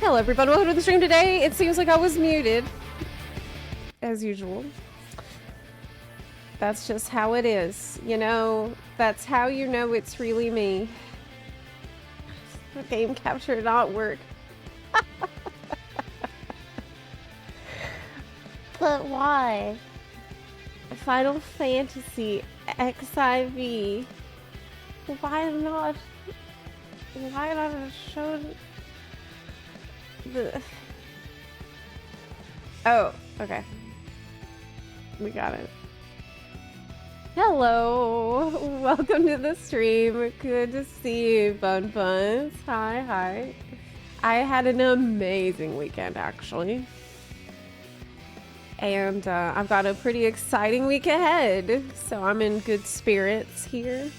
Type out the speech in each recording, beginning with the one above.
Hello everybody, welcome to the stream today. It seems like I was muted, as usual. That's just how it is, you know, that's how you know it's really me. The game capture did not work. But why? Final Fantasy XIV. Why not show the... Oh, okay. We got it. Hello, welcome to the stream. Good to see you, Bun Buns. Hi. I had an amazing weekend, actually. And I've got a pretty exciting week ahead, so I'm in good spirits here.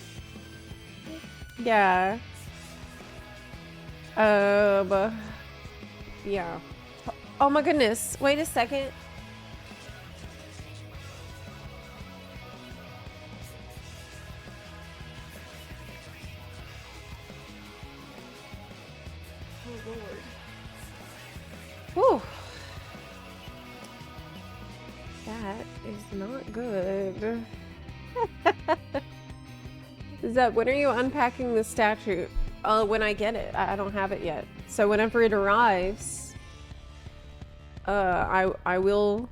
Yeah. Yeah. Oh my goodness, wait a second. Oh Lord. Whew. That is not good. Zep, when are you unpacking the statue? When I get it. I don't have it yet. So whenever it arrives, I will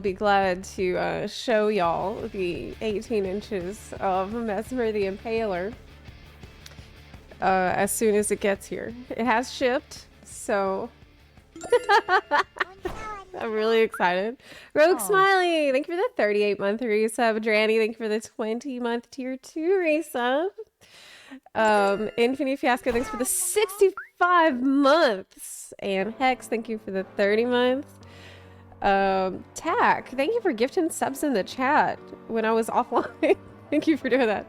be glad to show y'all the 18 inches of Mesmer the Impaler as soon as it gets here. It has shipped, so I'm really excited. Rogue Smiley, thank you for the 38-month resub. Dranny, thank you for the 20-month tier 2 resub. Infinity Fiasco, thanks for the 65 months. And Hex, thank you for the 30 months. Tack, thank you for gifting subs in the chat when I was offline. Thank you for doing that.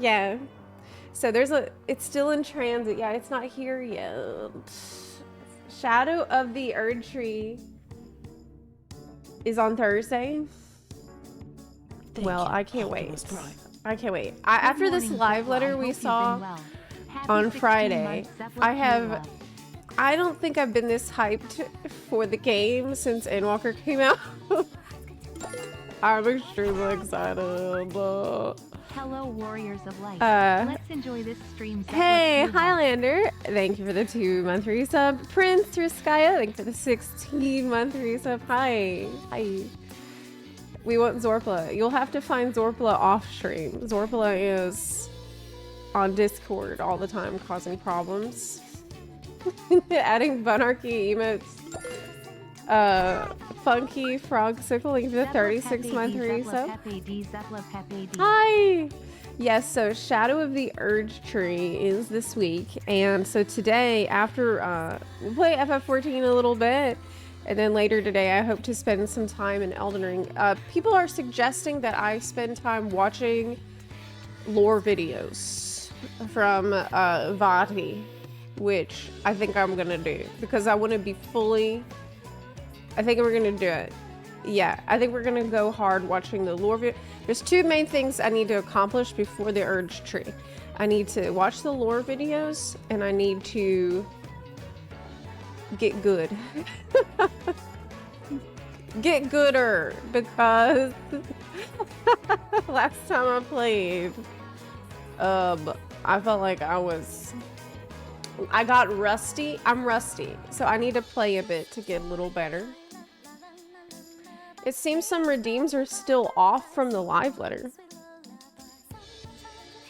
Yeah. So it's still in transit. Yeah, it's not here yet. Shadow of the Erd Tree is on Thursday. Well, I can't wait. I can't wait. After this live letter we saw on Friday, I don't think I've been this hyped for the game since Endwalker came out. I'm extremely excited. Hello, Warriors of Light. Let's enjoy this stream. Hey, Highlander. Thank you for the 2-month resub. Prince Riskaya, thank you for the 16-month resub. Hi. We want Zorpla. You'll have to find Zorpla off stream. Zorpla is on Discord all the time causing problems. Adding Bunarchy emotes. Funky Frog Sickle, thank you for the 36-month resub. Hi! Yes, so Shadow of the Urge Tree is this week. And so today, after we'll play FF14 a little bit, and then later today, I hope to spend some time in Elden Ring. People are suggesting that I spend time watching lore videos from Vati, which I think I'm gonna do because I want to be fully. I think we're gonna do it. Yeah, I think we're gonna go hard watching the lore video. There's two main things I need to accomplish before the Urge Tree. I need to watch the lore videos, and I need to get good. Get gooder, because last time I played, I felt like I got rusty. I'm rusty, so I need to play a bit to get a little better. It seems some redeems are still off from the live letter.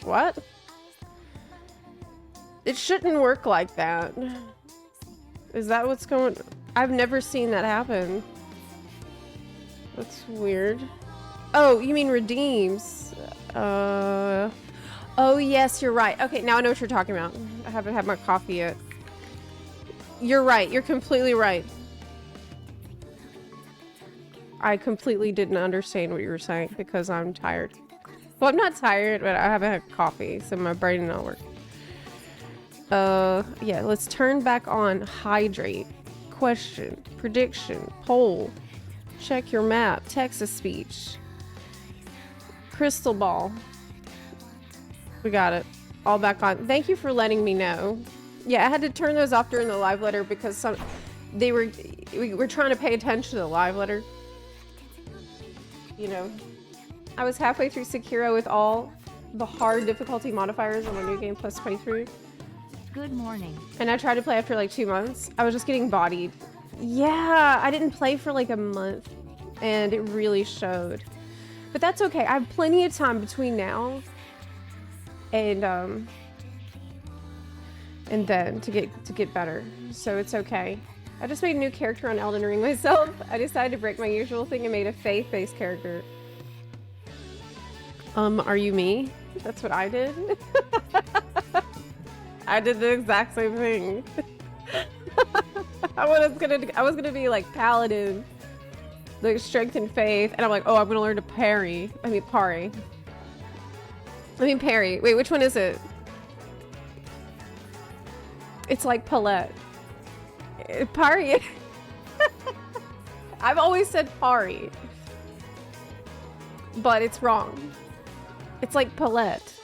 What? It shouldn't work like that. Is that what's going... I've never seen that happen. That's weird. Oh, you mean redeems. Oh, yes, you're right. Okay, now I know what you're talking about. I haven't had my coffee yet. You're right. You're completely right. I completely didn't understand what you were saying because I'm tired. Well, I'm not tired, but I haven't had coffee, so my brain is not working. Yeah, let's turn back on hydrate. Question, prediction, poll, check your map, text-to-speech, crystal ball. We got it. All back on. Thank you for letting me know. Yeah, I had to turn those off during the live letter because we were trying to pay attention to the live letter. You know, I was halfway through Sekiro with all the hard difficulty modifiers on the New Game Plus playthrough. Good morning. And I tried to play after like 2 months. I was just getting bodied. Yeah, I didn't play for like a month and it really showed. But that's okay. I have plenty of time between now and then to get better. So it's okay. I just made a new character on Elden Ring myself. I decided to break my usual thing and made a faith-based character. Are you me? That's what I did. I did the exact same thing. I was gonna be like paladin, like strength and faith, and I'm like, oh, I'm gonna learn to parry. I mean parry. Parry. Wait, which one is it? It's like Palette. Parry. I've always said parry, but it's wrong. It's like Palette.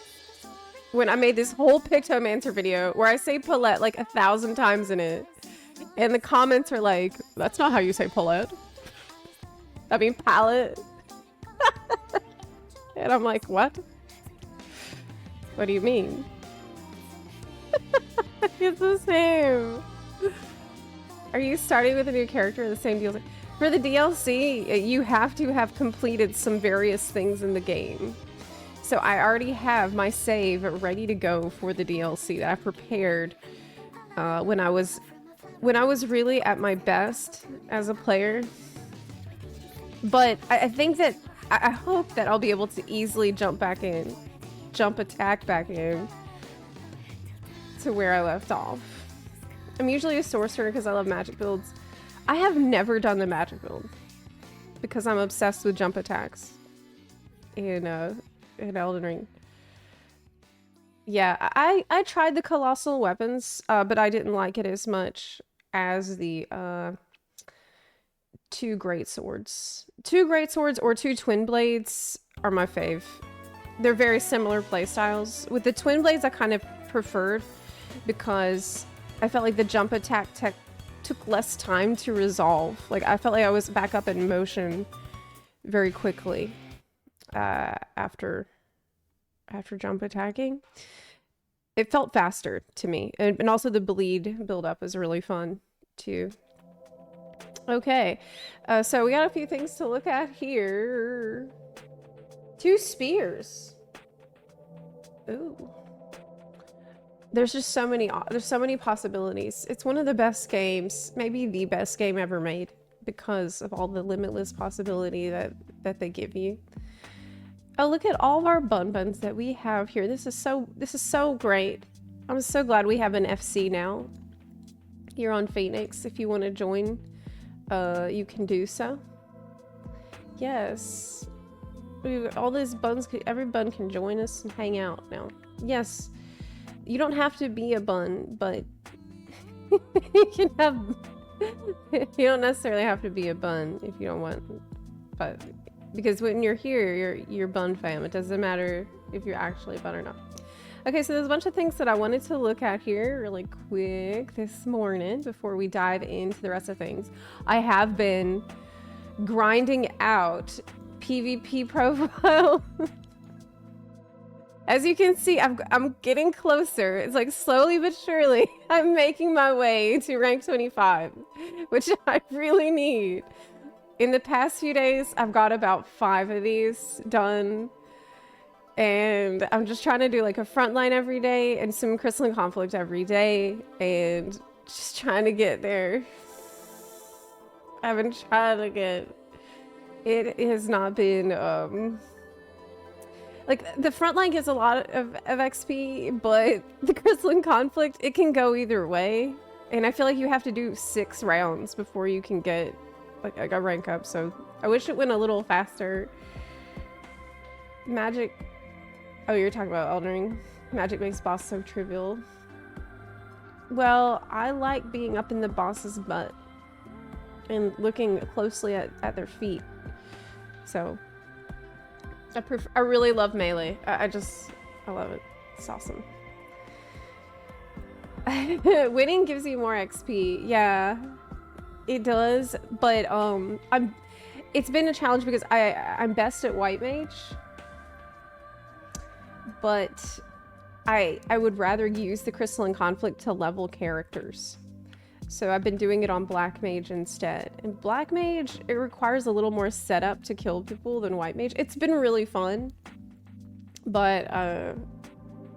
When I made this whole Pictomancer video where I say Palette like 1,000 times in it, and the comments are like, that's not how you say Palette. I mean palette. And I'm like, what? What do you mean? It's the same. Are you starting with a new character or the same DLC? For the DLC, you have to have completed some various things in the game. So I already have my save ready to go for the DLC that I prepared when I was really at my best as a player. But I think that I hope that I'll be able to easily jump attack back in to where I left off. I'm usually a sorcerer because I love magic builds. I have never done the magic build because I'm obsessed with jump attacks in Elden Ring. Yeah, I tried the colossal weapons, but I didn't like it as much as the 2 great swords. 2 great swords or 2 twin blades are my fave. They're very similar playstyles. With the twin blades, I kind of preferred because I felt like the jump attack tech took less time to resolve. Like I felt like I was back up in motion very quickly after jump attacking. It felt faster to me, and also the bleed build-up was really fun too. Okay, so we got a few things to look at here. 2 spears. Ooh. There's just so many possibilities. It's one of the best games, maybe the best game ever made, because of all the limitless possibility that they give you. Oh, look at all of our buns that we have here. This is so great. I'm so glad we have an FC now here on Phoenix. If you want to join, you can do so. Yes. All these buns, every bun can join us and hang out now. Yes. You don't have to be a bun, but you can have. You don't necessarily have to be a bun if you don't want, but because when you're here, you're bun fam. It doesn't matter if you're actually a bun or not. Okay, so there's a bunch of things that I wanted to look at here really quick this morning before we dive into the rest of things. I have been grinding out PvP profile. As you can see, I'm getting closer. It's like slowly but surely, I'm making my way to rank 25, which I really need. In the past few days, I've got about 5 of these done. And I'm just trying to do like a frontline every day and some crystalline conflict every day. And just trying to get there. I've been trying to get... It has not been... Like, the frontline gets a lot of XP, but the crystalline conflict, it can go either way. And I feel like you have to do 6 rounds before you can get, like, a rank up. So, I wish it went a little faster. Magic... Oh, you're talking about Elden Ring. Magic makes boss so trivial. Well, I like being up in the boss's butt. And looking closely at their feet. So... I really love melee. I love it. It's awesome. Winning gives you more XP. Yeah, it does. But it's been a challenge because I'm best at white mage, but I would rather use the crystalline conflict to level characters. So I've been doing it on black mage instead. And black mage, it requires a little more setup to kill people than white mage. It's been really fun, but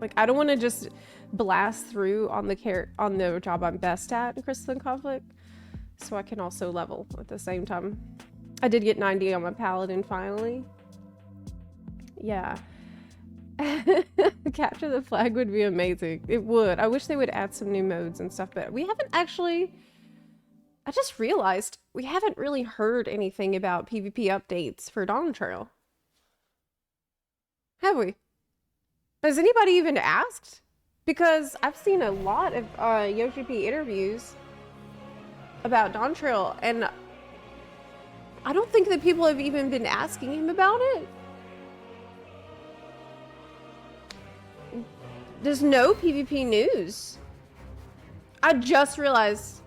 like I don't want to just blast through on the job I'm best at in crystalline conflict, so I can also level at the same time. I did get 90 on my paladin finally. Yeah. Capture the flag would be amazing. It would. I wish they would add some new modes and stuff, but we haven't actually... I just realized we haven't really heard anything about PvP updates for Dawn Trail. Have we? Has anybody even asked? Because I've seen a lot of Yoshi P interviews about Dawn Trail, and I don't think that people have even been asking him about it. There's no PvP news. I just realized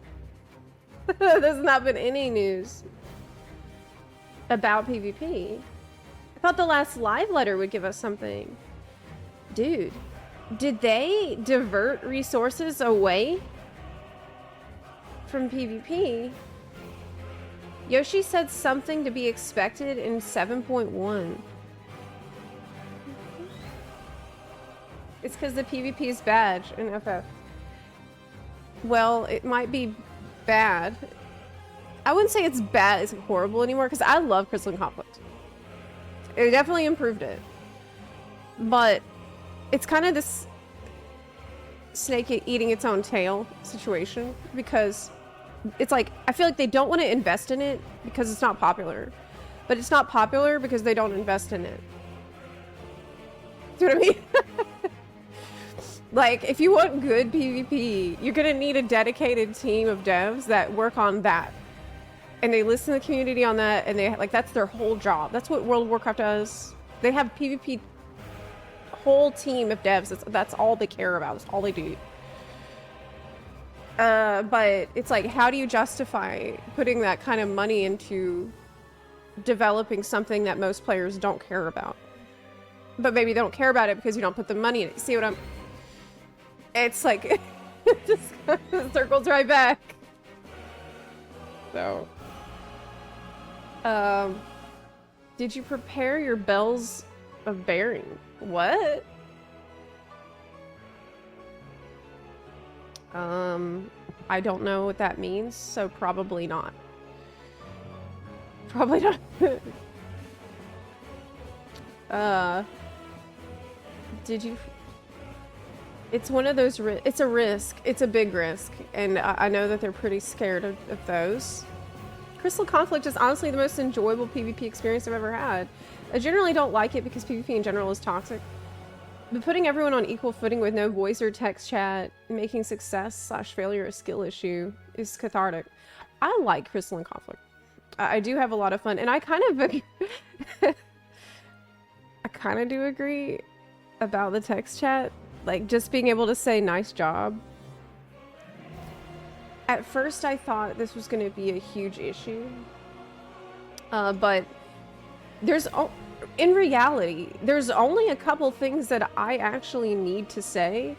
there's not been any news about PvP. I thought the last live letter would give us something. Dude, did they divert resources away from PvP? Yoshi said something to be expected in 7.1. It's because the PvP's badge in FF. Well, it might be bad. I wouldn't say it's bad, it's horrible anymore, because I love Crystalline Conflict. It definitely improved it. But it's kind of this snake eating its own tail situation, because it's like, I feel like they don't want to invest in it because it's not popular. But it's not popular because they don't invest in it. Do you know what I mean? Like, if you want good PvP, you're gonna need a dedicated team of devs that work on that. And they listen to the community on that, and they, like, that's their whole job. That's what World of Warcraft does. They have PvP whole team of devs. That's all they care about. That's all they do. But it's like, how do you justify putting that kind of money into developing something that most players don't care about? But maybe they don't care about it because you don't put the money in it. See what I'm... It's like, it just circles right back. So, did you prepare your bells of bearing? What? I don't know what that means, so probably not. Probably not. Did you... It's one of those, it's a risk. It's a big risk. And I know that they're pretty scared of those. Crystal Conflict is honestly the most enjoyable PvP experience I've ever had. I generally don't like it because PvP in general is toxic. But putting everyone on equal footing with no voice or text chat, making success/failure a skill issue is cathartic. I like Crystalline Conflict. I do have a lot of fun. And I kind of... I kind of do agree about the text chat. Like, just being able to say, nice job. At first, I thought this was going to be a huge issue. But there's... in reality, there's only a couple things that I actually need to say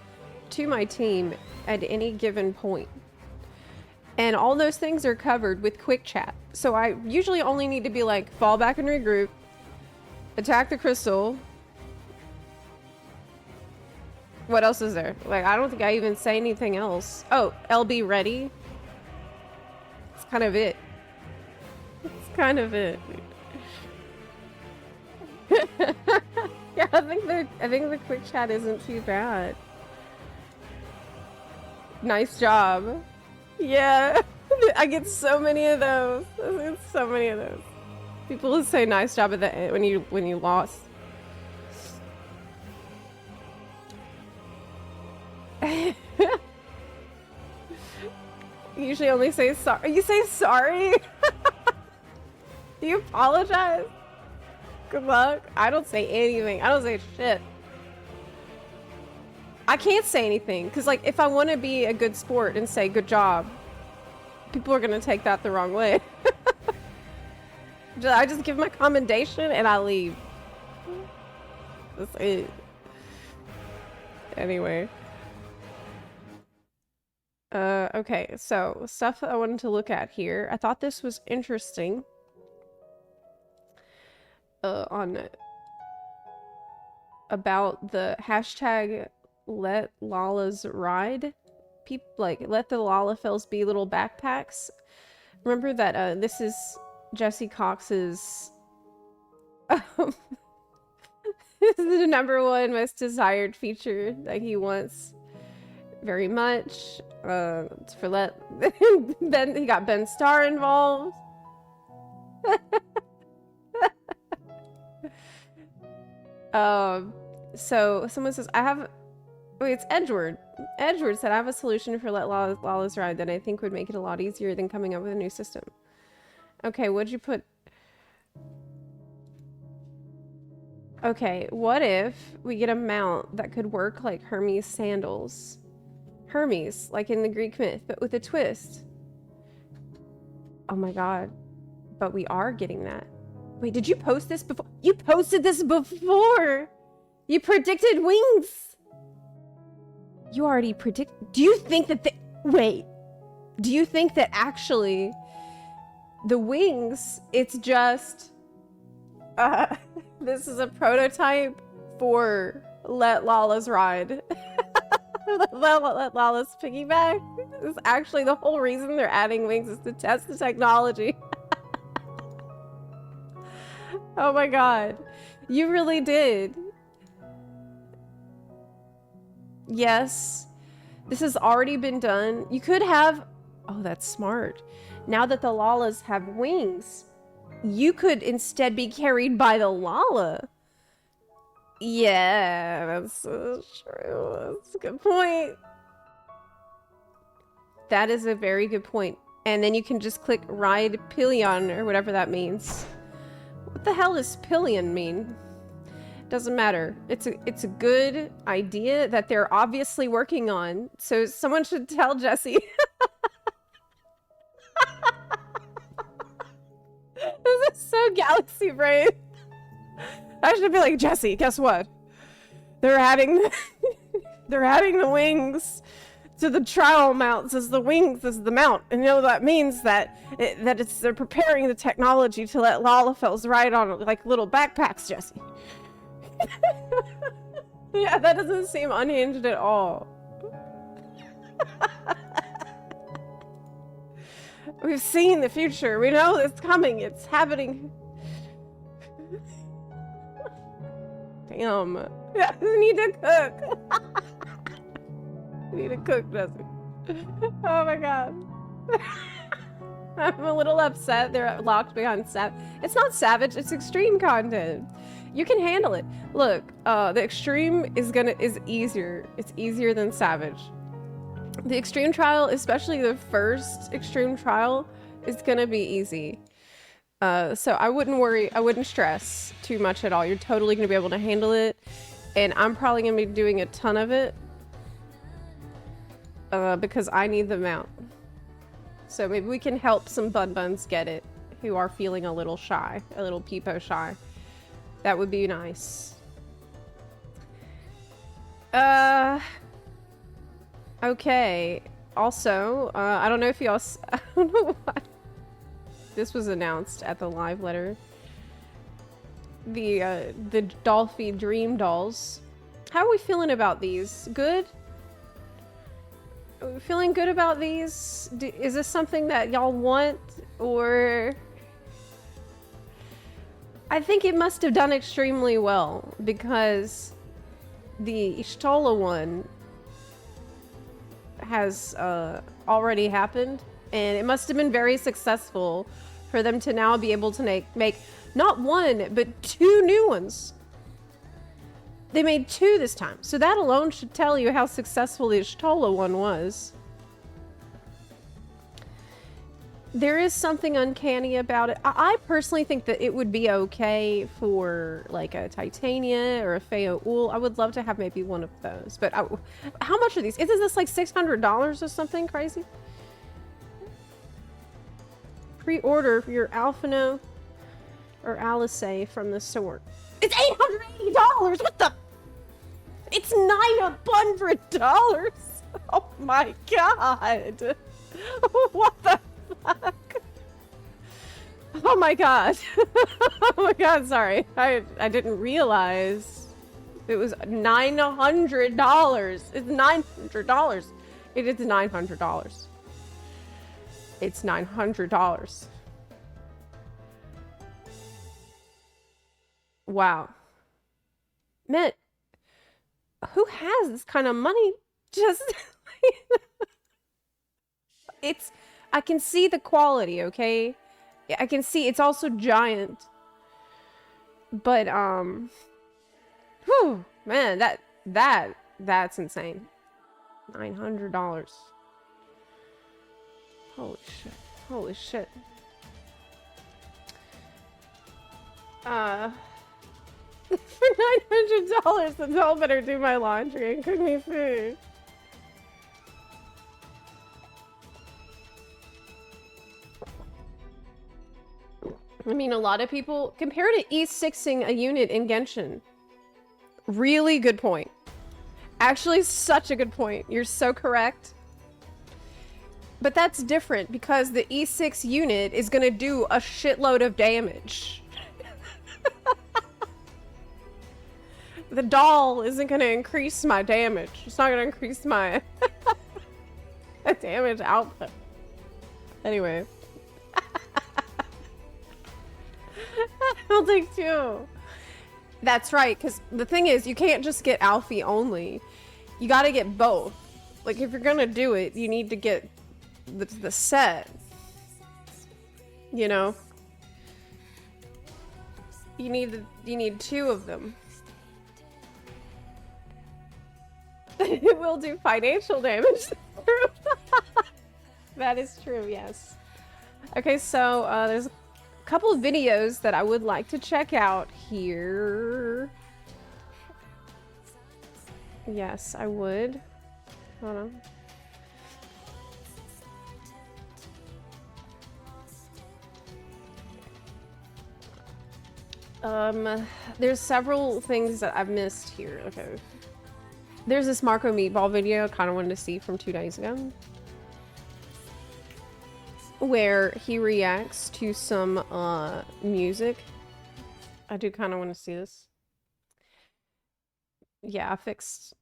to my team at any given point. And all those things are covered with quick chat. So I usually only need to be like, fall back and regroup, attack the crystal. What else is there? Like, I don't think I even say anything else. Oh, LB ready. It's kind of it. It's kind of it. Yeah, I think the quick chat isn't too bad. Nice job. Yeah, I get so many of those. I get so many of those. People who say nice job at the end when you lost. You usually only say sorry. You say sorry? Do you apologize? Good luck. I don't say anything. I don't say shit. I can't say anything because, like, if I want to be a good sport and say good job, people are gonna take that the wrong way. I just give my commendation and I leave. That's it. Anyway. Okay, so stuff that I wanted to look at here. I thought this was interesting. About the hashtag let Lalas ride. People like let the Lalafels be little backpacks. Remember that this is Jesse Cox's this is the #1 most desired feature that he wants very much. It's for let Ben, he got Ben Starr involved. So someone says, wait, it's Edward. Edward said, I have a solution for let Lala's ride that I think would make it a lot easier than coming up with a new system. Okay, what'd you put? Okay, what if we get a mount that could work like Hermes' sandals? Hermes, like in the Greek myth, but with a twist. Oh my god. But we are getting that. Wait, did you post this before? You posted this before! You predicted wings! You already do you think that wait. Do you think that actually the wings, it's just this is a prototype for let Lala's ride. let Lala's piggyback. This is actually the whole reason they're adding wings is to test the technology. Oh my god. You really did. Yes. This has already been done. You could have... Oh, that's smart. Now that the Lalas have wings, you could instead be carried by the Lala. Yeah, that's true. That's a good point. That is a very good point. And then you can just click ride pillion or whatever that means. What the hell does pillion mean? Doesn't matter. It's a good idea that they're obviously working on. So someone should tell Jesse. This is so galaxy brain. I should be like, Jesse, guess what? They're adding the wings to the trial mounts as the wings as the mount. And you know that means that they're preparing the technology to let Lalafels ride on like little backpacks, Jesse. Yeah, that doesn't seem unhinged at all. We've seen the future. We know it's coming. It's happening. Damn. Yeah, we need to cook. We need to cook, Jesse. Oh my god. I'm a little upset. They're locked behind It's not savage. It's extreme content. You can handle it. Look, the extreme is easier. It's easier than savage. The extreme trial, especially the first extreme trial, is gonna be easy. So I wouldn't worry. I wouldn't stress too much at all. You're totally gonna be able to handle it, and I'm probably gonna be doing a ton of it because I need the mount. So maybe we can help some bun buns get it who are feeling a little shy, a little peepo shy. That would be nice. Okay. Also, I don't know if y'all... I don't know why. This was announced at the live letter. The Dolphy Dream Dolls. How are we feeling about these? Good? Are we feeling good about these? Is this something that y'all want? Or... I think it must have done extremely well because the Ishtola one has already happened, and it must have been very successful for them to now be able to make not one but 2 new ones. They made 2 this time, so that alone should tell you how successful the Ishtola one was. There is something uncanny about it. I personally think that it would be okay for like a Titania or a Feo Ul. I would love to have maybe one of those. But how much are these? Isn't this like $600 or something crazy? Pre-order for your Alphino or Alisei from the store. It's $880! What the? It's $900! Oh my god! What the fuck? Oh my god. Oh my god, sorry. I didn't realize it was $900. It's $900. It is $900. It's $900. Wow. Man, who has this kind of money? Just I can see the quality, okay? I can see it's also giant. But whew, man, that's insane. $900. Holy shit. Holy shit. For $900, the doll better do my laundry and cook me food. I mean, a lot of people compare to E6ing a unit in Genshin. Really good point. Actually, such a good point. You're so correct. But that's different because the E6 unit is gonna do a shitload of damage. The doll isn't gonna increase my damage. It's not gonna increase my damage output. Anyway. I'll take two. That's right, because the thing is, you can't just get Alfie only. You gotta get both. Like, if you're gonna do it, you need to get the set. You know? You need two of them. It will do financial damage. That is true, yes. Okay, so there's a couple of videos that I would like to check out here. Yes, I would. Hold on. There's several things that I've missed here. Okay. There's this Marco Meatball video I kind of wanted to see from 2 days ago, where he reacts to some music. I do kind of want to see this. Yeah, I fixed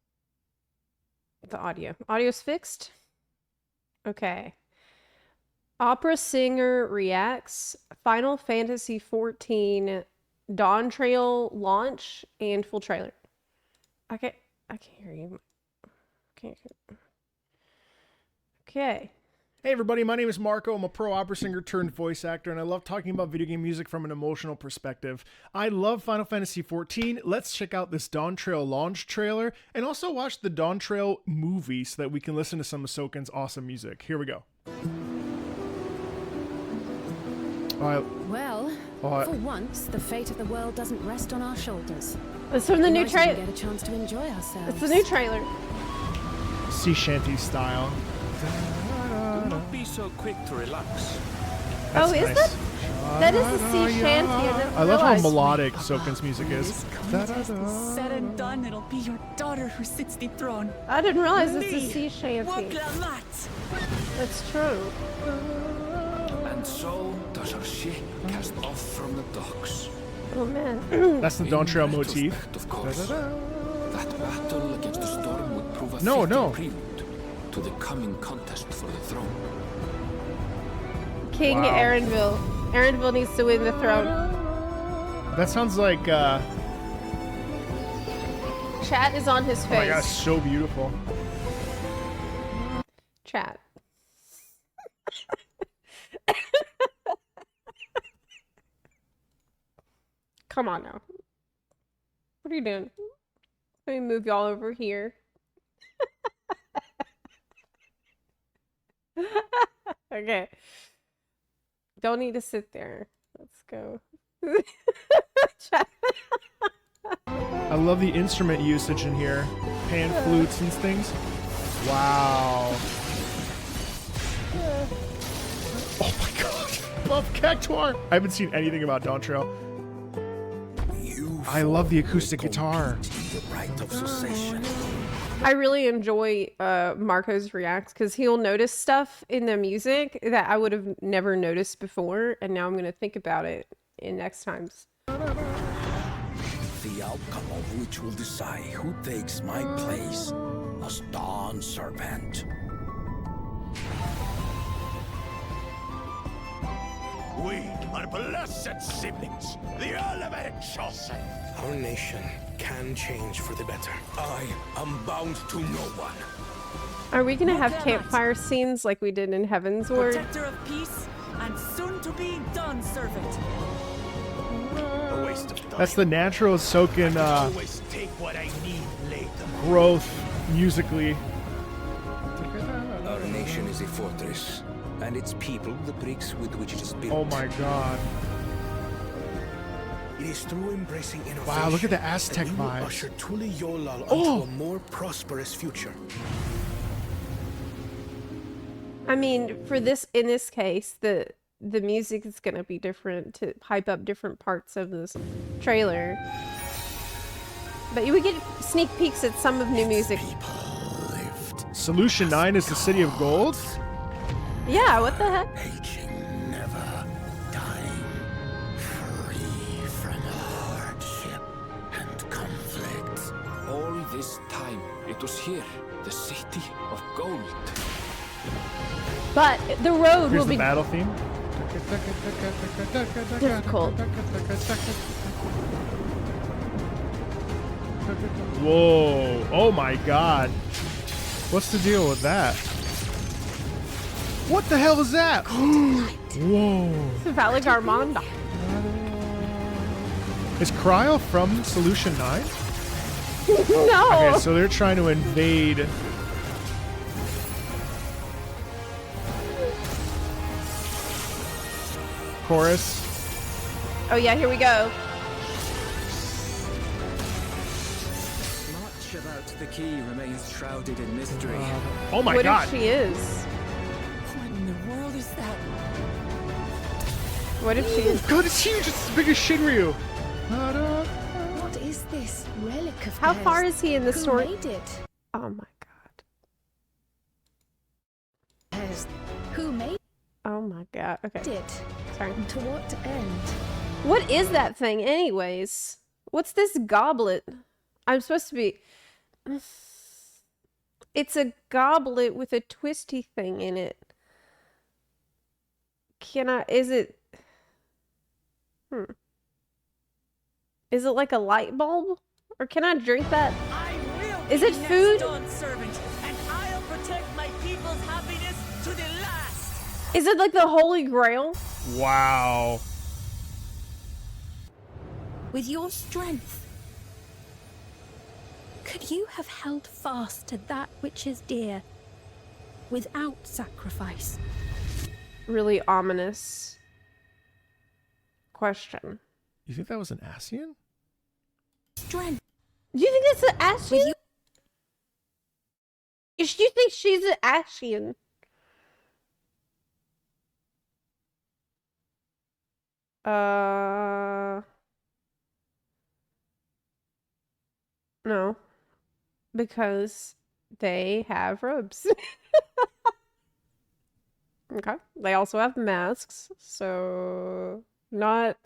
the audio. Audio's fixed? Okay. Opera singer reacts Final Fantasy XIV Dawn Trail launch and full trailer. I can't hear you. Can't hear. Okay. Hey everybody, my name is Marco. I'm a pro opera singer turned voice actor, and I love talking about video game music from an emotional perspective. I love Final Fantasy XIV. Let's check out this Dawn Trail launch trailer, and also watch the Dawn Trail movie so that we can listen to some of Soken's awesome music. Here we go. Well, for once, the fate of the world doesn't rest on our shoulders. It's from the new trailer. Get a chance to enjoy ourselves. It's the new trailer. Sea shanty style. Do not be so quick to relax. That's nice. Is that is the sea shanty. I love how melodic Soken's music is. Said and done, it'll be your daughter who sits the throne. I didn't realize it's a sea shanty. That's true. And so does our ship cast off from the docks. Oh man. That's the Dawn Trail motif. Of course. That battle against the storm would prove a prelude to the coming contest for the throne. King Arendelle. Arendelle needs to win the throne. That sounds like Chat is on his face. Oh my gosh, so beautiful. Chat. Come on now. What are you doing? Let me move y'all over here. Okay. Don't need to sit there. Let's go. I love the instrument usage in here. Pan flutes and things. Wow. Oh my god. Love Cactuar. I haven't seen anything about Dawntrail. I love the acoustic guitar. I really enjoy Marco's reacts because he'll notice stuff in the music that I would have never noticed before, and now I'm going to think about it in next times. The outcome of which will decide who takes my place as Dawn Serpent. We are blessed siblings, the ultimate chosen. Our nation can change for the better. I am bound to no one. Are we gonna have campfire scenes like we did in Heaven's Ward? Protector of peace and soon to be Dawn Servant. A waste of time. That's the natural Ahsoka Always take what I need later. growth musically. Our nation is a fortress, and its people the bricks with which it is built. Oh my god. It is through embracing innovation. Wow, look at the Aztec that we will vibes. usher Tuli Yolal onto a more prosperous future. I mean, for this, in this case, the music is gonna be different to hype up different parts of this trailer. But you would get sneak peeks at some of new music. Solution 9 is the City of Gold? Yeah, what the heck? Aging, never dying, free from hardship and conflict. All this time, it was here, the city of gold. But the road Here's will the be battle theme. difficult. Whoa. Oh my god. What's the deal with that? What the hell is that? Whoa. Valley Garmonda. Is Cryo from Solution 9? No. Okay, so they're trying to invade. Chorus. Oh yeah, here we go. Much about the key remains shrouded in mystery. Oh my what god. if she is? What in the world is that? What if she is? God, it's huge. It's as big as Shinryu. What is this relic of How theirs? far is he in the Who story? made it? Oh my god. Theirs. Who made Oh my god. Okay. it? Sorry. And to what end? What is that thing anyways? What's this goblet? I'm supposed to be... It's a goblet with a twisty thing in it. Can I... Is it... Is it like a light bulb? Or can I drink that? I will Is be it next food? Dawn Servant, and I'll protect my people's happiness to the last. Is it like the Holy Grail? Wow. With your strength, could you have held fast to that which is dear without sacrifice? Really ominous question. You think that was an Asian? Strength. Do you think that's an Ashian? With you- Do you think she's an Ashian? No. Because they have robes. Okay. They also have masks, so not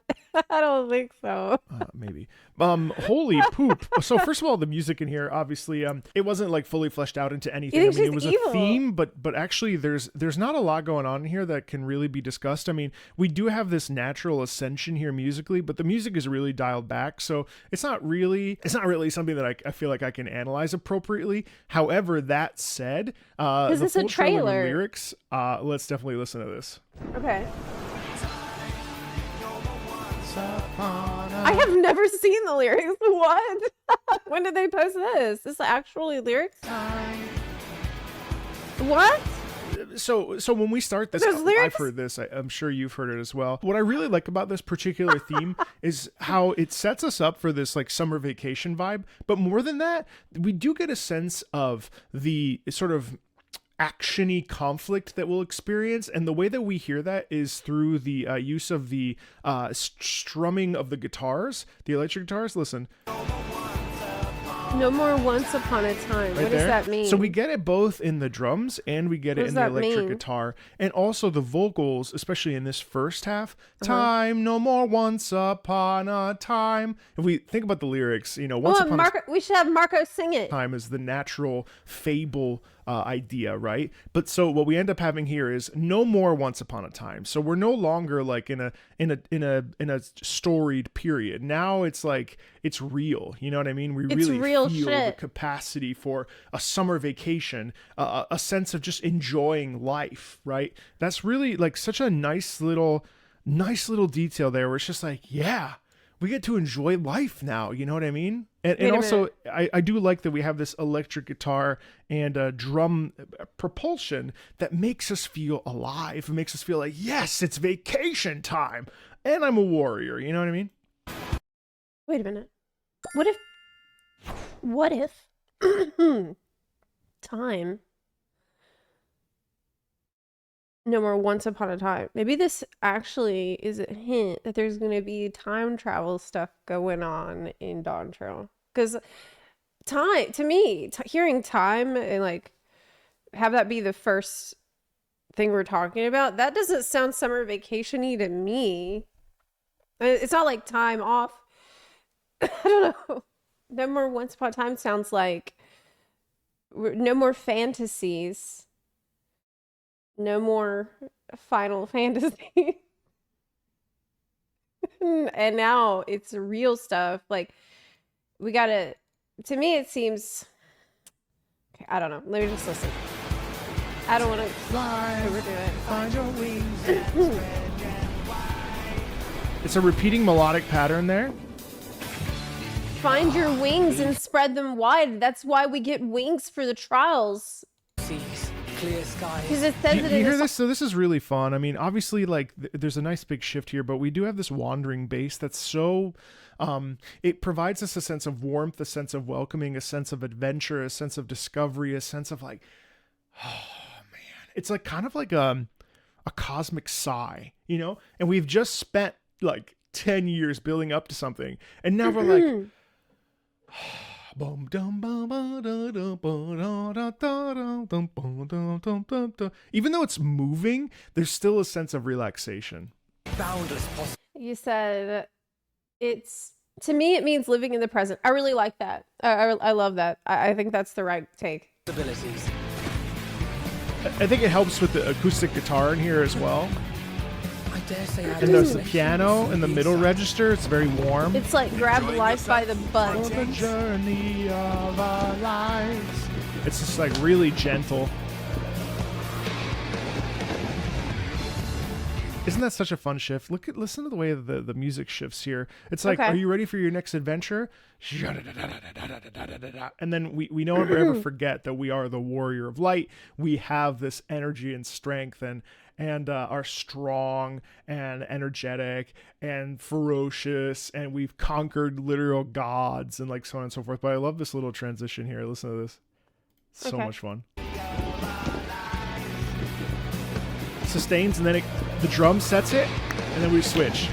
I don't think so. Maybe. Holy poop. So first of all, the music in here, obviously, it wasn't like fully fleshed out into anything. You I think mean, it was she's evil? a theme, but actually there's not a lot going on here that can really be discussed. I mean, we do have this natural ascension here musically, but the music is really dialed back. So it's not really something that I feel like I can analyze appropriately. However, that said, Is the this a full trailer with trailer? lyrics, let's definitely listen to this. Okay. I have never seen the lyrics. What? When did they post this? This is actually lyrics? What? So when we start this, I've heard this. I'm sure you've heard it as well. What I really like about this particular theme is how it sets us up for this like summer vacation vibe. But more than that, we do get a sense of the sort of action-y conflict that we'll experience, and the way that we hear that is through the use of the strumming of the guitars, the electric guitars. Listen. No more once upon a time. What does that mean? So we get it both in the drums and we get it in the electric guitar, and also the vocals, especially in this first half. Time, no more once upon a time. If we think about the lyrics, you know, once upon we should have Marco sing it. Time is the natural fable idea, right? But so what we end up having here is no more once upon a time. So we're no longer like in a storied period. Now it's like it's real. You know what I mean? We really feel the capacity for a summer vacation, a sense of just enjoying life, right? That's really like such a nice little detail there where it's just like, yeah, we get to enjoy life now. You know what I mean? And also, I do like that we have this electric guitar and drum propulsion that makes us feel alive. It makes us feel like, yes, it's vacation time. And I'm a warrior. You know what I mean? Wait a minute. What if time, no more once upon a time. Maybe this actually is a hint that there's going to be time travel stuff going on in Dawn Trail. Because time, to me, hearing time and like have that be the first thing we're talking about, that doesn't sound summer vacation-y to me. It's not like time off. I don't know. No more once upon a time sounds like no more fantasies. No more Final Fantasy. And now it's real stuff. Like, we gotta, to me, it seems, okay, I don't know. Let me just listen. I don't want to overdo it. Find your wings. It's a repeating melodic pattern there. Find your wings and spread them wide. That's why we get wings for the trials. Seas, clear skies. Because it says you hear this? So this is really fun. I mean, obviously, like, there's a nice big shift here, but we do have this wandering bass that's so... it provides us a sense of warmth, a sense of welcoming, a sense of adventure, a sense of discovery, a sense of like, oh man, it's like kind of like a cosmic sigh, you know? And we've just spent like 10 years building up to something, and now we're like, even though it's moving, there's still a sense of relaxation. Boundless You said it's, to me, it means living in the present. I really like that. I love that. I think that's the right take. possibilities. I think it helps with the acoustic guitar in here as well. I dare say and there's the piano in the middle register. It's very warm. It's like grab life by the butt. The journey of our lives. It's just like really gentle. Isn't that such a fun shift? Listen to the way the music shifts here. It's like, Are you ready for your next adventure? And then we don't ever forget that we are the warrior of light. We have this energy and strength and are strong and energetic and ferocious, and we've conquered literal gods and like so on and so forth. But I love this little transition here. Listen to this. It's so much fun. Sustains, and then the drum sets it, and then we switch.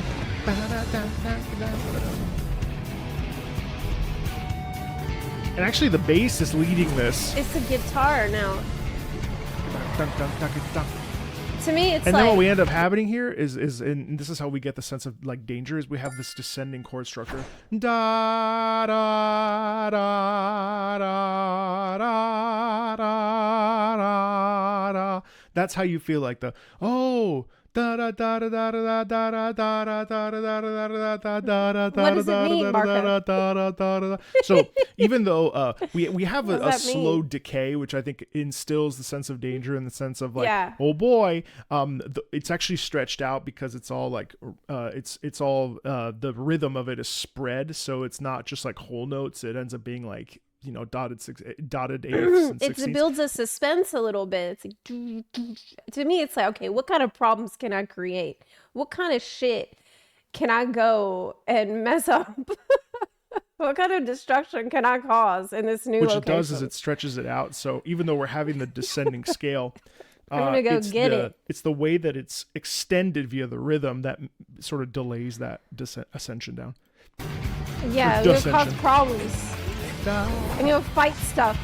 And actually the bass is leading this. It's a guitar now. To me, it's and then what we end up having here is and this is how we get the sense of like danger, is we have this descending chord structure. Da da da da da da da. That's how you feel like the da da da da da da da da da da da da da. What does it mean, Marco? So even though we have a slow decay, which I think instills the sense of danger in the sense of like, oh boy, it's actually stretched out because it's all like it's all the rhythm of it is spread, so it's not just like whole notes. It ends up being like dotted eighths and It 16ths. builds a suspense a little bit. It's like, to me, it's like, okay, what kind of problems can I create? What kind of shit can I go and mess up? What kind of destruction can I cause in this new location? What it does is it stretches it out. So even though we're having the descending scale, I'm gonna go get it. It's the way that it's extended via the rhythm that sort of delays that ascension down. Yeah, it's gonna cause problems. And you'll fight stuff.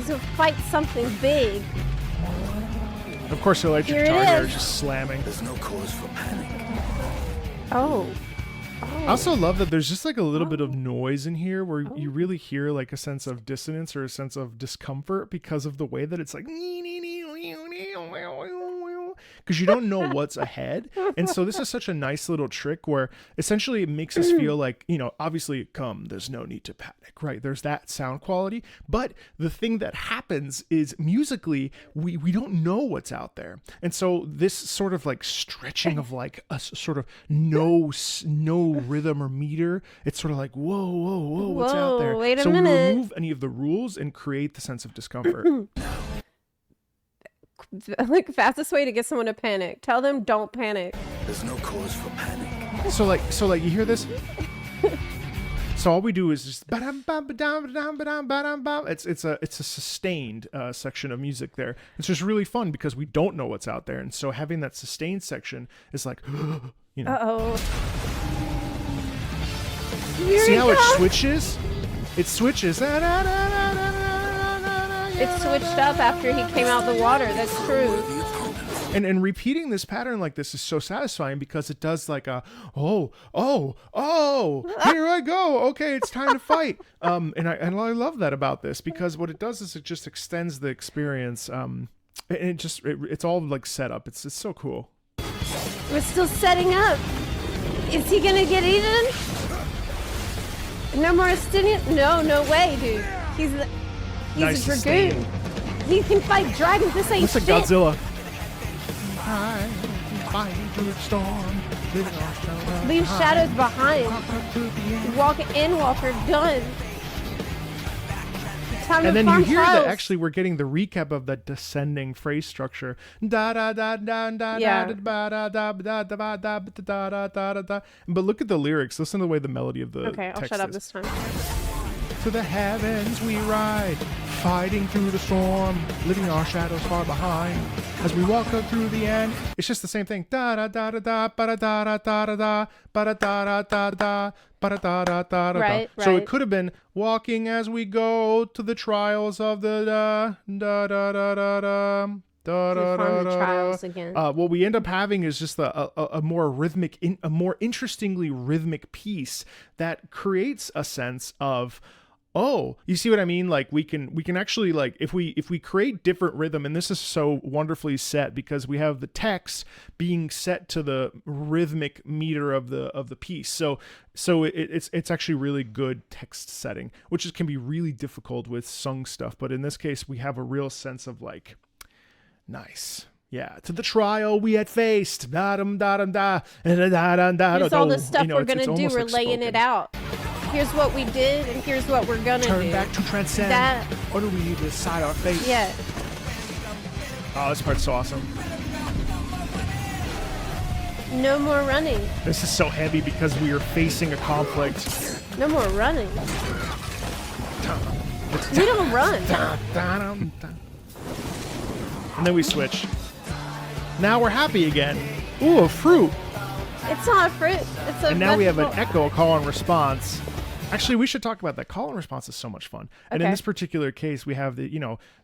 You'll fight something big. Of course, the electric target is just slamming. There's no cause for panic. Oh. I also love that there's just like a little bit of noise in here where you really hear like a sense of dissonance or a sense of discomfort because of the way that it's like, because you don't know what's ahead. And so this is such a nice little trick where essentially it makes us feel like, obviously there's no need to panic, right? There's that sound quality. But the thing that happens is musically, we don't know what's out there. And so this sort of like stretching of like a sort of no rhythm or meter, it's sort of like, whoa, what's out there? Wait a so minute. we remove any of the rules and create the sense of discomfort. Like, fastest way to get someone to panic. Tell them don't panic. There's no cause for panic. So like you hear this? So all we do is just it's a sustained section of music there. It's just really fun because we don't know what's out there, and so having that sustained section is like, Uh-oh. See how it switches? It switches. It switched up after he came out the water. That's true. And repeating this pattern like this is so satisfying because it does like a here I go. Okay, it's time to fight. And I love that about this because what it does is it just extends the experience. And it's all like set up. It's so cool. We're still setting up. Is he gonna get eaten? No more Estinian? No way, dude. He's Nice a dragoon. He can fight dragons. This ain't Looks like shit. Godzilla. Leave shadows behind. Walk in, Walker. Done. Time And to then farm you hear trials. that actually we're getting the recap of that descending phrase structure. Da da da da da da da da da da da da da da. But look at the lyrics. Listen to the way the melody of the Okay, I'll text shut up is. this time. To the heavens we ride, fighting through the storm, leaving our shadows far behind. As we walk up through the end, it's just the same thing. Da da da da da ba da da da da da ba da da da da da ba da da da da da. Right. So it could have been walking as we go to the trials of the da da da da da da. Farm the trials again. What we end up having is just a more rhythmic, a more interestingly rhythmic piece that creates a sense of, oh, you see what I mean? Like we can actually, like, if we create different rhythm, and this is so wonderfully set because we have the text being set to the rhythmic meter of the piece. So it's actually really good text setting, which can be really difficult with sung stuff. But in this case, we have a real sense of like, nice. Yeah, to the trial we had faced. Here's all the stuff we're gonna do. We're laying it out. Here's what we did, and here's what we're gonna do. Turn back to transcend. That. Or do we decide our fate? Yeah. Oh, this part's so awesome. No more running. This is so heavy because we are facing a conflict. No more running. We don't run. And then we switch. Now we're happy again. Ooh, a fruit. It's not a fruit. It's a And now we have an vegetable. echo, call and response. Actually, we should talk about that. Call and response is so much fun. And in Okay. this particular case, we have the,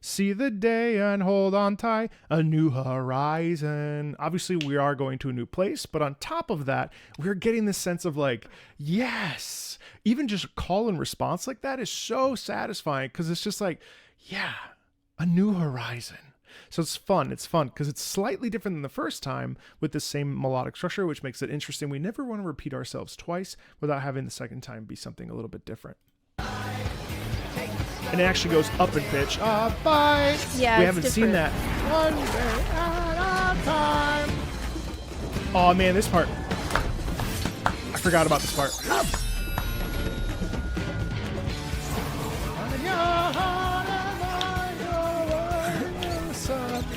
see the day and hold on tight, a new horizon. Obviously, we are going to a new place, but on top of that, we're getting this sense of like, yes, even just call and response like that is so satisfying because it's just like, yeah, a new horizon. So it's fun because it's slightly different than the first time with the same melodic structure, which makes it interesting. We never want to repeat ourselves twice without having the second time be something a little bit different. And it actually goes up in pitch. Bye. Yeah, we it's haven't seen different. that. One day at a time. Oh man, this part. I forgot about this part.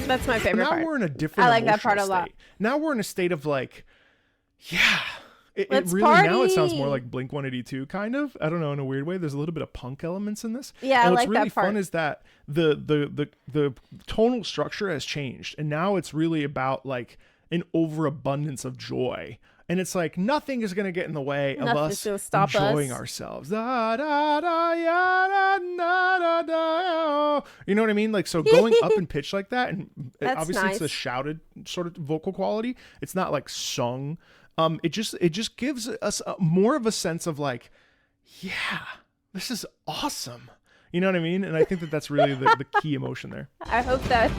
That's my favorite now part. we're in a different I like that part a emotional lot. state. Now we're in a state of like, yeah. It Let's really party. now it sounds more like Blink 182 kind of. I don't know, in a weird way. There's a little bit of punk elements in this. Yeah, and I what's like really that part. fun is that the tonal structure has changed, and now it's really about like an overabundance of joy. And it's like nothing is going to get in the way of Nothing's us gonna stop enjoying us. ourselves. Da, da, da, ya, da, da, da, da. You know what I mean? Like, so going up in pitch like that, and That's obviously it's a nice. shouted sort of vocal quality. It's not like sung. It just gives us more of a sense of like, yeah, this is awesome. You know what I mean? And I think that that's really the key emotion there. I hope that.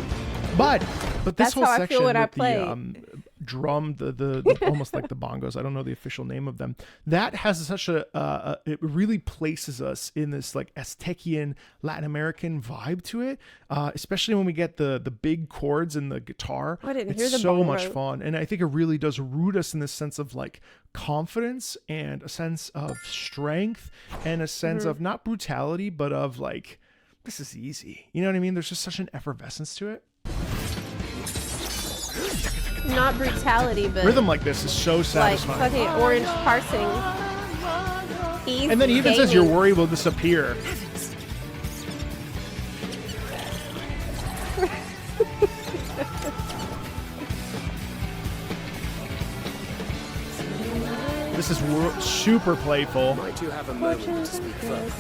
But this That's whole how I section feel when I with play. the drum, the almost like the bongos. I don't know the official name of them. That has such it really places us in this like Aztecian Latin American vibe to it. Especially when we get the big chords in the guitar. I didn't it's hear the so bongo. much fun, and I think it really does root us in this sense of like confidence and a sense of strength and a sense Mm-hmm. of not brutality, but of like, this is easy. You know what I mean? There's just such an effervescence to it. Not brutality, but Rhythm like this is so like satisfying. fucking orange parsing. Ease And then he even says your gaming. worry will disappear. This is super playful. Might you have a moment to speak further?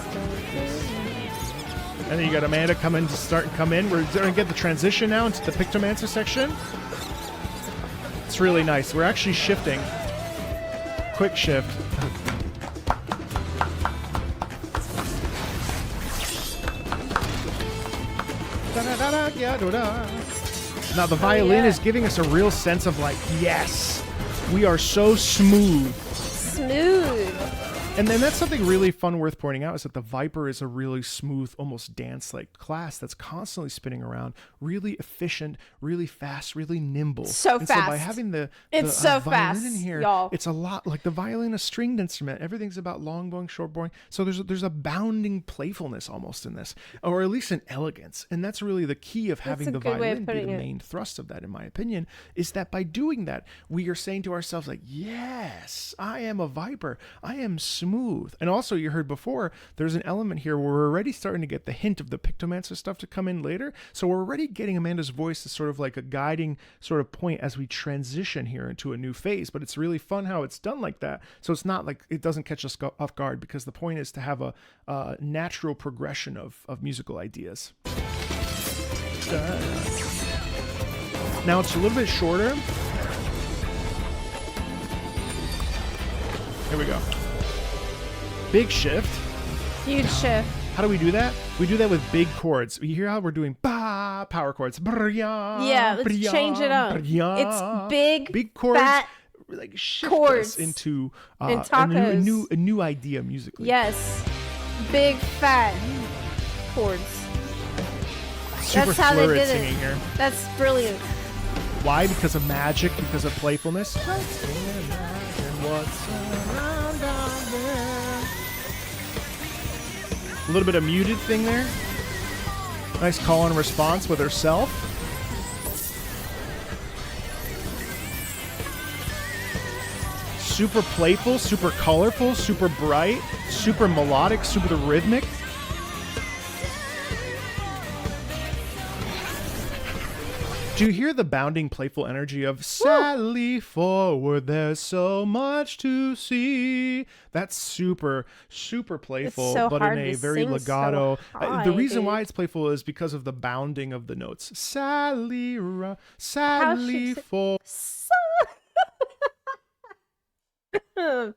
And then you got Amanda come in to come in. We're going to get the transition now into the Pictomancer section. It's really nice. We're actually shifting. Quick shift. Now the violin is giving us a real sense of like, yes, we are so smooth. Smooth. And then that's something really fun worth pointing out is that the Viper is a really smooth, almost dance-like class that's constantly spinning around, really efficient, really fast, really nimble. So and So by fast. having the So violin fast, in here, y'all. it's a lot like the violin, a stringed instrument. Everything's about long bowing, short bowing. So there's a bounding playfulness almost in this, or at least an elegance. And that's really the key of having a the good way violin of be putting the it. main thrust of that, in my opinion, is that by doing that, we are saying to ourselves like, yes, I am a Viper. I am smooth. And also, you heard before, there's an element here where we're already starting to get the hint of the Pictomancer stuff to come in later. So we're already getting Amanda's voice as sort of like a guiding sort of point as we transition here into a new phase. But it's really fun how it's done like that. So it's not like it doesn't catch us off guard, because the point is to have a natural progression of musical ideas. Now it's a little bit shorter. Here we go. Big shift. Huge shift. How do we do that? We do that with big chords. You hear how we're doing power chords. Yeah, let's change it up. It's big chords. fat like shift chords us into and a tacos. new idea musically. Yes. Big fat chords. Super That's how they fluid did singing it. here. That's brilliant. Why? Because of magic, because of playfulness. Let's imagine what's around down there. A little bit of muted thing there. Nice call and response with herself. Super playful, super colorful, super bright, super melodic, super rhythmic. Do you hear the bounding, playful energy of Sally forward, there's so much to see? That's super, super playful, so but hard in a to very sing legato. so high, The reason dude. why it's playful is because of the bounding of the notes. Sally, How Sally should- forward. Sally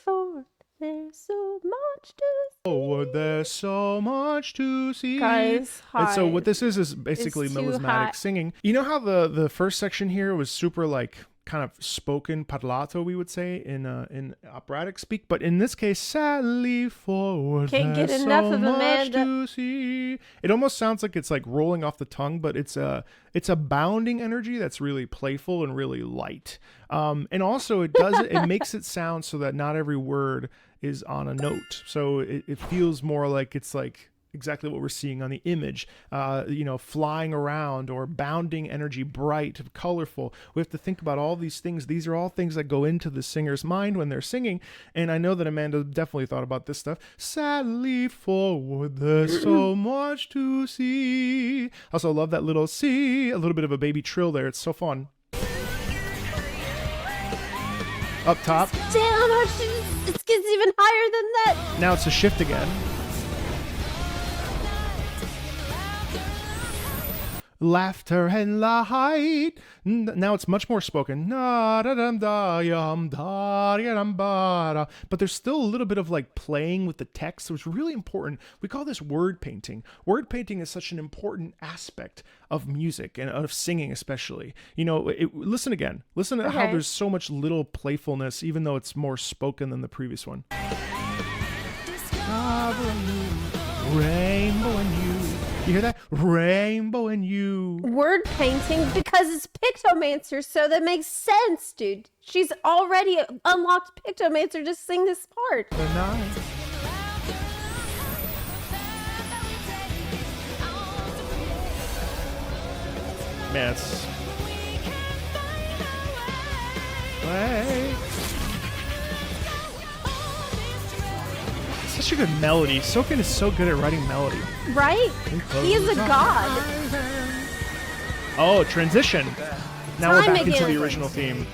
forward, there's so much to Forward, there's so much to see. Guys, And so high. what this is basically It's too melismatic high. singing. You know how the first section here was super like kind of spoken parlato, we would say in operatic speak, but in this case, Sally forward. Can't get there's enough so of much Amanda. to see. It almost sounds like it's like rolling off the tongue, but it's a bounding energy that's really playful and really light. And also it makes it sound so that not every word is on a note. So it feels more like it's like exactly what we're seeing on the image. Flying around or bounding energy, bright, colorful. We have to think about all these things. These are all things that go into the singer's mind when they're singing. And I know that Amanda definitely thought about this stuff. Sadly forward, there's so much to see. Also love that little C, a little bit of a baby trill there. It's so fun. Up top. Damn, it gets even higher than that. Now it's a shift again. Laughter and light. Now it's much more spoken. But there's still a little bit of like playing with the text, so it's really important. We call this word painting. Word painting is such an important aspect of music and of singing especially. Listen again. Listen to how there's so much little playfulness, even though it's more spoken than the previous one. Rainbow and you. You hear that? Rainbow and you. Word painting because it's Pictomancer, so that makes sense, dude. She's already unlocked Pictomancer. Just sing this part. The night. Man, it's... Wait. Such a good melody. Soken is so good at writing melody. Right? He is a god. Oh, transition. Now we're back into the original theme.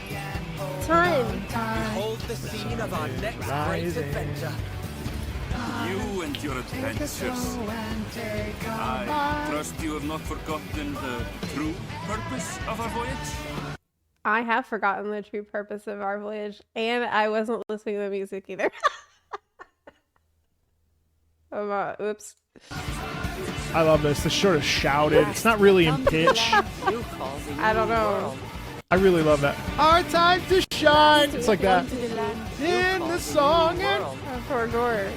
Time. Behold the scene of our next great adventure. You and your adventures. I trust you have not forgotten the true purpose of our voyage? I have forgotten the true purpose of our voyage, and I wasn't listening to the music either. Oops. I love this. It's sort of shouted. It's not really in pitch. I don't know. I really love that. Our time to shine. It's like that. In the song and poor Gore.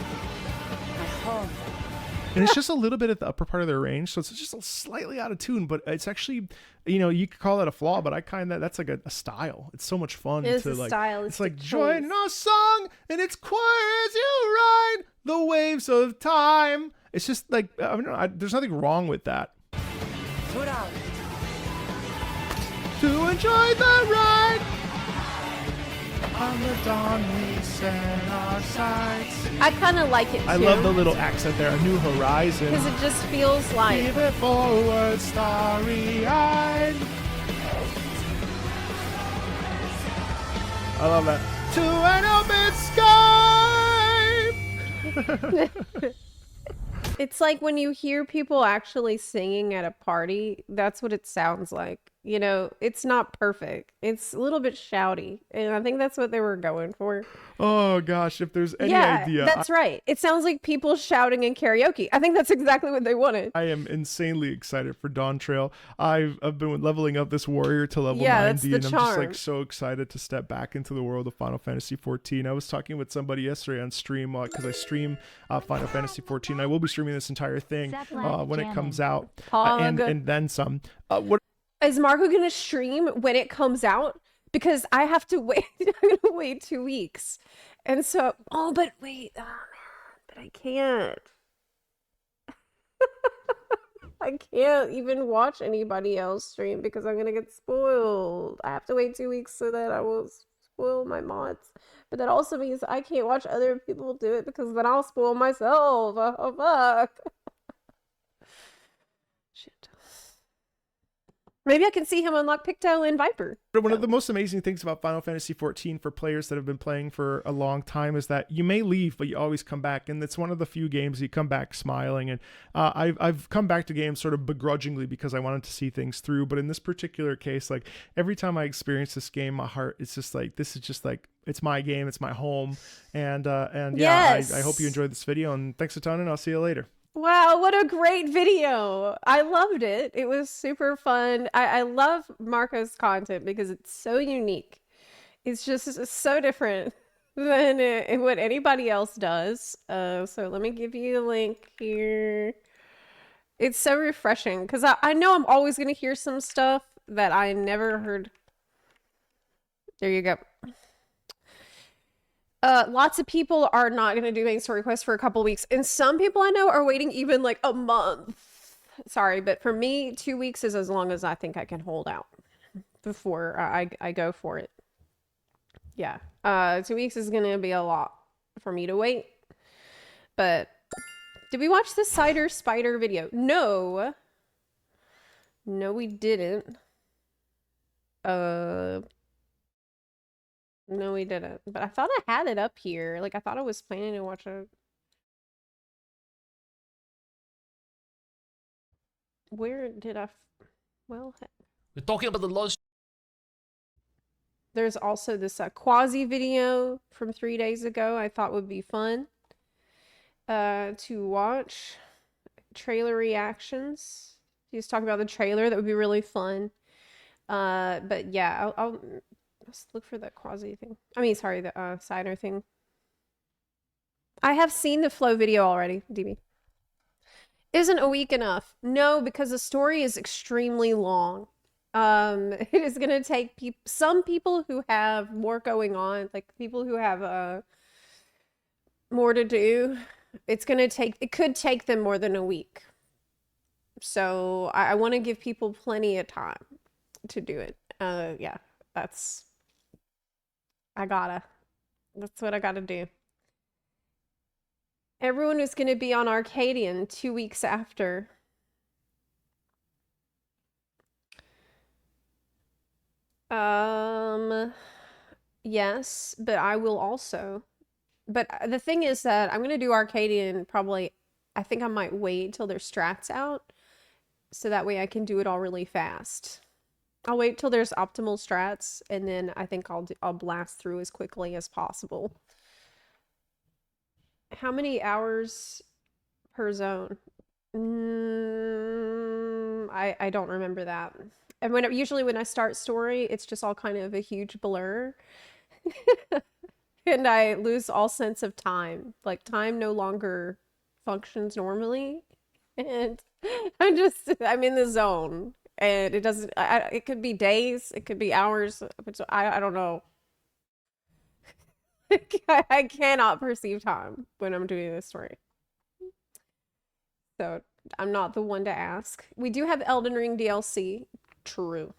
And it's just a little bit at the upper part of their range, so it's just slightly out of tune, but it's actually, you could call that a flaw, but that's like a style. It's so much fun. It's to a like, style. It's like join our song and its choir as you ride the waves of time. It's just like, there's nothing wrong with that. Put out. To enjoy the ride. On the dawn we set our sights. I kind of like it too. I love the little accent there, a new horizon. Because it just feels like... Keep it forward, starry-eyed. I love that. To an open sky. It's like when you hear people actually singing at a party, that's what it sounds like. It's not perfect. It's a little bit shouty. And I think that's what they were going for. Oh, gosh, if there's any idea. That's right. It sounds like people shouting in karaoke. I think that's exactly what they wanted. I am insanely excited for Dawn Trail. I've been leveling up this warrior to level 90, that's and the I'm charm. just so excited to step back into the world of Final Fantasy XIV. I was talking with somebody yesterday on stream because I stream Final Fantasy XIV. I will be streaming this entire thing when it comes out, and then some. What is Marco gonna stream when it comes out? Because I have to wait. I'm gonna wait 2 weeks, and so but I can't. I can't even watch anybody else stream because I'm gonna get spoiled. I have to wait 2 weeks so that I will spoil my mods. But that also means I can't watch other people do it because then I'll spoil myself. Oh fuck. Shit. Maybe I can see him unlock Picto and Viper. One of the most amazing things about Final Fantasy XIV for players that have been playing for a long time is that you may leave, but you always come back. And it's one of the few games you come back smiling. And I've come back to games sort of begrudgingly because I wanted to see things through. But in this particular case, like every time I experience this game, my heart is just like, this is just like, it's my game, it's my home. And yes. I hope you enjoyed this video. And thanks a ton, and I'll see you later. Wow, what a great video. I loved it. It was super fun. I love Marco's content because it's so unique. It's just so different than what anybody else does. So let me give you a link here. It's so refreshing because I know I'm always going to hear some stuff that I never heard. There you go. Lots of people are not going to do main story quests for a couple weeks, and some people I know are waiting even like a month. Sorry, but for me, 2 weeks is as long as I think I can hold out before I go for it. Yeah, 2 weeks is going to be a lot for me to wait. But did we watch the Cider Spider video? No. No, we didn't. No, we didn't. But I thought I had it up here. Like, I thought I was planning to watch it. Where did I... Well, we're talking about the launch. There's also this Quasi video from 3 days ago I thought would be fun to watch. Trailer reactions. He's talking about the trailer. That would be really fun. But yeah, I'll let's look for the Quasi thing. I mean, sorry, the Cider thing. I have seen the Flow video already, DB. Isn't a week enough? No, because the story is extremely long. It is going to take some people who have more going on, like people who have more to do. It could take them more than a week. So I want to give people plenty of time to do it. Yeah, that's what I gotta do. Everyone is going to be on Arcadian 2 weeks after. Yes, but I will also. But the thing is that I'm going to do Arcadian probably, I think I might wait till there's strats out. So that way I can do it all really fast. I'll wait till there's optimal strats, and then I think I'll blast through as quickly as possible. How many hours per zone? I don't remember that. And usually when I start story, it's just all kind of a huge blur. And I lose all sense of time. Like, time no longer functions normally. And I'm in the zone. And it doesn't, it could be days, it could be hours. I don't know. I cannot perceive time when I'm doing this story. So I'm not the one to ask. We do have Elden Ring DLC. True.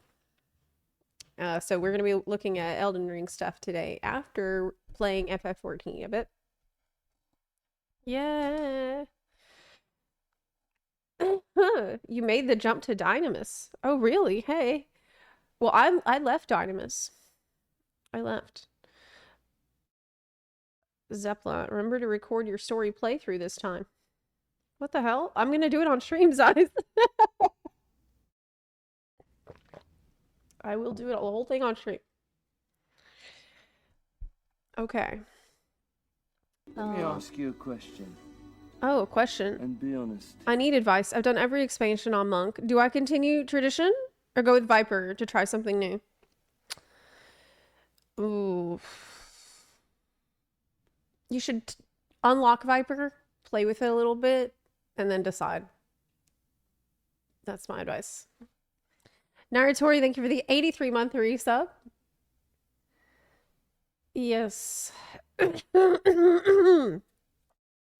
So we're going to be looking at Elden Ring stuff today after playing FF14 a bit. Yeah. You made the jump to Dynamis. Oh, really? Hey. Well, I left Dynamis. I left. Zepla, remember to record your story playthrough this time. What the hell? I'm going to do it on stream size. I will do it the whole thing on stream. Okay. Let me ask you a question. Oh, a question. And be honest. I need advice. I've done every expansion on Monk. Do I continue Tradition or go with Viper to try something new? Ooh. You should unlock Viper, play with it a little bit, and then decide. That's my advice. Naratori, thank you for the 83-month resub. Yes.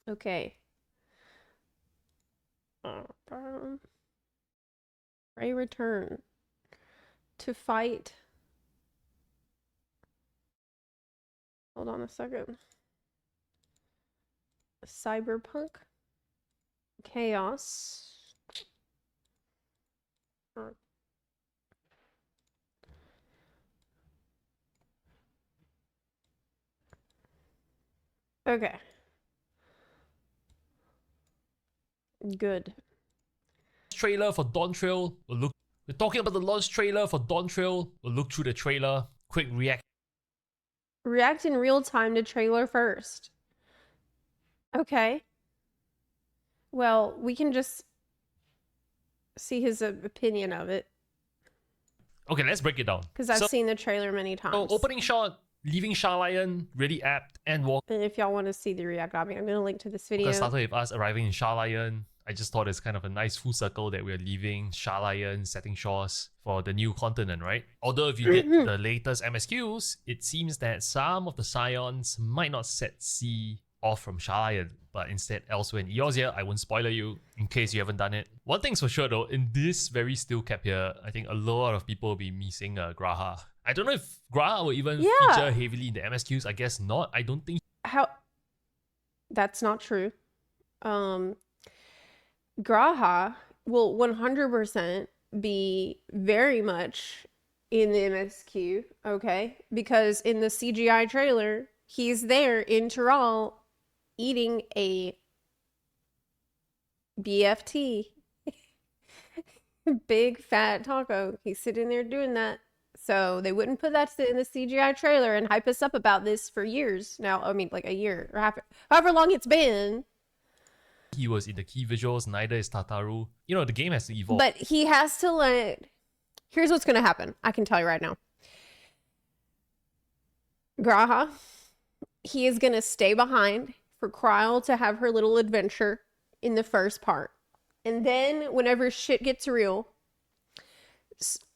Okay. Ray return to fight. Hold on a second. Cyberpunk Chaos. Okay. Good. Trailer for Dawn Trail. We're talking about the launch trailer for Dawn Trail. We'll look through the trailer. Quick react. React in real time to trailer first. Okay. Well, we can just see his opinion of it. Okay, let's break it down. Because I've seen the trailer many times. So, opening shot, leaving Sharlayan, really apt, and walk. And if y'all want to see the react, I'm going to link to this video. Started with us arriving in Sharlayan. I just thought it's kind of a nice full circle that we're leaving Shalayan, setting shores for the new continent, right? Although if you did the latest MSQs, it seems that some of the Scions might not set sea off from Shalayan, but instead elsewhere in Eorzea. I won't spoiler you in case you haven't done it. One thing's for sure though, in this very still cap here, I think a lot of people will be missing Graha. I don't know if Graha will even feature heavily in the MSQs. I guess not. I don't think. How? That's not true. Graha will 100% be very much in the MSQ, okay? Because in the CGI trailer, he's there in Tural eating a BFT. Big fat taco. He's sitting there doing that. So they wouldn't put that in the CGI trailer and hype us up about this for years now. I mean, like a year or however long it's been. He was in the key visuals, neither is Tataru. You know, the game has to evolve. But he has to let... Here's what's going to happen. I can tell you right now. Graha, he is going to stay behind for Kryl to have her little adventure in the first part. And then whenever shit gets real...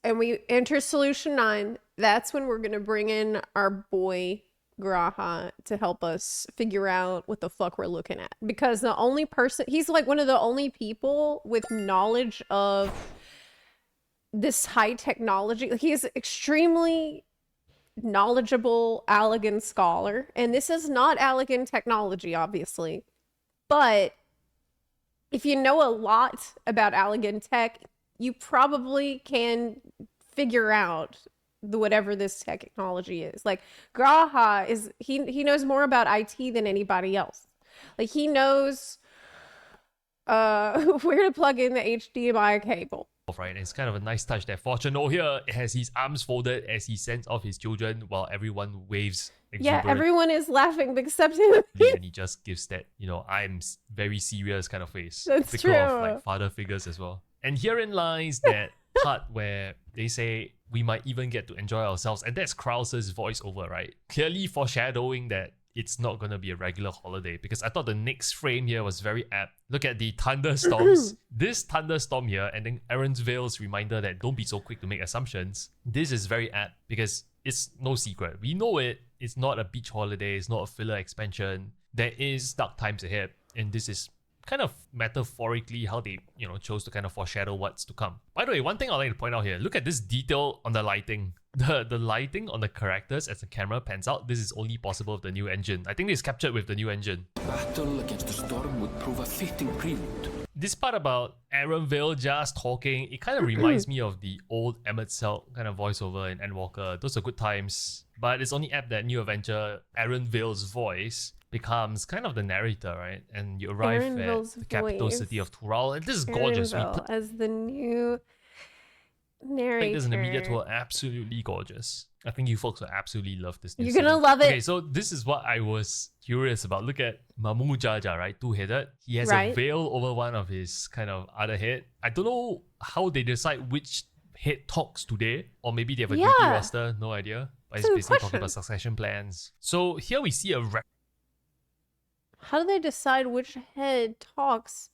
and we enter Solution 9, that's when we're going to bring in our boy Graha to help us figure out what the fuck we're looking at. Because the only person, he's like one of the only people with knowledge of this high technology. He is extremely knowledgeable Allegan scholar. And this is not Allegan technology, obviously. But if you know a lot about Allegan tech, you probably can figure out whatever this technology is. Like Graha is, he knows more about IT than anybody else. Like he knows where to plug in the HDMI cable. Right, and it's kind of a nice touch that Fortuno here has his arms folded as he sends off his children while everyone waves exuberant. Yeah, everyone is laughing except him. And he just gives that, you know, I'm very serious kind of face. That's typical true. of like father figures as well. And herein lies that part where they say we might even get to enjoy ourselves, and that's Krauser's voiceover, right? Clearly foreshadowing that it's not going to be a regular holiday, because I thought the next frame here was very apt. Look at the thunderstorms. This thunderstorm here, and then Erinsvale's reminder that don't be so quick to make assumptions. This is very apt because it's no secret. We know it. It's not a beach holiday. It's not a filler expansion. There is dark times ahead, and this is kind of metaphorically how they, you know, chose to kind of foreshadow what's to come. By the way, one thing I'd like to point out here, look at this detail on the lighting. The lighting on the characters as the camera pans out, this is only possible with the new engine. I think this is captured with the new engine. Battle against the storm would prove a fitting prelude. This part about Erenvale just talking, it kind of reminds me of the old Emmett Cell kind of voiceover in Endwalker. Those are good times. But it's only apt that New Adventure, Erenvale's voice becomes kind of the narrator, right? And you arrive at the capital city of Tural. And this is gorgeous. As the new narrator. I think this is an immediate tour. Absolutely gorgeous. I think you folks will absolutely love this. You're gonna love it. Okay, so this is what I was curious about. Look at Mamu Jaja, right? Two-headed. He has a veil over one of his kind of other head. I don't know how they decide which head talks today, or maybe they have a duty roster. No idea. But it's basically talking about succession plans. So here we see a how do they decide which head talks?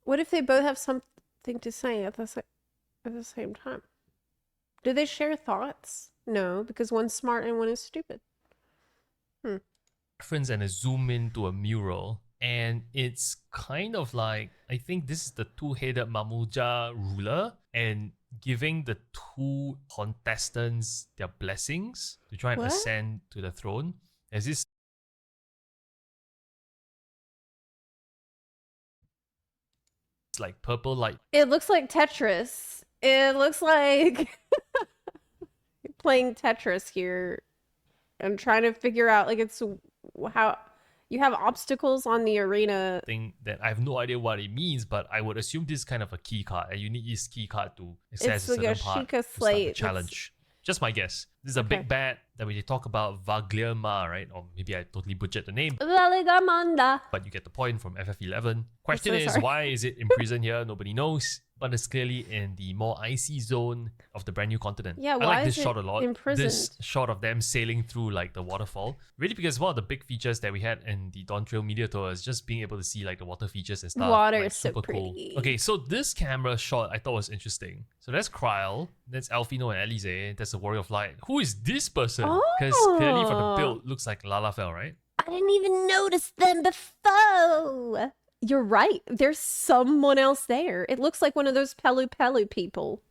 What if they both have something to say at the same time? Do they share thoughts? No, because one's smart and one is stupid. Reference and a zoom into a mural, and it's kind of like, I think this is the two-headed Mamuja ruler, and giving the two contestants their blessings to try and ascend to the throne. As this like purple light. It looks like Tetris. It looks like playing Tetris here and trying to figure out, like, it's how you have obstacles on the arena thing that I have no idea what it means, but I would assume this is kind of a key card, and you need this key card to access a certain part to start the challenge. Just my guess. This is a big bad that we talk about Vaglirma, right? Or maybe I totally butchered the name. Valigamanda. But you get the point from FF11. Question is, why is it in prison here? Nobody knows. but it's clearly in the more icy zone of the brand new continent. Yeah, I why like is this it shot a lot. imprisoned? This shot of them sailing through like the waterfall. Really, because one of the big features that we had in the Dawn Trail Media Tour is just being able to see like the water features and stuff. Water like, is so super pretty. cool. Okay, so this camera shot I thought was interesting. So that's Kryl, that's Alfino and Elise, that's the Warrior of Light. Who is this person? Because clearly from the build looks like Lalafell, right? I didn't even notice them before. You're right. There's someone else there. It looks like one of those Pelu Pelu people.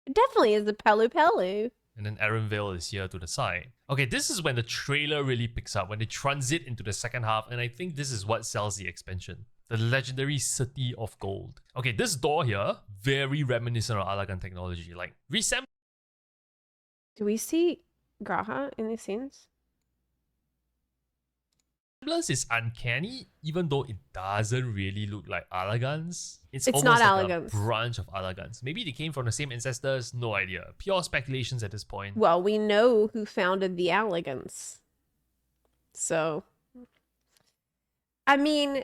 It definitely is the Pelu Pelu. And then Erenvale is here to the side. Okay, this is when the trailer really picks up, when they transit into the second half, and I think this is what sells the expansion. The legendary City of Gold. Okay, this door here, very reminiscent of Allagan technology. Like, resemble. Do we see Graha in these scenes? Resemblance is uncanny, even though it doesn't really look like Allagans. It's It's almost not like Allagans. a branch of Allagans. Maybe they came from the same ancestors, no idea. Pure speculations at this point. Well, we know who founded the Alligans. So, I mean,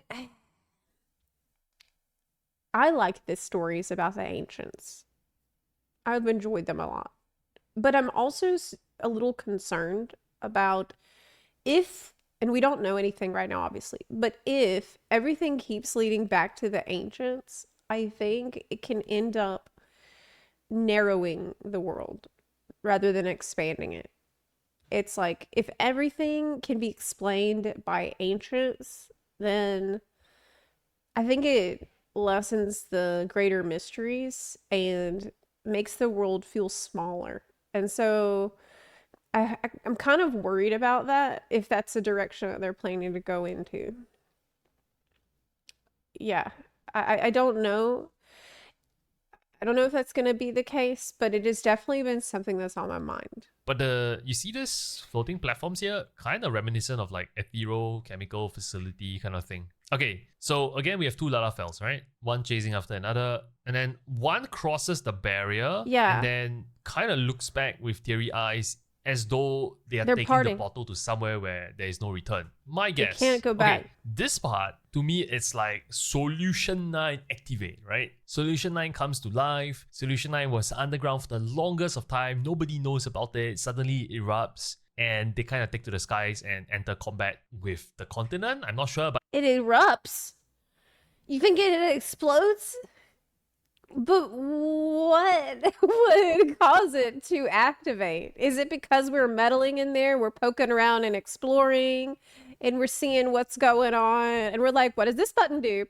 I like the stories about the ancients. I've enjoyed them a lot. But I'm also a little concerned about if, and we don't know anything right now, obviously, but if everything keeps leading back to the ancients, I think it can end up narrowing the world rather than expanding it. It's like, if everything can be explained by ancients, then I think it lessens the greater mysteries and makes the world feel smaller. And so I'm kind of worried about that, if that's the direction that they're planning to go into. Yeah, I don't know. I don't know if that's going to be the case, but it has definitely been something that's on my mind. But you see this floating platforms here, kind of reminiscent of like chemical facility kind of thing. Okay, so again, we have two Lalafells, right? One chasing after another, and then one crosses the barrier, Yeah, and then kind of looks back with teary eyes as though they're taking parting. the bottle to somewhere where there is no return. My guess. can't go back. Okay, this part, to me, it's like Solution 9 activate, right? Solution 9 comes to life. Solution 9 was underground for the longest of time. Nobody knows about it. Suddenly it erupts, and they kind of take to the skies and enter combat with the continent. I'm not sure, but it erupts. You think it explodes? But what would cause it to activate? Is it because we're meddling in there? We're poking around and exploring, and we're seeing what's going on, and we're like, what does this button do?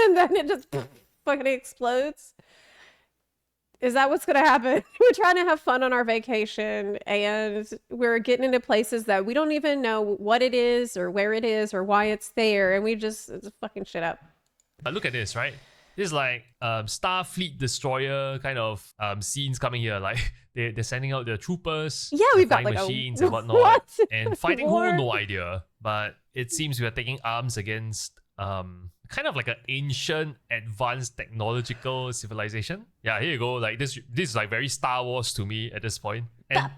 And then it just fucking explodes. Is that what's going to happen? We're trying to have fun on our vacation, and we're getting into places that we don't even know what it is or where it is or why it's there, and we just fucking shit up. look at this, right? This is like Starfleet destroyer kind of scenes coming here. Like they're sending out their troopers, yeah, we've got like machines and whatnot, what? and fighting War? who, no idea. But it seems we are taking arms against kind of like an ancient, advanced technological civilization. Yeah, here you go. Like this is like very Star Wars to me at this point. And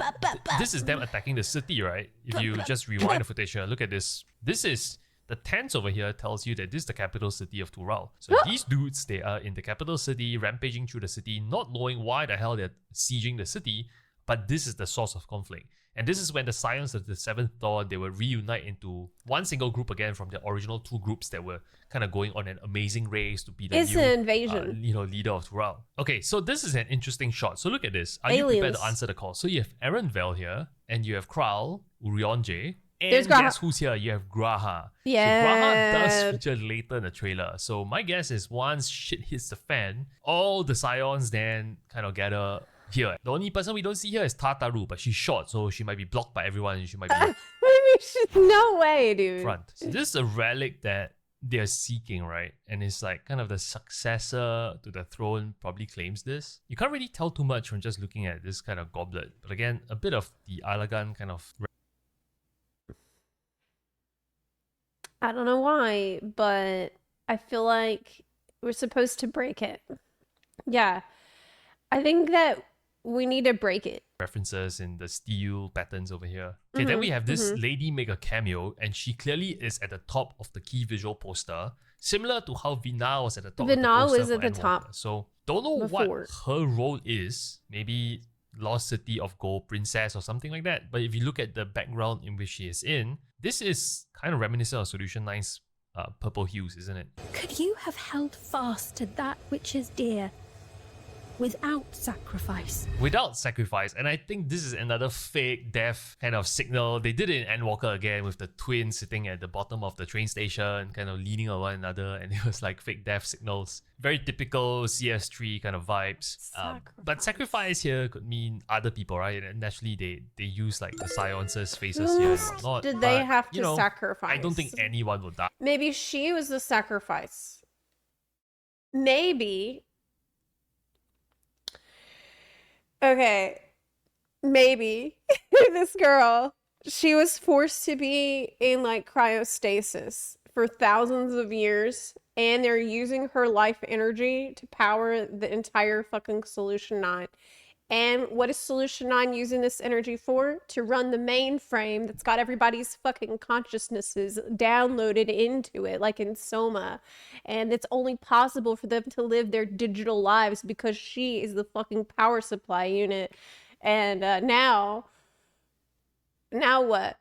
this is them attacking the city, right? If you just rewind the footage here, look at this. This is the tents over here tells you that this is the capital city of Tural. So these dudes, they are in the capital city, rampaging through the city, not knowing why the hell they're sieging the city, but this is the source of conflict. And this is when the Scions of the Seventh Dawn, they will reunite into one single group again from the original two groups that were kind of going on an amazing race to be the It's new an invasion. leader of Tural. Okay, so this is an interesting shot. So look at this. Are you prepared to answer the call? So you have Erenvale here, and you have Kryl, Urionje, and There's Graha. guess who's here? You have Graha. Yeah. So Graha does feature later in the trailer. So my guess is once shit hits the fan, all the Scions then kind of gather here. The only person we don't see here is Tataru, but she's short, so she might be blocked by everyone and she might be no way, dude. front. So this is a relic that they're seeking, right? And it's like kind of the successor to the throne probably claims this. You can't really tell too much from just looking at this kind of goblet. But again, a bit of the Allagan kind of... I don't know why, but I feel like we're supposed to break it. Yeah. I think that we need to break it. References in the steel patterns over here. Okay, then we have this lady make a cameo, and she clearly is at the top of the key visual poster, similar to how Vina was at the top of the poster was at the for top. Endwalker. So don't know what her role is. Maybe Lost City of Gold Princess or something like that. But if you look at the background in which she is in, this is kind of reminiscent of Solution 9's purple hues, isn't it? Could you have held fast to that which is dear without sacrifice? Without sacrifice. And I think this is another fake death kind of signal. They did it in Endwalker again with the twins sitting at the bottom of the train station, kind of leaning on one another, and it was like fake death signals. Very typical CS3 kind of vibes. But sacrifice here could mean other people, right? And naturally they use like the Scionce's faces here and whatnot. Did they have to sacrifice? I don't think anyone will die. Maybe she was the sacrifice. Maybe. Okay, maybe this girl, she was forced to be in like cryostasis for thousands of years, and they're using her life energy to power the entire fucking Solution 9. And what is Solution 9 using this energy for? To run the mainframe that's got everybody's fucking consciousnesses downloaded into it, like in Soma. And it's only possible for them to live their digital lives because she is the fucking power supply unit. And now what?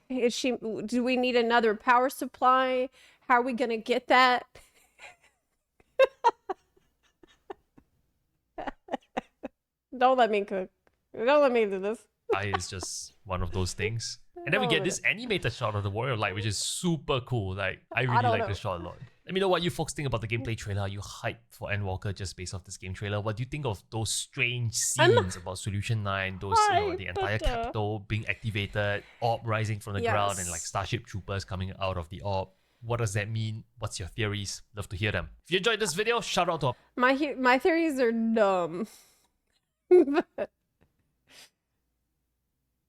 Is she? Do we need another power supply? How are we gonna get that? Don't let me cook. Don't let me do this. Is just one of those things. And then we get this animated shot of the Warrior of Light, which is super cool. Like, I really like the shot a lot. Let me know what you folks think about the gameplay trailer. Are you hyped for Endwalker just based off this game trailer? What do you think of those strange scenes about Solution 9? Those, the entire capital being activated, orb rising from the ground, and like Starship Troopers coming out of the orb. What does that mean? What's your theories? Love to hear them. If you enjoyed this video, shout out to my theories are dumb.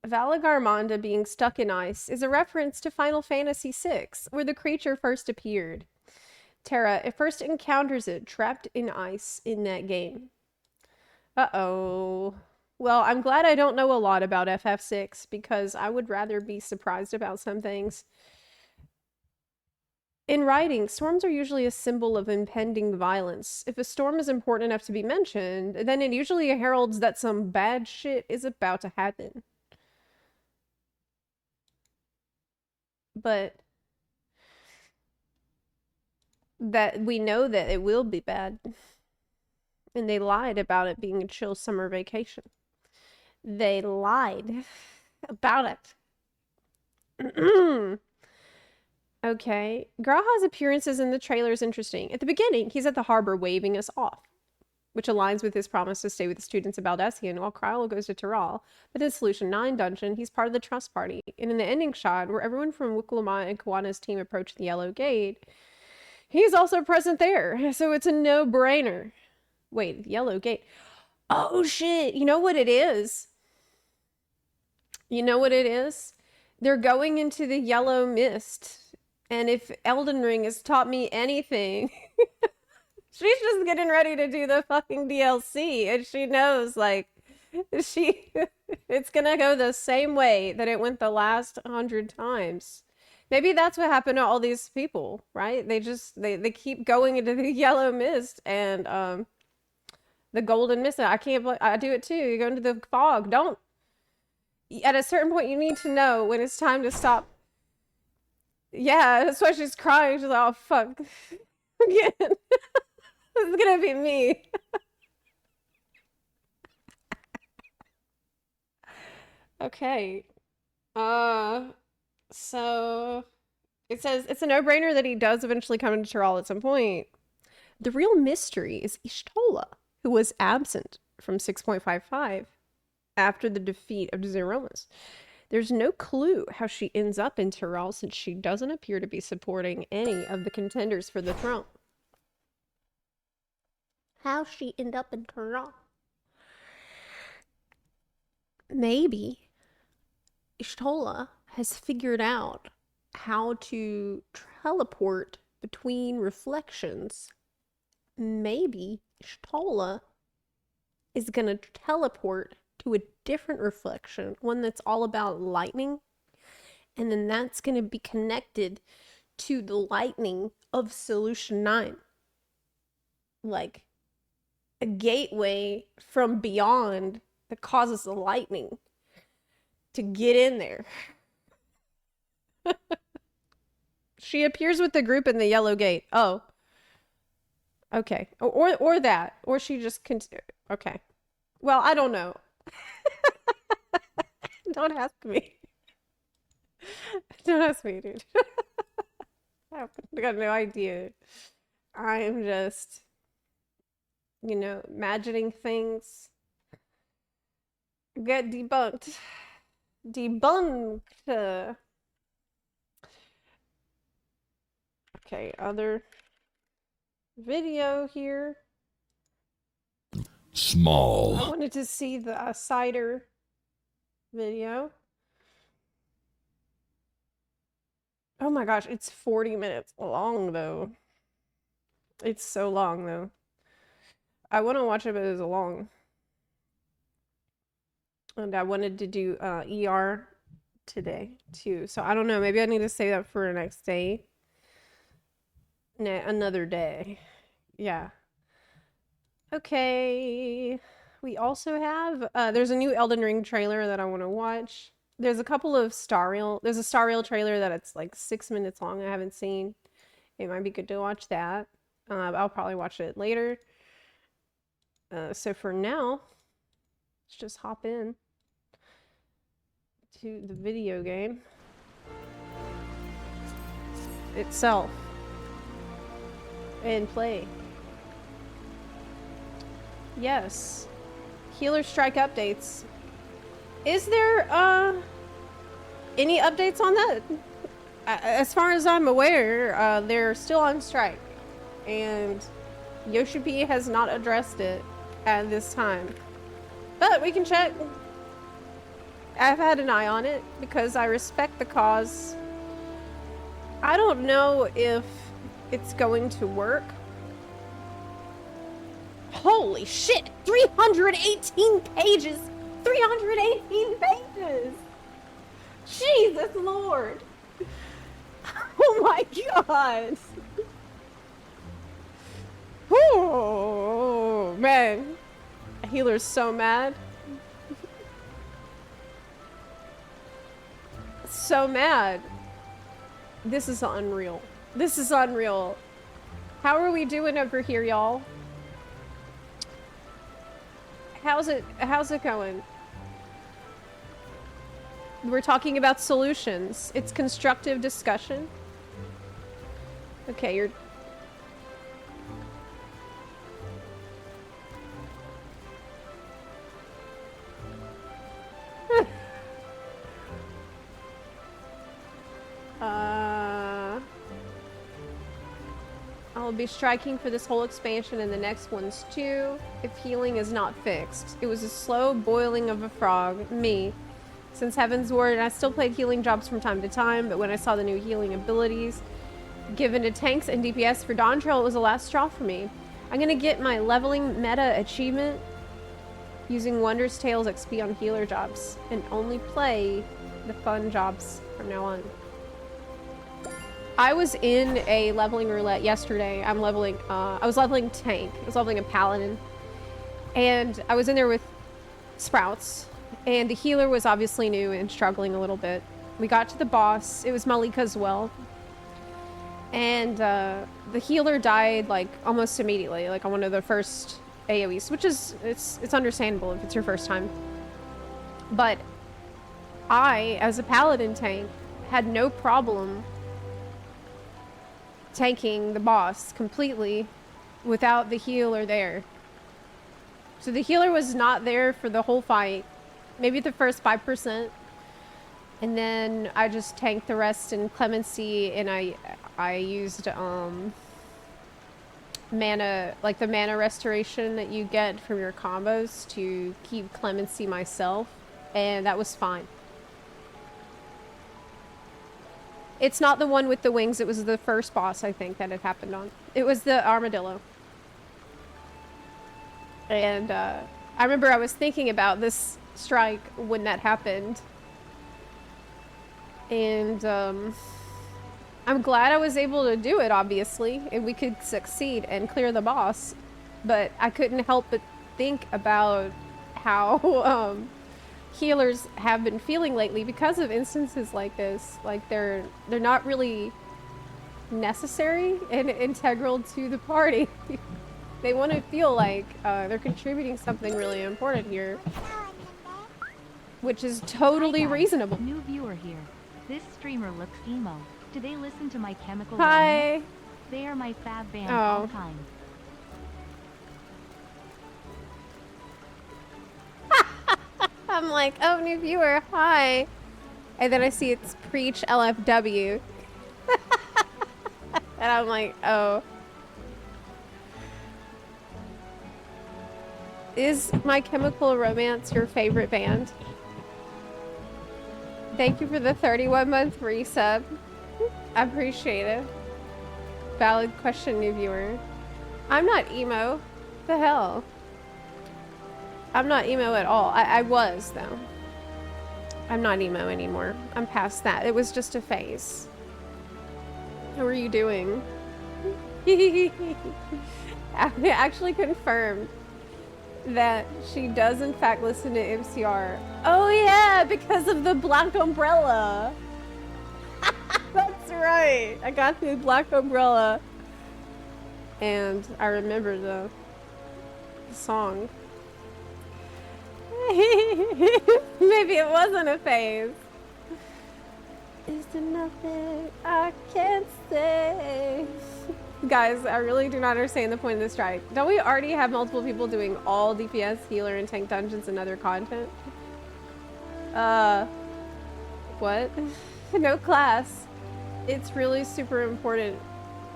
Valagarmonda being stuck in ice is a reference to Final Fantasy VI, where the creature first appeared. Terra, it first encounters it trapped in ice in that game. Uh-oh. Well, I'm glad I don't know a lot about FF6, because I would rather be surprised about some things. In writing, storms are usually a symbol of impending violence. If a storm is important enough to be mentioned, then it usually heralds that some bad shit is about to happen. But that we know that it will be bad. And they lied about it being a chill summer vacation. They lied about it. Okay, Graha's appearances in the trailer is interesting. At the beginning, he's at the harbor waving us off, which aligns with his promise to stay with the students of Baldesion while Krylo goes to Tyrrell. But in Solution 9 dungeon, he's part of the Trust Party. And in the ending shot, where everyone from Wiklama and Kawana's team approach the Yellow Gate, he's also present there. So it's a no-brainer. Wait, Yellow Gate. Oh shit, you know what it is? You know what it is? They're going into the Yellow Mist. And if Elden Ring has taught me anything, she's just getting ready to do the fucking DLC. And she knows, like, it's gonna go the same way that it went the last 100 times. Maybe that's what happened to all these people, right? They they keep going into the Yellow Mist and the Golden Mist. I do it too. You go into the fog. Don't. At a certain point, you need to know when it's time to stop. Yeah, that's why she's crying. She's like, oh, fuck. Again. This is gonna be me. Okay. So it says it's a no-brainer that he does eventually come into Tyrrell at some point. The real mystery is Y'shtola, who was absent from 6.55 after the defeat of Zeromus. There's no clue how she ends up in Tyrrell since she doesn't appear to be supporting any of the contenders for the throne. How she end up in Tyrrell? Maybe Y'shtola has figured out how to teleport between reflections. Maybe Y'shtola is going to teleport to a different reflection, one that's all about lightning. And then that's going to be connected to the lightning of Solution 9. Like a gateway from beyond that causes the lightning to get in there. She appears with the group in the yellow gate. Oh. Okay. Or that. Or she just okay. Well, I don't know. Don't ask me. Don't ask me, dude. I got no idea. I am just, you know, imagining things. Get debunked. Debunked. Okay, other video here. Small. I wanted to see the cider video. Oh my gosh, it's 40 minutes long though. It's so long though. I want to watch it, but it's long. And I wanted to do ER today too. So I don't know, maybe I need to save that for the next day. Another day. Yeah. Okay. We also have there's a new Elden Ring trailer that I want to watch. There's a couple of there's a Star Rail trailer that it's like 6 minutes long I haven't seen. It might be good to watch that. I'll probably watch it later. So for now, let's just hop in to the video game itself and play. Yes. Healer Strike updates. Is there any updates on that? As far as I'm aware, they're still on strike, and Yoshi P has not addressed it at this time. But we can check. I've had an eye on it because I respect the cause. I don't know if it's going to work. Holy shit! 318 pages! 318 pages! Jesus Lord! Oh my god! Oh man! A healer's so mad. So mad. This is unreal. This is unreal. How are we doing over here, y'all? How's it going? We're talking about solutions. It's constructive discussion. Okay, you're... I'll be striking for this whole expansion and the next ones too, if healing is not fixed. It was a slow boiling of a frog, me. Since Heaven's Ward, and I still played healing jobs from time to time, but when I saw the new healing abilities given to tanks and DPS for Dawn Trail, it was the last straw for me. I'm gonna get my leveling meta achievement using Wondrous Tales XP on healer jobs, and only play the fun jobs from now on. I was in a leveling roulette yesterday. I was leveling tank. I was leveling a paladin. And I was in there with Sprouts. And the healer was obviously new and struggling a little bit. We got to the boss. It was Malika as well. And the healer died like almost immediately, like on one of the first AoEs, which is, it's understandable if it's your first time. But I, as a paladin tank, had no problem tanking the boss completely without the healer there. So the healer was not there for the whole fight. Maybe the first 5%. And then I just tanked the rest in Clemency, and I used mana, like the mana restoration that you get from your combos to keep Clemency myself, and that was fine. It's not the one with the wings, it was the first boss, I think, that it happened on. It was the armadillo. And I remember I was thinking about this strike when that happened. And I'm glad I was able to do it, obviously, and we could succeed and clear the boss. But I couldn't help but think about how healers have been feeling lately because of instances like this. Like they're not really necessary and integral to the party. They want to feel like they're contributing something really important here, which is totally reasonable. New viewer here. This streamer looks emo. Do they listen to My Chemical Hi. Romance? They are my fab band all time. I'm like, oh, new viewer, hi. And then I see it's Preach LFW. And I'm like, oh. Is My Chemical Romance your favorite band? Thank you for the 31-month resub. I appreciate it. Valid question, new viewer. I'm not emo. The hell? I'm not emo at all. I was, though. I'm not emo anymore. I'm past that. It was just a phase. How are you doing? I actually confirmed that she does in fact listen to MCR. Oh yeah, because of the Black Umbrella. That's right. I got the Black Umbrella. And I remember the song. Maybe it wasn't a phase. Is there nothing I can't say? Guys, I really do not understand the point of this strike. Don't we already have multiple people doing all DPS, healer, and tank dungeons and other content? What? No class. It's really super important.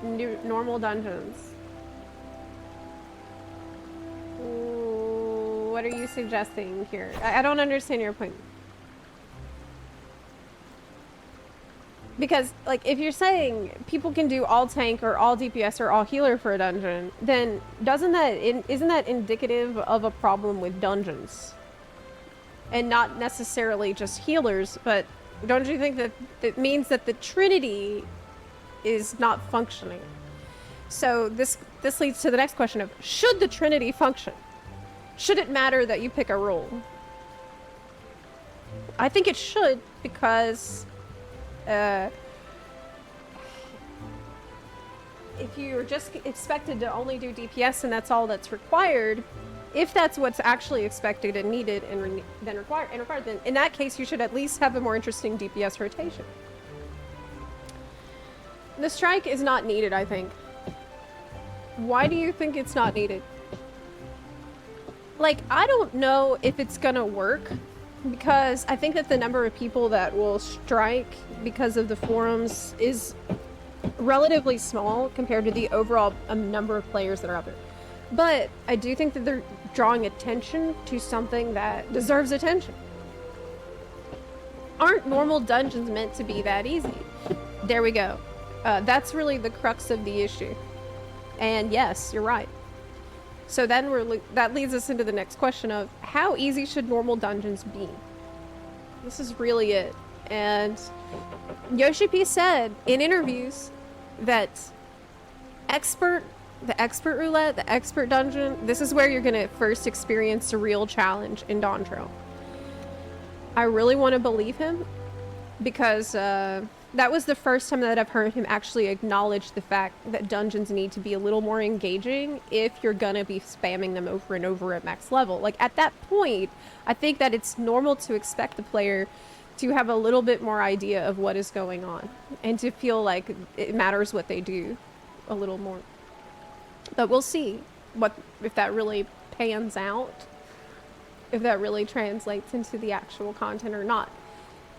Normal dungeons. Ooh, what are you suggesting here? I don't understand your point. Because, like, if you're saying people can do all tank or all DPS or all healer for a dungeon, then isn't that indicative of a problem with dungeons? And not necessarily just healers, but don't you think that it means that the Trinity is not functioning? So this leads to the next question of, should the Trinity function? Should it matter that you pick a role? I think it should, because if you're just expected to only do DPS and that's all that's required, if that's what's actually expected and needed and then required, then in that case you should at least have a more interesting DPS rotation. The strike is not needed, I think. Why do you think it's not needed? Like, I don't know if it's gonna work, because I think that the number of people that will strike because of the forums is relatively small compared to the overall number of players that are out there. But I do think that they're drawing attention to something that deserves attention. Aren't normal dungeons meant to be that easy? There we go. That's really the crux of the issue. And yes, you're right. So then that leads us into the next question of, how easy should normal dungeons be? This is really it. And Yoshi P said in interviews that the expert roulette, the expert dungeon, this is where you're gonna first experience a real challenge in Dawn Trail. I really want to believe him, because that was the first time that I've heard him actually acknowledge the fact that dungeons need to be a little more engaging if you're gonna be spamming them over and over at max level. Like, at that point, I think that it's normal to expect the player to have a little bit more idea of what is going on and to feel like it matters what they do a little more. But we'll see if that really pans out, if that really translates into the actual content or not.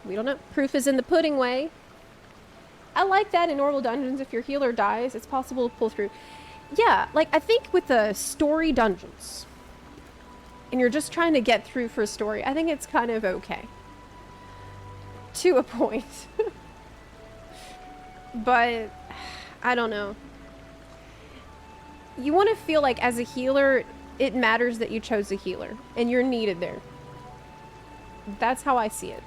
We don't know. Proof is in the pudding way. I like that in normal dungeons, if your healer dies, it's possible to pull through. Yeah, like, I think with the story dungeons, and you're just trying to get through for a story, I think it's kind of okay. To a point. But, I don't know. You want to feel like, as a healer, it matters that you chose a healer and you're needed there. That's how I see it.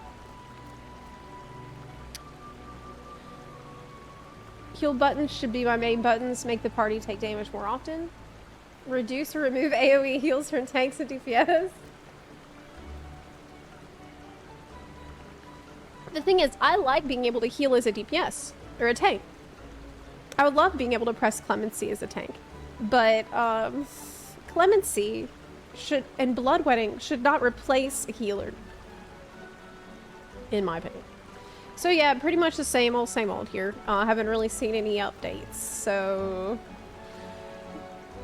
Heal buttons should be my main buttons. Make the party take damage more often. Reduce or remove AoE heals from tanks and DPS. The thing is, I like being able to heal as a DPS or a tank. I would love being able to press Clemency as a tank, but Clemency and Bloodwetting should not replace a healer, in my opinion. So yeah, pretty much the same old here. Haven't really seen any updates, so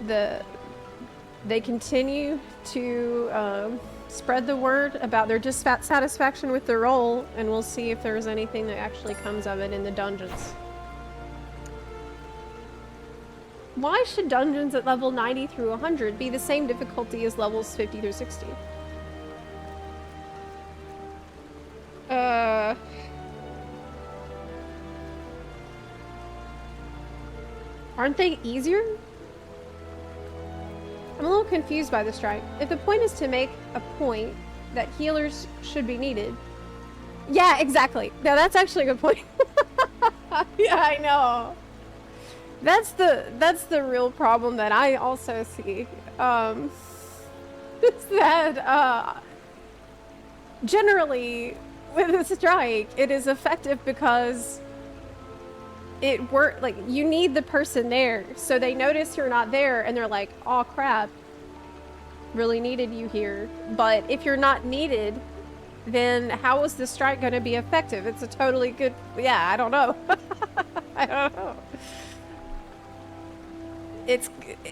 they continue to spread the word about their dissatisfaction with the role, and we'll see if there's anything that actually comes of it in the dungeons. Why should dungeons at level 90 through 100 be the same difficulty as levels 50 through 60? Aren't they easier? I'm a little confused by the strike. If the point is to make a point that healers should be needed. Yeah, exactly. No, that's actually a good point. Yeah, I know. That's the real problem that I also see. Is that generally with a strike, it is effective because it worked. Like, you need the person there, so they notice you're not there, and they're like, "Oh crap, really needed you here." But if you're not needed, then how is the strike going to be effective? It's a totally good. Yeah, I don't know. I don't know.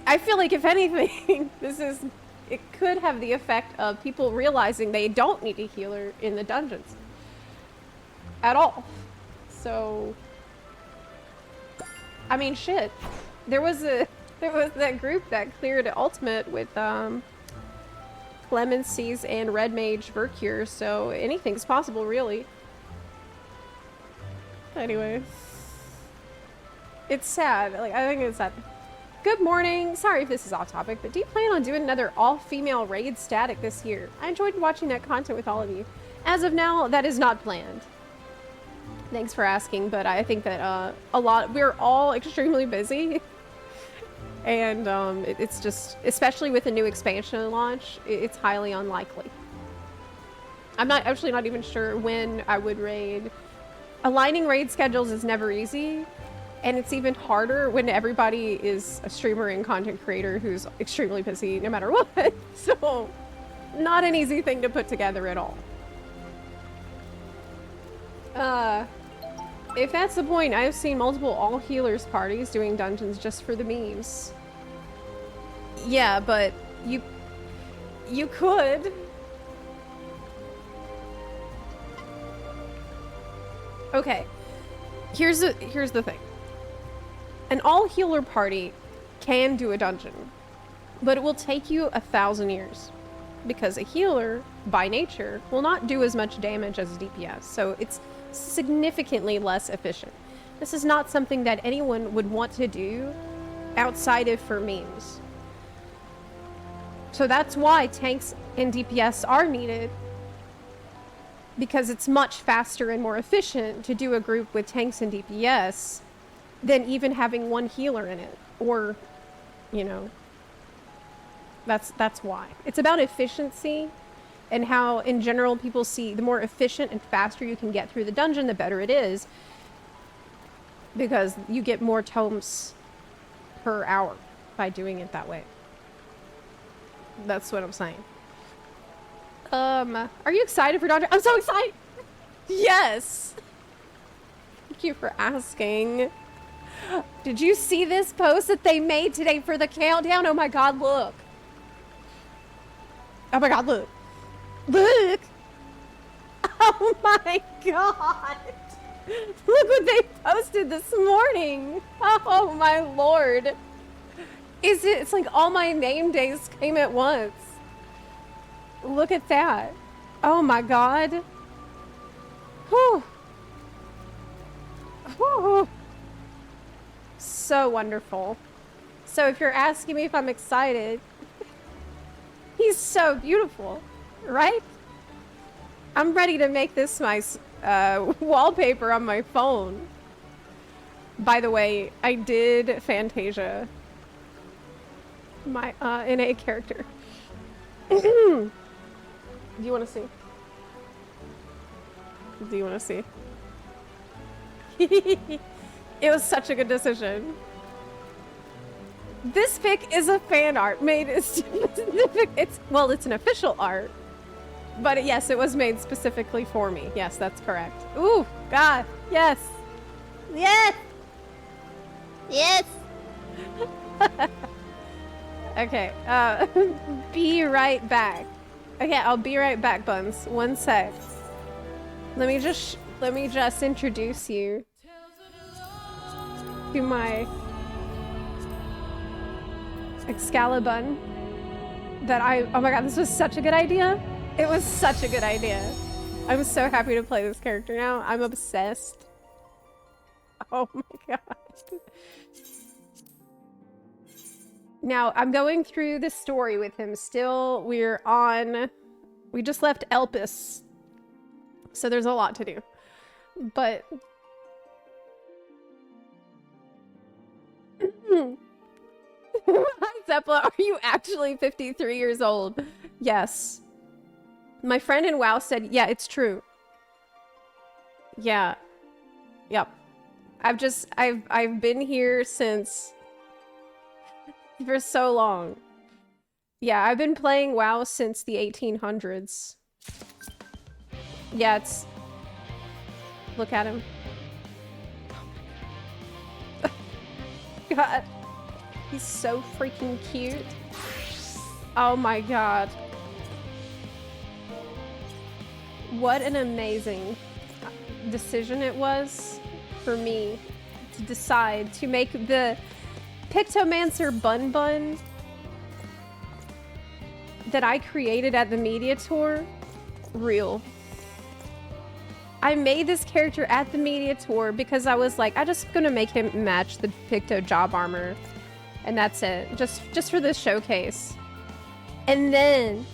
I feel like if anything, it could have the effect of people realizing they don't need a healer in the dungeons at all. So, I mean, shit. There was that group that cleared Ultimate with Clemencies and Red Mage Vercure, so anything's possible, really. Anyway, it's sad. Like, I think it's sad. Good morning. Sorry if this is off topic, but do you plan on doing another all-female raid static this year? I enjoyed watching that content with all of you. As of now, that is not planned. Thanks for asking, but I think that we're all extremely busy. And it's just, especially with a new expansion launch, it's highly unlikely. I'm actually not even sure when I would raid. Aligning raid schedules is never easy. And it's even harder when everybody is a streamer and content creator who's extremely busy no matter what. So, not an easy thing to put together at all. If that's the point, I've seen multiple all-healers parties doing dungeons just for the memes. Yeah, but you could. Okay. Here's the thing. An all-healer party can do a dungeon, but it will take you 1,000 years because a healer, by nature, will not do as much damage as a DPS, so it's significantly less efficient. This is not something that anyone would want to do outside of for memes. So that's why tanks and DPS are needed, because it's much faster and more efficient to do a group with tanks and DPS than even having one healer in it, or, you know, that's why. It's about efficiency and how, in general, people see the more efficient and faster you can get through the dungeon, the better it is, because you get more tomes per hour by doing it that way. That's what I'm saying. Are you excited for Doctor? I'm so excited! Yes! Thank you for asking. Did you see this post that they made today for the countdown? Oh my god, look. Oh my god, look. Look! Oh my god! Look what they posted this morning! Oh my lord. It's like all my name days came at once. Look at that. Oh my god. Whew. Whew. So wonderful. So if you're asking me if I'm excited, He's so beautiful, right? I'm ready to make this my wallpaper on my phone. By the way, I did Fantasia. My NA character. Do you want to see? Do you want to see? It was such a good decision. This pic is a fan art made specific. It's an official art, but yes, it was made specifically for me. Yes, that's correct. Ooh, God, yes, yes, yes. Okay, be right back. Okay, I'll be right back, Buns. One sec. Let me just introduce you to my Excalibun that oh my god, this was such a good idea. It was such a good idea. I'm so happy to play this character now. I'm obsessed. Oh my god. Now, I'm going through the story with him still. We just left Elpis. So there's a lot to do. But Hi, Zepla. Are you actually 53 years old? Yes. My friend in WoW said, yeah, it's true. Yeah. Yep. I've been here for so long. Yeah, I've been playing WoW since the 1800s. Yeah, look at him. God. He's so freaking cute. Oh my god. What an amazing decision it was for me to decide to make the Pictomancer Bun that I created at the media tour real. I made this character at the media tour because I was like, I'm just gonna make him match the Picto job armor. And that's it. Just for this showcase. And then...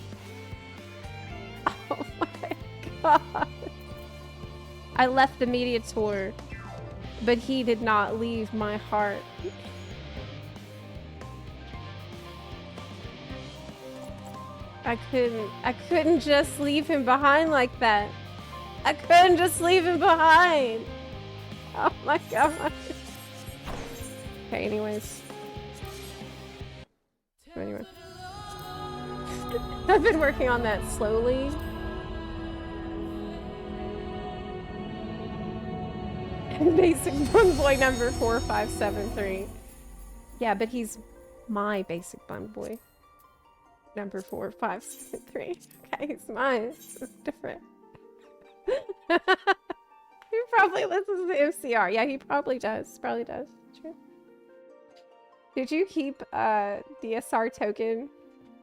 Oh my god. I left the media tour, but he did not leave my heart. I couldn't just leave him behind like that. I couldn't just leave him behind. Oh my god. Okay, anyways. Anyway. I've been working on that slowly. Basic bun boy number 4573. Yeah, but he's my basic bun boy. Number 4573. Okay, he's mine. It's different. He probably listens to MCR. Yeah, he probably does. Probably does. True. Did you keep DSR token?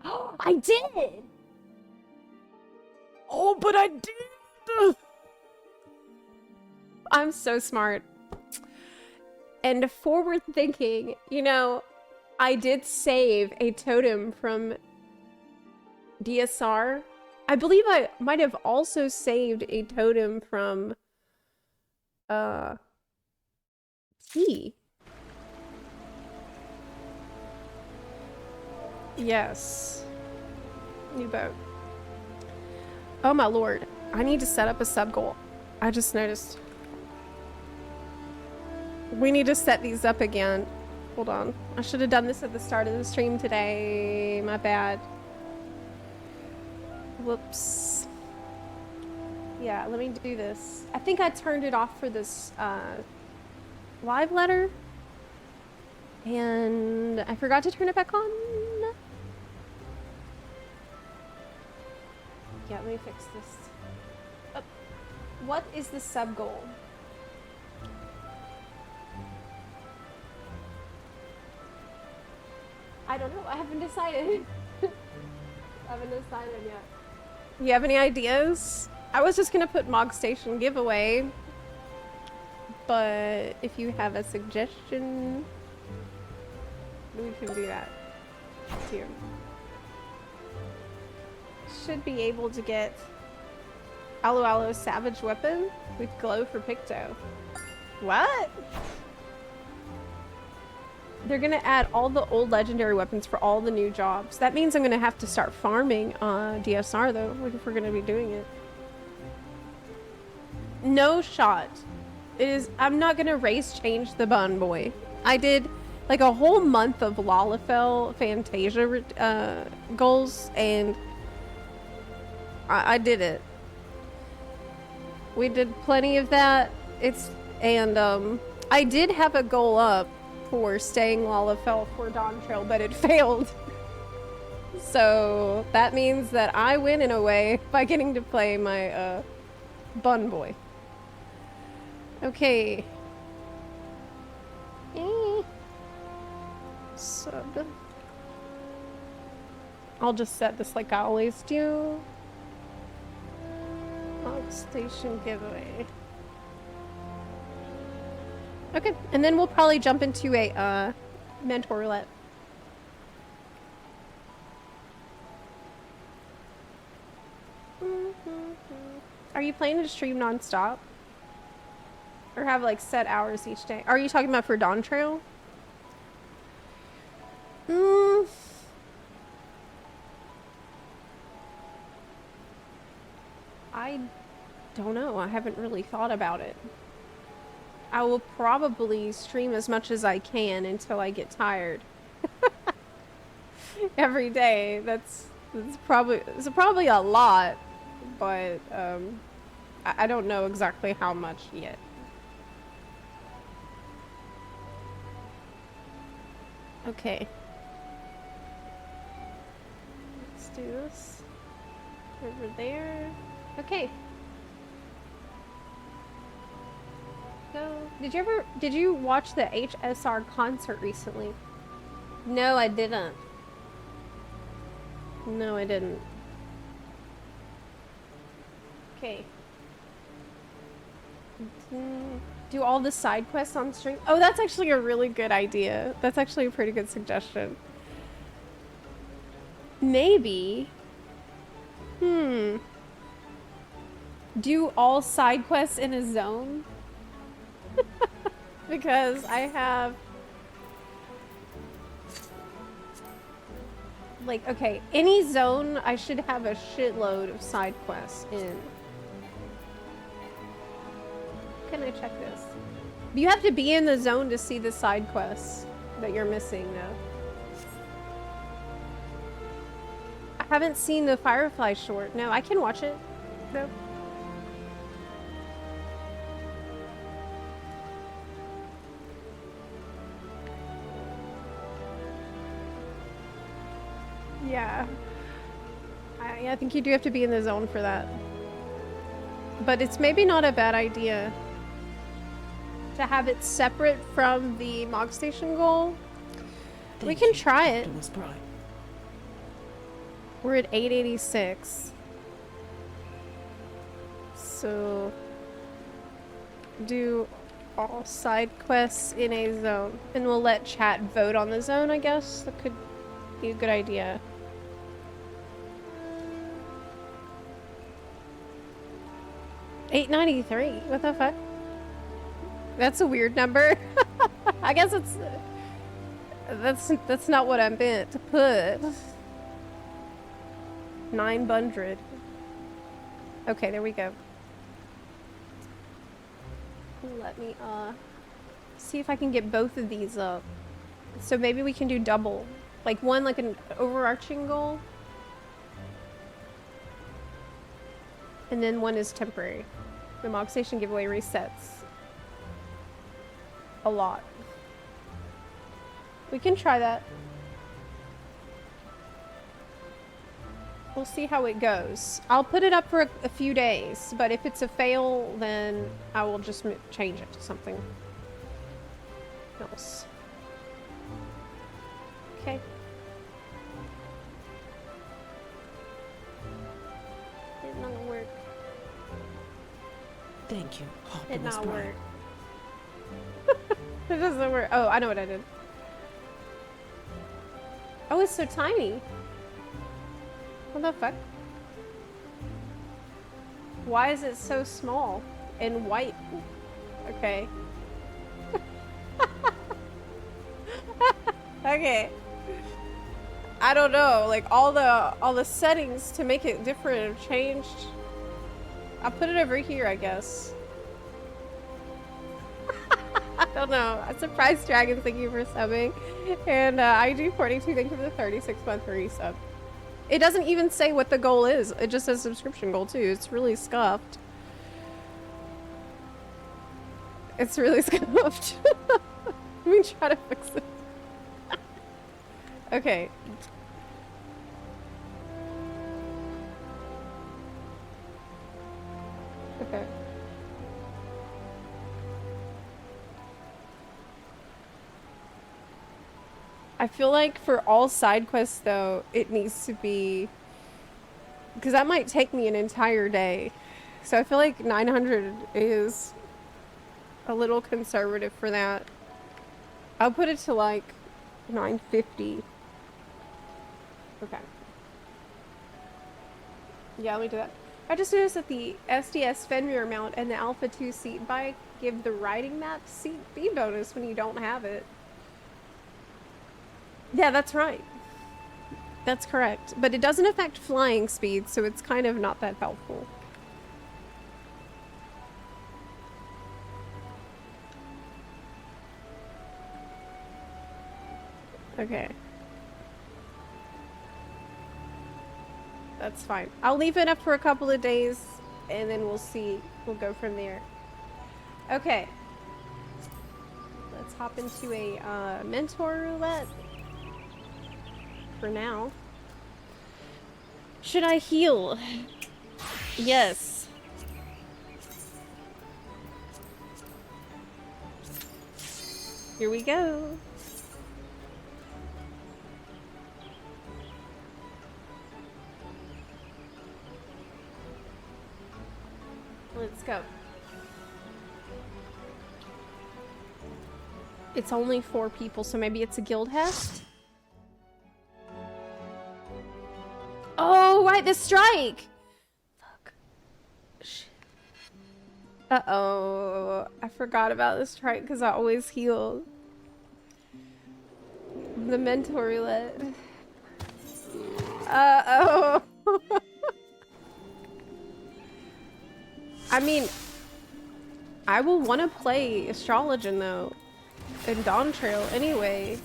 Oh, I did! Oh, but I did! I'm so smart. And forward thinking, you know, I did save a totem from DSR. I believe I might have also saved a totem from T. Yes. New boat. Oh my lord. I need to set up a sub goal. I just noticed. We need to set these up again. Hold on. I should have done this at the start of the stream today. My bad. Whoops. Yeah, let me do this. I think I turned it off for this live letter. And I forgot to turn it back on. Yeah, let me fix this. What is the sub goal? I don't know. I haven't decided. I haven't decided yet. You have any ideas? I was just gonna put Mog Station giveaway, but if you have a suggestion, we can do that too. should be able to get Alo Alo Savage Weapon with Glow for Picto. What? They're gonna add all the old legendary weapons for all the new jobs. That means I'm gonna have to start farming DSR though, if we're gonna be doing it. No shot. I'm not gonna race change the bun boy. I did like a whole month of Lalafell Fantasia goals, and I did it. We did plenty of that. I did have a goal up for staying Lalafell for Dawn Trail, but it failed. So that means that I win in a way by getting to play my bun boy. Okay. Sub. I'll just set this like I always do. Station giveaway. Okay, and then we'll probably jump into a mentor roulette. Are you planning to stream non-stop? Or have like set hours each day? Are you talking about for Dawn Trail? I don't know. I haven't really thought about it. I will probably stream as much as I can until I get tired. Every day. That's probably a lot, but I don't know exactly how much yet. Okay. Let's do this. Over there. Okay. So, did you watch the HSR concert recently? No, I didn't. No, I didn't. Okay. Do all the side quests on stream? Oh, that's actually a really good idea. That's actually a pretty good suggestion. Maybe. Do all side quests in a zone? Because I have... Like, okay, any zone I should have a shitload of side quests in. Can I check this? You have to be in the zone to see the side quests that you're missing, though. I haven't seen the Firefly short. No, I can watch it, though. Yeah. I think you do have to be in the zone for that. But it's maybe not a bad idea to have it separate from the Mog Station goal. We can try it. We're at 886. So do all side quests in a zone. And we'll let chat vote on the zone, I guess. That could be a good idea. $8.93. What the fuck? That's a weird number. I guess it's that's not what I meant to put. 900. Okay, there we go. Let me see if I can get both of these up. So maybe we can do double. Like one like an overarching goal. And then one is temporary. The Mog Station giveaway resets a lot. We can try that. We'll see how it goes. I'll put it up for a few days, but if it's a fail, then I will just change it to something else. Okay. Did not work. Thank you. Did not work. It doesn't work. Oh, I know what I did. Oh, it's so tiny. What the fuck? Why is it so small and white? Okay. Okay. I don't know, like all the settings to make it different have changed. I'll put it over here, I guess. I don't know. I'm surprised Dragons, thank you for subbing. And IG42, thank you for the 36-month resub. It doesn't even say what the goal is. It just says subscription goal too. It's really scuffed. It's really scuffed. Let me try to fix it. Okay. Okay. I feel like for all side quests though, it needs to be, because that might take me an entire day. So I feel like 900 is a little conservative for that. I'll put it to like 950. Okay. Yeah, let me do that. I just noticed that the SDS Fenrir mount and the Alpha 2 seat bike give the riding map seat B bonus when you don't have it. Yeah, that's right. That's correct. But it doesn't affect flying speed, so it's kind of not that helpful. Okay. That's fine. I'll leave it up for a couple of days, and then we'll see. We'll go from there. Okay. Let's hop into a mentor roulette. For now. Should I heal? Yes. Here we go. Let's go. It's only 4 people, so maybe it's a guild hest? Oh, right, the strike! Fuck. Shit. Uh-oh. I forgot about the strike because I always heal. The mentor roulette. Uh-oh. I mean, I will want to play Astrologian though, in Dawn Trail anyway.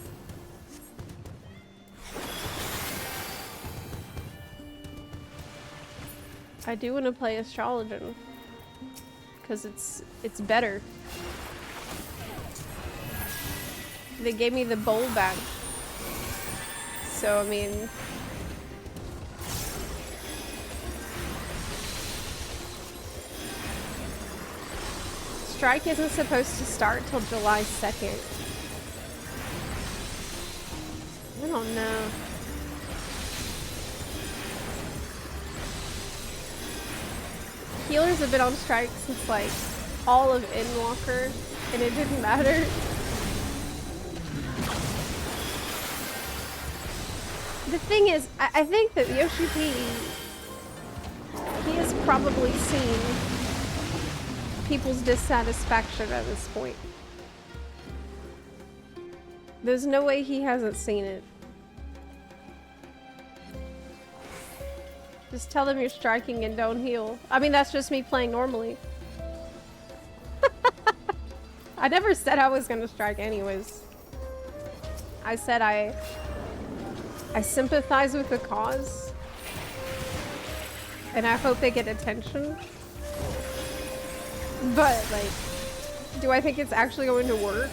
I do want to play Astrologian because it's better. They gave me the bowl back, so I mean. Strike isn't supposed to start till July 2nd. I don't know. Healers have been on strike since like all of Endwalker, and it didn't matter. The thing is, I think that Yoshi P, he has probably seen people's dissatisfaction at this point. There's no way he hasn't seen it. Just tell them you're striking and don't heal. I mean, that's just me playing normally. I never said I was gonna strike anyways. I said I sympathize with the cause. And I hope they get attention. But, like, do I think it's actually going to work?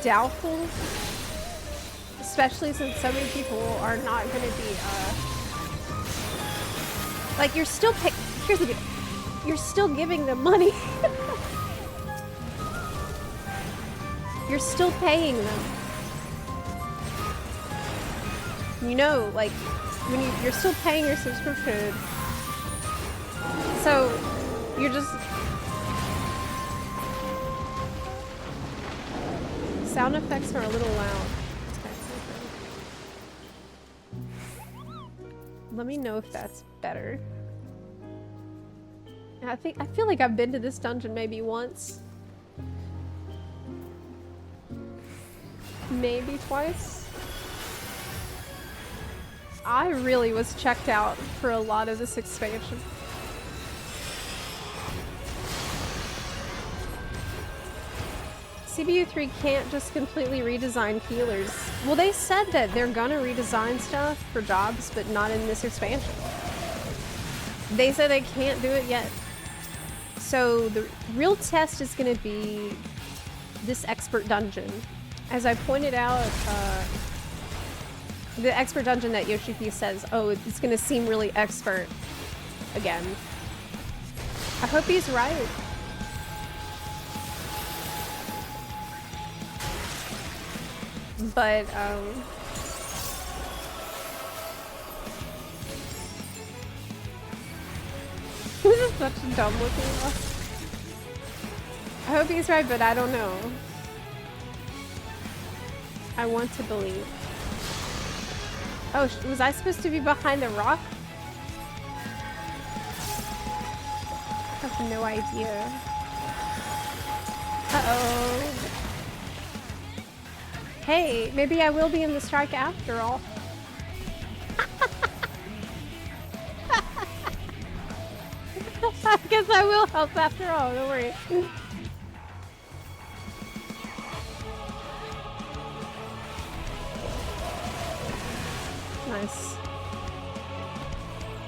Doubtful. Especially since so many people are not going to be, like, you're still here's the deal. You're still giving them money. You're still paying them. You know, like, when you're still paying your subscription. So, you're just... Sound effects are a little loud. Let me know if that's better. I feel like I've been to this dungeon maybe once. Maybe twice. I really was checked out for a lot of this expansion. CBU 3 can't just completely redesign healers. Well, they said that they're gonna redesign stuff for jobs, but not in this expansion. They said they can't do it yet. So the real test is gonna be this expert dungeon. As I pointed out, the expert dungeon that Yoshiki says, oh, it's gonna seem really expert again. I hope he's right. But, this is such a dumb looking one. I hope he's right, but I don't know. I want to believe. Oh, was I supposed to be behind the rock? I have no idea. Uh-oh. Hey, maybe I will be in the strike after all. I guess I will help after all, don't worry. Nice.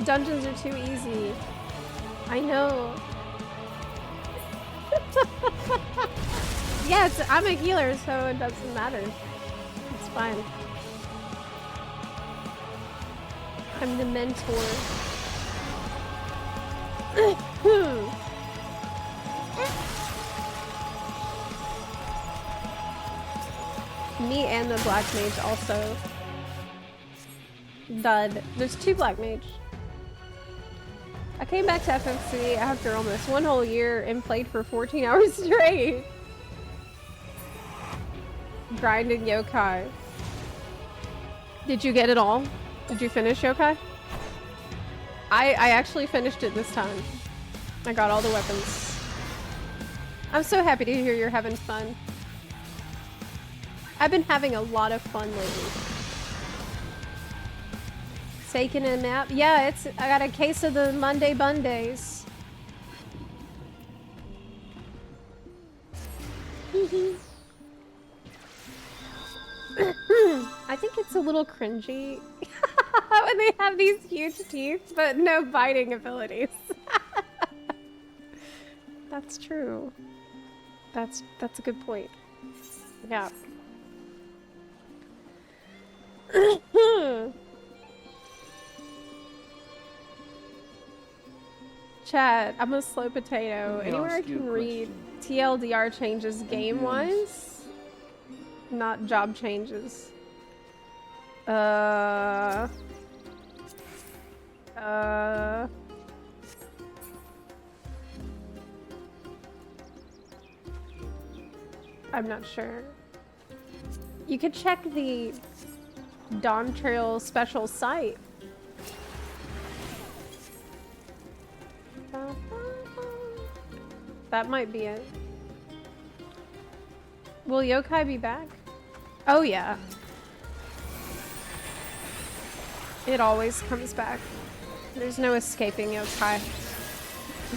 Dungeons are too easy. I know. Yeah, I'm a healer, so it doesn't matter. It's fine. I'm the mentor. Me and the black mage also. Dud. There's 2 black mage. I came back to FFC after almost 1 whole year and played for 14 hours straight. Grinding yokai. Did you get it all? Did you finish yokai? I actually finished it this time. I got all the weapons. I'm so happy to hear you're having fun. I've been having a lot of fun lately. Taking a nap? Yeah, I got a case of the Monday Bundays. I think it's a little cringy when they have these huge teeth, but no biting abilities. That's true. That's a good point. Yeah. Chat, I'm a slow potato. Anywhere I can read TLDR changes game-wise? Not job changes. I'm not sure. You could check the Dawn Trail special site. That might be it. Will yokai be back? Oh yeah. It always comes back. There's no escaping yokai.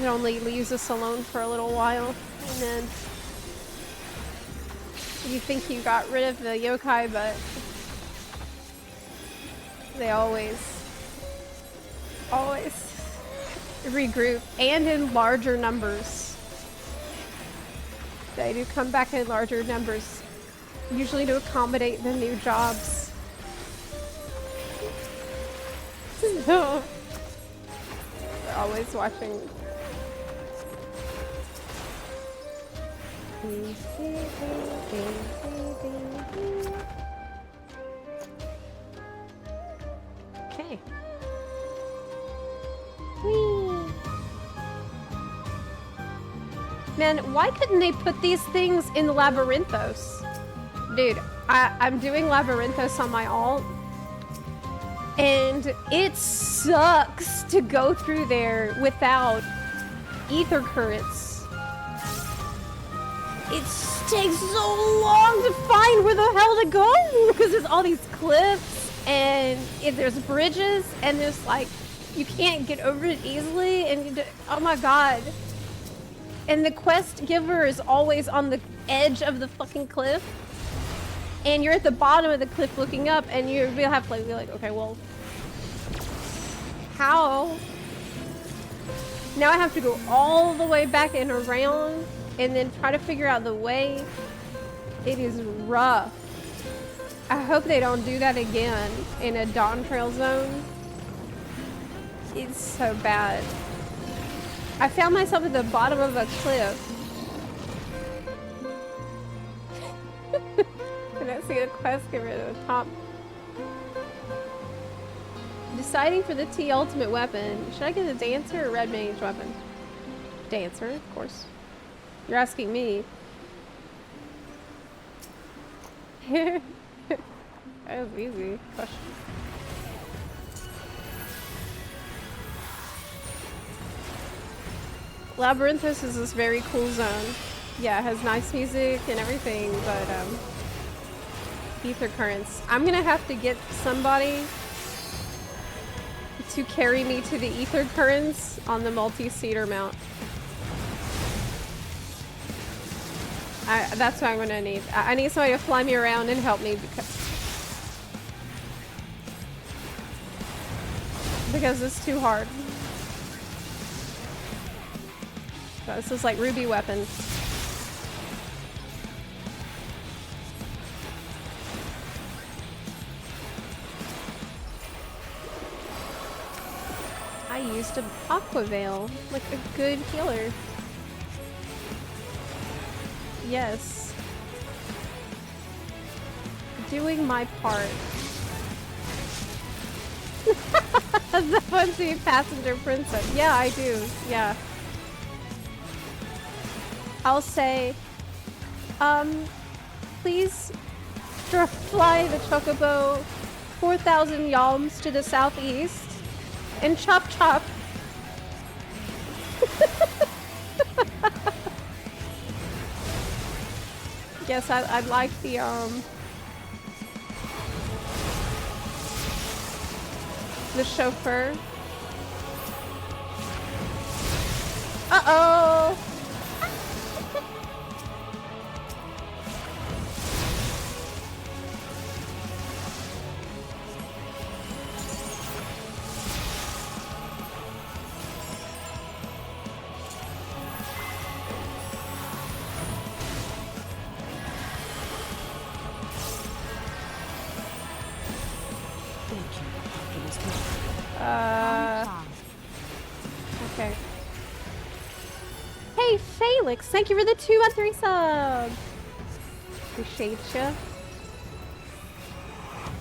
It only leaves us alone for a little while, and then you think you got rid of the yokai, but they always regroup, and in larger numbers. They do come back in larger numbers, usually to accommodate the new jobs. So, they're always watching. Okay. Whee! Man, why couldn't they put these things in the Labyrinthos? Dude, I'm doing Labyrinthos on my alt. And it sucks to go through there without ether currents. It takes so long to find where the hell to go because there's all these cliffs and there's bridges and there's like you can't get over it easily and oh my god. And the quest giver is always on the edge of the fucking cliff. And you're at the bottom of the cliff looking up and you'll have to be like, okay, well, how? Now I have to go all the way back and around and then try to figure out the way. It is rough. I hope they don't do that again in a Dawn Trail zone. It's so bad. I found myself at the bottom of a cliff. I don't see the quest giver at the top. Deciding for the T ultimate weapon. Should I get the dancer or red mage weapon? Dancer, of course. You're asking me. That was easy question. Labyrinthus is this very cool zone. Yeah, it has nice music and everything, but ether currents. I'm gonna have to get somebody to carry me to the ether currents on the multi-seater mount. That's what I'm gonna need. I need somebody to fly me around and help me because it's too hard. This is like ruby weapon. I used an aqua veil, like a good healer. Yes. Doing my part. The fancy passenger princess. Yeah, I do. Yeah. I'll say, please fly the chocobo 4,000 yalms to the southeast and chop chop. Yes, I'd like the chauffeur. Uh-oh! Okay. Hey, Felix, thank you for the 2 month resub. Appreciate you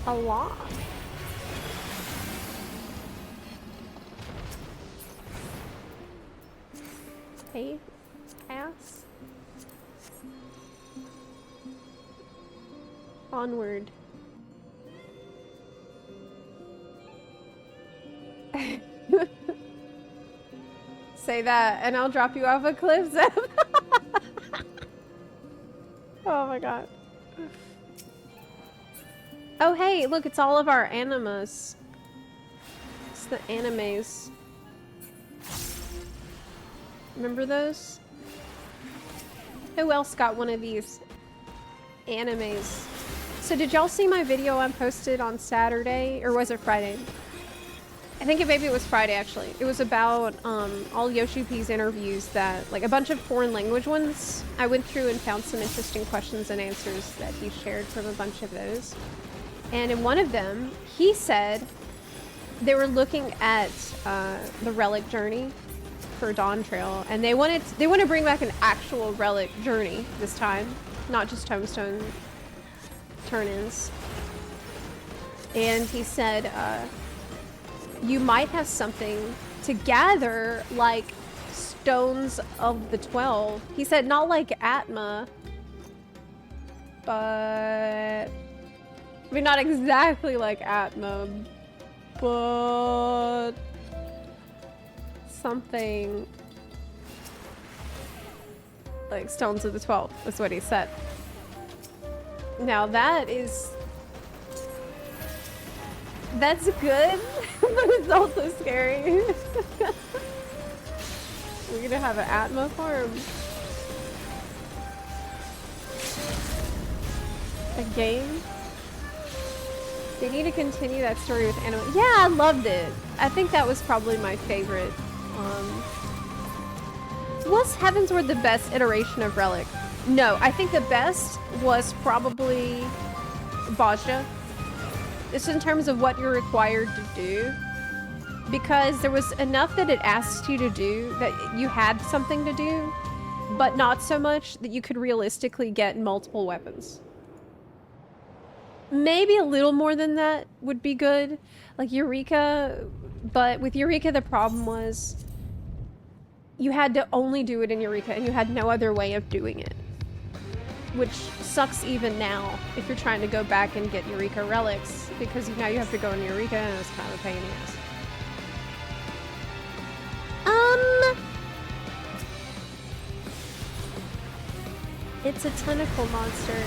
a lot. Hey, ass. Onward. Say that and I'll drop you off a cliff, Zep. Oh my god. Oh hey, look, it's all of our animas. It's the animes. Remember those? Who else got one of these animes? So did y'all see my video I posted on Saturday? Or was it Friday? I think maybe it was Friday actually. It was about all Yoshi P's interviews that, like a bunch of foreign language ones. I went through and found some interesting questions and answers that he shared from a bunch of those. And in one of them, he said they were looking at the relic journey for Dawn Trail, and they want to bring back an actual relic journey this time, not just tombstone turn-ins. And he said, you might have something to gather, like stones of the 12. He said not like Atma, but I mean not exactly like Atma, What? Something like Stones of the 12 is what he said. Now that's good, but it's also scary. We're gonna have an Atma farm. A game? They need to continue that story with animal. Yeah, I loved it. I think that was probably my favorite. Was Heavensward the best iteration of Relic? No, I think the best was probably Bajra. Just in terms of what you're required to do. Because there was enough that it asked you to do, that you had something to do, but not so much that you could realistically get multiple weapons. Maybe a little more than that would be good. Like Eureka, but with Eureka the problem was you had to only do it in Eureka and you had no other way of doing it. Which sucks even now if you're trying to go back and get Eureka relics, because now you have to go in Eureka and it's kind of a pain in the ass. It's a tentacle monster.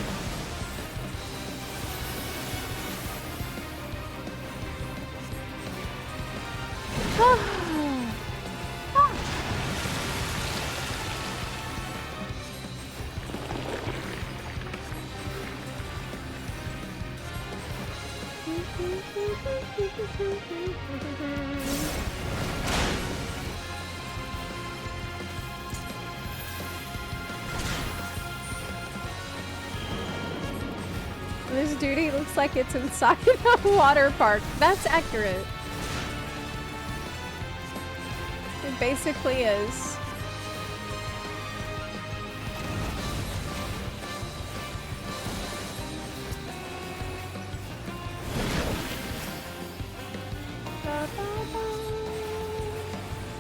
This duty looks like it's inside a water park. That's accurate. It basically is.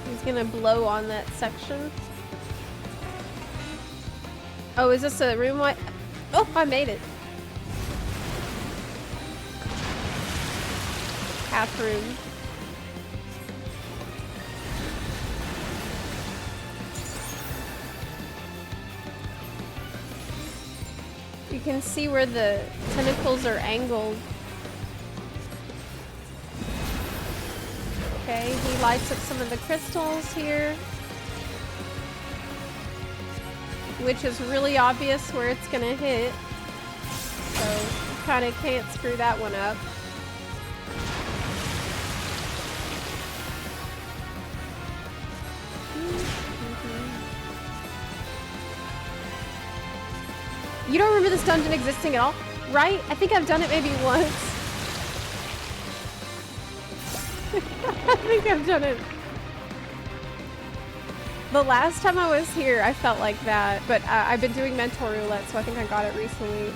He's gonna blow on that section. Oh, is this a room? What? Oh, I made it. Half room. You can see where the tentacles are angled. Okay, he lights up some of the crystals here. Which is really obvious where it's gonna hit. So you kinda can't screw that one up. You don't remember this dungeon existing at all? Right? I think I've done it maybe once. I think I've done it. The last time I was here, I felt like that, but I've been doing Mentor Roulette, so I think I got it recently.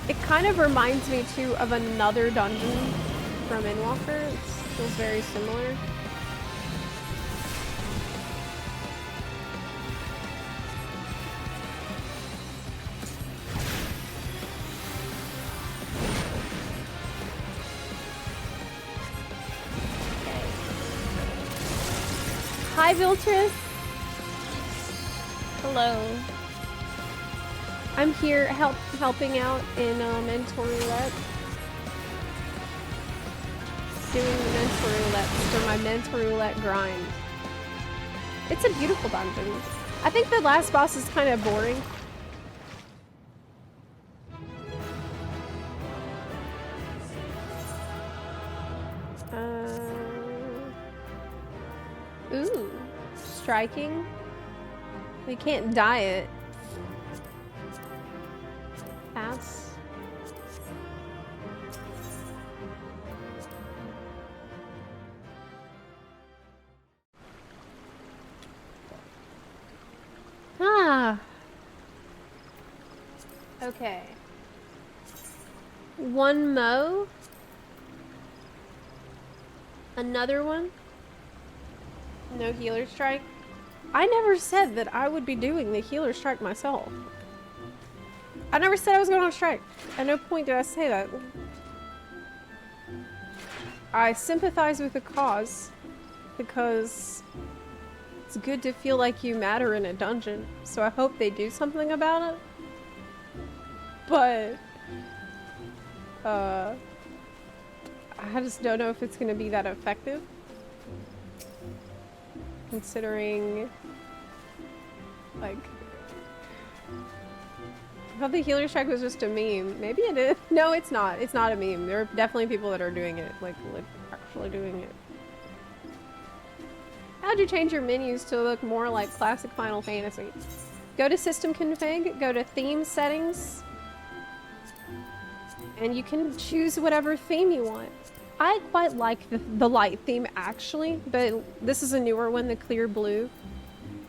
It kind of reminds me, too, of another dungeon from Endwalker. It feels very similar. Hi, Viltris. Hello. I'm here helping out in Mentor Roulette. Doing the Mentor Roulette for my Mentor Roulette grind. It's a beautiful dungeon. I think the last boss is kind of boring. Ooh, striking. We can't dye it. Pass. Ah. Okay. One mo. Another one. No healer strike. I never said that I would be doing the healer strike myself. I never said I was going on strike. At no point did I say that. I sympathize with the cause because it's good to feel like you matter in a dungeon. So I hope they do something about it. But I just don't know if it's going to be that effective. Considering, like, I thought the healer strike was just a meme. Maybe it is. No, it's not. It's not a meme. There are definitely people that are doing it, like actually doing it. How'd you change your menus to look more like classic Final Fantasy? Go to system config, go to theme settings, and you can choose whatever theme you want. I quite like the light theme actually, but this is a newer one, the clear blue,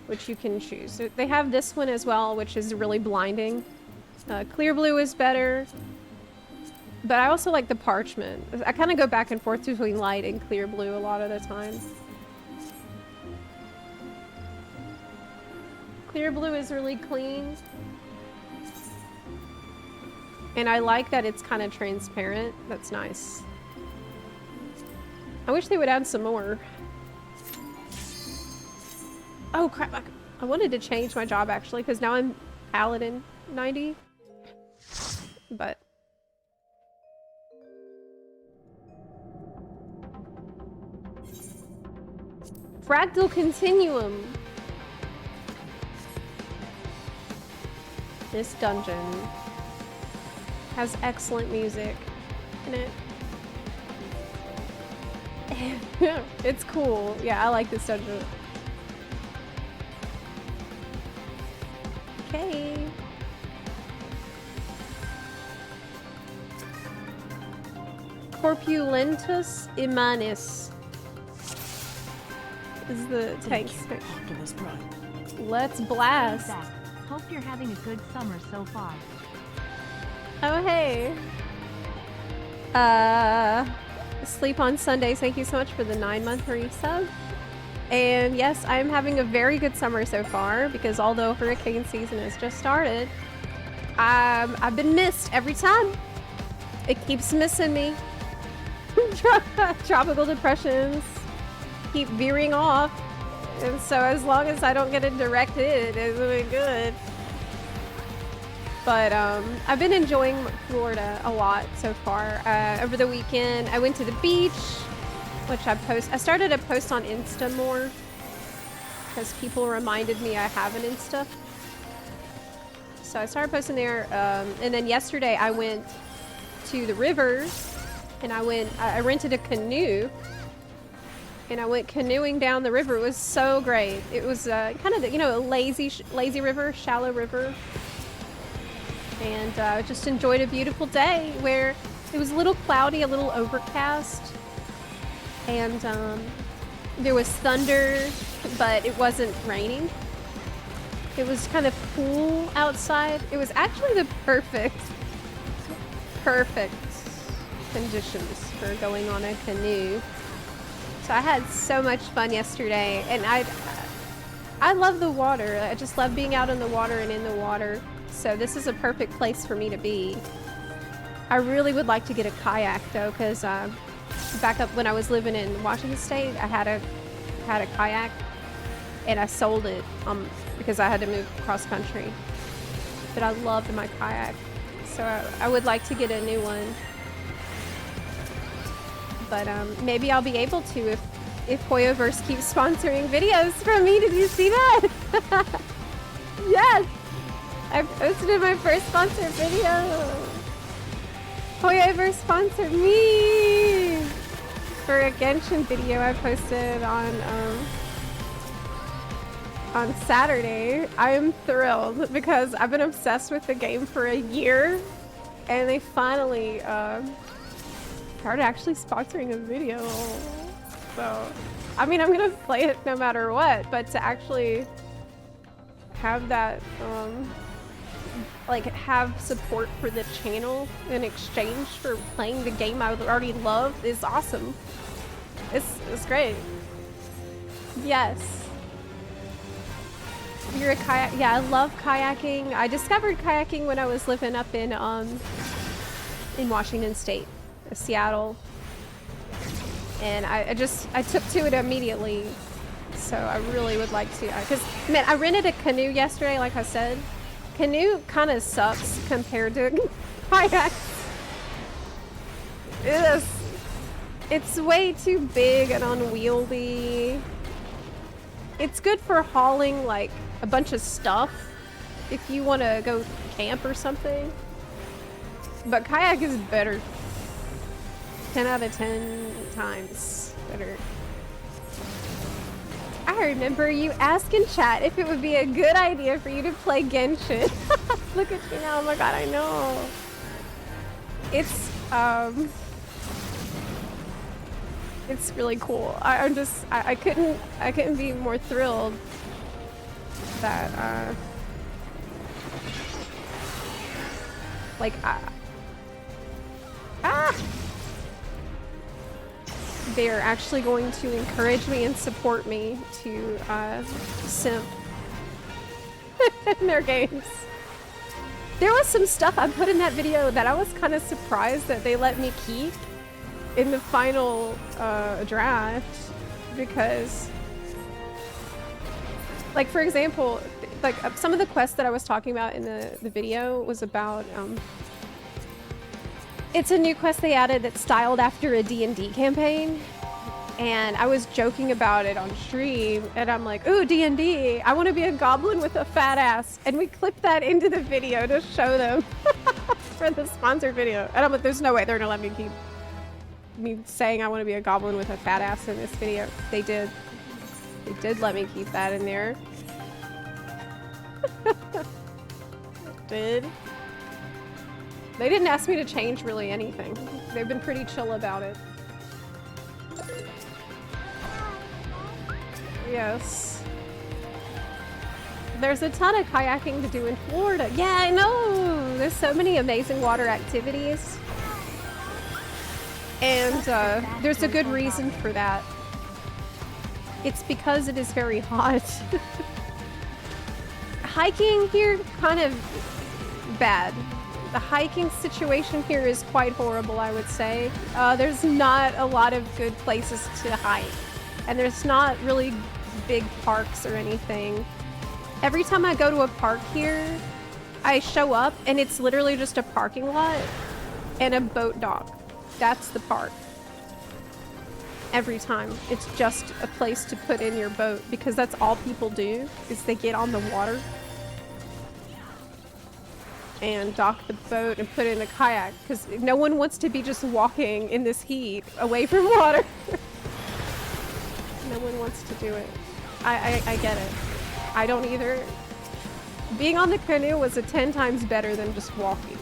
which you can choose. They have this one as well, which is really blinding. Clear blue is better, but I also like the parchment. I kind of go back and forth between light and clear blue a lot of the time. Clear blue is really clean. And I like that it's kind of transparent. That's nice. I wish they would add some more. Oh crap, I wanted to change my job actually, because now I'm Paladin 90. But Fractal Continuum. This dungeon has excellent music in it. It's cool. Yeah, I like this dungeon. Okay. Corpulentus Immanis is the tank. Let's blast. Hope you're having a good summer so far. Oh, hey. Sleep on Sundays. Thank you so much for the 9-month resub. And yes, I'm having a very good summer so far because although hurricane season has just started, I've been missed every time. It keeps missing me. Tropical depressions keep veering off. And so as long as I don't get a direct hit, it's really good. But I've been enjoying Florida a lot so far. Over the weekend, I went to the beach, which I started a post on Insta more because people reminded me I have an Insta. So I started posting there. And then yesterday I went to the river and I rented a canoe. And I went canoeing down the river. It was so great. It was kind of, a lazy river, shallow river. And just enjoyed a beautiful day where it was a little cloudy, a little overcast. And there was thunder, but it wasn't raining. It was kind of cool outside. It was actually the perfect conditions for going on a canoe. So I had so much fun yesterday, and I love the water. I just love being out in the water and in the water. So this is a perfect place for me to be. I really would like to get a kayak though, because back up when I was living in Washington State, I had a kayak, and I sold it because I had to move cross country. But I loved my kayak, so I would like to get a new one. But maybe I'll be able to if Hoyoverse keeps sponsoring videos for me. Did you see that? Yes! I posted my first sponsored video. Hoyoverse sponsored me for a Genshin video I posted on Saturday. I am thrilled because I've been obsessed with the game for a year, and they finally started actually sponsoring a video. So, I mean, I'm gonna play it no matter what, but to actually have that, like, have support for the channel in exchange for playing the game I already love is awesome. It's great. Yes. You're a kayak. Yeah, I love kayaking. I discovered kayaking when I was living up in Washington State, Seattle, and I took to it immediately. So I really would like to, because man, I rented a canoe yesterday. Like I said, canoe kind of sucks compared to kayak. It's way too big and unwieldy. It's good for hauling like a bunch of stuff if you want to go camp or something. But kayak is better. 10 out of 10 times better. I remember you asking chat if it would be a good idea for you to play Genshin. Look at you now. Oh my god, I know. It's really cool. I couldn't be more thrilled that they're actually going to encourage me and support me to simp in their games. There was some stuff I put in that video that I was kind of surprised that they let me keep in the final draft, because like, for example, like some of the quests that I was talking about in the video was about it's a new quest they added that's styled after a D&D campaign, and I was joking about it on stream, and I'm like, ooh, D&D, I want to be a goblin with a fat ass, and we clipped that into the video to show them for the sponsored video, and I'm like, there's no way they're gonna let me keep me saying I want to be a goblin with a fat ass in this video. They did let me keep that in there. They didn't ask me to change really anything. They've been pretty chill about it. Yes. There's a ton of kayaking to do in Florida. Yeah, I know! There's so many amazing water activities. And there's a good reason for that. It's because it is very hot. Hiking here, kind of bad. The hiking situation here is quite horrible, I would say. There's not a lot of good places to hike. And there's not really big parks or anything. Every time I go to a park here, I show up and it's literally just a parking lot and a boat dock. That's the park. Every time. It's just a place to put in your boat, because that's all people do, is they get on the water and dock the boat and put in a kayak, because no one wants to be just walking in this heat away from water. No one wants to do it. I get it. I don't either. Being on the canoe was 10 times better than just walking.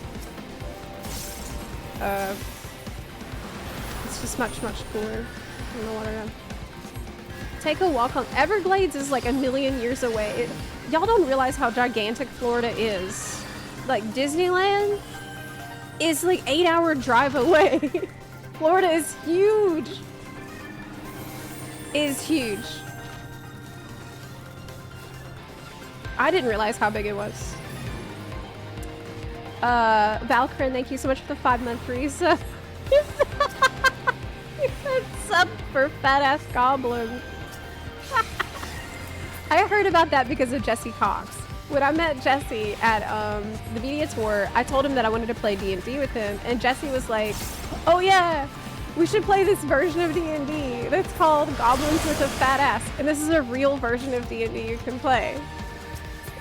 It's just much cooler in the water. Take a walk on Everglades is like a million years away. Y'all don't realize how gigantic Florida is. Like Disneyland is like 8-hour drive away. Florida is huge. Is huge. I didn't realize how big it was. Valkyrin, thank you so much for the 5-month resub. Sub for fat ass goblin. I heard about that because of Jesse Cox. When I met Jesse at the media tour, I told him that I wanted to play D&D with him, and Jesse was like, oh yeah, we should play this version of D&D that's called Goblins with a Fat Ass, and this is a real version of D&D you can play,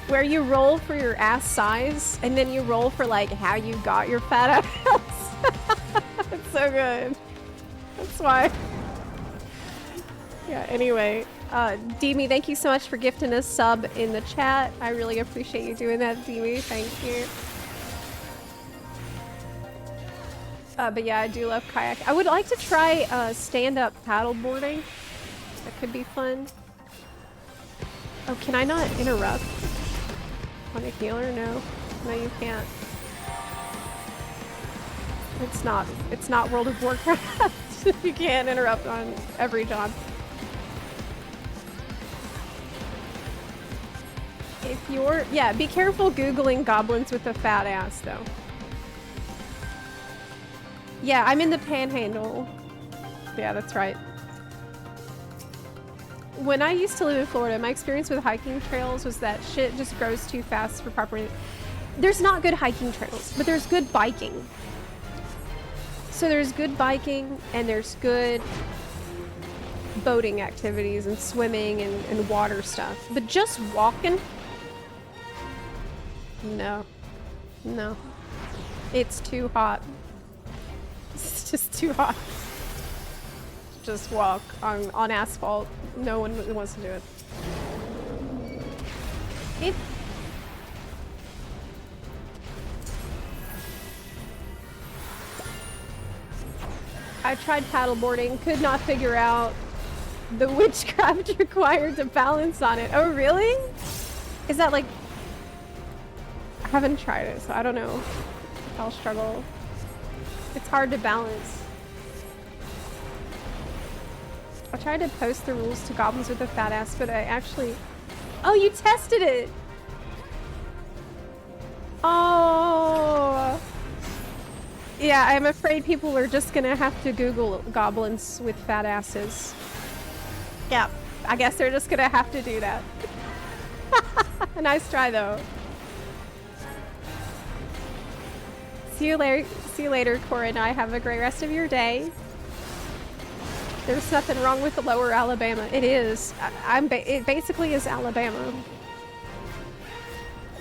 where you roll for your ass size, and then you roll for like how you got your fat ass. It's so good. That's why. Yeah, anyway. Demi, thank you so much for gifting a sub in the chat. I really appreciate you doing that, Demi. Thank you. But yeah, I do love kayak. I would like to try stand-up paddleboarding. That could be fun. Oh, can I not interrupt on a healer? No. No, you can't. It's not World of Warcraft. You can't interrupt on every job. If you're, yeah, be careful Googling goblins with a fat ass, though. Yeah, I'm in the Panhandle. Yeah, that's right. When I used to live in Florida, my experience with hiking trails was that shit just grows too fast for proper... There's not good hiking trails, but there's good biking. So there's good biking, and there's good boating activities, and swimming, and water stuff. But just walking? No. No. It's too hot. It's just too hot. Just walk on asphalt. No one wants to do it. I tried paddleboarding, could not figure out the witchcraft required to balance on it. Oh, really? Is that like... I haven't tried it, so I don't know if I'll struggle. It's hard to balance. I tried to post the rules to goblins with a fat ass, but I actually... Oh, you tested it! Oh! Yeah, I'm afraid people are just gonna have to Google goblins with fat asses. Yeah, I guess they're just gonna have to do that. Nice try, though. See you later, Cora and I. Have a great rest of your day. There's nothing wrong with the lower Alabama. It is. It basically is Alabama.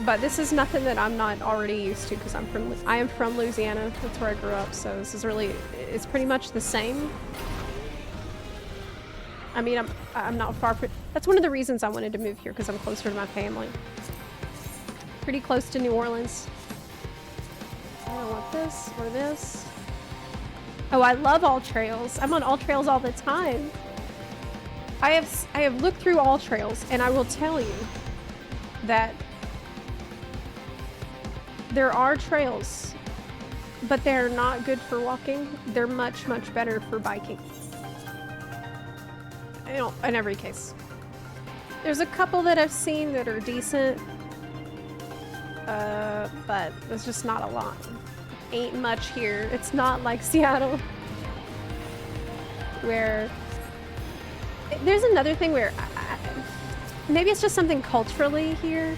But this is nothing that I'm not already used to because I am from Louisiana. That's where I grew up. So this is really, it's pretty much the same. I mean, I'm not far from, that's one of the reasons I wanted to move here, because I'm closer to my family. Pretty close to New Orleans. I don't want this or this. Oh, I love all trails. I'm on all trails all the time. I have looked through all trails, and I will tell you that there are trails, but they're not good for walking. They're much, much better for biking. You know, in every case. There's a couple that I've seen that are decent, but there's just not a lot. Ain't much here. It's not like Seattle, where there's another thing where maybe it's just something culturally here.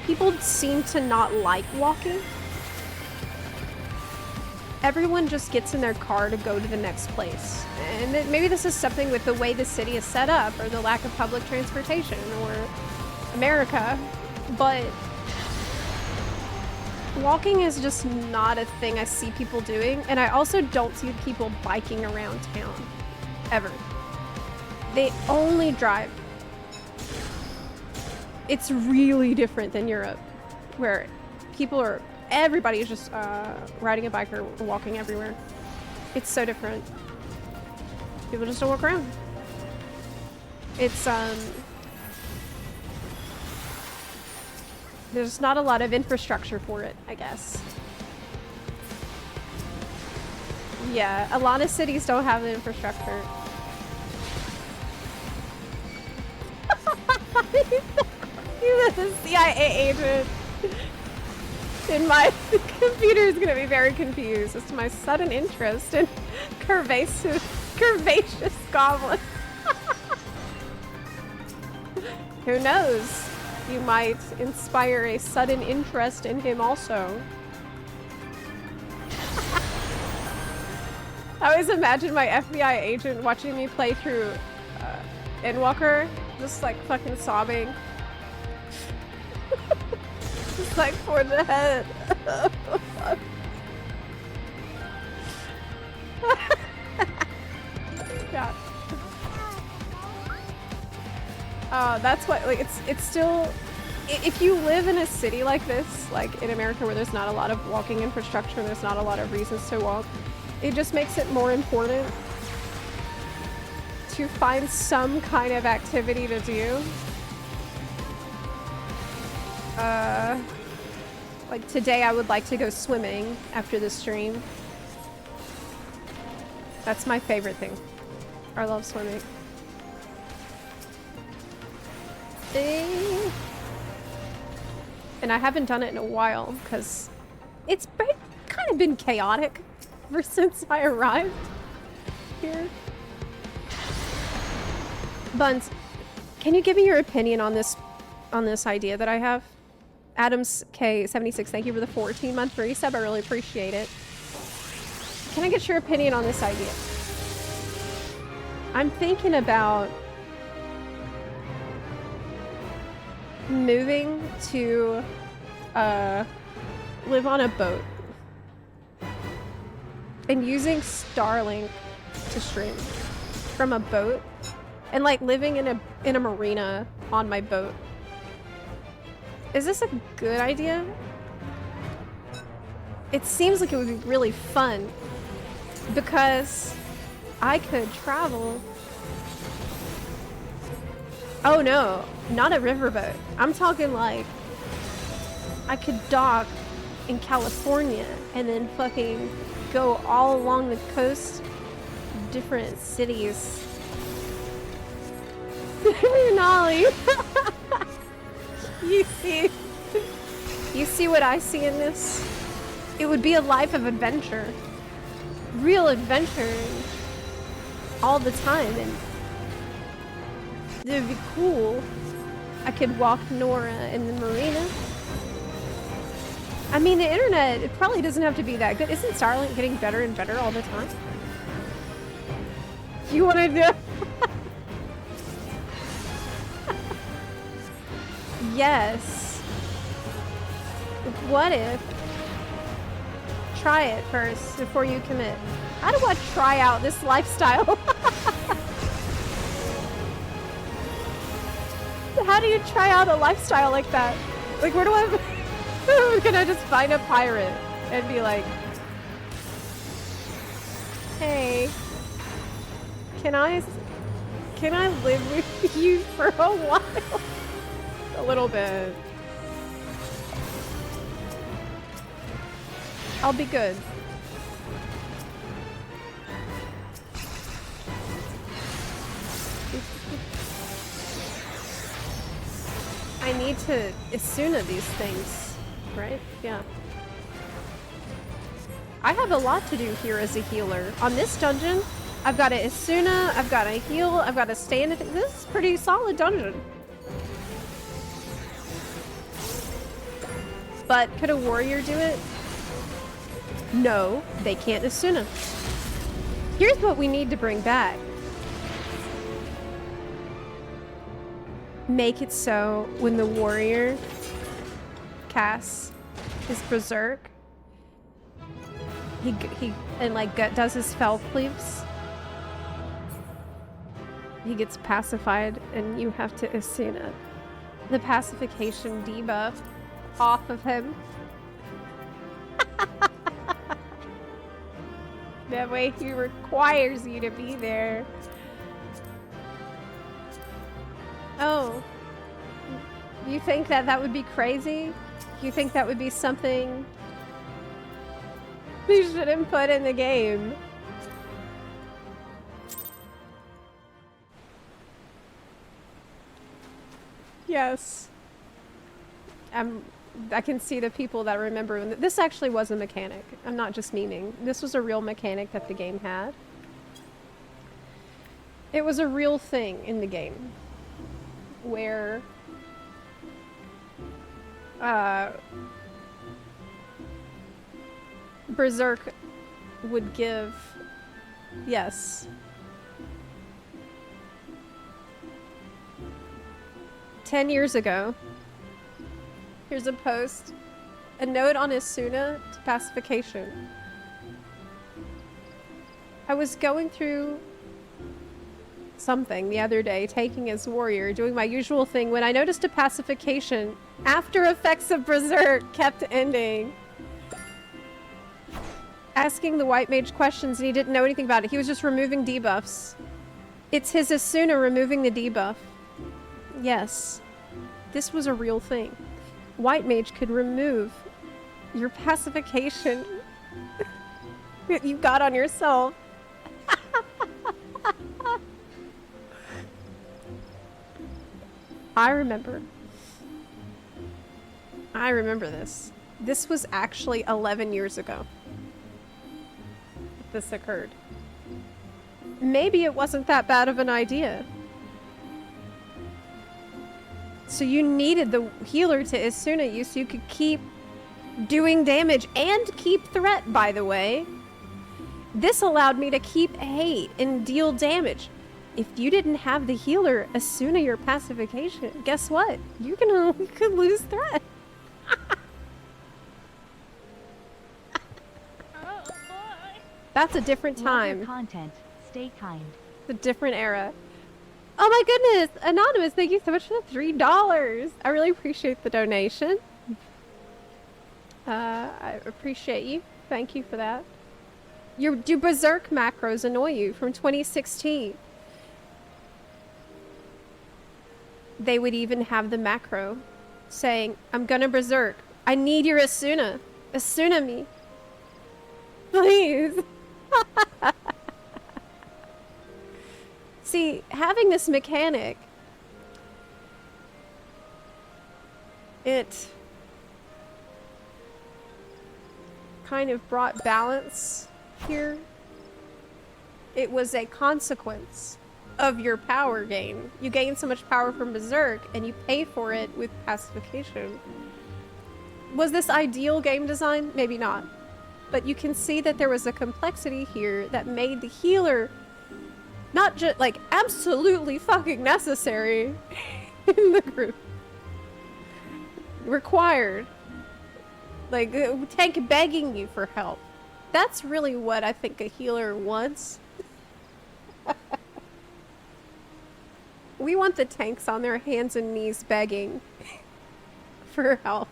People seem to not like walking. Everyone just gets in their car to go to the next place. And maybe this is something with the way the city is set up, or the lack of public transportation, or America, but walking is just not a thing I see people doing, and I also don't see people biking around town, ever. They only drive. It's really different than Europe, where everybody is just riding a bike or walking everywhere. It's so different. People just don't walk around. It's, there's not a lot of infrastructure for it, I guess. Yeah, a lot of cities don't have the infrastructure. He's a CIA agent. And my computer is going to be very confused as to my sudden interest in curvaceous goblin. Who knows? You might inspire a sudden interest in him also. I always imagine my FBI agent watching me play through Endwalker, just like fucking sobbing. Just like for the head. God. That's what, like, it's still, if you live in a city like this, like in America where there's not a lot of walking infrastructure, there's not a lot of reasons to walk, it just makes it more important to find some kind of activity to do. Like today I would like to go swimming after the stream. That's my favorite thing. I love swimming. And I haven't done it in a while because it's kind of been chaotic ever since I arrived here. Buns, can you give me your opinion on this idea that I have? Adams K76, thank you for the 14-month resub. I really appreciate it. Can I get your opinion on this idea? I'm thinking about moving to live on a boat and using Starlink to stream from a boat and like living in a marina on my boat. Is this a good idea? It seems like it would be really fun because I could travel. Oh no, not a riverboat. I'm talking like I could dock in California and then fucking go all along the coast, different cities. Nolly. You see what I see in this? It would be a life of adventure. Real adventure all the time, and it would be cool. I could walk Nora in the marina. I mean, the internet, it probably doesn't have to be that good. Isn't Starlink getting better and better all the time? You want to do? Yes. What if? Try it first before you commit. How do I try out this lifestyle? How do you try out a lifestyle like that? Like, where do I... Can I just find a pirate and be like, hey, can I live with you for a while? A little bit. I'll be good. I need to Asuna these things, right? Yeah. I have a lot to do here as a healer. On this dungeon, I've got a Asuna, I've got a heal, I've got to stay in it. This is a pretty solid dungeon. But could a warrior do it? No, they can't Asuna. Here's what we need to bring back. Make it so when the warrior casts his berserk, he and like does his fell cleaves, he gets pacified and you have to Asuna the pacification debuff off of him. That way he requires you to be there. Oh. You think that would be crazy? You think that would be something we shouldn't put in the game? Yes. I can see the people that remember. This actually was a mechanic. I'm not just memeing. This was a real mechanic that the game had. It was a real thing in the game where Berserk would give, yes, 10 years ago. Here's a post. A note on Asuna to pacification. I was going through something the other day, taking as warrior, doing my usual thing, when I noticed a pacification after effects of Berserk kept ending. Asking the white mage questions and he didn't know anything about it. He was just removing debuffs. It's his Asuna removing the debuff. Yes. This was a real thing. White mage could remove your pacification that you got on yourself. I remember. I remember this. This was actually 11 years ago. This occurred. Maybe it wasn't that bad of an idea. So you needed the healer to Isuna you so you could keep doing damage and keep threat, by the way. This allowed me to keep hate and deal damage. If you didn't have the healer Isuna your pacification, guess what? You could lose threat. That's a different time. Content. Stay kind. It's a different era. Oh my goodness! Anonymous, thank you so much for the $3. I really appreciate the donation. I appreciate you. Thank you for that. Do Berserk macros annoy you from 2016? They would even have the macro saying, I'm gonna Berserk. I need your Isuna. Isuna me. Please. See, having this mechanic, it kind of brought balance here. It was a consequence of your power gain. You gain so much power from Berserk and you pay for it with pacification. Was this ideal game design? Maybe not. But you can see that there was a complexity here that made the healer not just, like, absolutely fucking necessary in the group. Required. Like, tank begging you for help. That's really what I think a healer wants. We want the tanks on their hands and knees begging for help.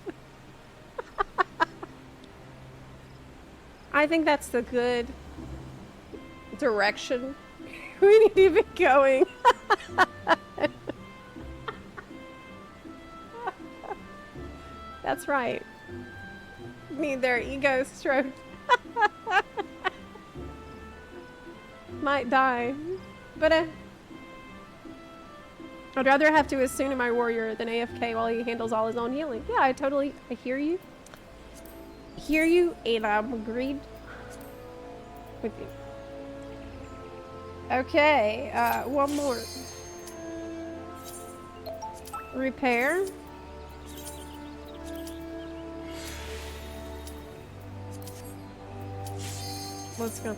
I think that's the good direction we need to be going. That's right. Need their ego stroked. Might die. But I'd rather have to Isuna my warrior than AFK while he handles all his own healing. Yeah, I hear you. Hear you, and I'm agreed with you. Okay, one more. Repair. Let's go.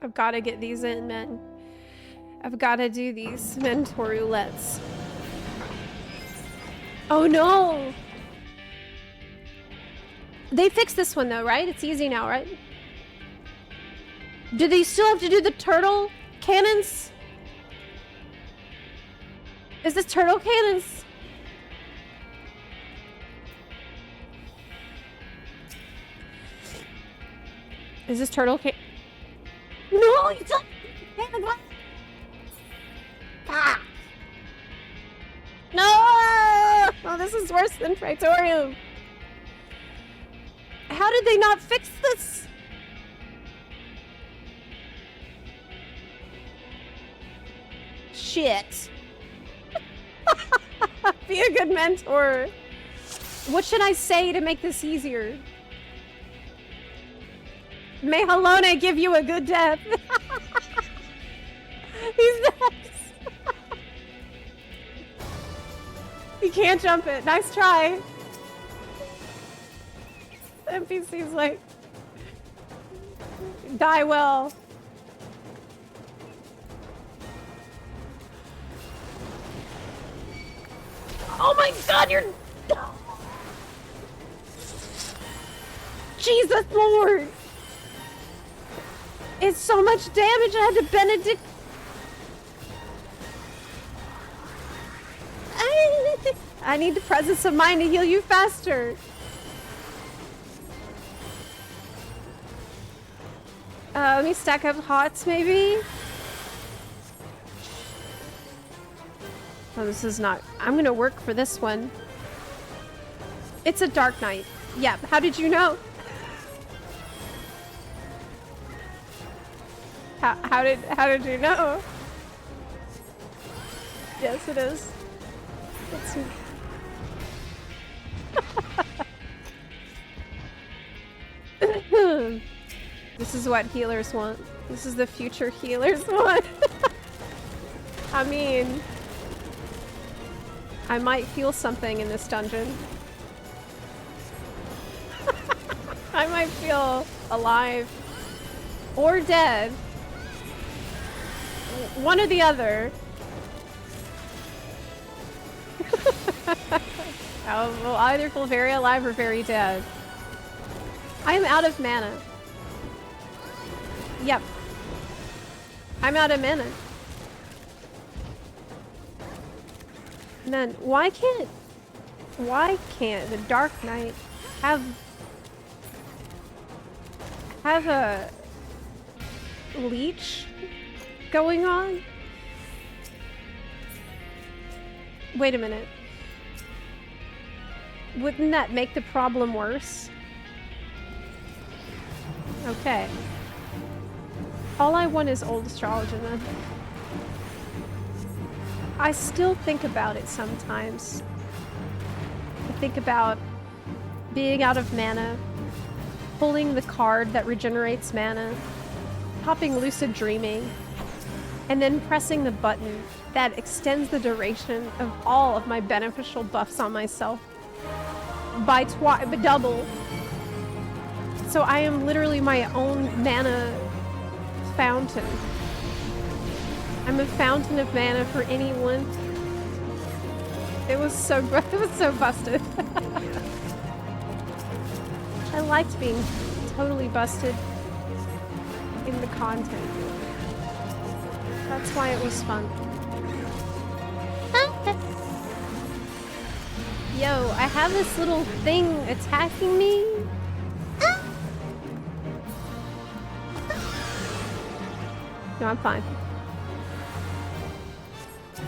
I've got to get these in, men. I've got to do these mentor roulettes. Oh no! They fixed this one though, right? It's easy now, right? Do they still have to do the turtle cannons? Is this turtle cannons? Is this turtle can? No, you don't. Ah. No! Oh, this is worse than Praetorium. How did they not fix this? Shit. Be a good mentor. What should I say to make this easier? May Halona give you a good death. He's next. You can't jump it. Nice try. The NPC's like, die well. Oh my god, you're... Jesus Lord! It's so much damage, I had to Benedict... I need the presence of mind to heal you faster. Let me stack up hots, maybe? Oh, this is not... I'm gonna work for this one. It's a Dark Knight. Yeah, how did you know? How did you know? Yes, it is. This is what healers want. This is the future healers want. I mean, I might feel something in this dungeon. I might feel alive or dead. One or the other. I will either feel very alive or very dead. I am out of mana. Yep. I'm out of mana. And then why can't the Dark Knight have a leech going on? Wait a minute. Wouldn't that make the problem worse? Okay. All I want is old astrology then. I still think about it sometimes. I think about being out of mana, pulling the card that regenerates mana, popping lucid dreaming, and then pressing the button that extends the duration of all of my beneficial buffs on myself by double. So I am literally my own mana fountain. I'm a fountain of mana for anyone. It was so busted. I liked being totally busted in the content. That's why it was fun. Yo, I have this little thing attacking me. No, I'm fine.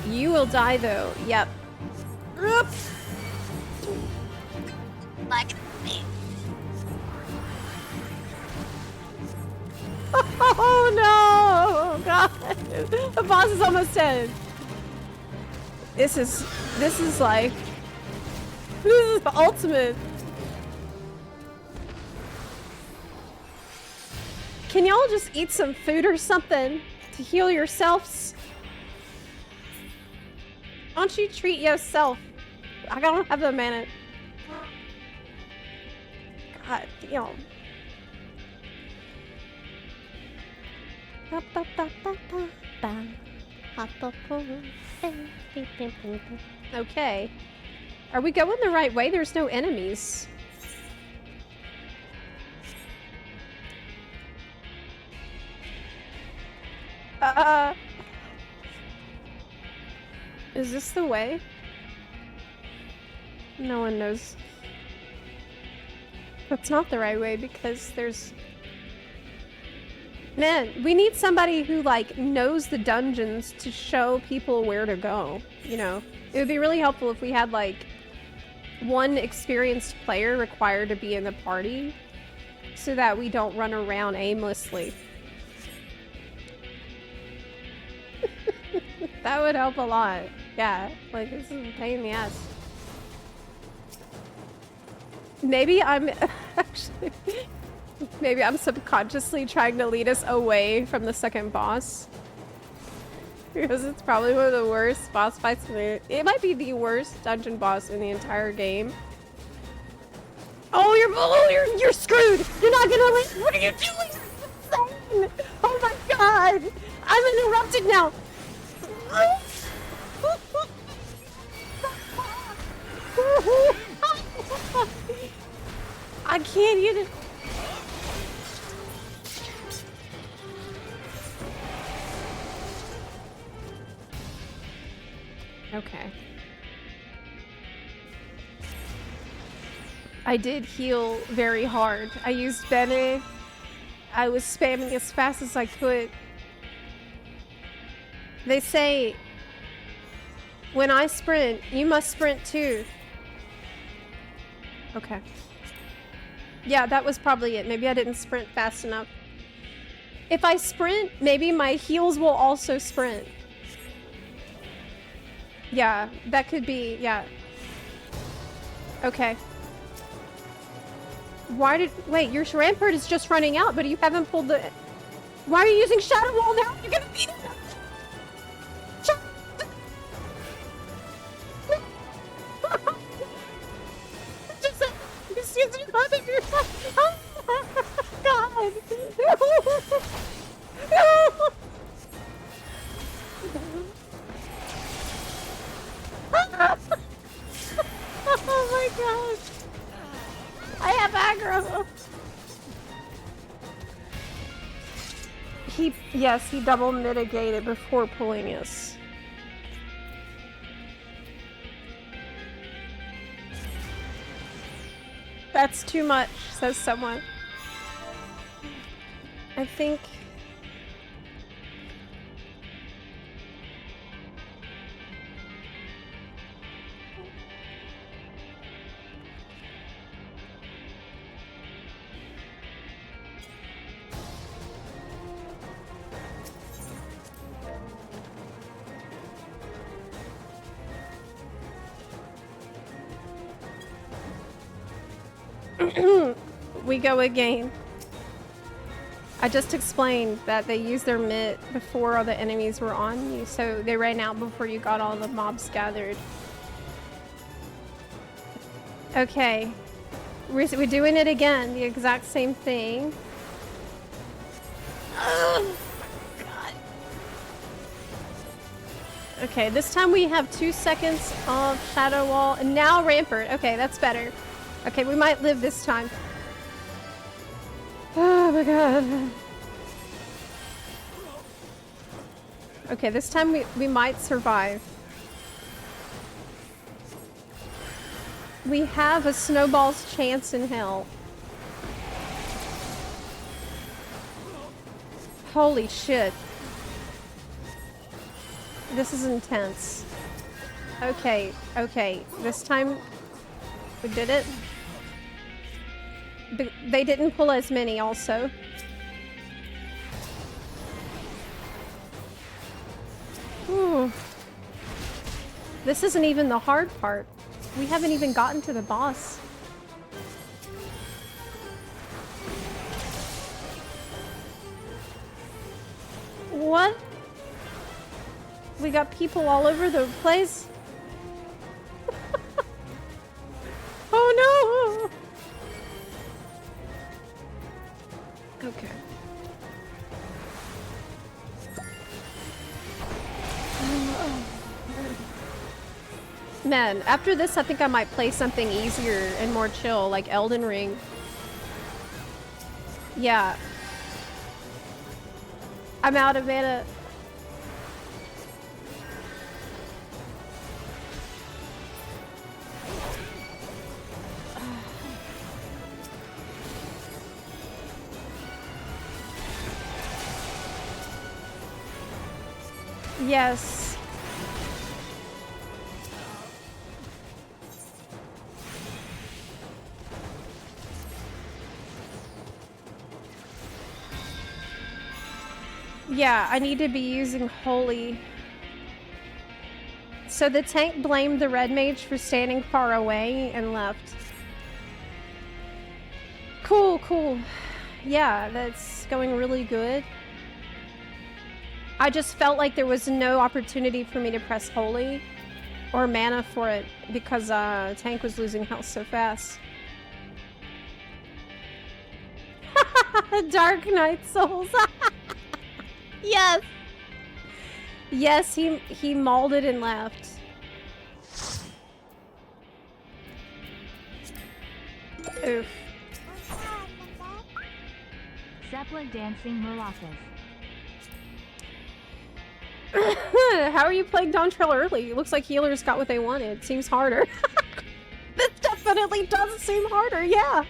You will die though. Yep. Like me. Oh no! God, the boss is almost dead. This is like this is the ultimate. Can y'all just eat some food or something to heal yourselves? Why don't you treat yourself? I don't have the mana. God damn. Okay. Are we going the right way? There's no enemies. Is this the way? No one knows. That's not the right way because there's... Man, we need somebody who, like, knows the dungeons to show people where to go, you know? It would be really helpful if we had, like, one experienced player required to be in the party so that we don't run around aimlessly. That would help a lot. Yeah, like, this is a pain in the ass. Maybe I'm actually... Maybe I'm subconsciously trying to lead us away from the second boss. Because it's probably one of the worst boss fights in the... It might be the worst dungeon boss in the entire game. Oh, you're screwed! You're not gonna leave! What are you doing? That's insane! Oh my god! I'm interrupted now! I can't get it. Okay. I did heal very hard. I used Bene. I was spamming as fast as I could. They say, when I sprint, you must sprint too. Okay. Yeah, that was probably it. Maybe I didn't sprint fast enough. If I sprint, maybe my heals will also sprint. Yeah, that could be, yeah. Okay. Wait, your rampart is just running out, but you haven't pulled the... Why are you using Shadow Wall now? You're gonna beat it! Just using both of yourself. Oh God! Oh my God! I have aggro. Yes, he double mitigated before pulling us. That's too much, says someone. I think... We go again. I just explained that they used their mitt before all the enemies were on you, so they ran out before you got all the mobs gathered. Okay. We're doing it again, the exact same thing. Oh, God. Okay, this time we have 2 seconds of Shadow Wall, and now Rampart. Okay, that's better. Okay, we might live this time. Oh my God. Okay, this time we might survive. We have a snowball's chance in hell. Holy shit. This is intense. Okay, okay. This time we did it. They didn't pull as many also. Ooh. This isn't even the hard part. We haven't even gotten to the boss. What? We got people all over the place? Oh no! Okay. Man, after this I think I might play something easier and more chill, like Elden Ring. Yeah. I'm out of mana. Yes. Yeah, I need to be using Holy. So the tank blamed the red mage for standing far away and left. Cool, cool. Yeah, that's going really good. I just felt like there was no opportunity for me to press Holy or mana for it because tank was losing health so fast. Dark Knight Souls. Yes. Yes, he mauled it and left. Oof. Zepla dancing maracas. How are you playing Dawn Trail early? It looks like healers got what they wanted. Seems harder. This definitely does seem harder, yeah.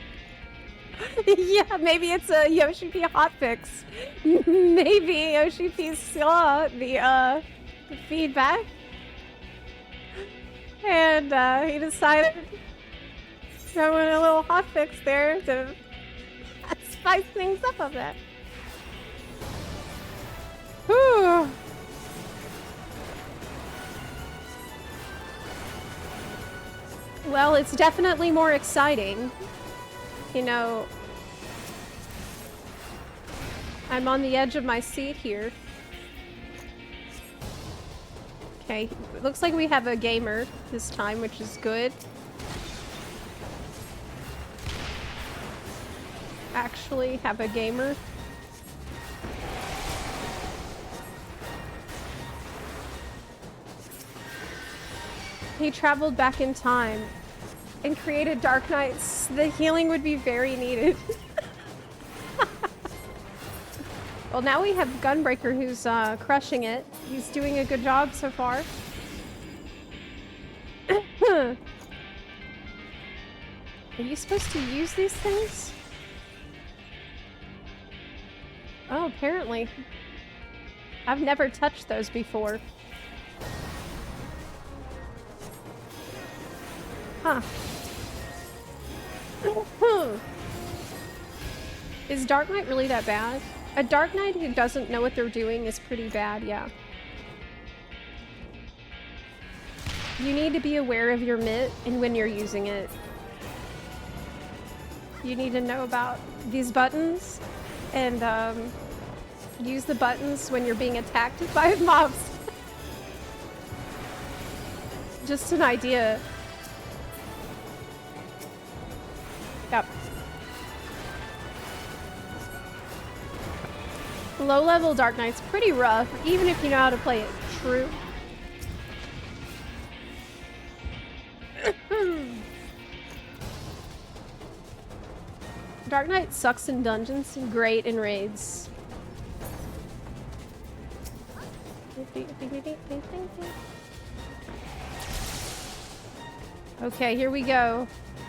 Yeah, maybe it's a Yoshi P hotfix. Maybe Yoshi P saw the feedback. And he decided to throw in a little hotfix there to spice things up a bit. Whew. Well, it's definitely more exciting. You know, I'm on the edge of my seat here. Okay, it looks like we have a gamer this time, which is good. Actually have a gamer. He traveled back in time and created Dark Knights. The healing would be very needed. Well, now we have Gunbreaker who's crushing it. He's doing a good job so far. Are you supposed to use these things? Oh, apparently. I've never touched those before. Huh. Is Dark Knight really that bad? A Dark Knight who doesn't know what they're doing is pretty bad, yeah. You need to be aware of your mitt and when you're using it. You need to know about these buttons and use the buttons when you're being attacked by mobs. Just an idea. Yep. Low-level Dark Knight's pretty rough, even if you know how to play it true. Dark Knight sucks in dungeons and great in raids. Okay, here we go.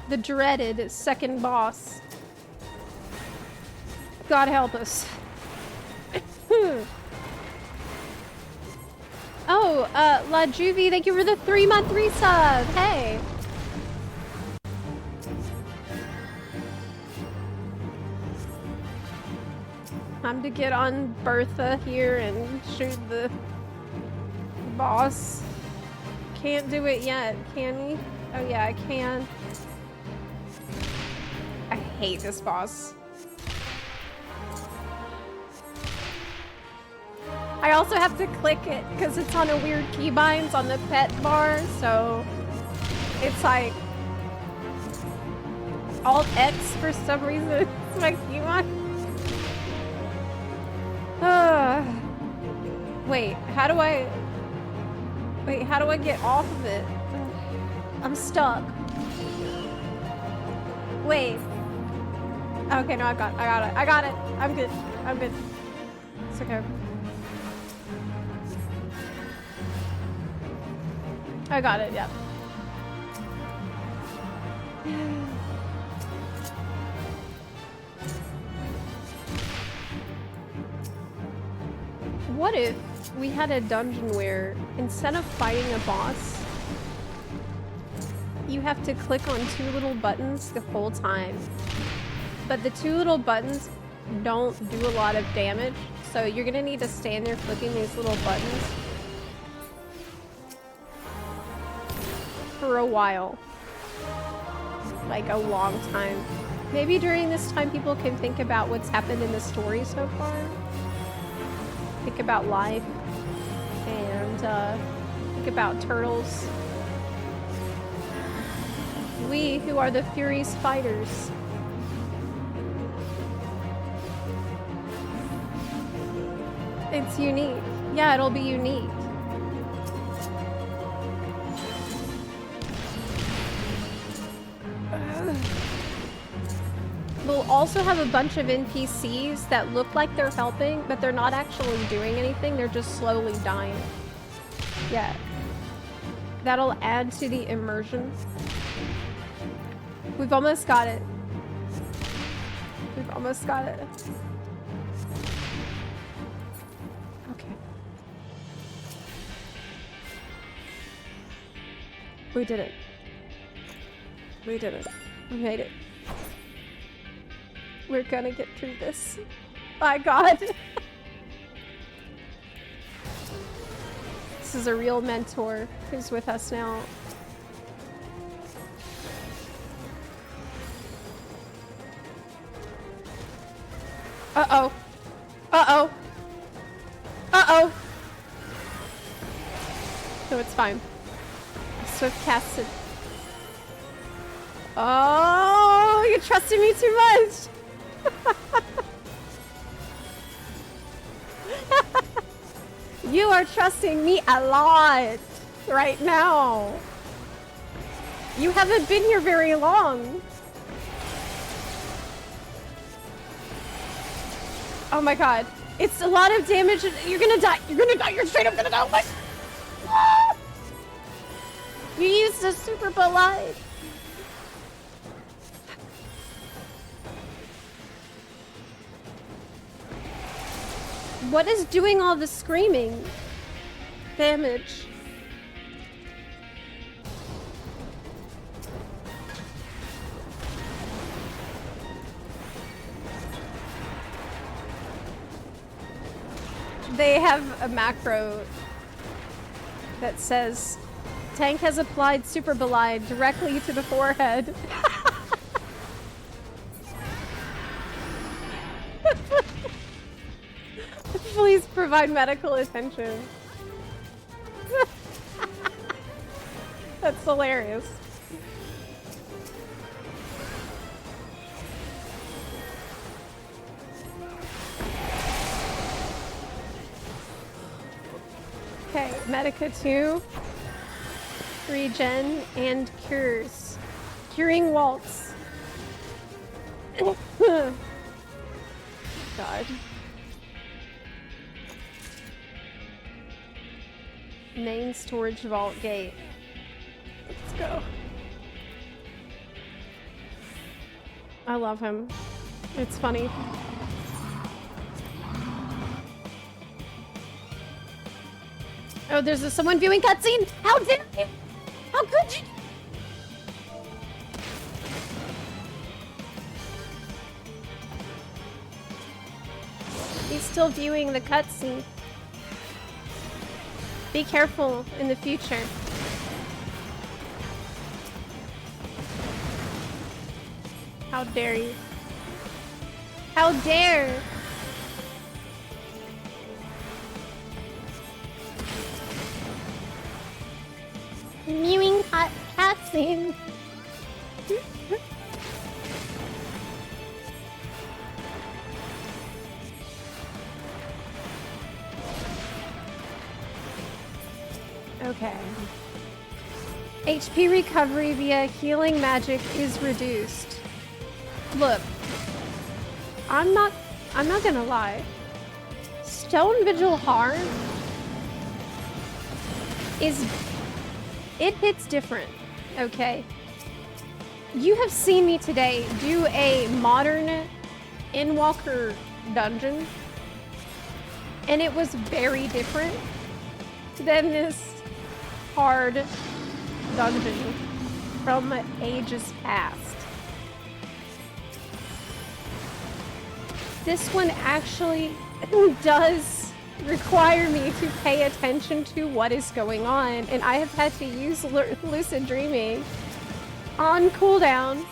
The dreaded second boss. God help us. Oh, La Juvie, thank you for the 3-month resub. Hey. Time to get on Bertha here and shoot the boss. Can't do it yet, can he? Oh yeah, I can. I hate this boss. I also have to click it because it's on a weird keybinds on the pet bar, so it's like Alt X for some reason. It's my keybind. Wait, how do I get off of it? I'm stuck. Wait. Okay, no, I got it. I'm good. It's okay. I got it, yeah. What if we had a dungeon where instead of fighting a boss, you have to click on 2 little buttons the whole time, but the 2 little buttons don't do a lot of damage, so you're gonna need to stand there clicking these little buttons for a while, like a long time. Maybe during this time people can think about what's happened in the story so far, think about life, and think about turtles. We who are the Fury's fighters. It's unique. Yeah, it'll be unique. We'll also have a bunch of NPCs that look like they're helping, but they're not actually doing anything. They're just slowly dying. Yeah. That'll add to the immersion. We've almost got it. We've almost got it. Okay. We did it. We did it. We made it. We're gonna get through this. My God. This is a real mentor who's with us now. Uh-oh. Uh-oh. Uh-oh. No, it's fine. Swift casted. Oh, you trusted me too much. You are trusting me a lot right now. You haven't been here very long. Oh my god. It's a lot of damage. You're gonna die. You're gonna die. You're straight up gonna die. Oh my... Ah! You used a super polite. What is doing all the screaming damage? They have a macro that says tank has applied super belide directly to the forehead. Please provide medical attention. That's hilarious. Okay, Medica 2, regen, and cures. Curing Waltz. God. Main storage vault gate. Let's go. I love him. It's funny. Oh, there's someone viewing cutscene. How dare you? How could you? He's still viewing the cutscene. Be careful in the future. How dare you? How dare! Mewing cutscene. Okay. HP recovery via healing magic is reduced. Look, I'm not gonna lie. Stone Vigil Hard it hits different, okay? You have seen me today do a modern Endwalker dungeon, and it was very different than this hard dungeon from ages past. This one actually does require me to pay attention to what is going on, and I have had to use lucid dreaming on cooldown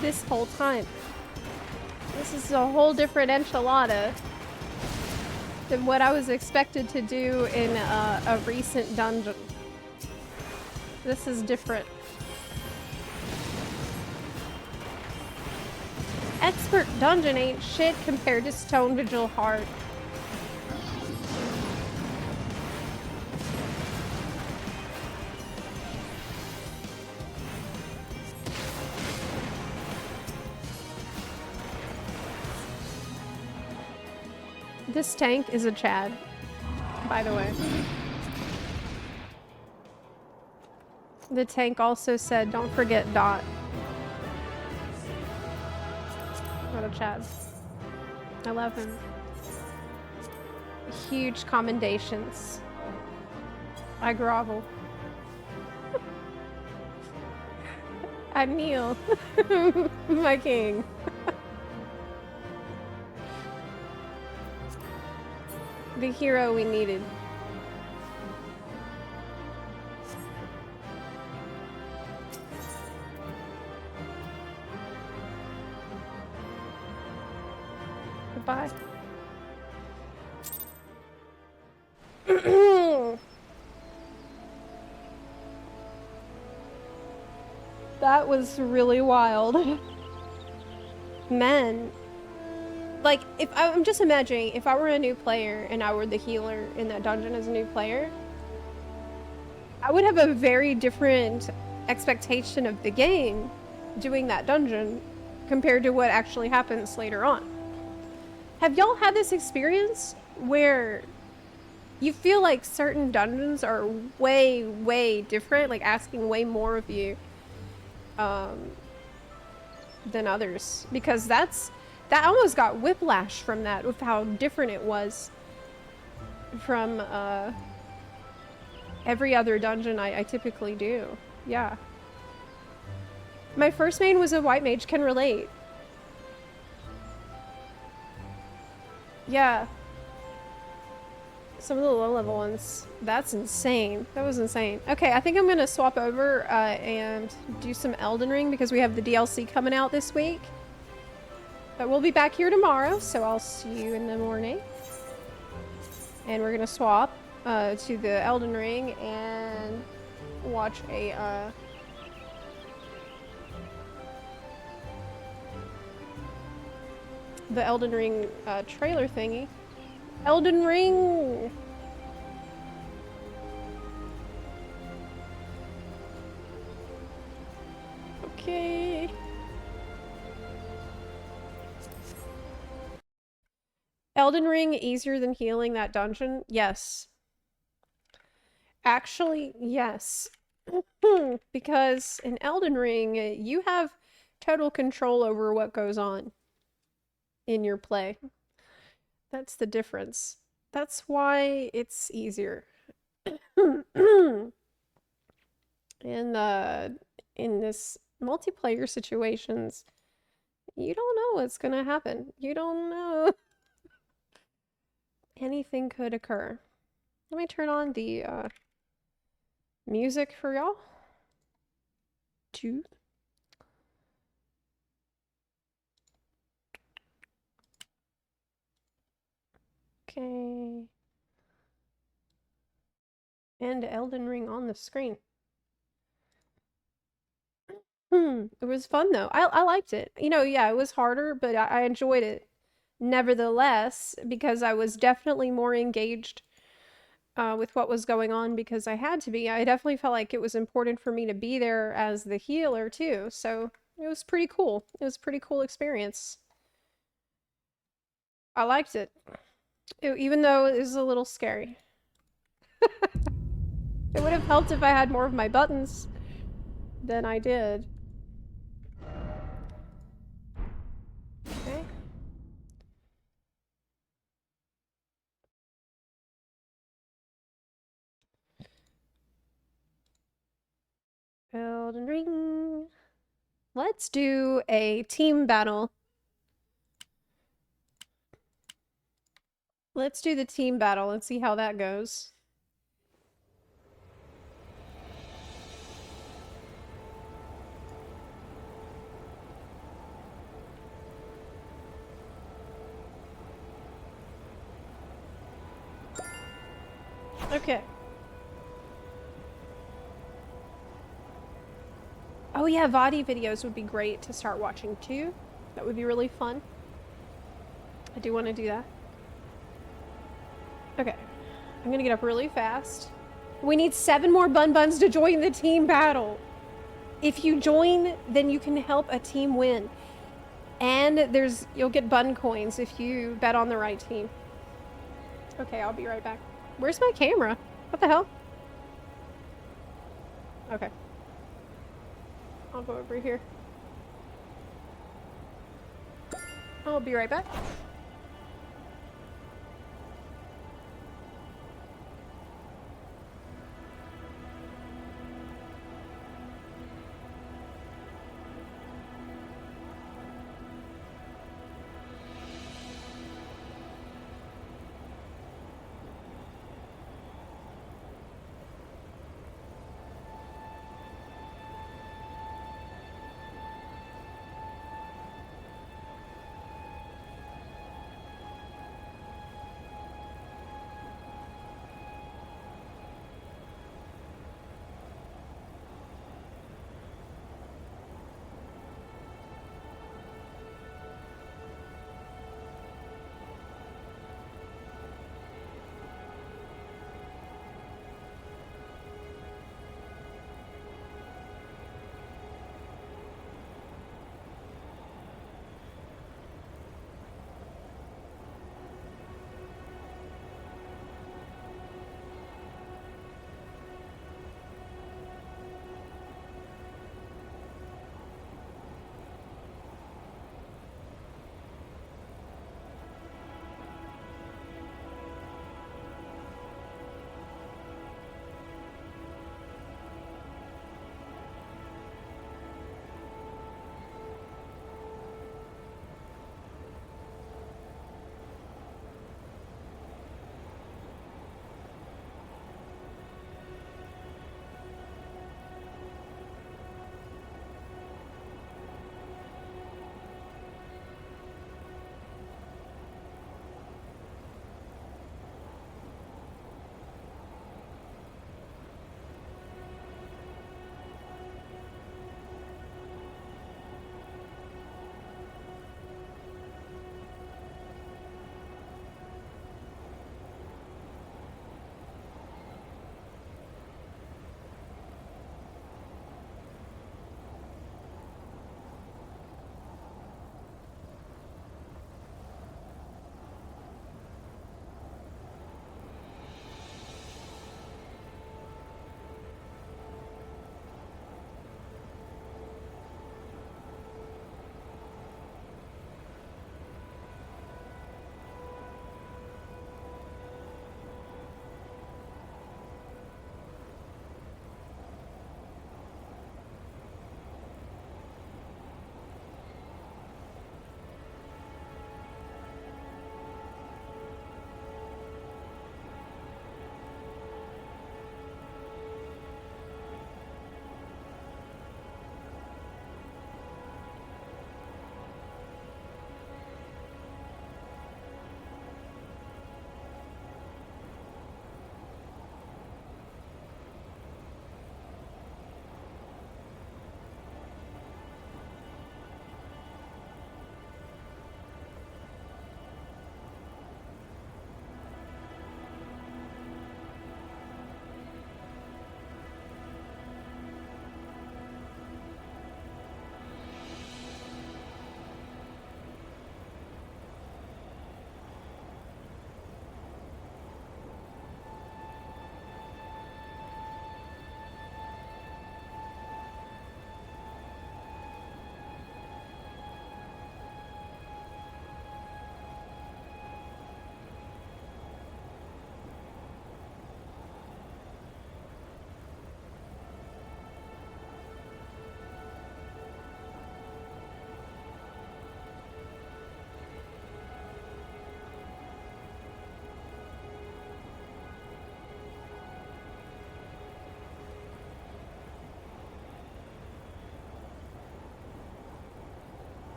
this whole time. This is a whole different enchilada than what I was expected to do in a recent dungeon. This is different. Expert dungeon ain't shit compared to Stone Vigil Heart. This tank is a Chad, by the way. The tank also said, don't forget Dot. What a Chad. I love him. Huge commendations. I grovel. I kneel. My king. The hero we needed. That was really wild. Man. Like, I'm just imagining, if I were a new player and I were the healer in that dungeon as a new player, I would have a very different expectation of the game doing that dungeon compared to what actually happens later on. Have y'all had this experience where you feel like certain dungeons are way, way different, like asking way more of you than others? Because that almost got whiplash from that, with how different it was from every other dungeon I typically do. Yeah. My first main was a white mage, can relate. Yeah. Some of the low level ones. That's insane. That was insane. Okay, I think I'm gonna swap over and do some Elden Ring because we have the DLC coming out this week. But we'll be back here tomorrow, so I'll see you in the morning. And we're gonna swap to the Elden Ring and watch a the Elden Ring trailer thingy. Elden Ring! Okay. Elden Ring easier than healing that dungeon? Yes. Actually, yes. Because in Elden Ring, you have total control over what goes on in your play. That's the difference. That's why it's easier. In this multiplayer situations, you don't know what's gonna happen. You don't know. Anything could occur. Let me turn on the music for y'all. Two. Okay. And Elden Ring on the screen. It was fun though. I liked it. You know, yeah, it was harder, but I enjoyed it. Nevertheless, because I was definitely more engaged with what was going on because I had to be. I definitely felt like it was important for me to be there as the healer too. So it was pretty cool. It was a pretty cool experience. I liked it. Even though it was a little scary. It would have helped if I had more of my buttons than I did. Okay. Elden Ring. Let's do a team battle. Let's do the team battle and see how that goes. Okay. Oh yeah, Vadi videos would be great to start watching too. That would be really fun. I do want to do that. Okay. I'm gonna get up really fast. We need 7 more bun buns to join the team battle. If you join, then you can help a team win. And you'll get bun coins if you bet on the right team. Okay, I'll be right back. Where's my camera? What the hell? Okay. I'll go over here. I'll be right back.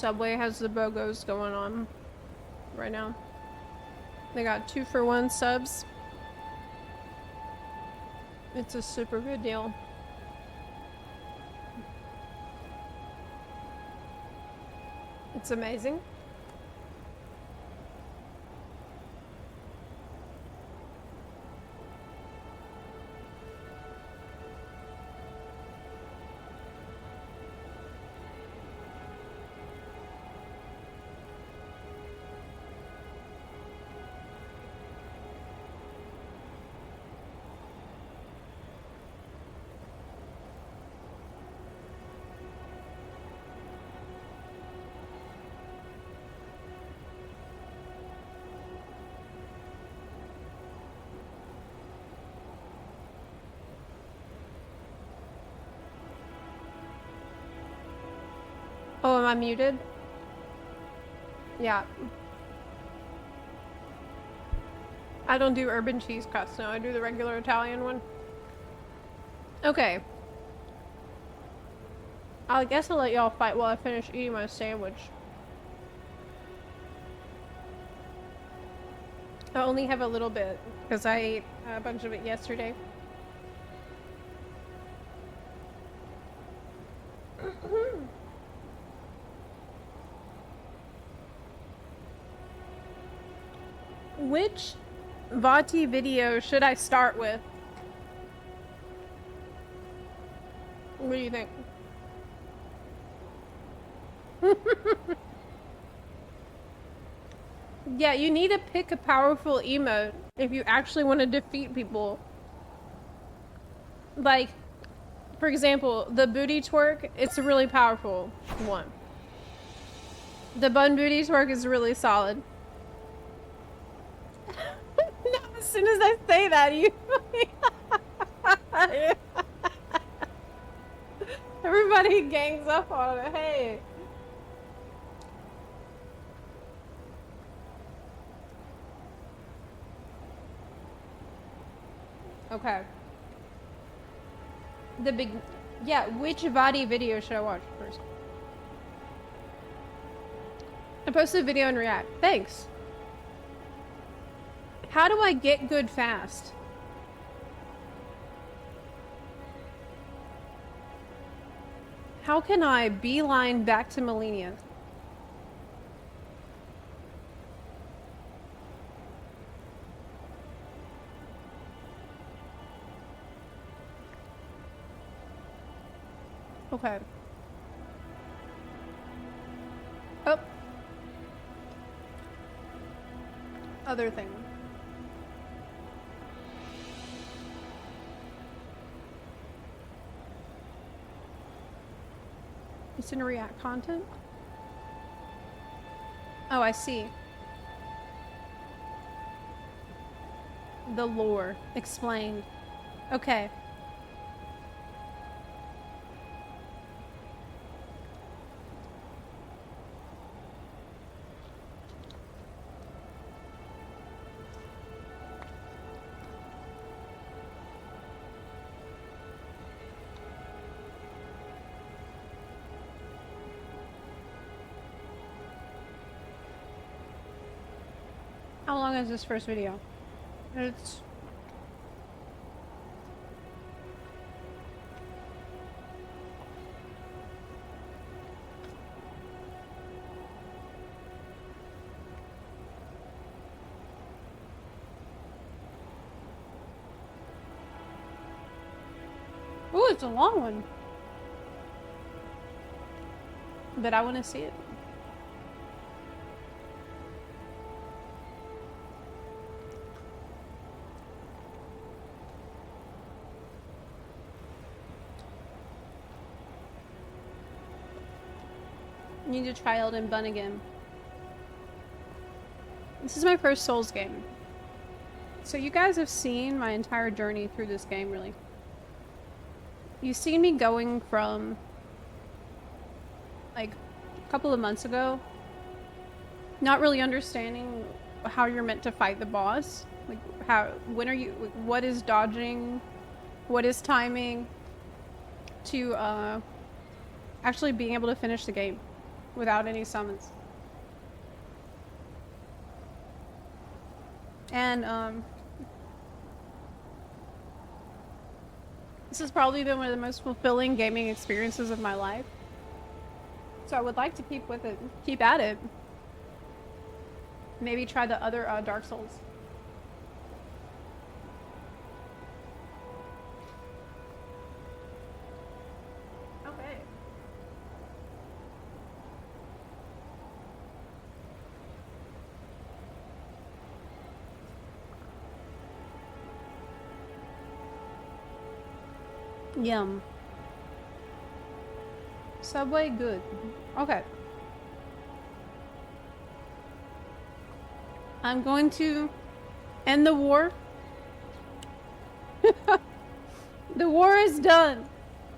Subway has the BOGOs going on right now. They got 2-for-1 subs. It's a super good deal. It's amazing. Oh, am I muted? Yeah. I don't do urban cheese crust, no, I do the regular Italian one. Okay. I guess I'll let y'all fight while I finish eating my sandwich. I only have a little bit, because I ate a bunch of it yesterday. Which Vati video should I start with? What do you think? Yeah, you need to pick a powerful emote if you actually want to defeat people. Like, for example, the booty twerk, it's a really powerful one. The bun booty twerk is really solid. No, as soon as I say that, you... Everybody gangs up on it. Hey. Okay. The big... Yeah, which Vati video should I watch first? I posted a video and react. Thanks. How do I get good fast? How can I beeline back to Melania? Okay. Oh. Other thing. It's in React content? Oh, I see. The lore explained. Okay. How long is this first video? It's... Ooh, it's a long one. But I want to see it. Need to try Elden Bun again. This is my first Souls game. So you guys have seen my entire journey through this game, really. You've seen me going from, like, a couple of months ago, not really understanding how you're meant to fight the boss. Like, when are you, what is dodging, what is timing, to, actually being able to finish the game. without any summons. And this has probably been one of the most fulfilling gaming experiences of my life. So I would like to keep with it, keep at it. Maybe try the other Dark Souls. Okay. Yum. Subway good. Okay. I'm going to end the war. The war is done.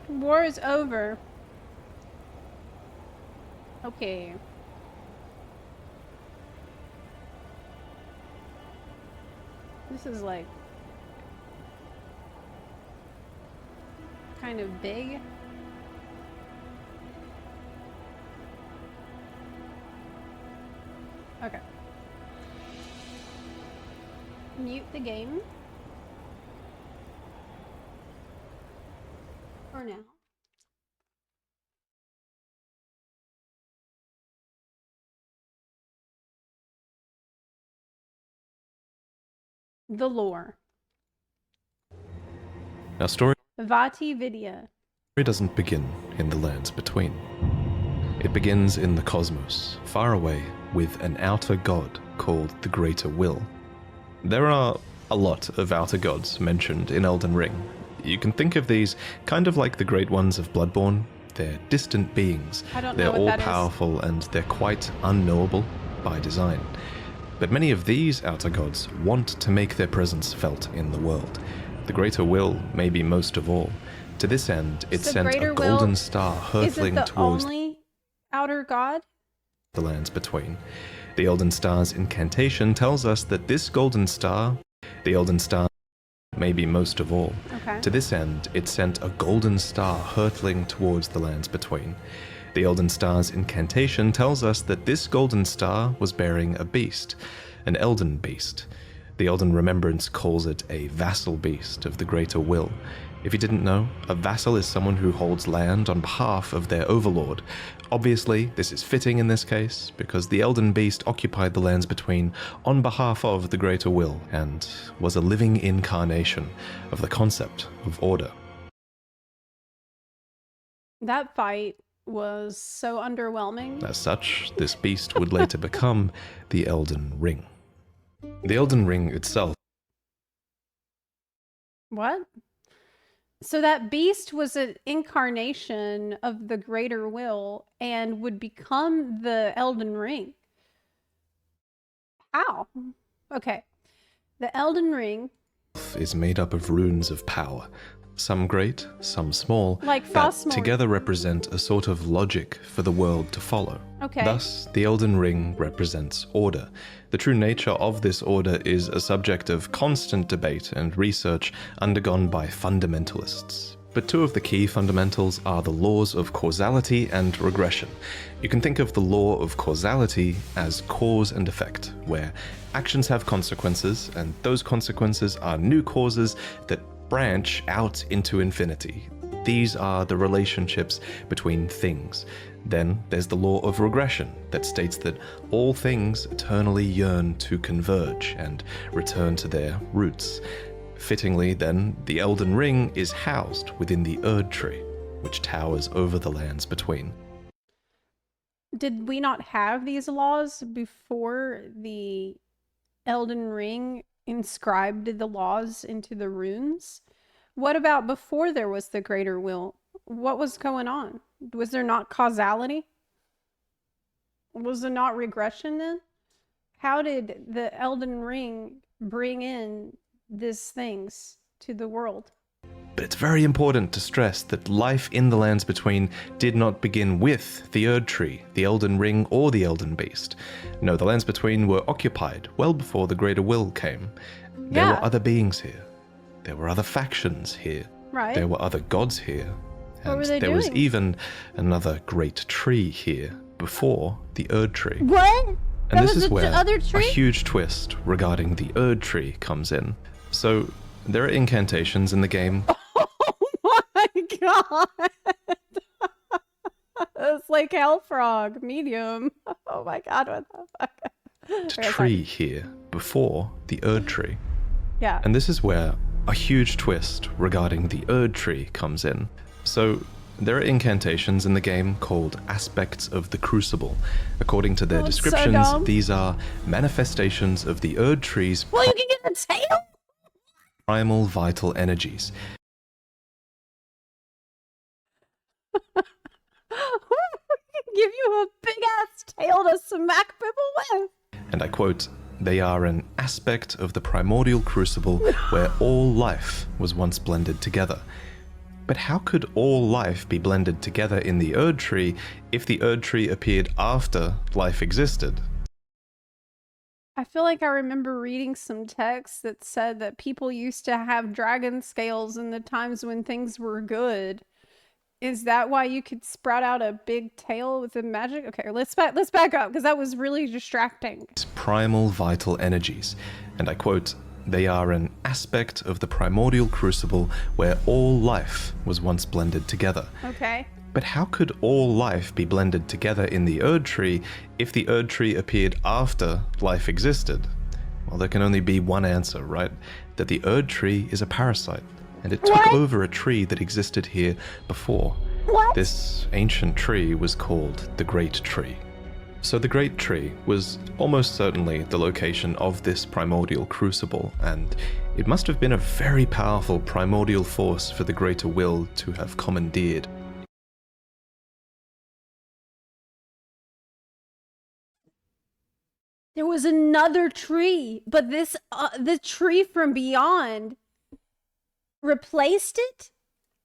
War is over. Okay. This is like kind of big. Okay. Mute the game. For now. The lore. Our story Vati Vidya. doesn't begin in the lands between. It begins in the cosmos, far away, with an outer god called the Greater Will. There are a lot of outer gods mentioned in Elden Ring. You can think of these kind of like the Great Ones of Bloodborne. They're distant beings. They're all-powerful and they're quite unknowable by design. But many of these outer gods want to make their presence felt in the world. The Greater Will, maybe most of all. To this end, it sent a golden star hurtling towards only outer god? The lands between. The Elden Star's incantation tells us that this golden star, the Elden Star, maybe most of all. Okay. To this end, it sent a golden star hurtling towards the lands between. The Elden Star's incantation tells us that this golden star was bearing a beast, an Elden beast. The Elden Remembrance calls it a vassal beast of the Greater Will. If you didn't know, a vassal is someone who holds land on behalf of their overlord. Obviously, this is fitting in this case, because the Elden Beast occupied the lands between on behalf of the Greater Will, and was a living incarnation of the concept of order. That fight was so underwhelming. As such, this beast would later become the Elden Ring. The Elden Ring itself. What? So that beast was an incarnation of the Greater Will and would become the Elden Ring. How? Okay. The Elden Ring Is made up of runes of power, some great, some small, like that Frostmourne. together represent a sort of logic for the world to follow. Okay. Thus, the Elden Ring represents order. The true nature of this order is a subject of constant debate and research undergone by fundamentalists. But two of the key fundamentals are the laws of causality and regression. You can think of the law of causality as cause and effect, where actions have consequences, and those consequences are new causes that branch out into infinity. These are the relationships between things. Then there's the law of regression that states that all things eternally yearn to converge and return to their roots. Fittingly, then, the Elden Ring is housed within the Erd Tree, which towers over the lands between. Did we not have these laws before the Elden Ring inscribed the laws into the runes? What about before there was the Greater Will? What was going on? Was there not causality? Was there not regression then? How did the Elden Ring bring in these things to the world? But it's very important to stress that life in the lands between did not begin with the Erd Tree, the Elden Ring, or the Elden Beast. No, the lands between were occupied well before the Greater Will came. There were other beings here. There were other factions here. Right. There were other gods here. What And were they there was doing? even another great tree here before the Erd Tree. What? And That this was is the where other a tree? huge twist regarding the Erd Tree comes in. So, there are incantations in the game. Oh my god! It's like Hellfrog, medium. Oh my god, what the fuck? Tree here before the Erd Tree. Yeah. And this is where a huge twist regarding the Erd Tree comes in. So, there are incantations in the game called Aspects of the Crucible. According to their Oh, it's so descriptions, dumb. these are manifestations of the Erd Tree's Well, you can get the tail? primal vital energies. Give you a big ass tail to smack people with. And I quote, "They are an aspect of the primordial crucible where all life was once blended together." But how could all life be blended together in the Erd Tree if the Erd Tree appeared after life existed? I feel like I remember reading some text that said that people used to have dragon scales in the times when things were good. Is that why you could sprout out a big tail with the magic? Okay, let's back up because that was really distracting. Primal vital energies. And I quote, "They are an aspect of the primordial crucible where all life was once blended together." Okay. But how could all life be blended together in the Erd Tree if the Erd Tree appeared after life existed? Well, there can only be one answer, right? That the Erd Tree is a parasite, and it took over a tree that existed here before. What? This ancient tree was called the Great Tree. So the Great Tree was almost certainly the location of this primordial crucible, and it must have been a very powerful primordial force for the Greater Will to have commandeered. There was another tree, but this the tree from beyond replaced it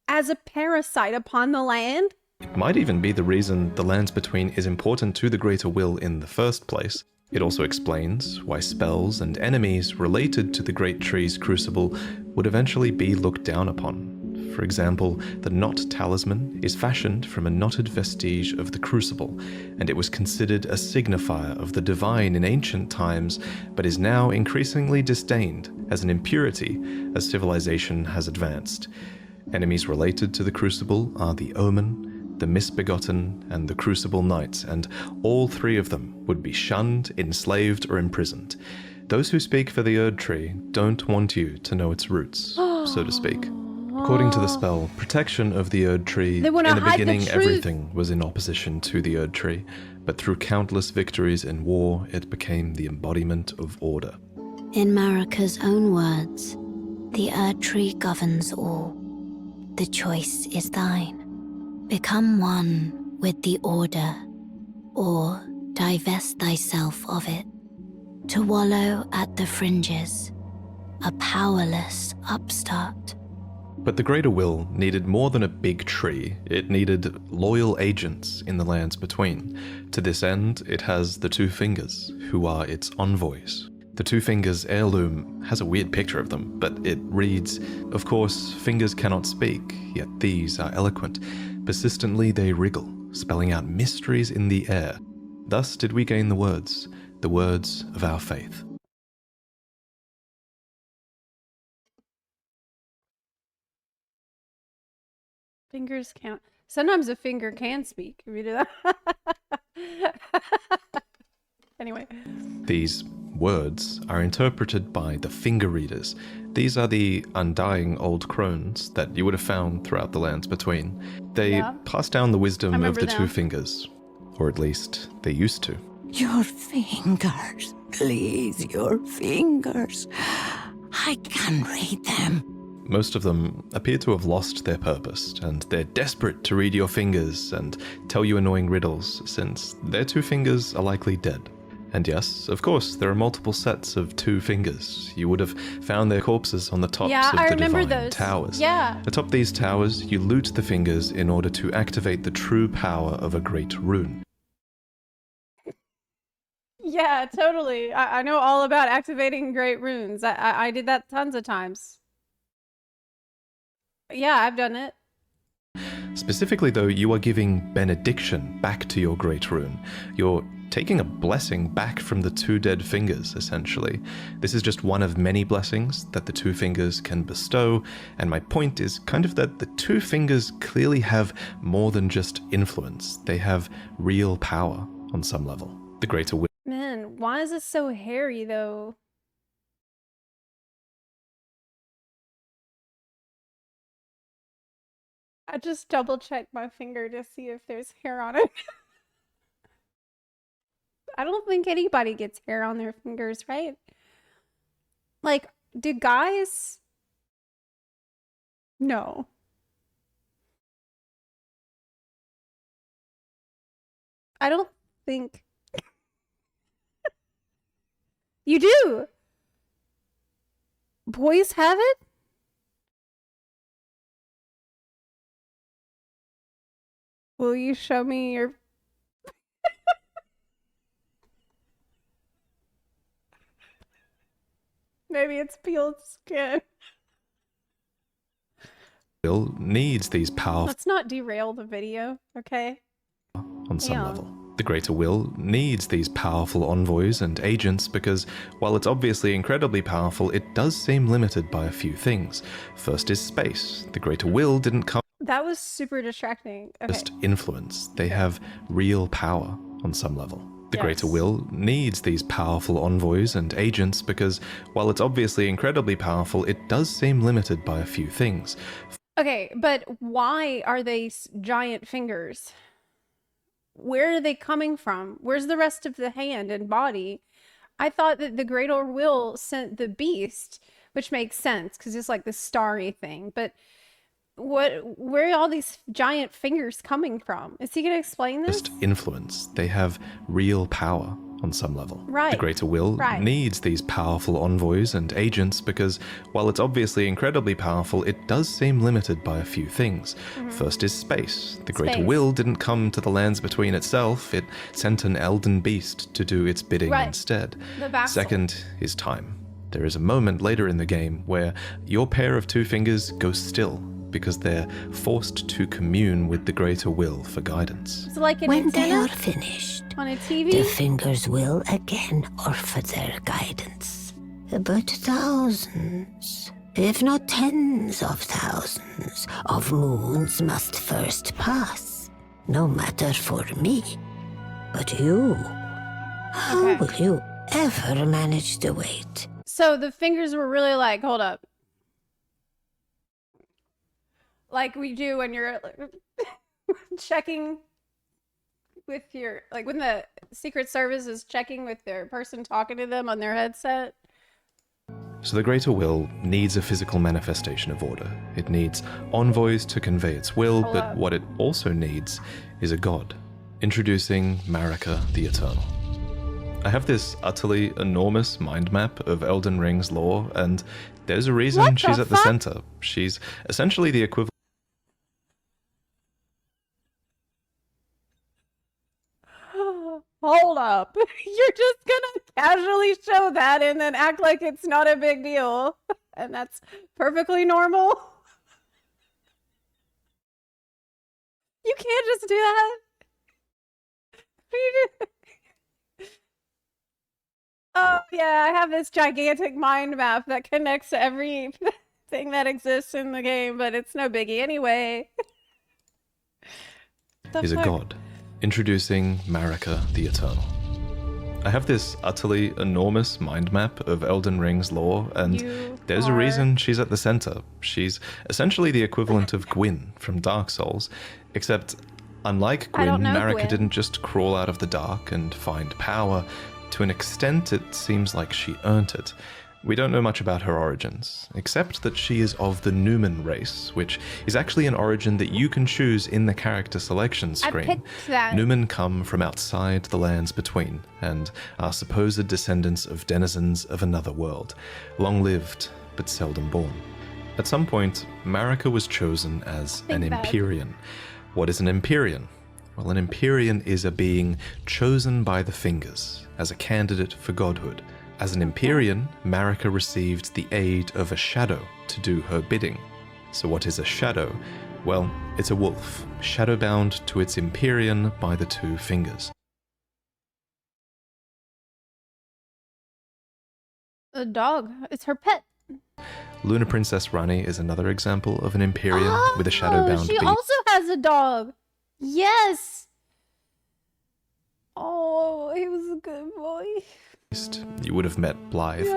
as a parasite upon the land. It might even be the reason the Lands Between is important to the Greater Will in the first place. It also explains why spells and enemies related to the Great Tree's crucible would eventually be looked down upon. For example, the Knot Talisman is fashioned from a knotted vestige of the crucible, and it was considered a signifier of the divine in ancient times, but is now increasingly disdained as an impurity as civilization has advanced. Enemies related to the crucible are the Omen, the Misbegotten, and the Crucible Knights, and all three of them would be shunned, enslaved, or imprisoned. Those who speak for the Erd Tree don't want you to know its roots, so to speak. According to the spell, protection of the Erd Tree, in the beginning everything was in opposition to the Erd Tree, but through countless victories in war, it became the embodiment of order. In Marika's own words, the Erd Tree governs all. The choice is thine. Become one with the order, or divest thyself of it, to wallow at the fringes, a powerless upstart. But the Greater Will needed more than a big tree. It needed loyal agents in the Lands Between. To this end, it has the Two Fingers, who are its envoys. The Two Fingers heirloom has a weird picture of them, but it reads, "Of course, fingers cannot speak, yet these are eloquent. Persistently they wriggle, spelling out mysteries in the air. Thus did we gain the words of our faith." Fingers count. Sometimes a finger can speak. If you do that. Anyway. These words are interpreted by the finger readers. These are the undying old crones that you would have found throughout the Lands Between. They pass down the wisdom of the Two Fingers, or at least they used to. Your fingers, please, your fingers. I can read them. Most of them appear to have lost their purpose, and they're desperate to read your fingers and tell you annoying riddles, since their two fingers are likely dead. And yes, of course, there are multiple sets of Two Fingers. You would have found their corpses on the tops of the divine towers. Yeah. Atop these towers, you loot the fingers in order to activate the true power of a great rune. Yeah, totally. I know all about activating great runes. I did that tons of times. Yeah, I've done it. Specifically though, you are giving benediction back to your great rune. You're taking a blessing back from the two dead fingers, essentially. This is just one of many blessings that the two fingers can bestow, and my point is kind of that the two fingers clearly have more than just influence. They have real power on some level. The greater will. Man, why is this so hairy though? I just double checked my finger to see if there's hair on it. I don't think anybody gets hair on their fingers, right? Like, do guys? No. I don't think. You do. Boys have it? Will you show me your... Maybe it's peeled skin. Will needs these powerful... Let's not derail the video, okay? On some level. The greater will needs these powerful envoys and agents because, while it's obviously incredibly powerful, it does seem limited by a few things. First is space. The greater will didn't come... That was super distracting. Okay. Just influence. They have real power on some level. The greater will needs these powerful envoys and agents because, while it's obviously incredibly powerful, it does seem limited by a few things. Okay, but why are they giant fingers? Where are they coming from? Where's the rest of the hand and body? I thought that the greater will sent the beast, which makes sense because it's like the starry thing, but where are all these giant fingers coming from? Is he going to explain this? Just influence. They have real power on some level. Right. The greater will needs these powerful envoys and agents because, while it's obviously incredibly powerful, it does seem limited by a few things. First is space. The greater will didn't come to the lands between itself. It sent an Elden beast to do its bidding instead. Second is time. There is a moment later in the game where your pair of two fingers go still because they're forced to commune with the greater will for guidance. It's like when they are finished, on a TV? the fingers will again offer their guidance. But thousands, if not tens of thousands, of moons must first pass. No matter for me. But you, how will you ever manage to wait? So the fingers were really like, hold up. Like we do when you're checking with your, like when the Secret Service is checking with their person talking to them on their headset. So the greater will needs a physical manifestation of order. It needs envoys to convey its will, but what it also needs is a god. Introducing Marika the Eternal. I have this utterly enormous mind map of Elden Ring's lore, and there's a reason she's at the center. She's essentially the equivalent. Hold up. You're just gonna casually show that and then act like it's not a big deal. And that's perfectly normal. You can't just do that. Oh, yeah, I have this gigantic mind map that connects to everything that exists in the game, but it's no biggie anyway. Is a god. Introducing Marika the Eternal. I have this utterly enormous mind map of Elden Ring's lore, and there's a reason she's at the center. She's essentially the equivalent of Gwyn from Dark Souls, except unlike Gwyn, Marika didn't just crawl out of the dark and find power. To an extent, it seems like she earned it. We don't know much about her origins, except that she is of the Numen race, which is actually an origin that you can choose in the character selection screen. I picked that. Numen come from outside the lands between, and are supposed descendants of denizens of another world, long-lived but seldom born. At some point, Marika was chosen as an Empyrean. What is an Empyrean? Well, an Empyrean is a being chosen by the fingers as a candidate for godhood. As an Empyrean, Marika received the aid of a shadow to do her bidding. So what is a shadow? Well, it's a wolf, shadowbound to its Empyrean by the two fingers. A dog. It's her pet. Lunar Princess Rani is another example of an Empyrean with a shadowbound She beast. also has a dog. Yes. Oh, he was a good boy. You would have met Blythe.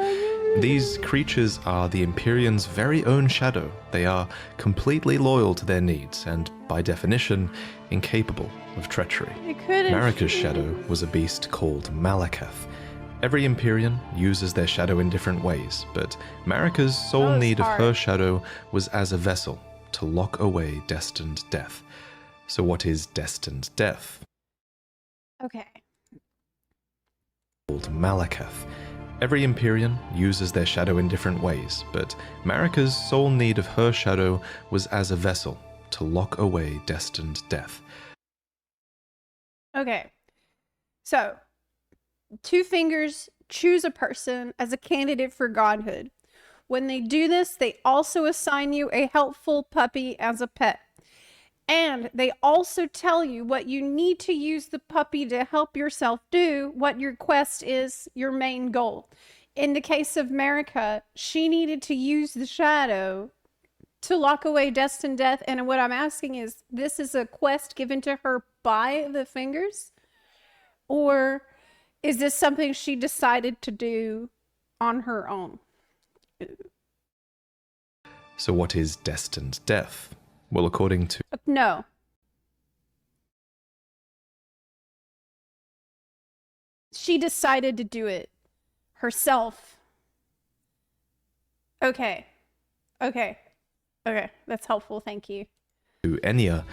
These creatures are the Empyrean's very own shadow. They are completely loyal to their needs and, by definition, incapable of treachery. Marika's shadow was a beast called Malakath. Every Empyrean uses their shadow in different ways, but Marika's sole need of her shadow was as a vessel to lock away destined death. So what is destined death? Okay. Called Malakath. Every Empyrean uses their shadow in different ways, but Marika's sole need of her shadow was as a vessel to lock away destined death. Okay. So, two fingers choose a person as a candidate for godhood. When they do this, they also assign you a helpful puppy as a pet. And they also tell you what you need to use the puppy to help yourself do, what your quest is, your main goal. In the case of Marika, she needed to use the shadow to lock away destined death. And what I'm asking is, this is a quest given to her by the fingers? Or is this something she decided to do on her own? So what is destined death? Well, according to... No. She decided to do it herself. Okay. Okay. Okay. That's helpful. Thank you. To Enya,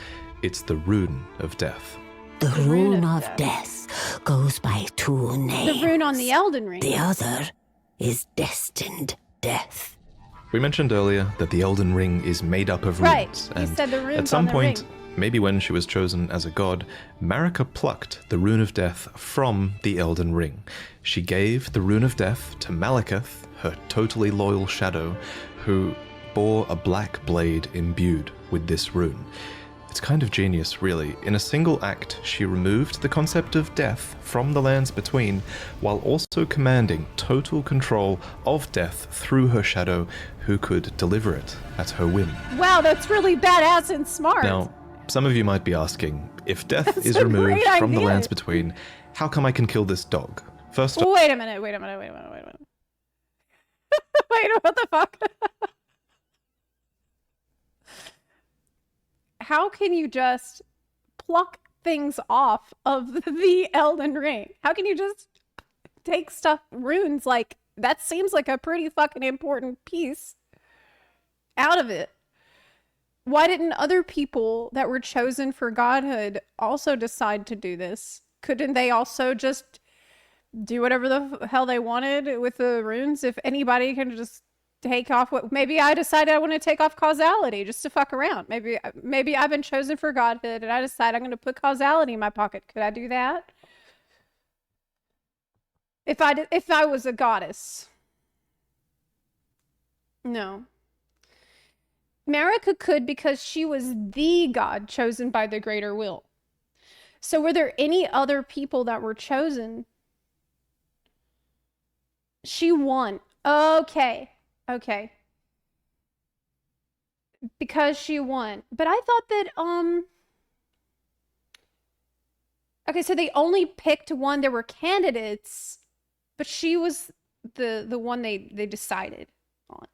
it's the rune of death. The rune of death goes by two names. The rune on the Elden Ring. The other is destined death. We mentioned earlier that the Elden Ring is made up of runes. Right. You said the runes at some on the point, ring. maybe when she was chosen as a god, Marika plucked the rune of death from the Elden Ring. She gave the rune of death to Malakath, her totally loyal shadow, who bore a black blade imbued with this rune. It's kind of genius, really. In a single act, she removed the concept of death from the lands between, while also commanding total control of death through her shadow, who could deliver it at her whim. Wow, that's really badass and smart. Now, some of you might be asking, if death That's is a removed great from the idea. lands between, how come I can kill this dog? First off, Wait a minute. Wait, what the fuck? How can you just pluck things off of the Elden Ring? How can you just take stuff, runes, like, that seems like a pretty fucking important piece out of it. Why didn't other people that were chosen for godhood also decide to do this? Couldn't they also just do whatever the hell they wanted with the runes? If anybody can just take off what... Maybe I decided I want to take off causality just to fuck around. Maybe I've been chosen for godhood and I decide I'm going to put causality in my pocket. Could I do that? If I was a goddess. No. Marika could because she was the god chosen by the greater will. So were there any other people that were chosen? She won. Okay. Okay. Because she won. But I thought that, okay, so they only picked one. There were candidates, but she was the one they decided on.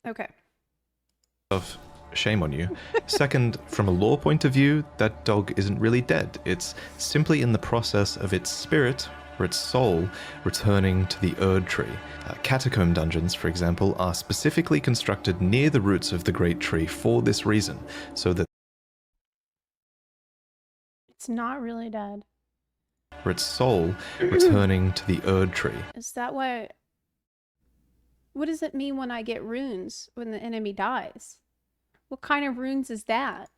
Okay. of shame on you. Second, from a lore point of view, that dog isn't really dead. It's simply in the process of its spirit, or its soul, returning to the Erd Tree. Catacomb dungeons, for example, are specifically constructed near the roots of the Great Tree for this reason, so that It's not really dead. for its soul returning to the Erd Tree. Is that why... What does it mean when I get runes when the enemy dies? What kind of runes is that?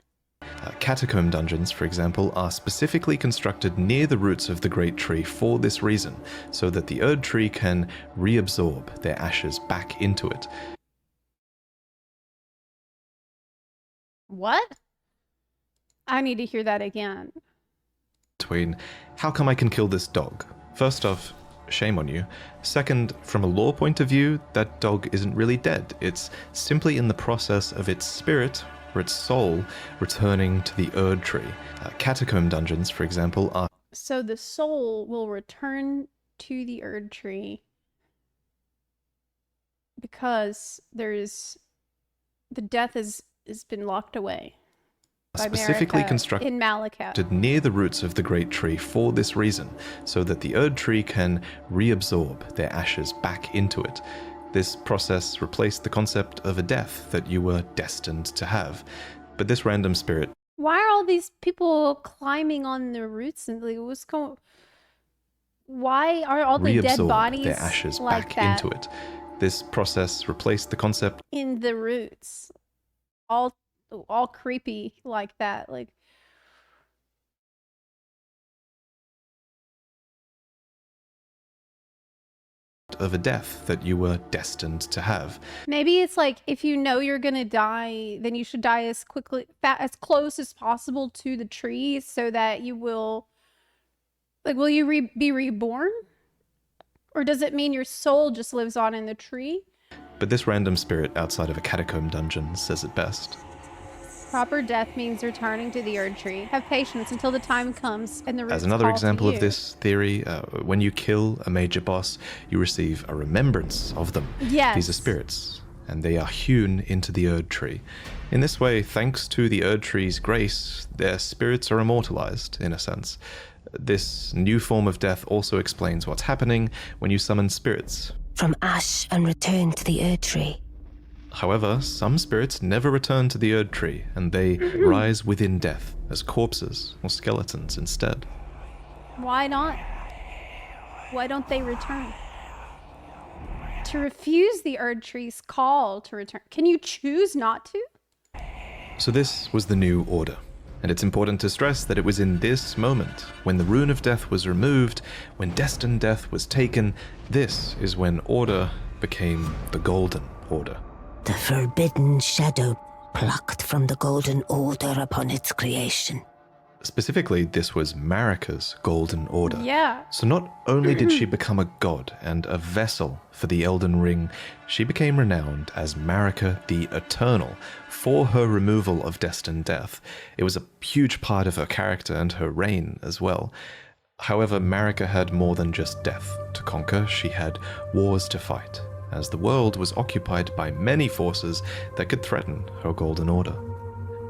Catacomb dungeons, for example, are specifically constructed near the roots of the Great Tree for this reason, so that the Erd Tree can reabsorb their ashes back into it. What? I need to hear that again. Between, how come I can kill this dog? First off, shame on you. Second, from a lore point of view, that dog isn't really dead. It's simply in the process of its spirit, or its soul, returning to the Erd Tree. Catacomb dungeons, for example, are... So the soul will return to the Erd Tree because the death has been locked away. Specifically Marika constructed in Malekith. near the roots of the Great Tree for this reason, so that the Erd Tree can reabsorb their ashes back into it. This process replaced the concept of a death that you were destined to have. But this random spirit... Why are all these people climbing on the roots and like, what's going? Why are all the dead bodies their ashes like back that into it? This process replaced the concept in the roots? All creepy like that, like. of a death that you were destined to have. Maybe it's like if you know you're gonna die, then you should die as as close as possible to the tree, so that you will. Like, will you be reborn, or does it mean your soul just lives on in the tree? But this random spirit outside of a catacomb dungeon says it best. Proper death means returning to the Erd Tree. Have patience until the time comes and the roots As another call example to of you. this theory, when you kill a major boss, you receive a remembrance of them. Yes. These are spirits, and they are hewn into the Erd Tree. In this way, thanks to the Erd Tree's grace, their spirits are immortalized, in a sense. This new form of death also explains what's happening when you summon spirits. From ash and return to the Erd Tree. However, some spirits never return to the Erd Tree, and they rise within death as corpses or skeletons instead. Why not? Why don't they return? To refuse the Erd Tree's call to return. Can you choose not to? So this was the new order. And it's important to stress that it was in this moment, when the rune of death was removed, when destined death was taken, this is when order became the Golden Order. The forbidden shadow plucked from the Golden Order upon its creation. Specifically, this was Marika's Golden Order. Yeah. So not only did she become a god and a vessel for the Elden Ring, she became renowned as Marika the Eternal for her removal of destined death. It was a huge part of her character and her reign as well. However, Marika had more than just death to conquer. She had wars to fight, as the world was occupied by many forces that could threaten her Golden Order.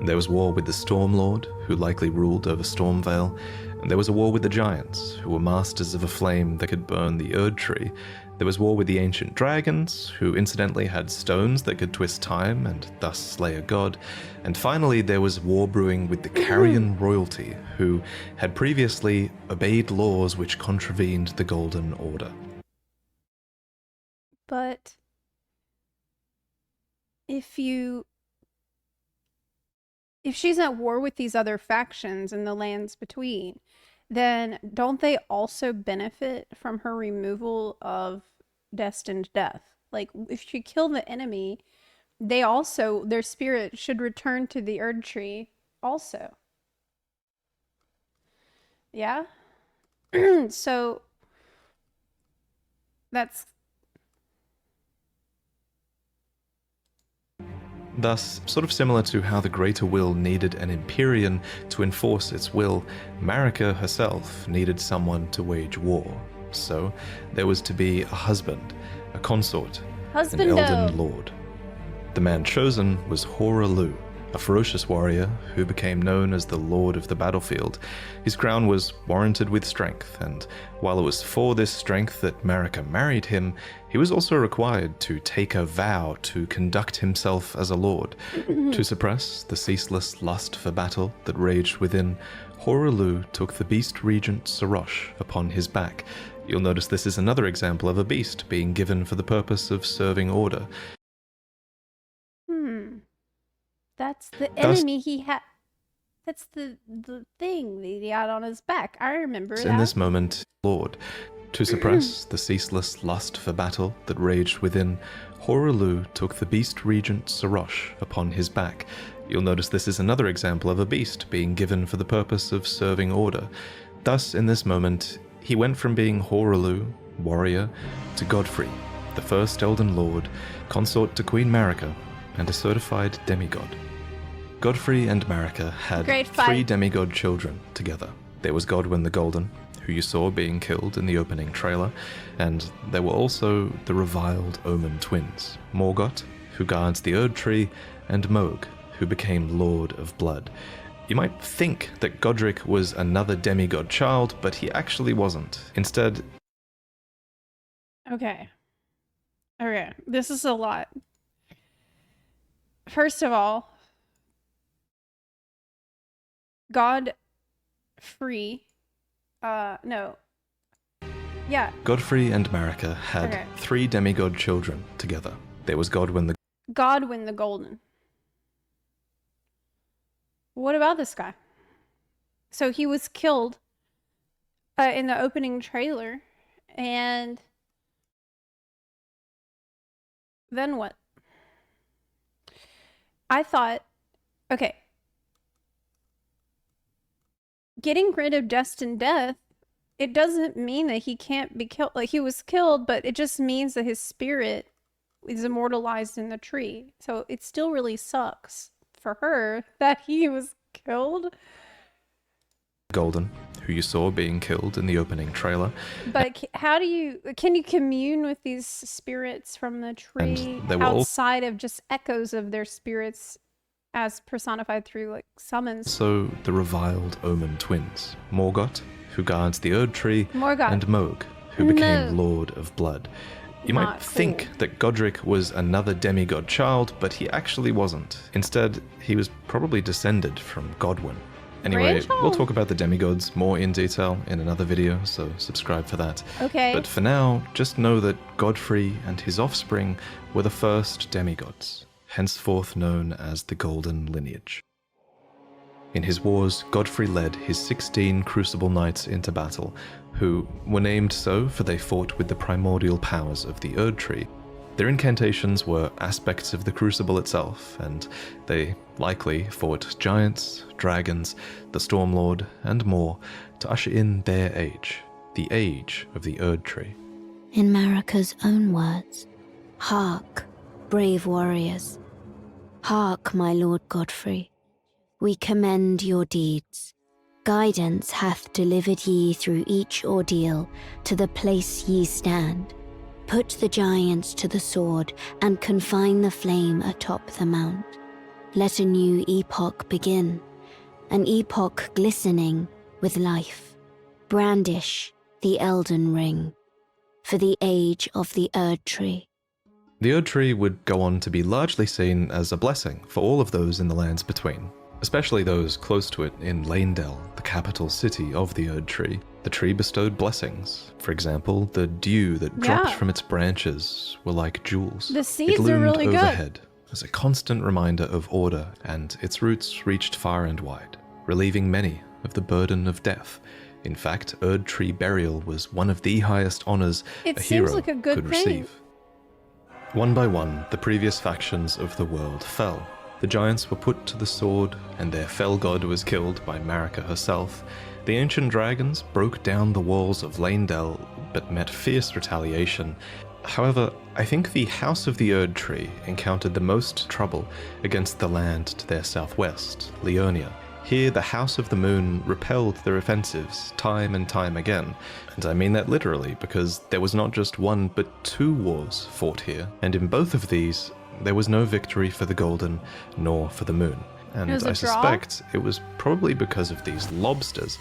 There was war with the Storm Lord, who likely ruled over Stormvale, and there was a war with the Giants, who were masters of a flame that could burn the Erd Tree. There was war with the Ancient Dragons, who incidentally had stones that could twist time and thus slay a god. And finally, there was war brewing with the Carrion Royalty, who had previously obeyed laws which contravened the Golden Order. But if she's at war with these other factions in the lands between, then don't they also benefit from her removal of destined death? Like, if she killed the enemy, their spirit should return to the Erd Tree also. Yeah? So that's... Thus, sort of similar to how the Greater Will needed an Empyrean to enforce its will, Marika herself needed someone to wage war. So, there was to be a husband, a consort, an Elden Lord. The man chosen was Hoarah, a ferocious warrior who became known as the Lord of the Battlefield. His crown was warranted with strength, and while it was for this strength that Marika married him, he was also required to take a vow to conduct himself as a lord. To suppress the ceaseless lust for battle that raged within, Hoarah took the beast regent Sarosh upon his back. You'll notice this is another example of a beast being given for the purpose of serving order. That's the enemy he had. That's the thing that he had on his back. I remember that. In this moment, Lord. To suppress the ceaseless lust for battle that raged within, Hoarulu took the beast regent Sarosh upon his back. You'll notice this is another example of a beast being given for the purpose of serving order. Thus, in this moment, he went from being Hoarulu, warrior, to Godfrey, the first Elden Lord, consort to Queen Marika, and a certified demigod. Godfrey and Marika had 3 demigod children together. There was Godwyn the Golden, who you saw being killed in the opening trailer, and there were also the reviled Omen twins, Morgoth, who guards the Erd Tree, and Mohg, who became Lord of Blood. You might think that Godrick was another demigod child, but he actually wasn't. Instead... Okay, this is a lot. First of all, Godfrey, Godfrey and Marika had 3 demigod children together. There was Godwyn the Golden. What about this guy? So he was killed in the opening trailer, and then what? I thought, okay, getting rid of Destined Death, it doesn't mean that he can't be killed. Like, he was killed, but it just means that his spirit is immortalized in the tree. So it still really sucks for her that he was killed. Golden, who you saw being killed in the opening trailer. But can you commune with these spirits from the tree outside of just echoes of their spirits as personified through like summons? So the reviled Omen twins, Morgoth, who guards the Erd Tree, and Mohg, who became Lord of Blood. You might think that Godrick was another demigod child, but he actually wasn't. Instead, he was probably descended from Godwyn. Anyway, we'll talk about the demigods more in detail in another video, so subscribe for that. Okay. But for now, just know that Godfrey and his offspring were the first demigods, henceforth known as the Golden Lineage. In his wars, Godfrey led his 16 Crucible Knights into battle, who were named so for they fought with the primordial powers of the Erd Tree. Their incantations were aspects of the Crucible itself, and they likely fought giants, dragons, the Stormlord, and more to usher in their age, the age of the Erd Tree. In Marika's own words, "Hark, brave warriors. Hark, my Lord Godfrey. We commend your deeds. Guidance hath delivered ye through each ordeal to the place ye stand. Put the giants to the sword and confine the flame atop the mount. Let a new epoch begin, an epoch glistening with life. Brandish the Elden Ring for the age of the Erd Tree." The Erd Tree would go on to be largely seen as a blessing for all of those in the lands between, especially those close to it in Leyndell, the capital city of the Erd Tree. The tree bestowed blessings. For example, the dew that dropped from its branches were like jewels. The seeds it loomed are really overhead as a constant reminder of order, and its roots reached far and wide, relieving many of the burden of death. In fact, Erd Tree burial was one of the highest honors a hero could receive. One by one, the previous factions of the world fell. The giants were put to the sword, and their fell god was killed by Marika herself. The ancient dragons broke down the walls of Leyndell, but met fierce retaliation. However, I think the House of the Erd Tree encountered the most trouble against the land to their southwest, Leonia. Here, the House of the Moon repelled their offensives time and time again, and I mean that literally, because there was not just one but 2 wars fought here, and in both of these, there was no victory for the Golden nor for the Moon. And I suspect it was probably because of these lobsters.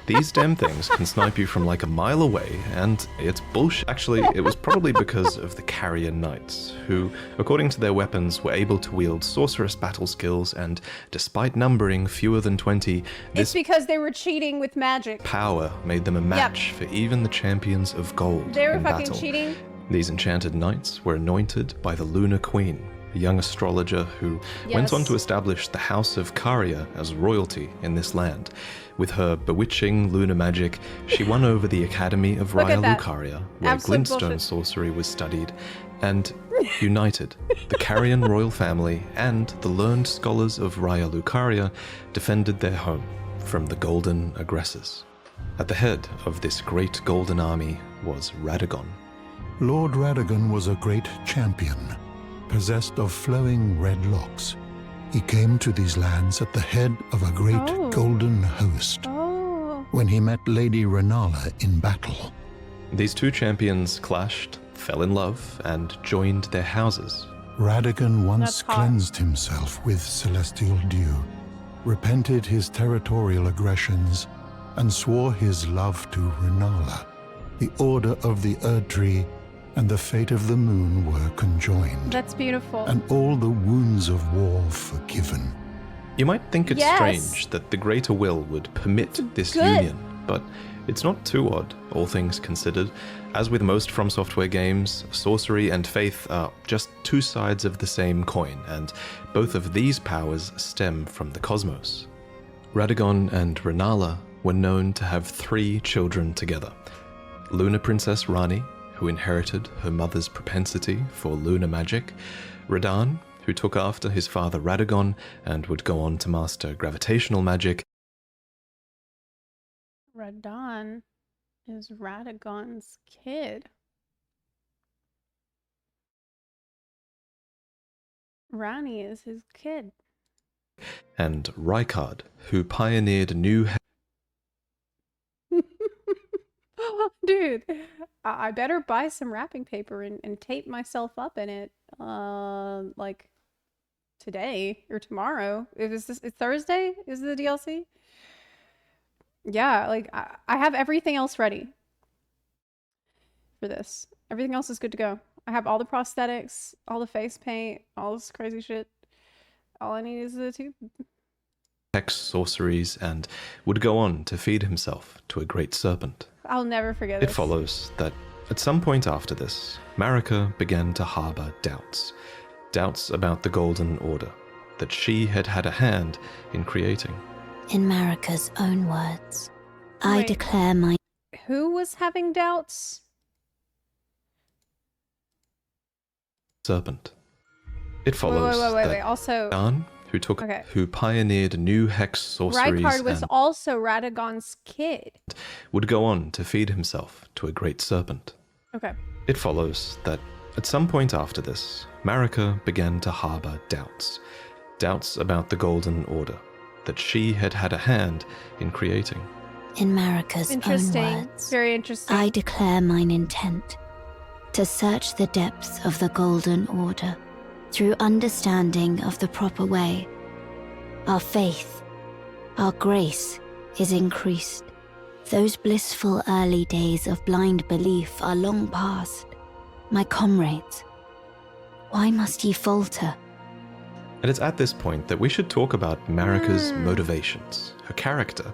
These damn things can snipe you from like a mile away, and it's bullshit. Actually, it was probably because of the Carrier Knights, who, according to their weapons, were able to wield sorcerous battle skills, and despite numbering fewer than 20, It's because they were cheating with magic. Power made them a match for even the champions of gold. They were in fucking battle. cheating. These enchanted knights were anointed by the Lunar Queen, a young astrologer who went on to establish the House of Caria as royalty in this land. With her bewitching lunar magic, she won over the Academy of Look at that. Lucaria, where Absolute glintstone bullshit. sorcery was studied, and united the Carian royal family and the learned scholars of Raya Lucaria defended their home from the golden aggressors. At the head of this great golden army was Radagon. Lord Radagon was a great champion, possessed of flowing red locks. He came to these lands at the head of a great golden host when he met Lady Renala in battle. These two champions clashed, fell in love, and joined their houses. Radagon once cleansed himself with celestial dew, repented his territorial aggressions, and swore his love to Renala. The Order of the Erdtree and the fate of the moon were conjoined. That's beautiful. And all the wounds of war forgiven. You might think it's strange that the Greater Will would permit this union, but it's not too odd, all things considered. As with most From Software games, sorcery and faith are just two sides of the same coin, and both of these powers stem from the cosmos. Radagon and Renala were known to have 3 children together. Lunar Princess Rani, who inherited her mother's propensity for lunar magic, Radan, who took after his father Radagon and would go on to master gravitational magic. Radan is Radagon's kid. Rani is his kid. And Rykard, who pioneered new... Dude, I better buy some wrapping paper and tape myself up in it, like today or tomorrow. It's Thursday? Is the DLC? Yeah, like I have everything else ready for this. Everything else is good to go. I have all the prosthetics, all the face paint, all this crazy shit. All I need is the tube. Hex sorceries, and would go on to feed himself to a great serpent. I'll never forget It this. follows that at some point after this, Marika began to harbor doubts. Doubts about the Golden Order, that she had had a hand in creating. In Marika's own words, I declare my... Who was having doubts? Serpent. It follows Wait. that Also, Dan, who pioneered new hex sorceries Rykard was and also Radagon's kid. would go on to feed himself to a great serpent. Okay. It follows that at some point after this, Marika began to harbor doubts. Doubts about the Golden Order, that she had had a hand in creating. In Marika's own words, Very interesting. I declare mine intent to search the depths of the Golden Order through understanding of the proper way. Our faith, our grace is increased. Those blissful early days of blind belief are long past. My comrades, why must ye falter? And it's at this point that we should talk about Marika's motivations, her character.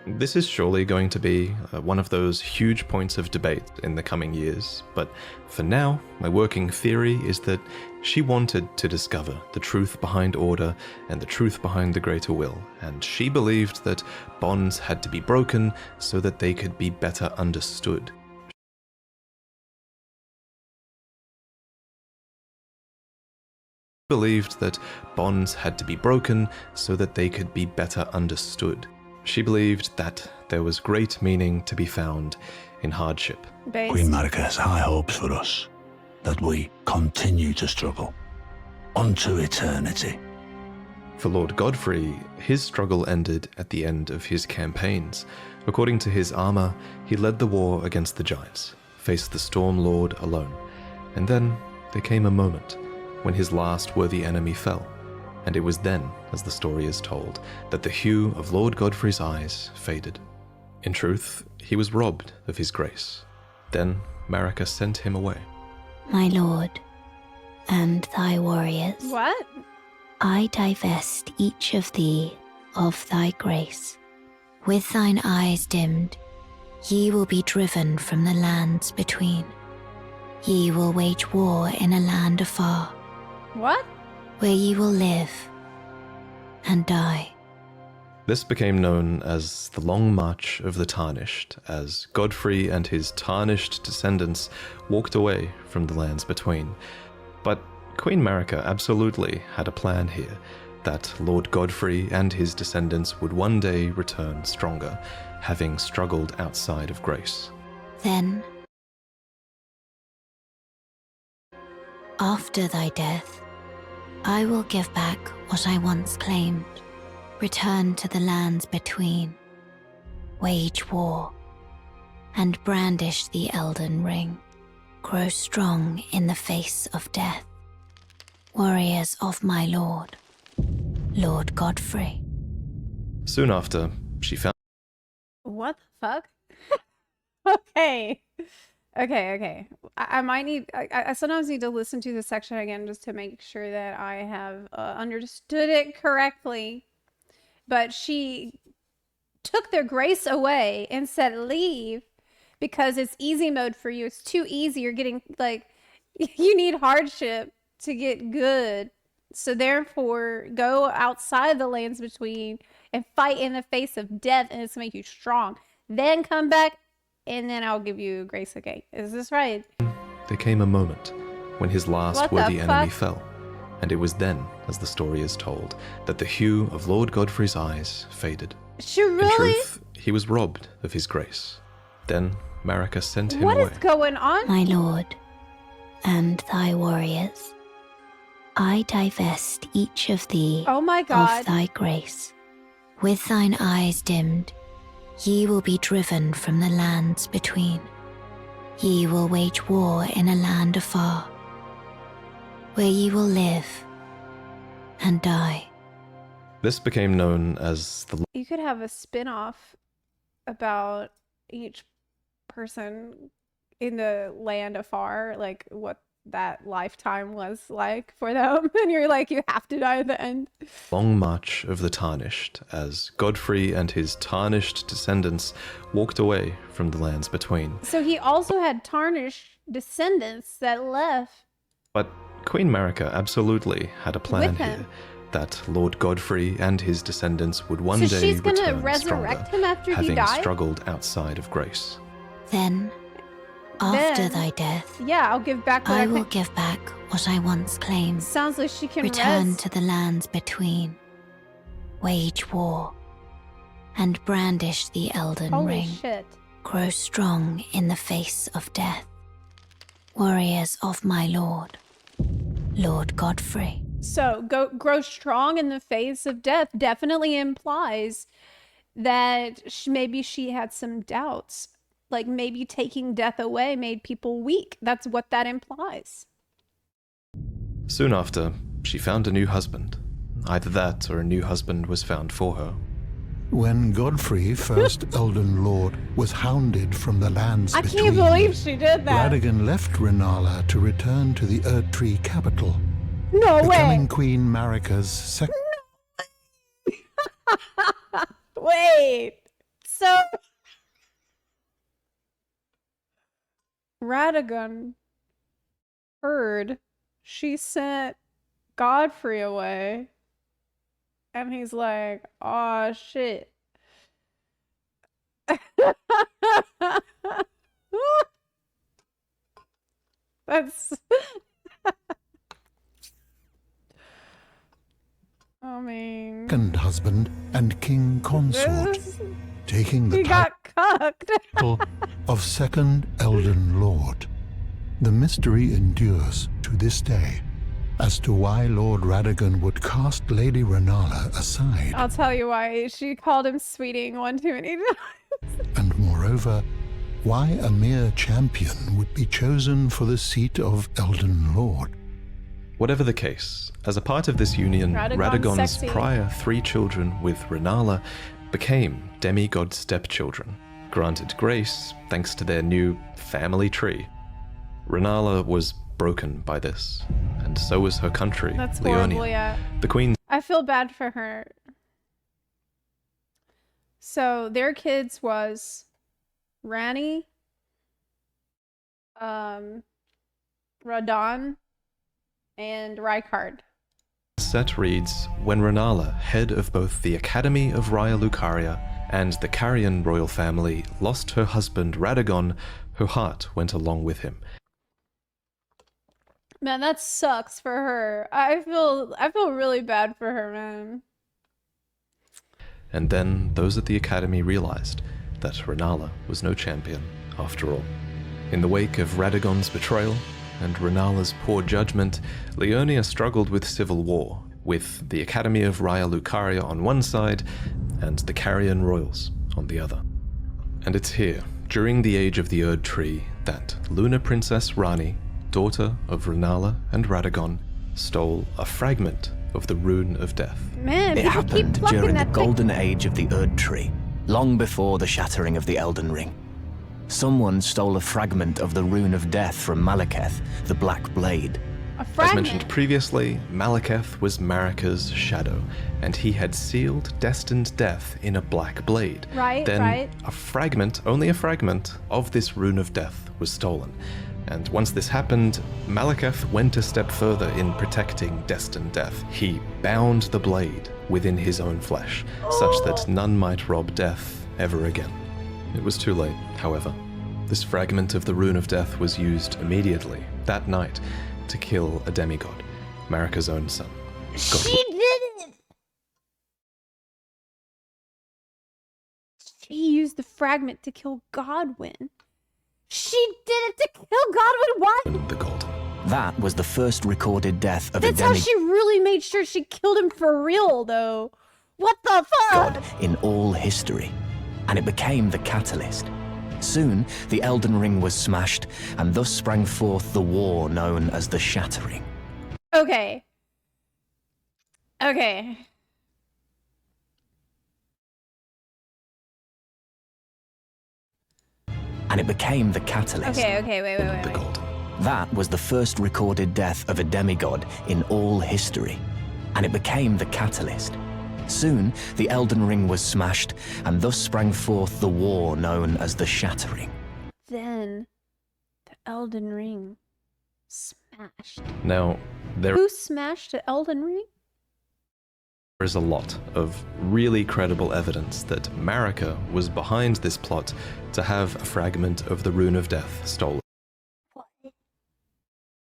This is surely going to be one of those huge points of debate in the coming years, but for now, my working theory is that she wanted to discover the truth behind order and the truth behind the greater will, and she believed that bonds had to be broken so that they could be better understood. Believed that bonds had to be broken so that they could be better understood. She believed that there was great meaning to be found in hardship. Queen Marika has high hopes for us, that we continue to struggle unto eternity. For Lord Godfrey, his struggle ended at the end of his campaigns. According to his armor, he led the war against the giants, faced the Storm Lord alone, and then there came a moment when his last worthy enemy fell. And it was then, as the story is told, that the hue of Lord Godfrey's eyes faded. In truth, he was robbed of his grace. Then Marika sent him away. My lord, and thy warriors. What? I divest each of thee of thy grace. With thine eyes dimmed, ye will be driven from the lands between. Ye will wage war in a land afar. What? where ye will live and die. This became known as the Long March of the Tarnished, as Godfrey and his tarnished descendants walked away from the lands between. But Queen Marika absolutely had a plan here, that Lord Godfrey and his descendants would one day return stronger, having struggled outside of grace. Then, after thy death, I will give back what I once claimed, return to the lands between, wage war, and brandish the Elden ring, grow strong in the face of death. Warriors of my lord, Lord Godfrey. Soon after, she found... What the fuck? Okay. Okay. I might need... I sometimes need to listen to this section again just to make sure that I have understood it correctly. But she took their grace away and said leave because it's easy mode for you. It's too easy. You're getting, like... You need hardship to get good. So therefore, go outside the lands between and fight in the face of death, and it's to make you strong. Then come back, and then I'll give you grace again. Is this right? There came a moment when his last What worthy the enemy fuck? fell, and it was then, as the story is told, that the hue of Lord Godfrey's eyes faded. She In really? truth, he was robbed of his grace. Then Marika sent him What away. is going on? My lord, and thy warriors, I divest each of thee Oh my God. of thy grace. With thine eyes dimmed, ye will be driven from the lands between. Ye will wage war in a land afar, where ye will live and die. This became known as the You could have a spin-off about each person in the land afar, like what that lifetime was like for them. And you're like, you have to die at the end. Long March of the Tarnished, as Godfrey and his tarnished descendants walked away from the lands between. So he also had tarnished descendants that left. But Queen Marika absolutely had a plan With him. here, that Lord Godfrey and his descendants would one So day she's gonna return resurrect stronger, him after he having died? struggled outside of grace. Then, after Then- thy death, Yeah, I'll give back what I I will can. give back what I once claimed. Sounds like she can Return res. to the lands between, wage war, and brandish the Elden Holy ring. shit. Grow strong in the face of death. Warriors of my lord, Lord Godfrey. So grow strong in the face of death definitely implies that maybe she had some doubts. Like maybe taking death away made people weak. That's what that implies. Soon after, she found a new husband. Either that or a new husband was found for her. When Godfrey, first Elden Lord, was hounded from the lands I between, can't believe she did that. Radagon left Rennala to return to the Erdtree capital, No becoming way. Queen Marika's second. Wait. So Radagon heard she sent Godfrey away. And he's like, oh shit. That's I mean second husband and king consort, this- taking the he got cucked. title of second Elden Lord. The mystery endures to this day as to why Lord Radagon would cast Lady Rennala aside, I'll tell you why. She called him sweeting one too many times. and moreover, why a mere champion would be chosen for the seat of Elden Lord. Whatever the case, as a part of this union, Radagon's Radagon's sexy. prior 3 children with Rennala became demigod stepchildren, granted grace thanks to their new family tree. Rennala was broken by this, and so was her country, That's Leonia. horrible, yeah. The queen I feel bad for her. So their kids was Rani, Radon, and Rykard. set reads, when Renala, head of both the Academy of Raya Lucaria and the Carian royal family, lost her husband Radagon, her heart went along with him. Man, that sucks for her. I feel really bad for her, man. And then those at the Academy realized that Renala was no champion after all. In the wake of Radagon's betrayal and Renala's poor judgment, Liurnia struggled with civil war, with the Academy of Raya Lucaria on one side and the Carian royals on the other. And it's here, during the age of the Erd Tree, that Lunar Princess Rani, daughter of Renala and Radagon, stole a fragment of the Rune of Death. Man, it happened during the golden age of the Erd Tree, long before the shattering of the Elden Ring. Someone stole a fragment of the Rune of Death from Malekith, the Black Blade. As mentioned previously, Malekith was Marika's shadow, and he had sealed destined death in a black blade. Then a fragment, only a fragment, of this Rune of Death was stolen. And once this happened, Malekith went a step further in protecting destined death. He bound the blade within his own flesh, such that none might rob death ever again. It was too late, however. This fragment of the Rune of Death was used immediately, that night, to kill a demigod, Marika's own son. She did it! She used the fragment to kill Godwyn. She did it to kill Godwyn. Why? The Golden. That was the first recorded death of That's a how demigod she really made sure she killed him for real, though. What the fuck? in all history, and it became the catalyst. Soon, the Elden Ring was smashed, and thus sprang forth the war known as the Shattering. Okay. Okay. And it became the catalyst. Okay, wait. That was the first recorded death of a demigod in all history, and it became the catalyst. Soon, the Elden Ring was smashed, and thus sprang forth the war known as the Shattering. Then, the Elden Ring smashed. Now, there Who smashed the Elden Ring? is a lot of really credible evidence that Marika was behind this plot to have a fragment of the Rune of Death stolen. What?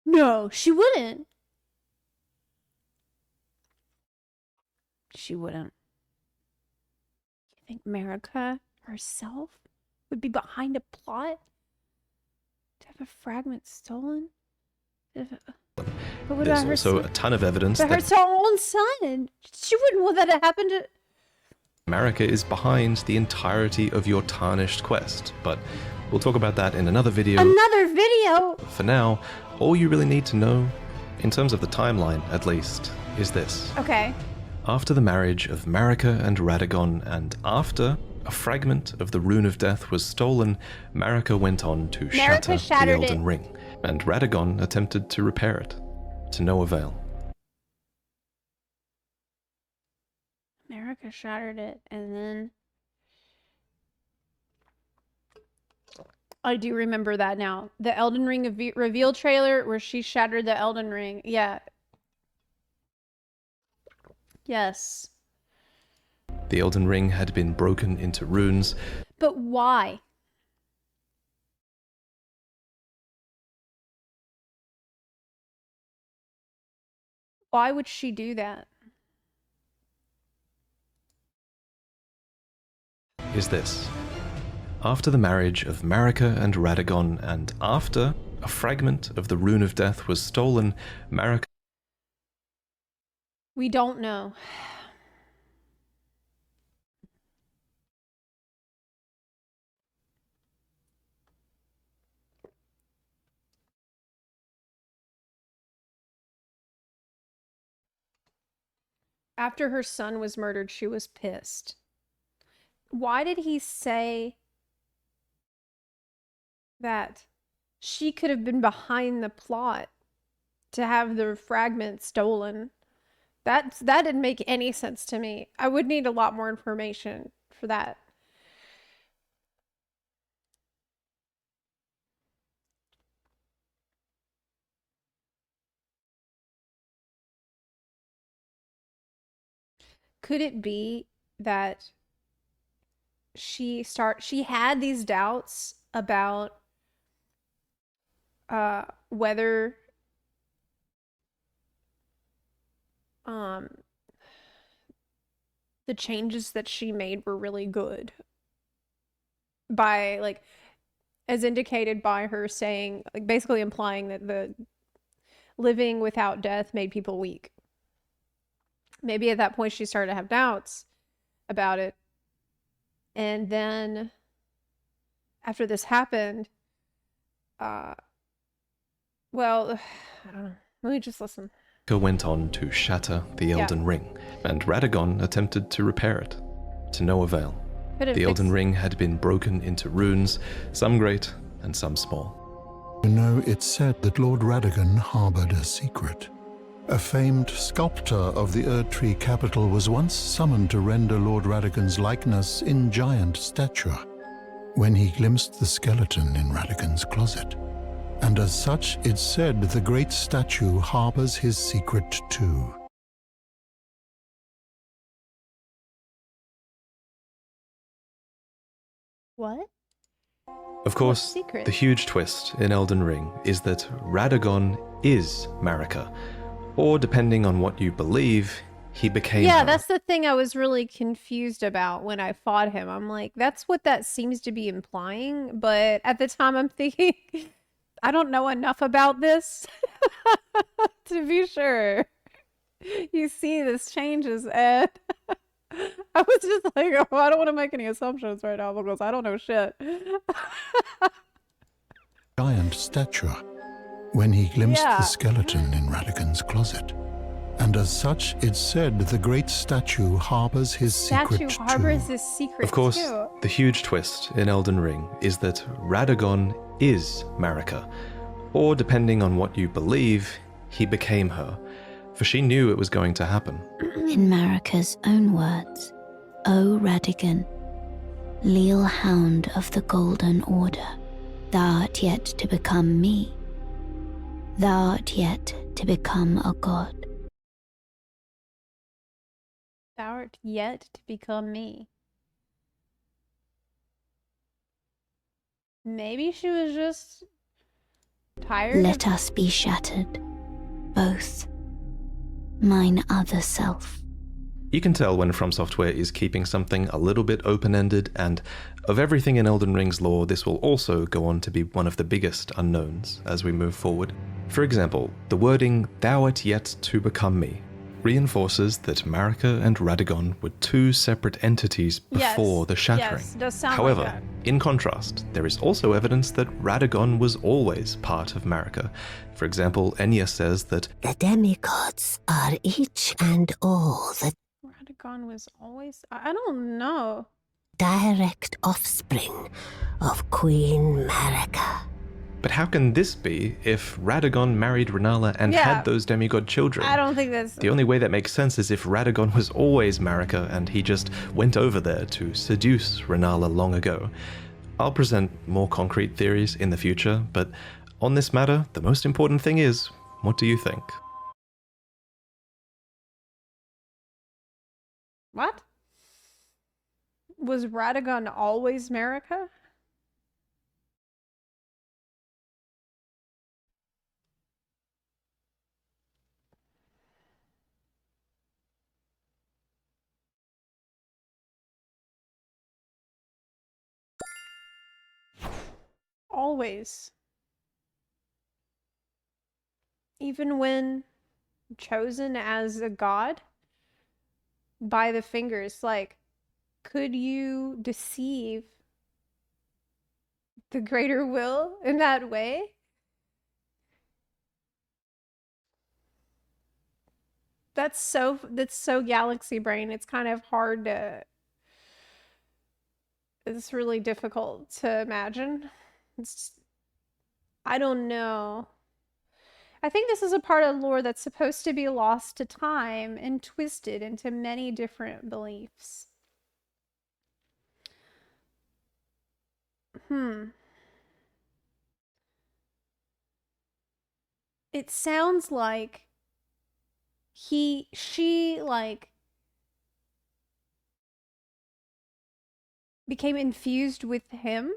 No, she wouldn't. She wouldn't. You think Marika herself would be behind a plot to have a fragment stolen? But what There's about her also son? a ton of evidence But that her own son. She wouldn't want that to happen to. Marika is behind the entirety of your tarnished quest, but we'll talk about that in another video. Another video? For now, all you really need to know, in terms of the timeline at least, is this. Okay. After the marriage of Marika and Radagon, and after a fragment of the Rune of Death was stolen, Marika went on to shatter the Elden Ring, and Radagon attempted to repair it, to no avail. Marika shattered it, and then I do remember that now. The Elden Ring reveal trailer where she shattered the Elden Ring. Yeah. Yes. The Elden Ring had been broken into runes. But why? Why would she do that? Is this. After the marriage of Marika and Radagon, and after a fragment of the Rune of Death was stolen, Marika... We don't know. After her son was murdered, she was pissed. Why did he say that she could have been behind the plot to have the fragment stolen? That didn't make any sense to me. I would need a lot more information for that. could it be that she had these doubts about whether the changes that she made were really good, by like, as indicated by her saying, like, basically implying that the living without death made people weak. Maybe at that point she started to have doubts about it. And then after this happened, well, I don't know. Let me just listen. Went on to shatter the Elden Ring, and Radagon attempted to repair it, to no avail. The Elden Ring had been broken into runes, some great and some small. You know, it's said that Lord Radagon harbored a secret. A famed sculptor of the Erdtree capital was once summoned to render Lord Radagon's likeness in giant stature, when he glimpsed the skeleton in Radagon's closet. And as such, it's said the great statue harbors his secret too. What? Of course, the huge twist in Elden Ring is that Radagon is Marika, or depending on what you believe, he became her. That's the thing I was really confused about when I fought him. I'm like, that's what that seems to be implying, but at the time I'm thinking, I don't know enough about this to be sure. You see, this changes, and I was just like, oh, I don't want to make any assumptions right now because I don't know shit. Giant stature, when he glimpsed the skeleton in Radagon's closet. And as such, it's said the great statue harbors his secret too. Of course, the huge twist in Elden Ring is that Radagon is Marika, or depending on what you believe, he became her, for she knew it was going to happen. In Marika's own words, O Radagon, leal hound of the Golden Order, thou art yet to become me. Thou art yet to become a god. Thou art yet to become me. Maybe she was just tired. Let us be shattered, both. Mine other self. You can tell when From Software is keeping something a little bit open-ended, and of everything in Elden Ring's lore, this will also go on to be one of the biggest unknowns as we move forward. For example, the wording, thou art yet to become me, reinforces that Marika and Radagon were two separate entities before the shattering. Yes, does sound However, like that. in contrast, there is also evidence that Radagon was always part of Marika. For example, Enya says that the demigods are each and all the Radagon was always... I don't know. Direct offspring of Queen Marika. But how can this be if Radagon married Renala and had those demigod children? I don't think that's... The only way that makes sense is if Radagon was always Marika and he just went over there to seduce Renala long ago. I'll present more concrete theories in the future, but on this matter, the most important thing is, what do you think? What? Was Radagon always Marika? Always. Even when chosen as a god by the fingers, like, could you deceive the greater will in that way? That's so galaxy brain. It's kind of hard to... It's really difficult to imagine. I don't know. I think this is a part of lore that's supposed to be lost to time and twisted into many different beliefs. It sounds like she like became infused with him.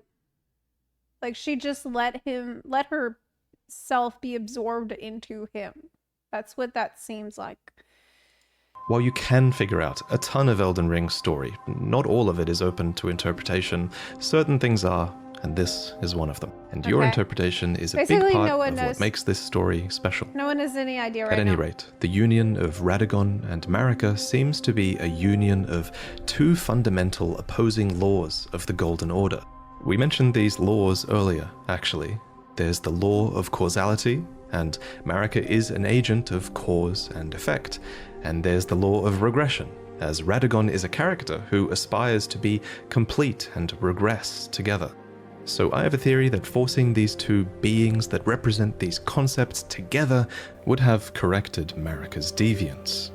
Like she just let herself be absorbed into him. That's what that seems like. While you can figure out a ton of Elden Ring's story, not all of it is open to interpretation. Certain things are, and this is one of them. And your interpretation is a Basically, big part no one of knows. what makes this story special. No one has any idea right At any now. rate, the union of Radagon and Marika seems to be a union of two fundamental opposing laws of the Golden Order. We mentioned these laws earlier, actually. There's the law of causality, and Marika is an agent of cause and effect. And there's the law of regression, as Radagon is a character who aspires to be complete and regress together. So I have a theory that forcing these two beings that represent these concepts together would have corrected Marika's deviance.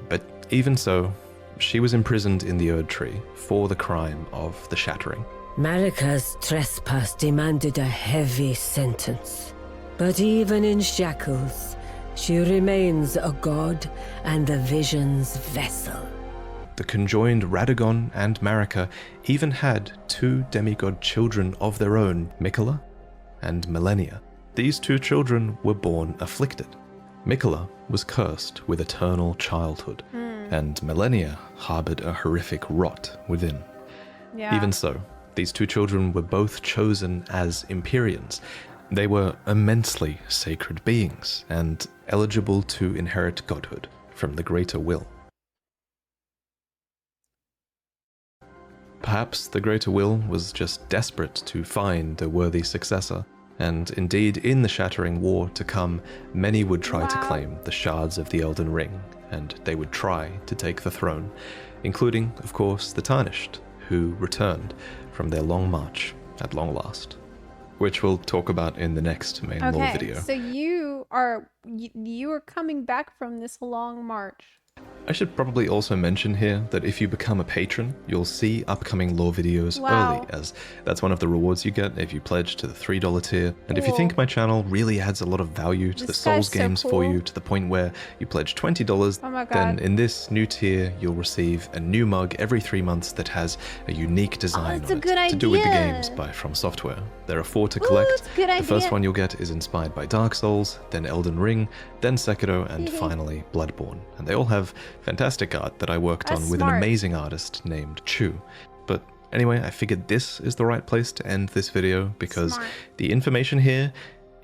But even so, she was imprisoned in the Erd Tree for the crime of the Shattering. Marika's trespass demanded a heavy sentence. But even in shackles, she remains a god and the Vision's vessel. The conjoined Radagon and Marika even had two demigod children of their own, Miquella and Millennia. These two children were born afflicted. Miquella was cursed with eternal childhood, and Millennia harbored a horrific rot within. Yeah. Even so, these two children were both chosen as Empyreans. They were immensely sacred beings and eligible to inherit godhood from the greater will. Perhaps the greater will was just desperate to find a worthy successor, and indeed in the Shattering War to come, many would try to claim the shards of the Elden Ring, and they would try to take the throne, including, of course, the Tarnished, who returned from their long march at long last, which we'll talk about in the next main lore video. So you are coming back from this long march. I should probably also mention here that if you become a patron, you'll see upcoming lore videos Wow. early, as that's one of the rewards you get if you pledge to the $3 tier. And if you think my channel really adds a lot of value to the Souls guy's so games for cool. you, to the point where you pledge $20, Oh my then God. in this new tier, you'll receive a new mug every 3 months that has a unique design that's a on it good to do with the idea. games by From Software. There are 4 to collect. that's a good The first idea. one you'll get is inspired by Dark Souls, then Elden Ring, then Sekiro, and finally Bloodborne. And they all have fantastic art that I worked That's on with smart. an amazing artist named Chu. But anyway, I figured this is the right place to end this video because Smart. the information here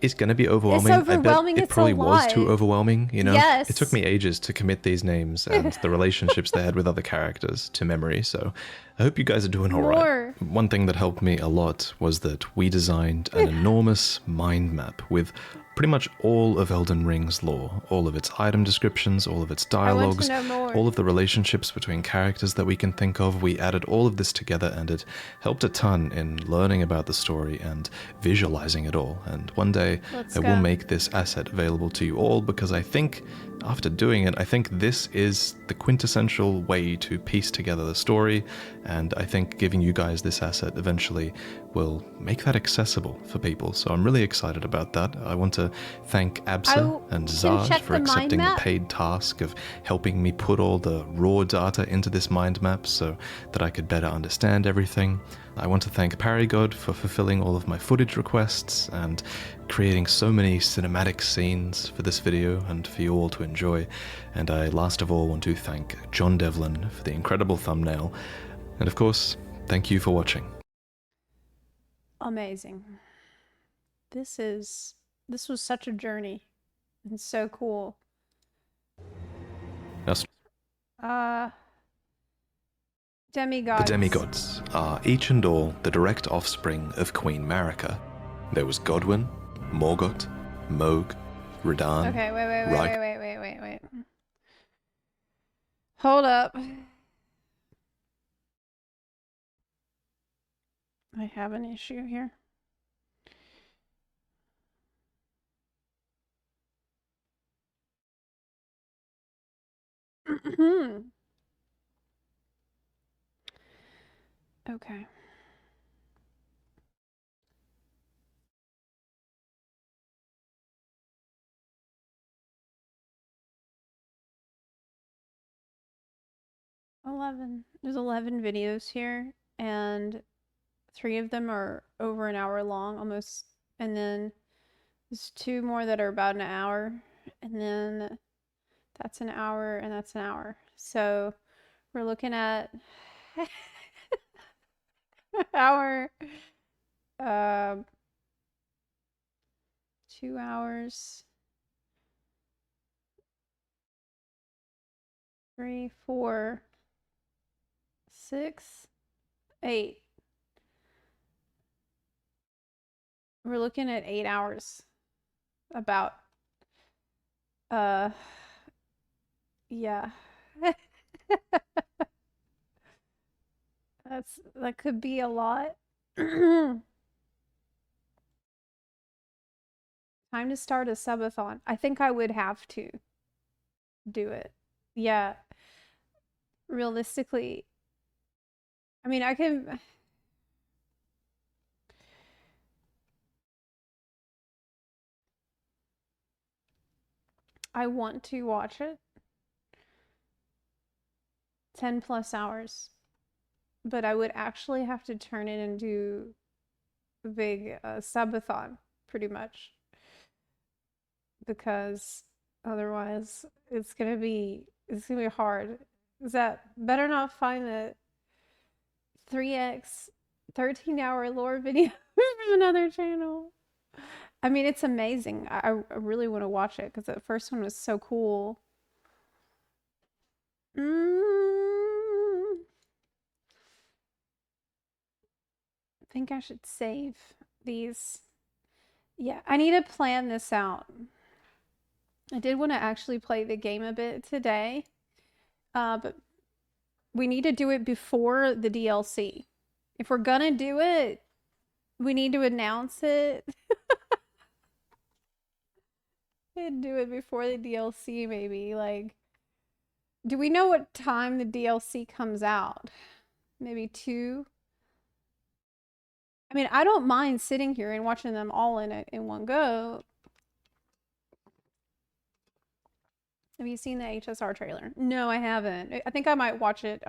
is going to be overwhelming. overwhelming, I bet it it's a probably was lot. too overwhelming, you know? Yes. It took me ages to commit these names and the relationships they had with other characters to memory, so I hope you guys are doing all right. More. One thing that helped me a lot was that we designed an enormous mind map with pretty much all of Elden Ring's lore, all of its item descriptions, all of its dialogues, know more. all of the relationships between characters that we can think of. We added all of this together and it helped a ton in learning about the story and visualizing it all. And one day Let's I go. will make this asset available to you all because I think after doing it, I think this is the quintessential way to piece together the story, and I think giving you guys this asset eventually will make that accessible for people. So I'm really excited about that. I want to thank Absa and Zaj check for the mind accepting the map? paid task of helping me put all the raw data into this mind map so that I could better understand everything. I want to thank Paragod for fulfilling all of my footage requests and creating so many cinematic scenes for this video and for you all to enjoy. And I last of all want to thank John Devlin for the incredible thumbnail. And of course, thank you for watching. Amazing. This was such a journey. And so cool. Now, Demigods. the demigods are each and all the direct offspring of Queen Marika. There was Godwyn, Morgoth, Mohg, Radahn, Okay, Rag- wait. Hold up. I have an issue here. Okay. There's 11 videos here. and 3 of them are over an hour long, almost. And then there's 2 more that are about an hour, and then that's an hour, and that's an hour. So we're looking at hour, 2 hours, 3, 4, 6, 8. We're looking at 8 hours. About. Yeah. That could be a lot. Time to start a subathon. I think I would have to do it. Yeah. Realistically, I mean, I can. I want to watch it. 10 plus hours. But I would actually have to turn it into a big subathon, pretty much. Because otherwise it's gonna be hard. Is that better not find the 3x 13-hour lore video from another channel? I mean, it's amazing. I really want to watch it because the first one was so cool. I think I should save these. Yeah, I need to plan this out. I did want to actually play the game a bit today, but we need to do it before the DLC. If we're gonna do it, we need to announce it. And do it before the DLC, maybe. Like, do we know what time the DLC comes out? Maybe 2? I mean, I don't mind sitting here and watching them all in one go. Have you seen the HSR trailer? No, I haven't. I think I might watch it.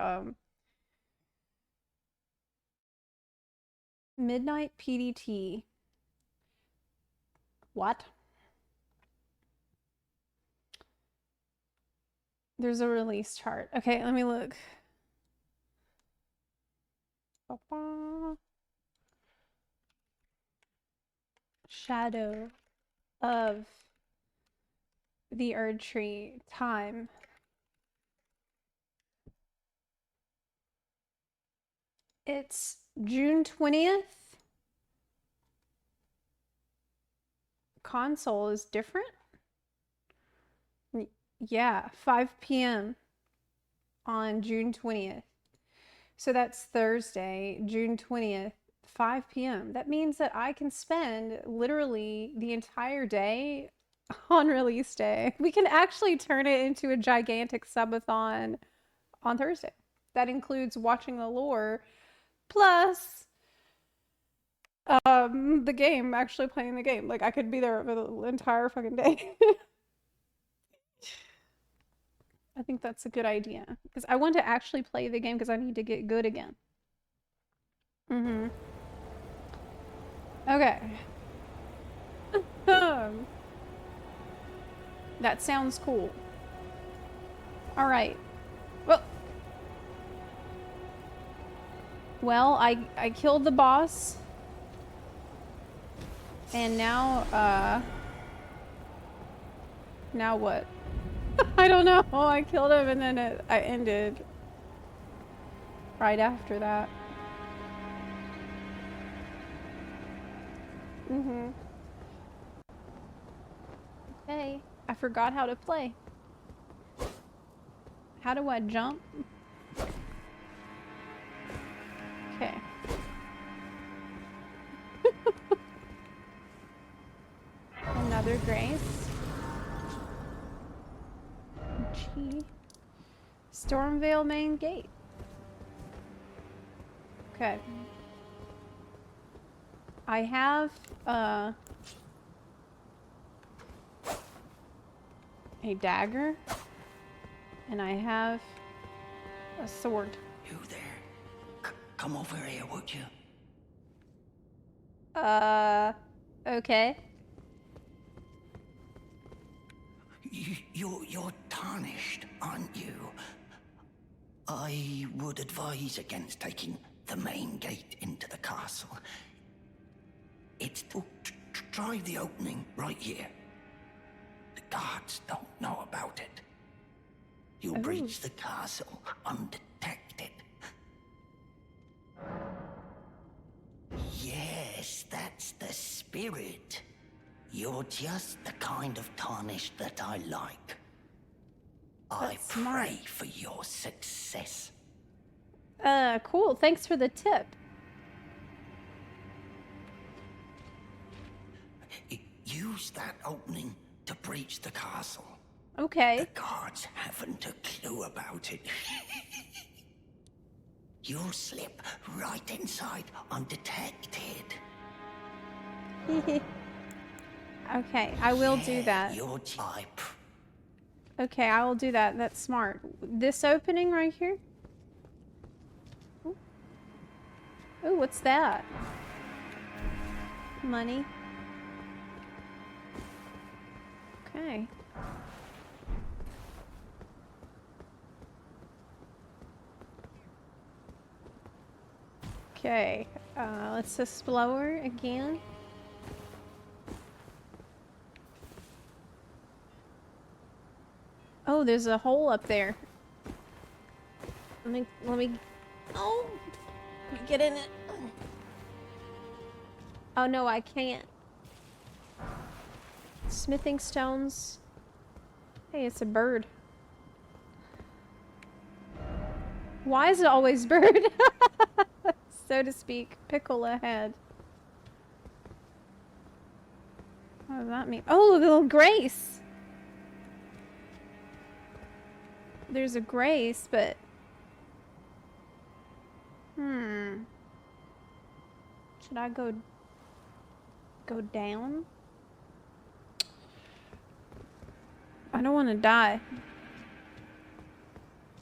Midnight PDT. What? There's a release chart. Okay, let me look. Shadow of the Erd Tree time. It's June 20th. Console is different. Yeah, 5 p.m. on June 20th. So that's Thursday, June 20th, 5 p.m. That means that I can spend literally the entire day on release day. We can actually turn it into a gigantic subathon on Thursday. That includes watching the lore plus the game, actually playing the game. Like, I could be there for the entire fucking day. I think that's a good idea because I want to actually play the game because I need to get good again. Okay. That sounds cool. All right. Well, I killed the boss. And now what? I don't know. I killed him and then I ended right after that. Okay. I forgot how to play. How do I jump? Okay. Another grace. G. Stormvale main gate. Okay. I have a dagger and I have a sword. You there? come over here, would you? Okay. You're tarnished, aren't you? I would advise against taking the main gate into the castle. It's try the opening right here. The guards don't know about it. You'll breach the castle undetected. Yes, that's the spirit. You're just the kind of tarnished that I like. I pray for your success. Cool. Thanks for the tip. Use that opening to breach the castle. Okay. The guards haven't a clue about it. You'll slip right inside undetected. Okay, I will do that. Your type. Okay, I will do that. That's smart. This opening right here? Oh, what's that? Money. Okay. Okay, let's explore again. Oh, there's a hole up there. Let me, let me get in it. Oh no, I can't. Smithing stones. Hey, it's a bird. Why is it always bird? So to speak. Pickle ahead. What does that mean? Oh, little Grace! There's a Grace, but... Should I go down? I don't want to die.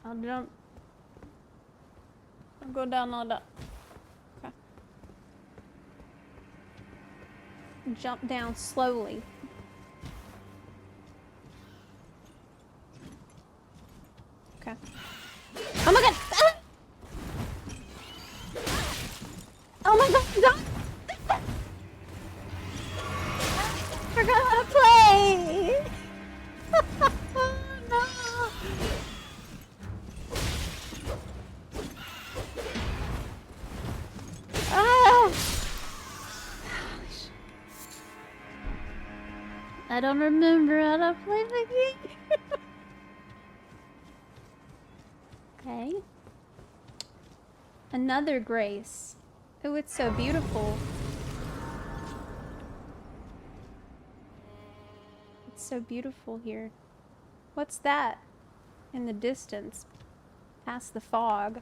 I'll jump. I'll go down, I'll die. Okay. Jump down slowly. Okay. Oh my god! Ah! Oh my god! Don't! I forgot how to play! No! Ah! I don't remember how to play the game. Okay. Another Grace. Oh, it's so beautiful. It's so beautiful here. What's that? In the distance. Past the fog.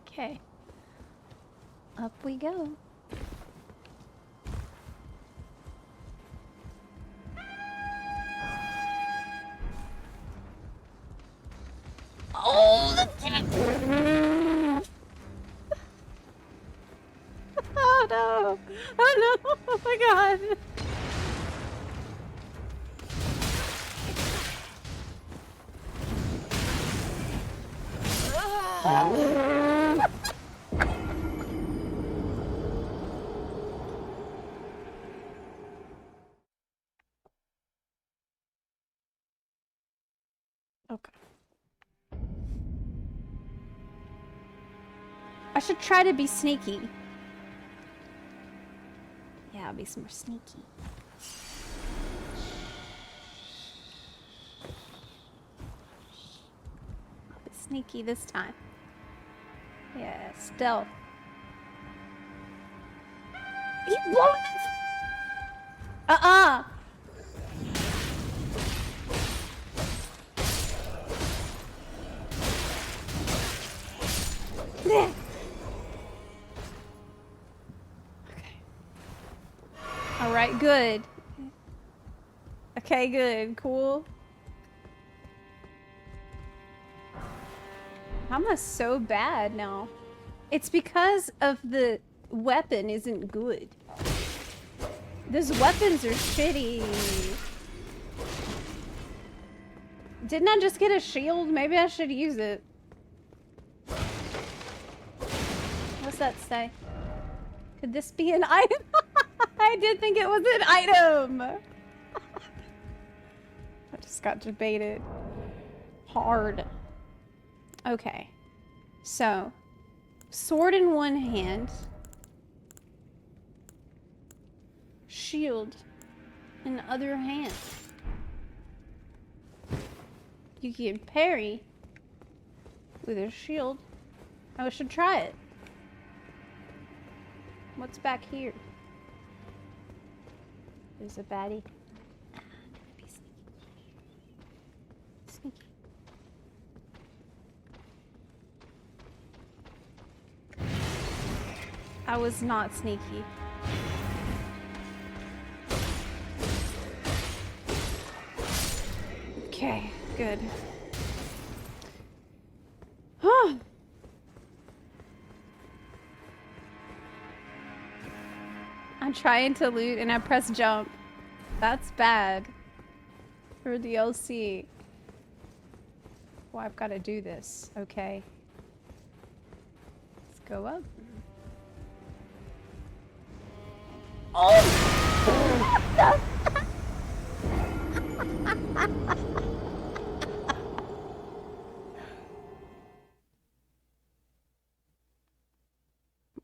Okay. Up we go. Oh, the oh no! Oh no! Oh my god! Okay. I should try to be sneaky. Yeah, I'll be some more sneaky. I'll be sneaky this time. Yeah, stealth. Uh-uh! Okay. Alright, good. Okay, good. Cool. How am I so bad now? It's because of the weapon isn't good. Those weapons are shitty. Didn't I just get a shield? Maybe I should use it. What's that say? Could this be an item? I did think it was an item. I just got debated hard. Okay. So, sword in one hand. Shield in the other hand. You can parry with a shield. I should try it. What's back here? There's a baddie. Be sneaky. I was not sneaky. Okay, good. Huh. I'm trying to loot and I press jump. That's bad. For DLC. Well, I've got to do this. Okay. Let's go up. Oh!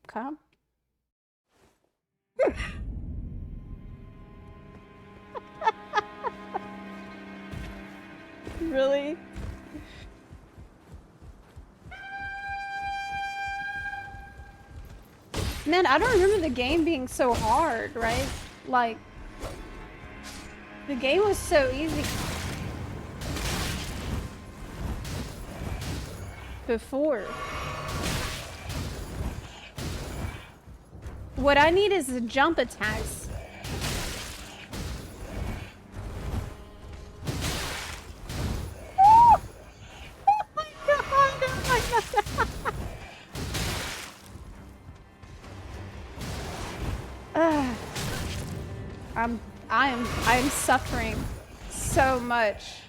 Okay. Really? Man, I don't remember the game being so hard, right? Like, the game was so easy before. What I need is the jump attacks. Oh! Oh my god! Oh my god! I am suffering so much.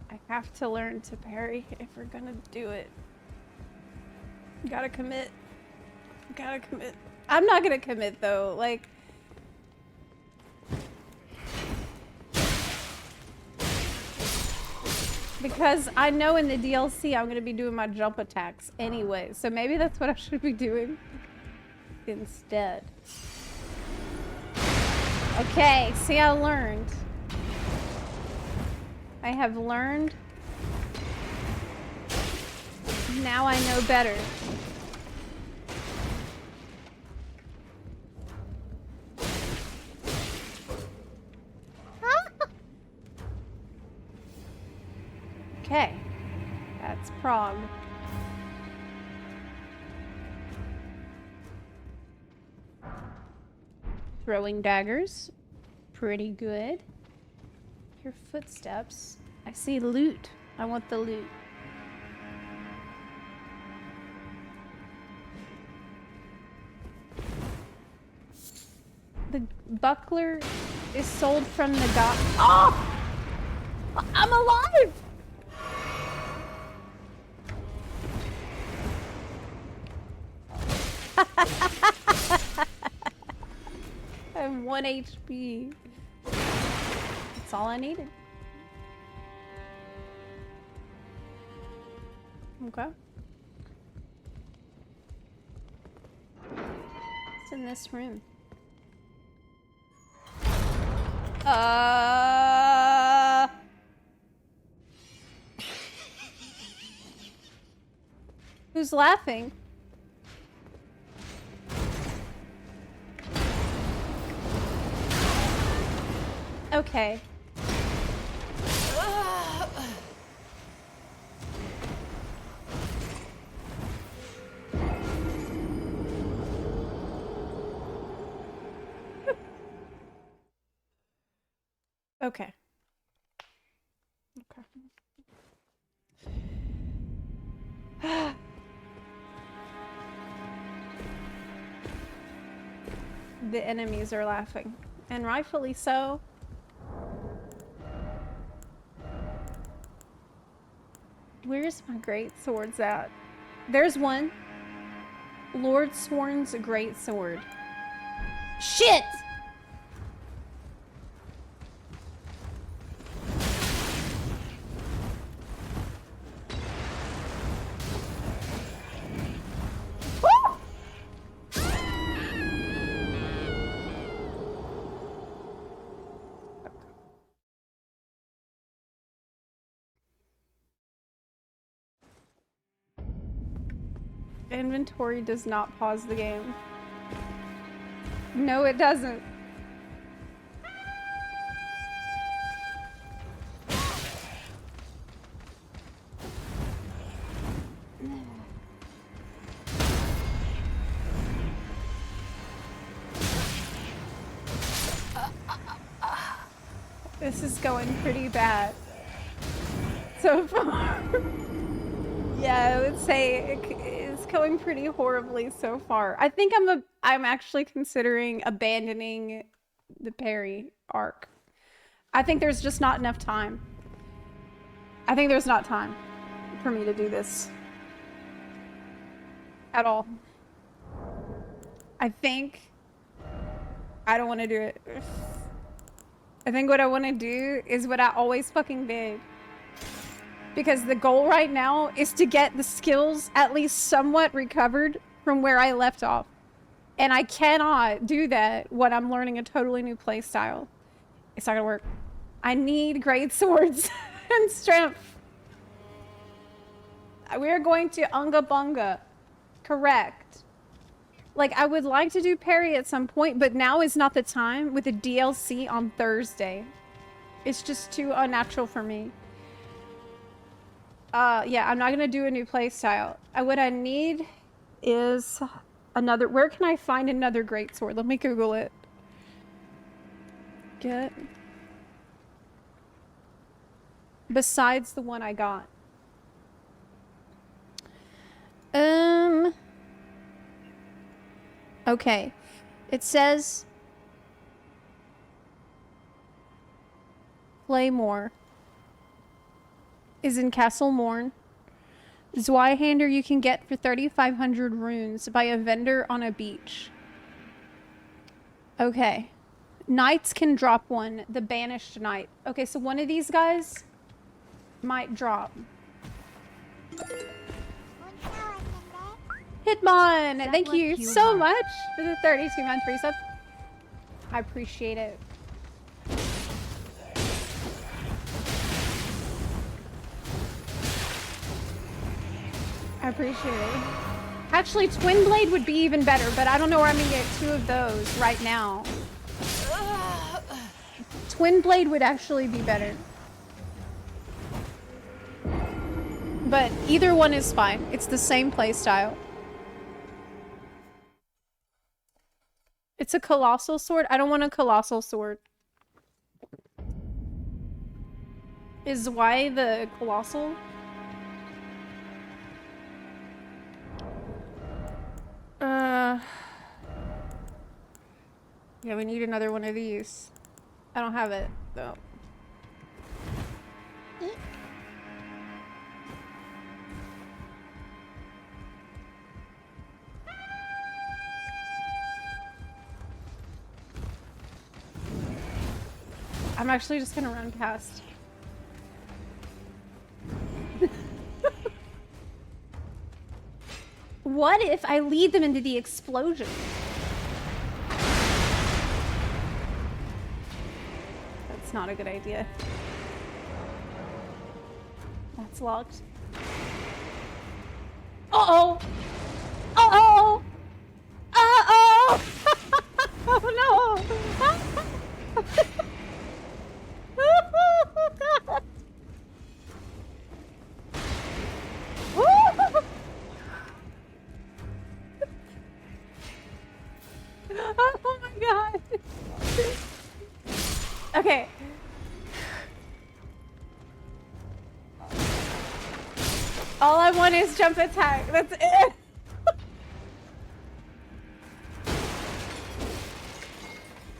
I have to learn to parry if we're gonna do it. Gotta commit. Gotta commit. I'm not gonna commit though, like. Because I know in the DLC I'm gonna be doing my jump attacks anyway, so maybe that's what I should be doing instead. Okay, see, I learned. I have learned. Now I know better. Okay, that's Prague. Throwing daggers, pretty good. Hear footsteps. I see loot. I want the loot. The buckler is sold from the god. Oh! I'm alive! I have 1 HP. That's all I needed. Okay. It's in this room. Who's laughing? Okay. Okay. Okay. The enemies are laughing, and rightfully so. Where's my great swords at? There's one. Lord Sworn's great sword. Shit! Inventory does not pause the game. No, it doesn't. This is going pretty bad so far. Yeah, I would say it's going pretty horribly so far. I think I'm actually considering abandoning the parry arc. I think there's just not enough time. I think there's not time for me to do this at all. I think I don't want to do it. I think what I want to do is what I always fucking did. Because the goal right now is to get the skills at least somewhat recovered from where I left off. And I cannot do that when I'm learning a totally new play style. It's not gonna work. I need great swords and strength. We are going to Unga Bunga. Correct. Like, I would like to do parry at some point, but now is not the time with the DLC on Thursday. It's just too unnatural for me. Yeah, I'm not gonna do a new play style. What I need is another. Where can I find another greatsword? Let me Google it. Get. Besides the one I got. Okay. It says Claymore is in Castle Morn. Zweihander you can get for 3,500 runes by a vendor on a beach. Okay. Knights can drop one. The Banished Knight. Okay, so one of these guys might drop. Hitmon! Zepla Thank you Q so Bar. much for the 32-month resub. I appreciate it. I appreciate it. Actually, Twin Blade would be even better, but I don't know where I'm gonna get two of those right now. Twin Blade would actually be better. But either one is fine. It's the same play style. It's a colossal sword. I don't want a colossal sword. Is why the colossal? Yeah, we need another one of these. I don't have it, though. I'm actually just gonna run past. What if I lead them into the explosion? That's not a good idea. That's locked. Uh-oh! Uh-oh! Uh-oh! Oh no! Oh my god. Okay. All I want is jump attack. That's it.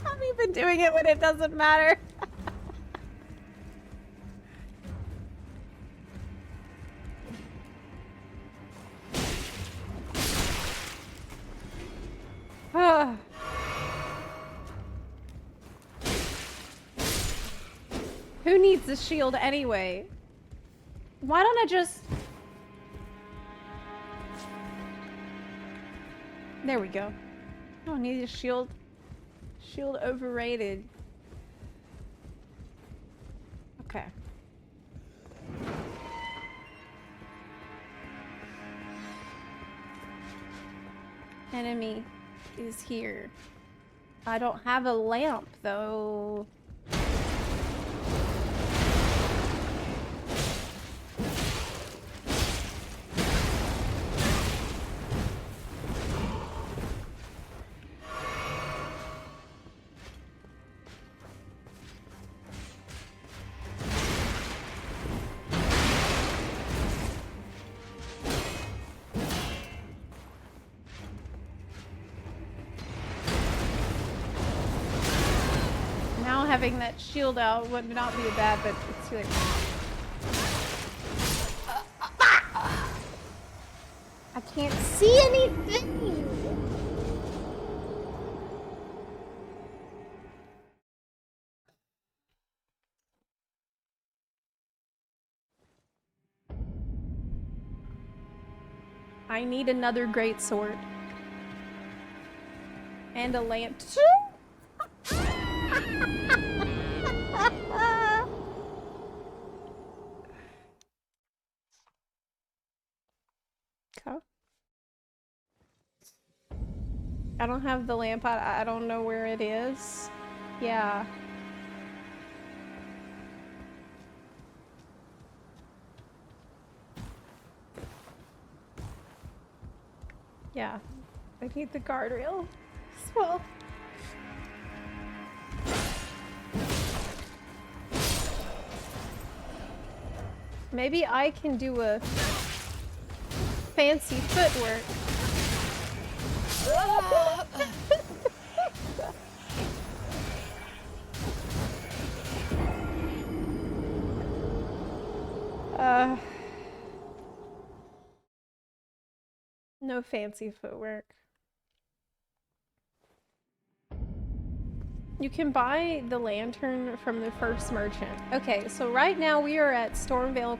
I'm even doing it when it doesn't matter. Who needs a shield anyway? Why don't I just... There we go. I don't need a shield. Shield overrated. Okay. Enemy is here. I don't have a lamp though. Having that shield out would not be bad, but it's too late. I can't see anything! I need another great sword. And a lamp too. Okay. I don't have the lamp. I don't know where it is. Yeah. Yeah. I need the guardrail as well. Maybe I can do a fancy footwork. No fancy footwork. You can buy the lantern from the first merchant. Okay, so right now we are at Stormvale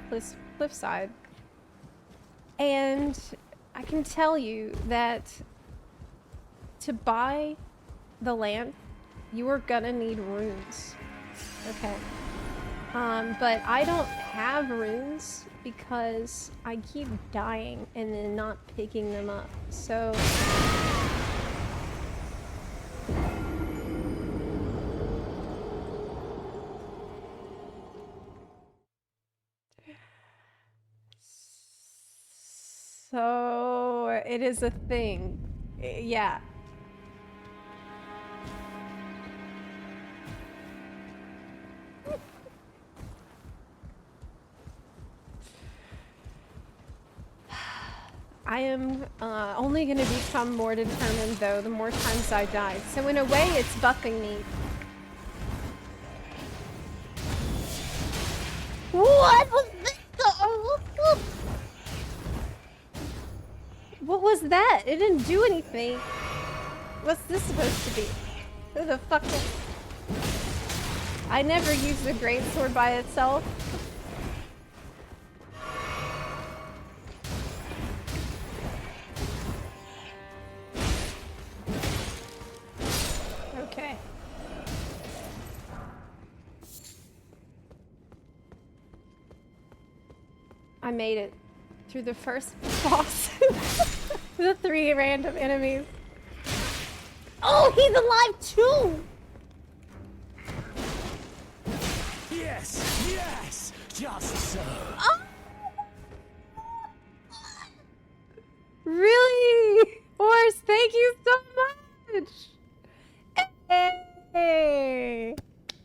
Cliffside. And I can tell you that to buy the lamp, you are gonna need runes. Okay. But I don't have runes because I keep dying and then not picking them up. So... So it is a thing. Yeah. I am only going to become more determined though the more times I die. So in a way it's buffing me. What was this? What was that? It didn't do anything. What's this supposed to be? Who the fuck is... I never used the greatsword by itself. Okay. I made it through the first boss. The 3 random enemies. Oh, he's alive too! Yes, yes, just so. Oh. Really? Horse, thank you so much! Hey!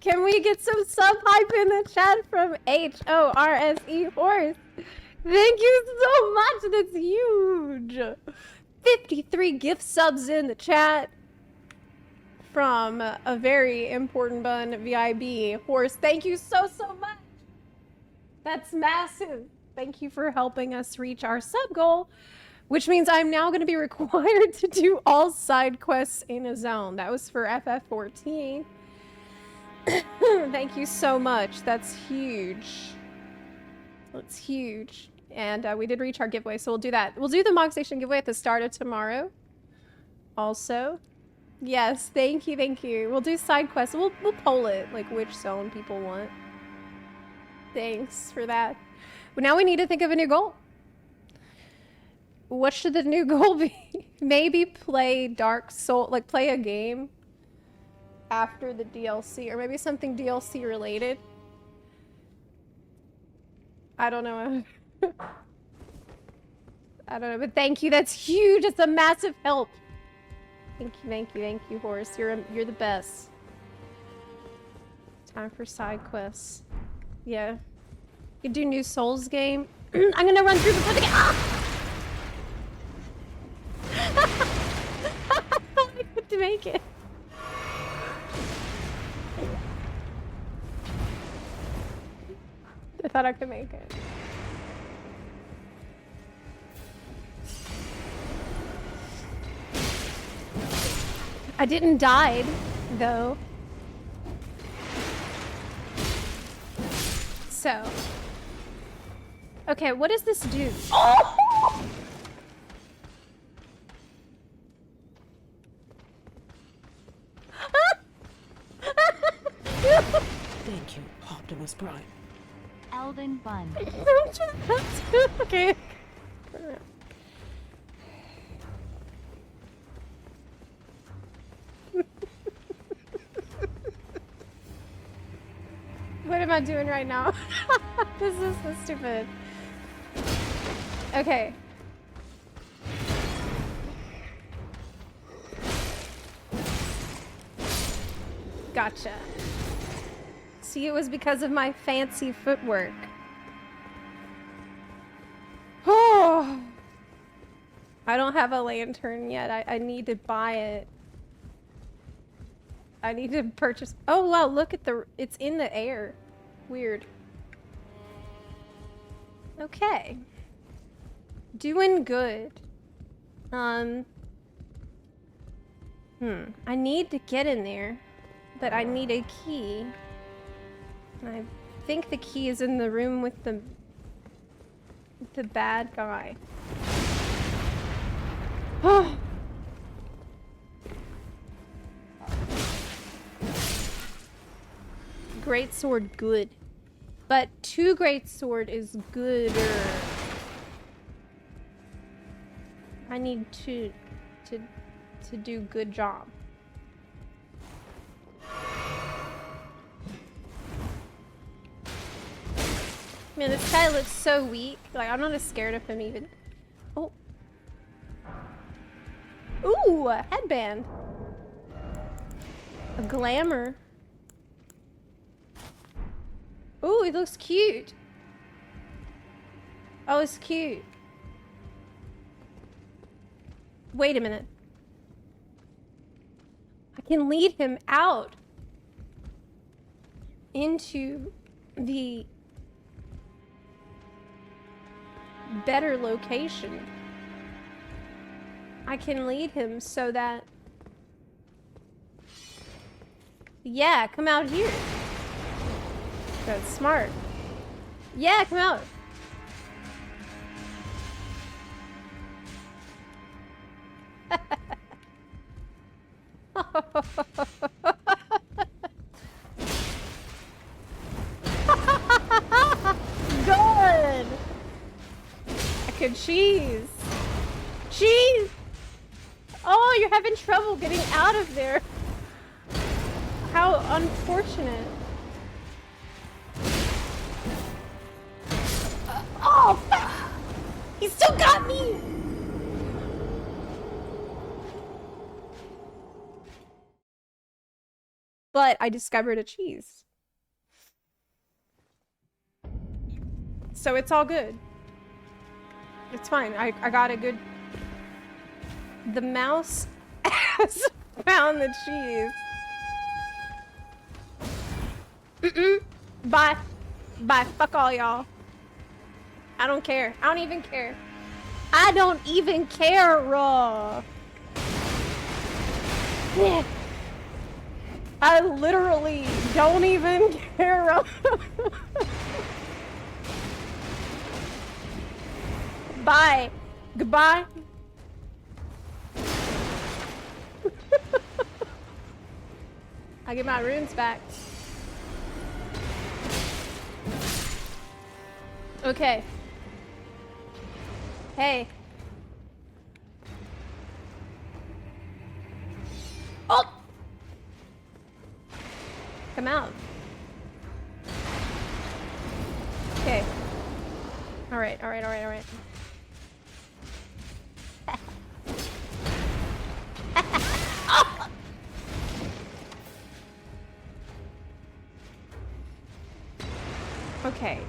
Can we get some sub hype in the chat from HORSE Horse? Thank you so much. That's huge. 53 gift subs in the chat from a very important bun VIB. Horse, thank you so much. That's massive. Thank you for helping us reach our sub goal, which means I'm now going to be required to do all side quests in a zone. That was for FF14. Thank you so much. That's huge. That's huge. And we did reach our giveaway, so we'll do that. We'll do the Mog Station giveaway at the start of tomorrow. Also. Yes, thank you, thank you. We'll do side quests. We'll poll it, like which zone people want. Thanks for that. But now we need to think of a new goal. What should the new goal be? Maybe play Dark Soul, like play a game after the DLC, or maybe something DLC related. I don't know. I don't know, but thank you. That's huge. It's a massive help. Thank you, Horace. You're the best. Time for side quests. Yeah. You do new Souls game. I'm gonna run through before the game. Ah! I couldn't make it. I thought I could make it. I didn't die, though. So. Okay, what does this do? Oh! Thank you, Optimus Prime. Elden Bun. Okay. What am I doing right now? This is so stupid. Okay. Gotcha. See, it was because of my fancy footwork. Oh, I don't have a lantern yet. I need to buy it. I need to purchase. Oh wow, look at it's in the air. Weird. Okay. Doing good. I need to get in there, but I need a key. I think the key is in the room with the bad guy. Oh. Great sword, good. But 2 great sword is gooder. I need to do good job. Man, this guy looks so weak. Like, I'm not as scared of him even. Oh. Ooh, a headband. A glamour. Ooh, it looks cute. Oh, it's cute. Wait a minute. I can lead him out into the better location. I can lead him so that... Yeah, come out here. That's smart. Yeah, come out. Good. I could cheese. Cheese. Oh, you're having trouble getting out of there. How unfortunate. Oh, he still got me. But I discovered a cheese. So it's all good. It's fine. I got a good... The mouse has found the cheese. Bye. Bye. Fuck all y'all. I don't care. I don't even care. I don't even care, raw. I literally don't even care. Bye. Goodbye. I get my runes back. Okay. Hey. Oh! Come out. Okay. Alright, alright, alright, alright. Oh! Okay.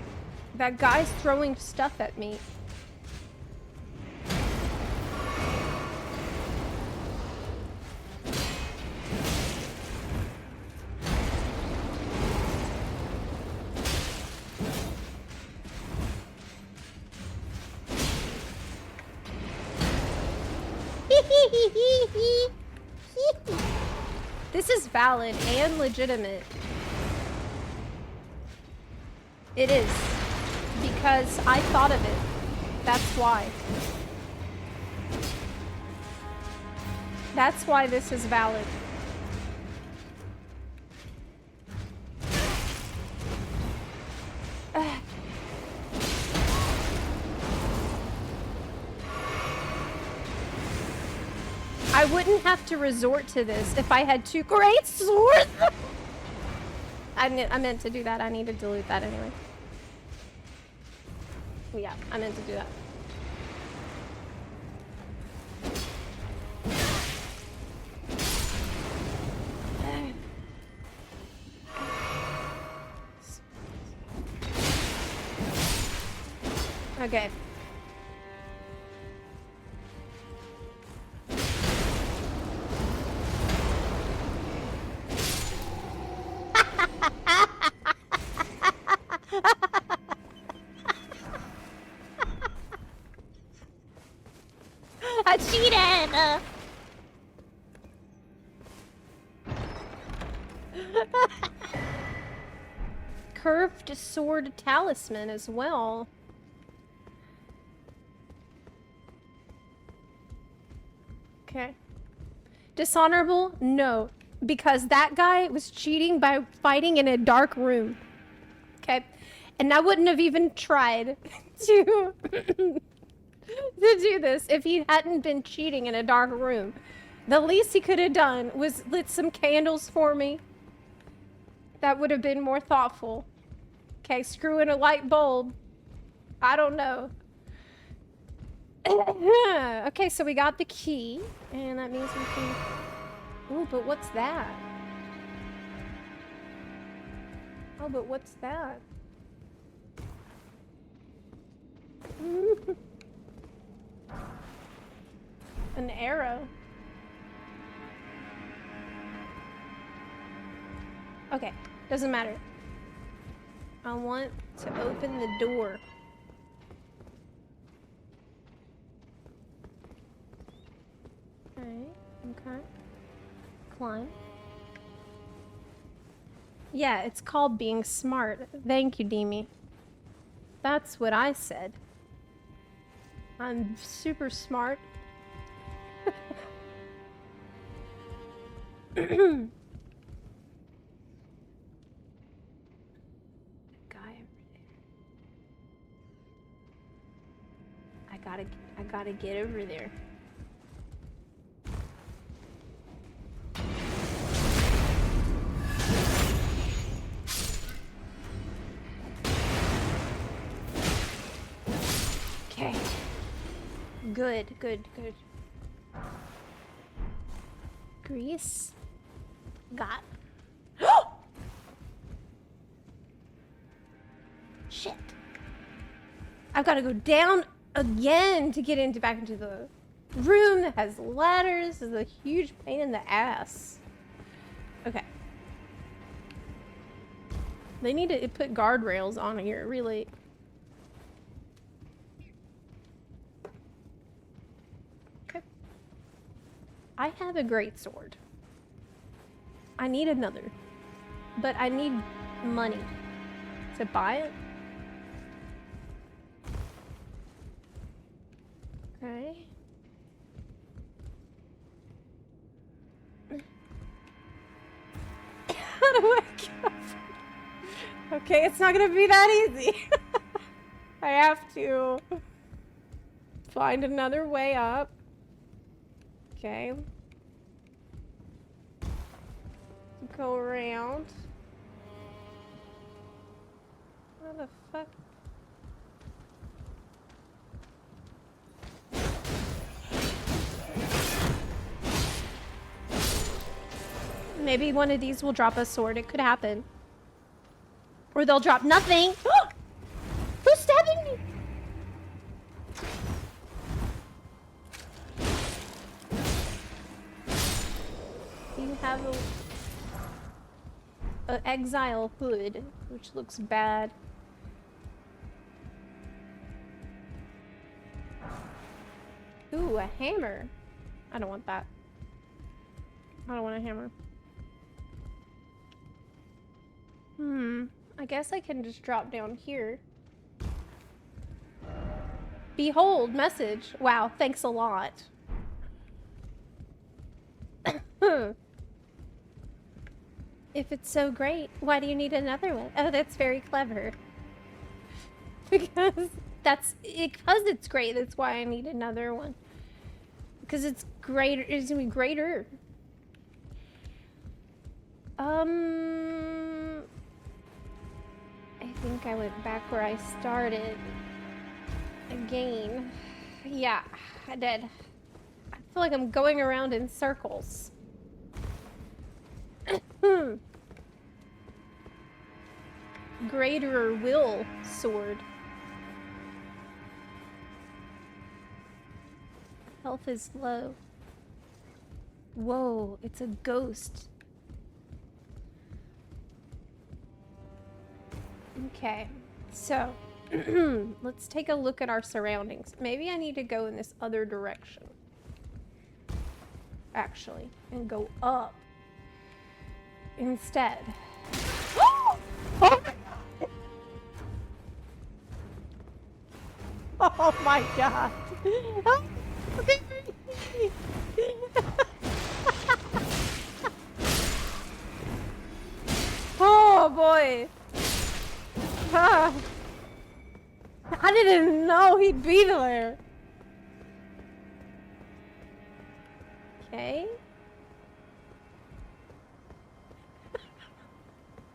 That guy's throwing stuff at me. This is valid and legitimate. It is. Because I thought of it. That's why. That's why this is valid. I wouldn't have to resort to this if I had two great swords. I meant to do that. I need to delete that anyway. Yeah, I meant to do that. Okay. I cheated! Curved sword talisman as well. Okay. Dishonorable? No. Because that guy was cheating by fighting in a dark room. Okay? And I wouldn't have even tried to do this if he hadn't been cheating in a dark room. The least he could have done was lit some candles for me. That would have been more thoughtful. Okay, screw in a light bulb. I don't know. Okay, so we got the key, and that means we can... Ooh, but what's that? Oh, but what's that? An arrow. Okay, doesn't matter. I want to open the door. Okay, okay. Climb. Yeah, it's called being smart. Thank you, Demi. That's what I said. I'm super smart. Guy over there. I gotta get over there. Okay. Good, good, good. Grease. Got. Shit. I've got to go down. again to get back into the room that has ladders. This is a huge pain in the ass. Okay. They need to put guardrails on here, really. Okay. I have a great sword. I need another. But I need money to buy it. Okay. How do I go? Okay, it's not gonna be that easy. I have to find another way up. Okay. Go around. How the fuck? Maybe one of these will drop a sword. It could happen. Or they'll drop nothing. Who's stabbing me? You have a exile hood, which looks bad. Ooh, a hammer. I don't want that. I don't want a hammer. I guess I can just drop down here. Behold, message. Wow, thanks a lot. If it's so great, why do you need another one? Oh, that's very clever. Because it's great, that's why I need another one. Because it's greater, it's gonna be greater. I think I went back where I started again. Yeah, I did. I feel like I'm going around in circles. Greater will sword. Health is low. Whoa, it's a ghost. Okay, so let's take a look at our surroundings. Maybe I need to go in this other direction. Actually, and go up instead. Oh my god. Oh boy. I didn't know he'd be there. Okay.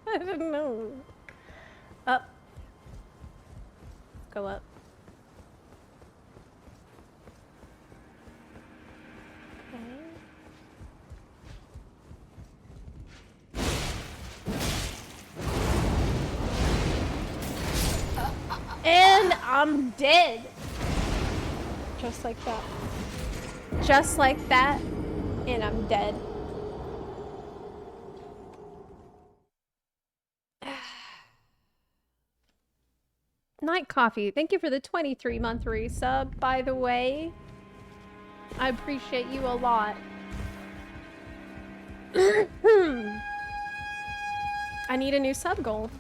I didn't know. Up. Go up. And I'm dead. Just like that. Just like that. And I'm dead. Night Coffee, thank you for the 23-month resub, by the way. I appreciate you a lot. I need a new sub goal.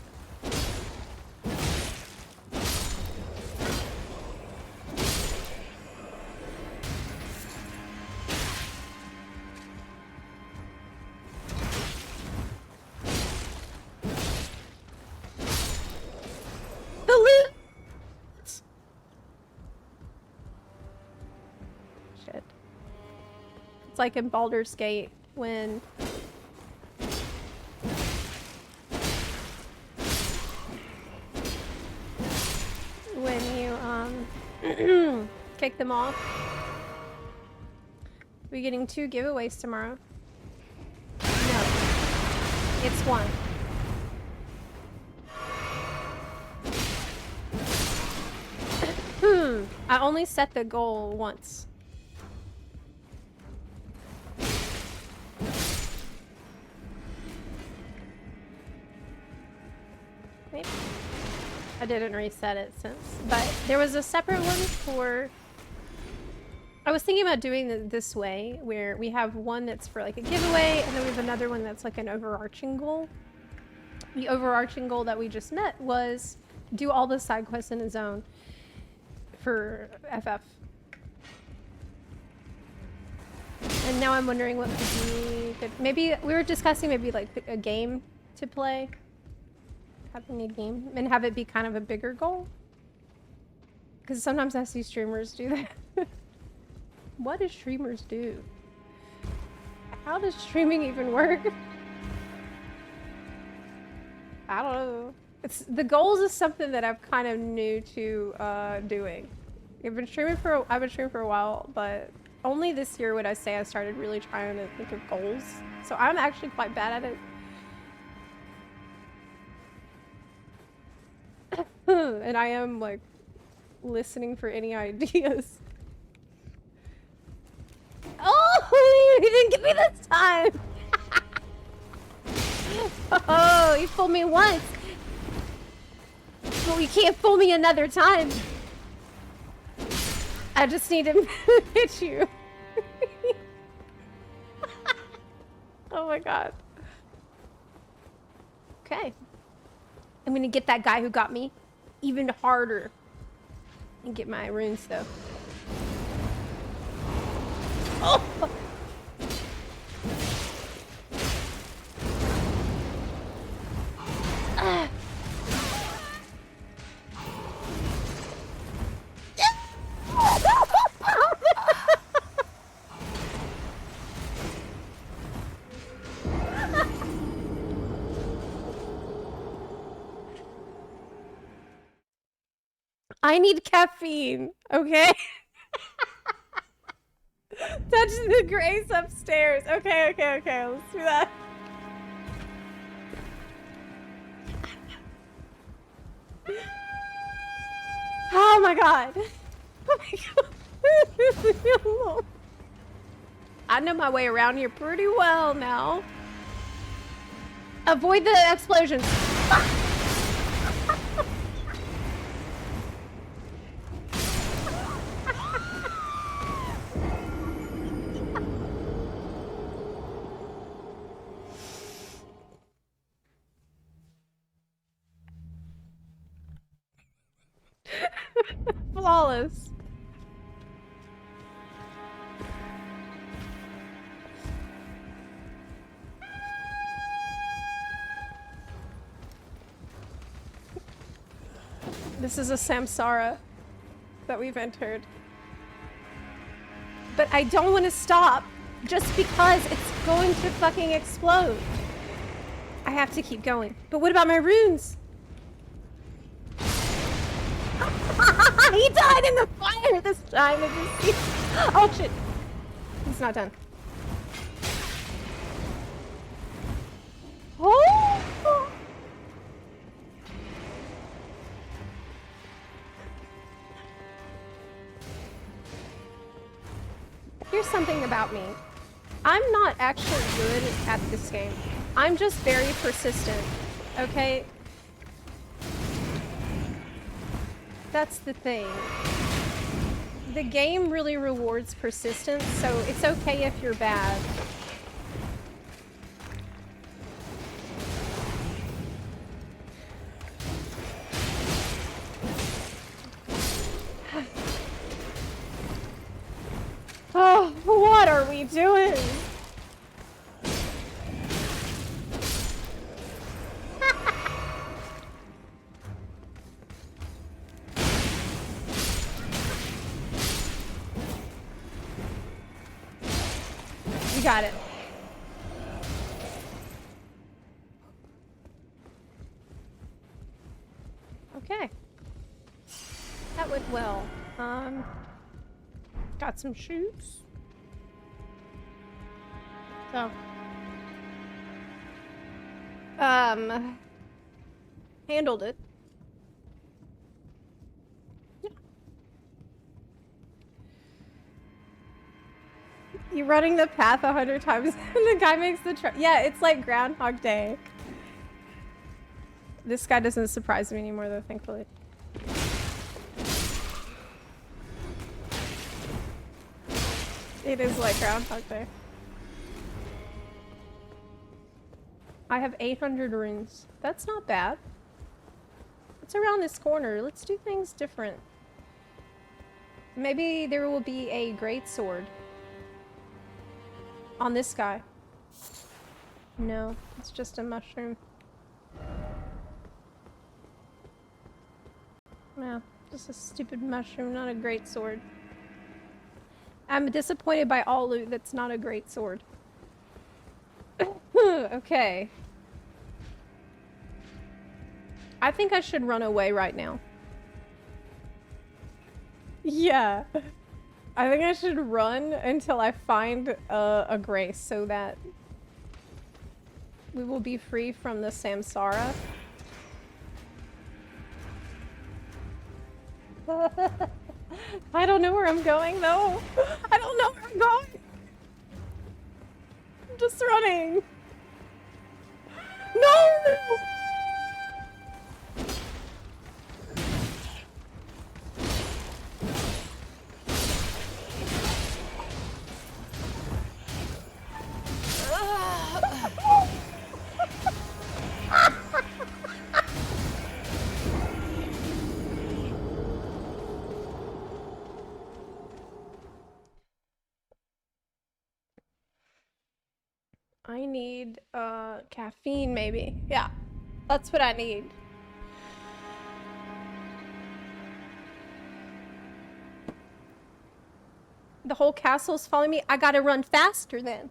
It's like in Baldur's Gate when you kick them off. We're getting 2 giveaways tomorrow. No, it's 1. I only set the goal once. Maybe. I didn't reset it since, but there was a separate one for... I was thinking about doing it this way, where we have one that's for like a giveaway, and then we have another one that's like an overarching goal. The overarching goal that we just met was do all the side quests in a zone for FF. And now I'm wondering what could be good. Maybe we were discussing maybe like a game to play. Having a game and have it be kind of a bigger goal. Because sometimes I see streamers do that. What do streamers do? How does streaming even work? I don't know. It's the goals is something that I'm kind of new to doing. I've been streaming for a while, but only this year would I say I started really trying to think of goals. So I'm actually quite bad at it. And I am like listening for any ideas. Oh, you didn't give me this time. Oh, you fooled me once. But you can't fool me another time. I just need to hit you. Oh my god. Okay. I'm gonna get that guy who got me even harder. And get my runes though. Oh! I need caffeine, okay? Touch the grace upstairs. Okay, let's do that. Oh my god. Oh my god. I know my way around here pretty well now. Avoid the explosions. Flawless. This is a samsara that we've entered. But I don't want to stop just because it's going to fucking explode. I have to keep going. But what about my runes? He died in the fire this time. Oh shit. He's not done. Oh! Here's something about me. I'm not actually good at this game. I'm just very persistent, okay? That's the thing. The game really rewards persistence, so it's okay if you're bad. Oh, what are we doing? You got it. Okay. That went well. Got some shoes. So. Handled it. Yeah. You're running the path 100 times and the guy makes the yeah, it's like Groundhog Day. This guy doesn't surprise me anymore though, thankfully. It is like Groundhog Day. I have 800 runes. That's not bad. It's around this corner. Let's do things different. Maybe there will be a great sword on this guy. No, it's just a mushroom. No, just a stupid mushroom, not a great sword. I'm disappointed by all loot that's not a great sword. Okay. I think I should run away right now. Yeah. I think I should run until I find a grace so that we will be free from the samsara. I don't know where I'm going though. I don't know where I'm going. I'm just running. No! I need caffeine maybe. Yeah. That's what I need. The whole castle's following me. I gotta run faster then.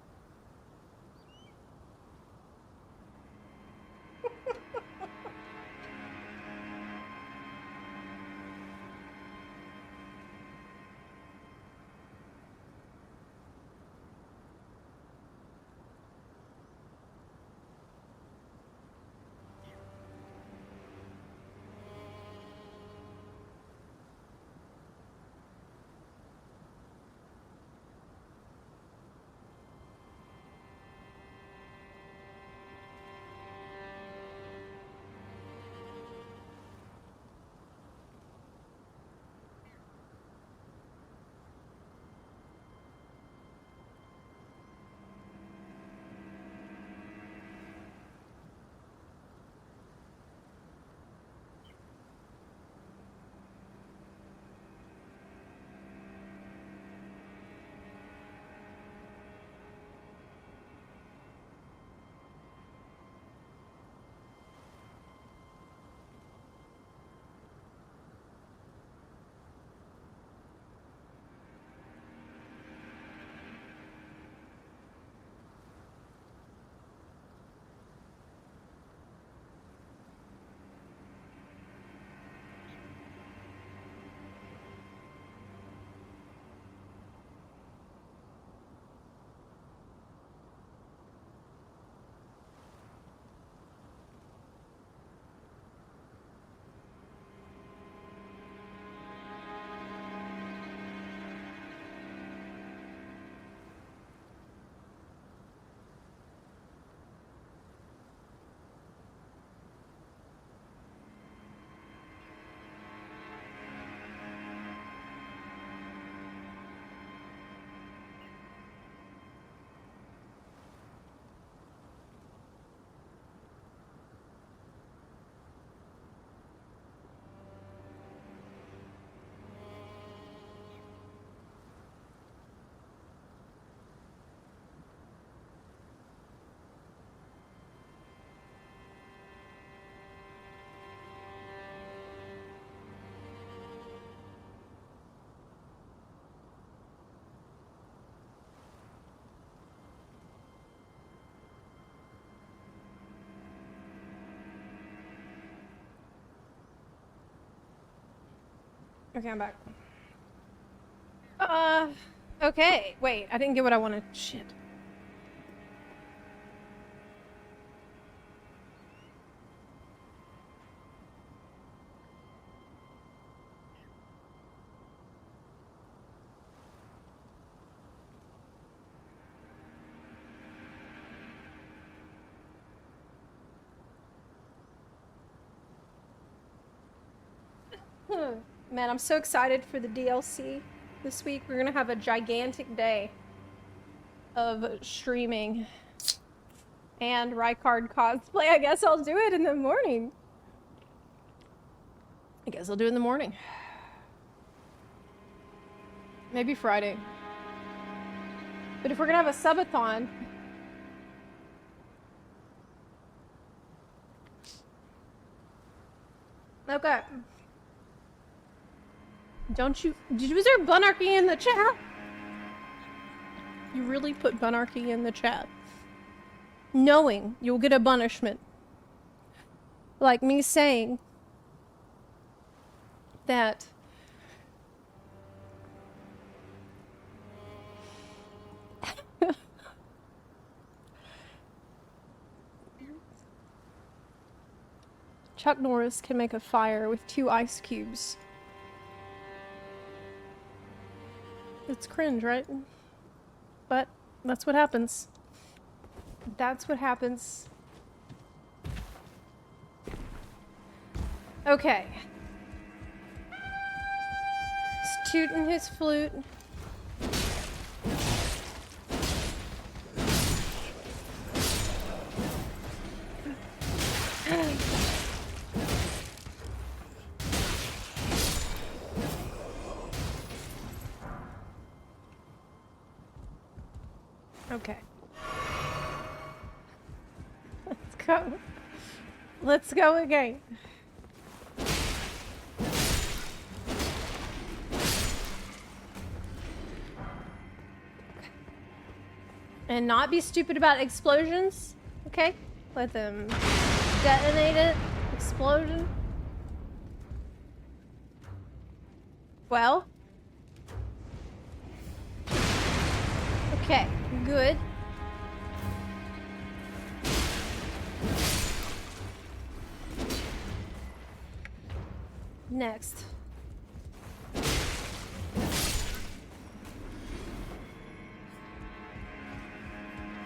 Okay, I'm back. Okay. Wait, I didn't get what I wanted. Shit. Man, I'm so excited for the DLC this week. We're gonna have a gigantic day of streaming and Rykard cosplay. I guess I'll do it in the morning. Maybe Friday. But if we're gonna have a subathon, okay. Was there bunarchy in the chat? You really put bunarchy in the chat, knowing you'll get a punishment. Like me saying that Chuck Norris can make a fire with 2 ice cubes. It's cringe, right? But that's what happens. That's what happens. Okay. He's tooting his flute. Okay. Let's go. Let's go again. And not be stupid about explosions, okay? Let them detonate it. Explosion. Well. Okay, good. Next.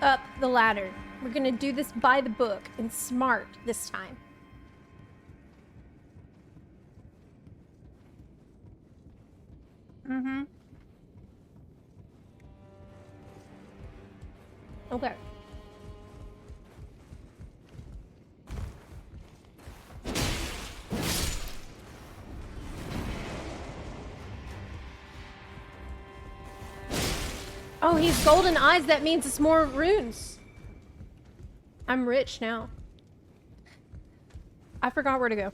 Up the ladder. We're gonna do this by the book and smart this time. Mm-hmm. Okay. Oh, he's golden eyes. That means it's more runes. I'm rich now. I forgot where to go.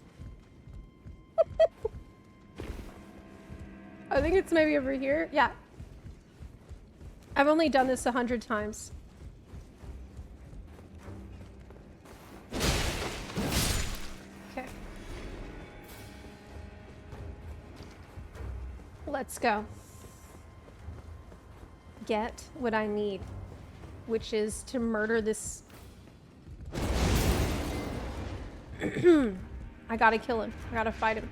I think it's maybe over here. Yeah. I've only done this 100 times. Okay. Let's go. Get what I need, which is to murder this. I gotta kill him. I gotta fight him.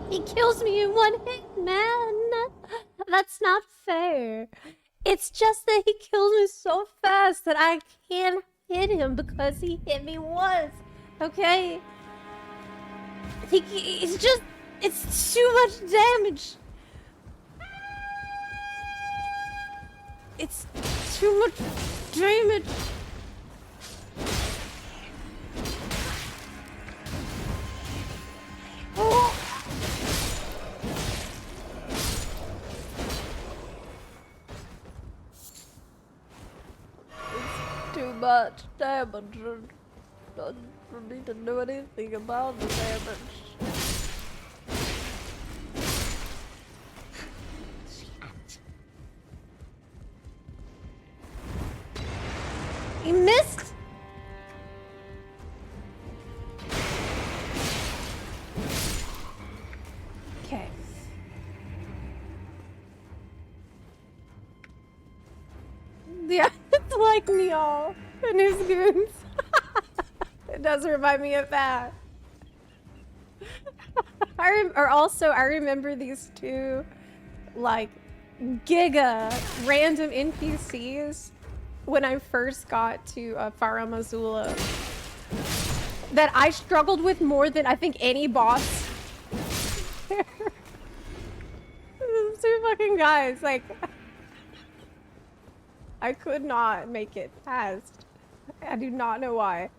He kills me in one hit, man. That's not fair. It's just that he kills me so fast that I can't hit him because he hit me once. Okay? It's just... It's too much damage. It's too much damage. Oh. Too much damage. Not for me to do anything about the damage. He missed. Okay. Yeah, it's like Neal and his goons. It does remind me of that. I remember these two, like, giga random NPCs when I first got to Farum Azula that I struggled with more than I think any boss. Two fucking guys, like, I could not make it past. I do not know why.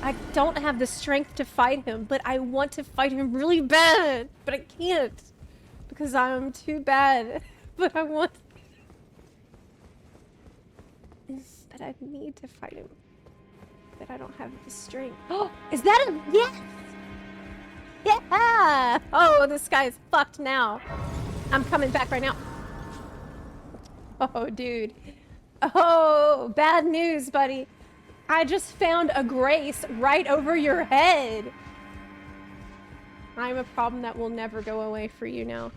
I don't have the strength to fight him, but I want to fight him really bad, but I can't because I'm too bad. But I want, but I need to fight him, but I don't have the strength. Oh, is that a yes? Yeah! Oh, this guy is fucked now. I'm coming back right now. Oh, dude. Oh, bad news, buddy. I just found a grace right over your head. I'm a problem that will never go away for you now.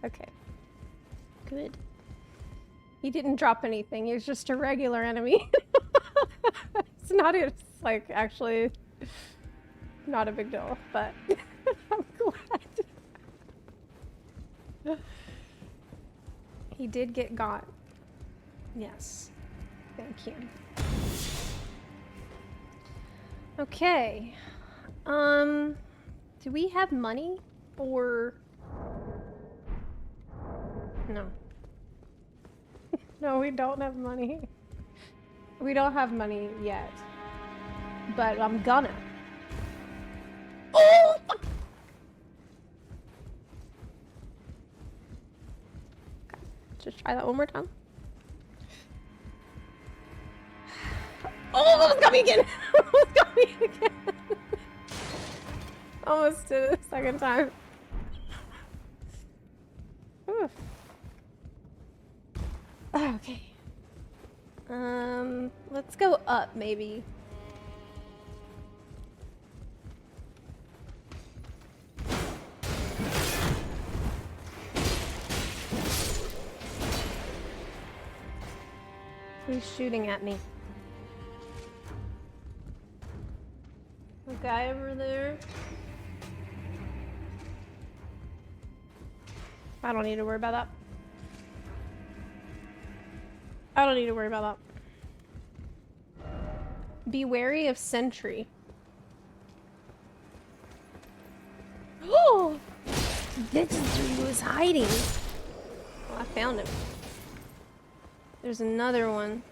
Okay. Good. He didn't drop anything. He was just a regular enemy. It's not, it's like actually not a big deal, but I'm glad. He did get got. Yes. Thank you. Okay. Do we have money or no? No, we don't have money. We don't have money yet. But I'm gonna. Oh! Just try that one more time. Oh, almost got me again! Almost got me again! Almost did it a second time. Oof. Okay. Let's go up, maybe. Who's shooting at me? The guy over there? I don't need to worry about that. I don't need to worry about that. Be wary of sentry. Oh! This is where he was hiding. Well, I found him. There's another one.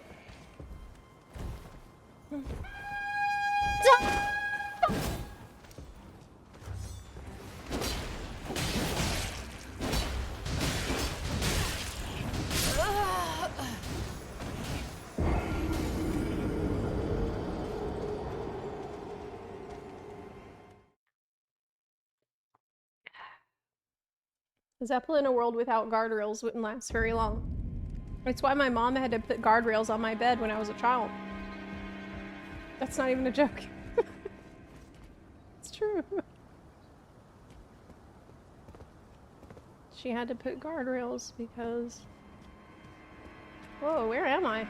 Zepla in a world without guardrails wouldn't last very long. That's why my mom had to put guardrails on my bed when I was a child. That's not even a joke. It's true. She had to put guardrails because... Whoa, where am I?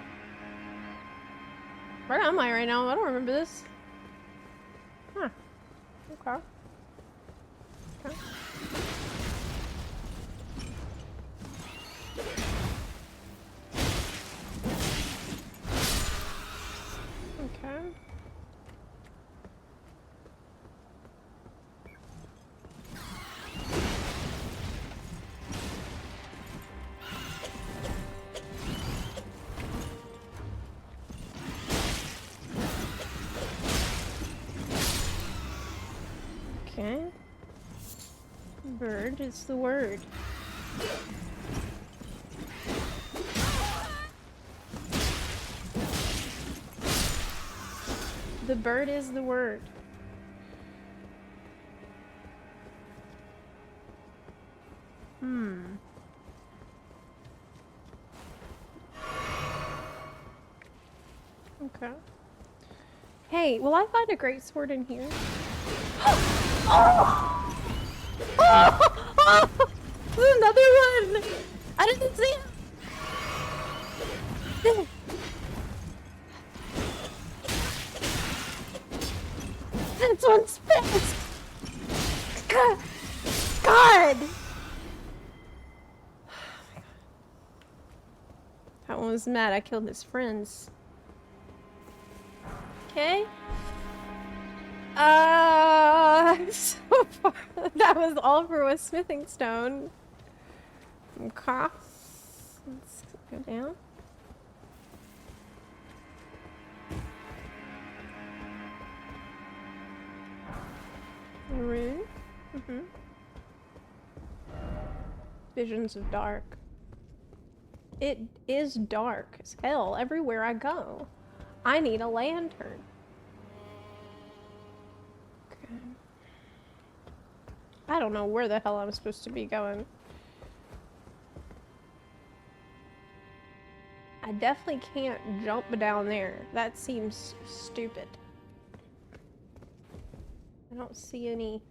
Where am I right now? I don't remember this. Huh. Okay. Okay. Okay. Bird is the word. The bird is the word. Okay. Hey, will I find a great sword in here? Oh! There's another one! I didn't see him! This one's pissed! God! That one was mad I killed his friends. Okay. So far, that was all for a smithing stone. Okay. Let's go down. Rune. Visions of dark. It is dark as hell everywhere I go. I need a lantern. Okay. I don't know where the hell I'm supposed to be going. I definitely can't jump down there. That seems stupid. I don't see any.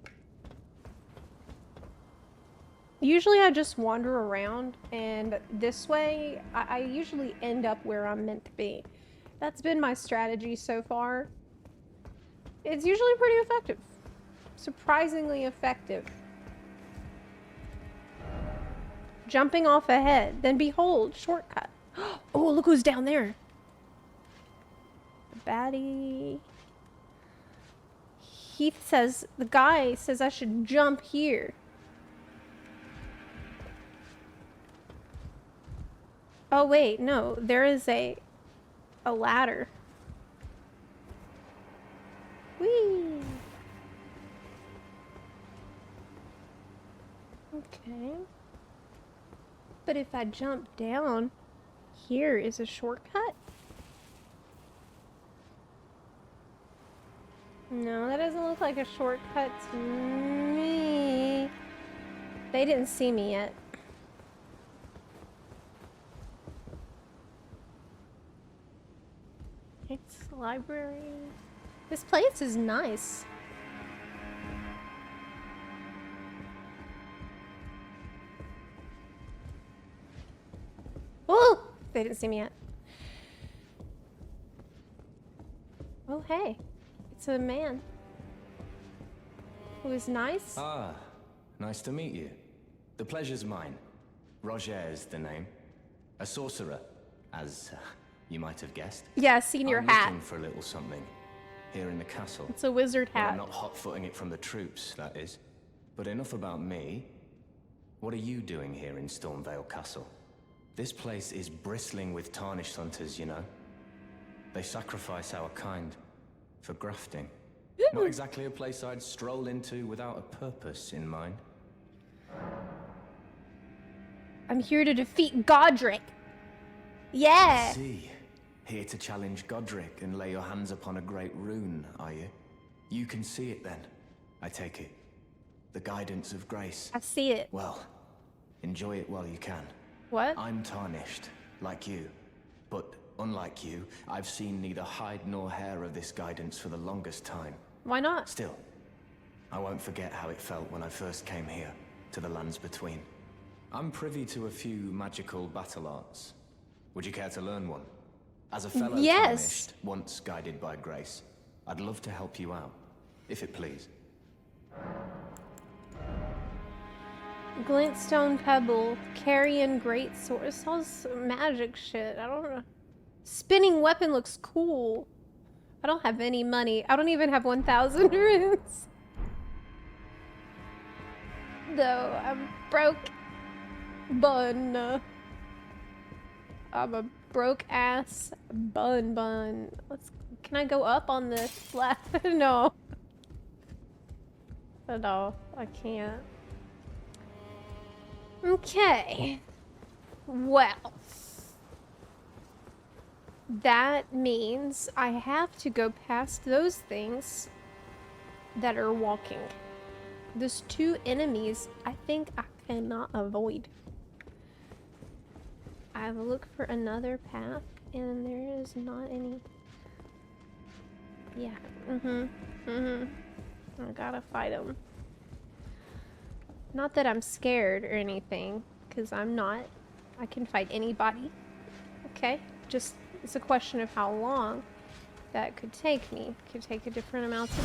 Usually I just wander around, and this way I usually end up where I'm meant to be. That's been my strategy so far. It's usually pretty effective. Surprisingly effective. Jumping off ahead, then behold, shortcut. Oh, look who's down there. Baddie. Heath says, the guy says I should jump here. Oh wait, no, there is a ladder. Whee! Okay. But if I jump down, here is a shortcut? No, that doesn't look like a shortcut to me. They didn't see me yet. It's a library. This place is nice. Oh! They didn't see me yet. Oh, hey. It's a man. Who is nice. Ah, nice to meet you. The pleasure's mine. Roger is the name. A sorcerer, as you might have guessed. Yeah, seen your hat. Looking for a little something here in the castle. It's a wizard hat. Well, I'm not hot-footing it from the troops, that is. But enough about me. What are you doing here in Stormvale Castle? This place is bristling with tarnished hunters, you know. They sacrifice our kind for grafting. Not exactly a place I'd stroll into without a purpose in mind. I'm here to defeat Godrick. Yeah. I see. Here to challenge Godrick and lay your hands upon a great rune, are you? You can see it then, I take it. The guidance of grace. I see it. Well, enjoy it while you can. What? I'm tarnished, like you. But unlike you, I've seen neither hide nor hair of this guidance for the longest time. Why not? Still, I won't forget how it felt when I first came here, to the lands between. I'm privy to a few magical battle arts. Would you care to learn one? As a fellow tarnished, once guided by grace, I'd love to help you out, if it please. Glintstone Pebble, Carrion Great Sword. This all magic shit. I don't know. Spinning Weapon looks cool. I don't have any money. I don't even have 1,000 runes. Though I'm broke. Bun. I'm a broke ass bun. Can I go up on this flat? No. No, I can't. Okay. Well. That means I have to go past those things that are walking. There's 2 enemies I think I cannot avoid. I will look for another path and there is not any. Yeah. I gotta fight them. Not that I'm scared or anything, because I'm not. I can fight anybody. Okay? Just, it's a question of how long that could take me. It could take a different amount of time.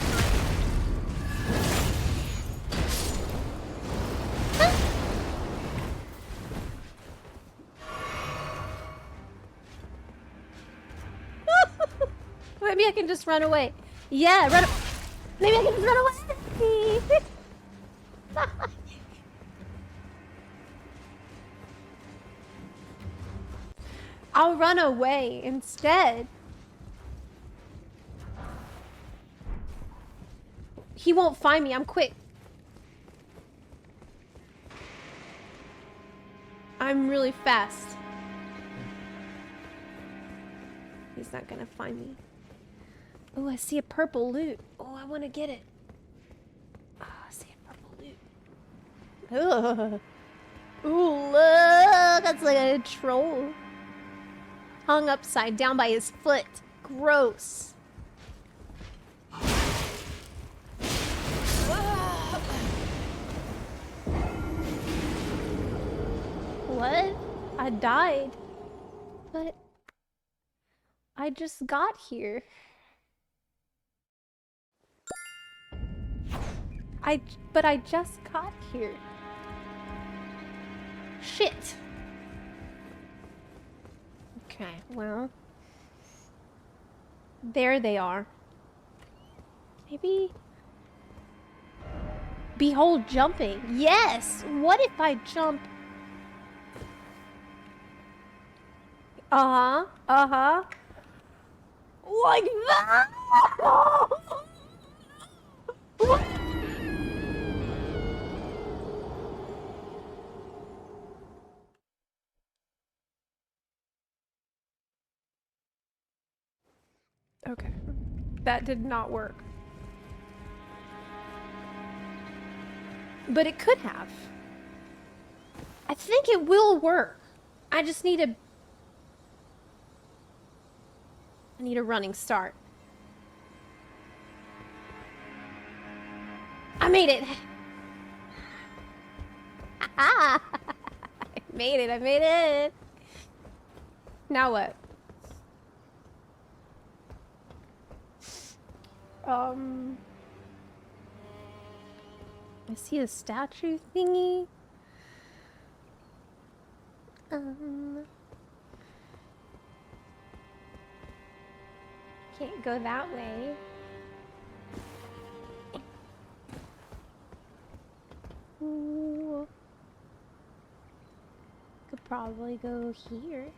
Maybe I can just run away. Yeah, run. Maybe I can just run away. I'll run away instead. He won't find me. I'm quick. I'm really fast. He's not gonna find me. Oh, I see a purple loot. Oh, I want to get it. Oh, I see a purple loot. Ugh. Ooh, look! That's like a troll. Hung upside down by his foot. Gross. What? I died. But I just got here. But I just got here. Shit. Okay, well. There they are. Maybe. Behold jumping. Yes! What if I jump? Uh-huh. Uh-huh. Like that! What? Okay. That did not work. But it could have. I think it will work. I just need a... I need a running start. I made it! I made it, I made it! Now what? I see a statue thingy. Can't go that way. Ooh. Could probably go here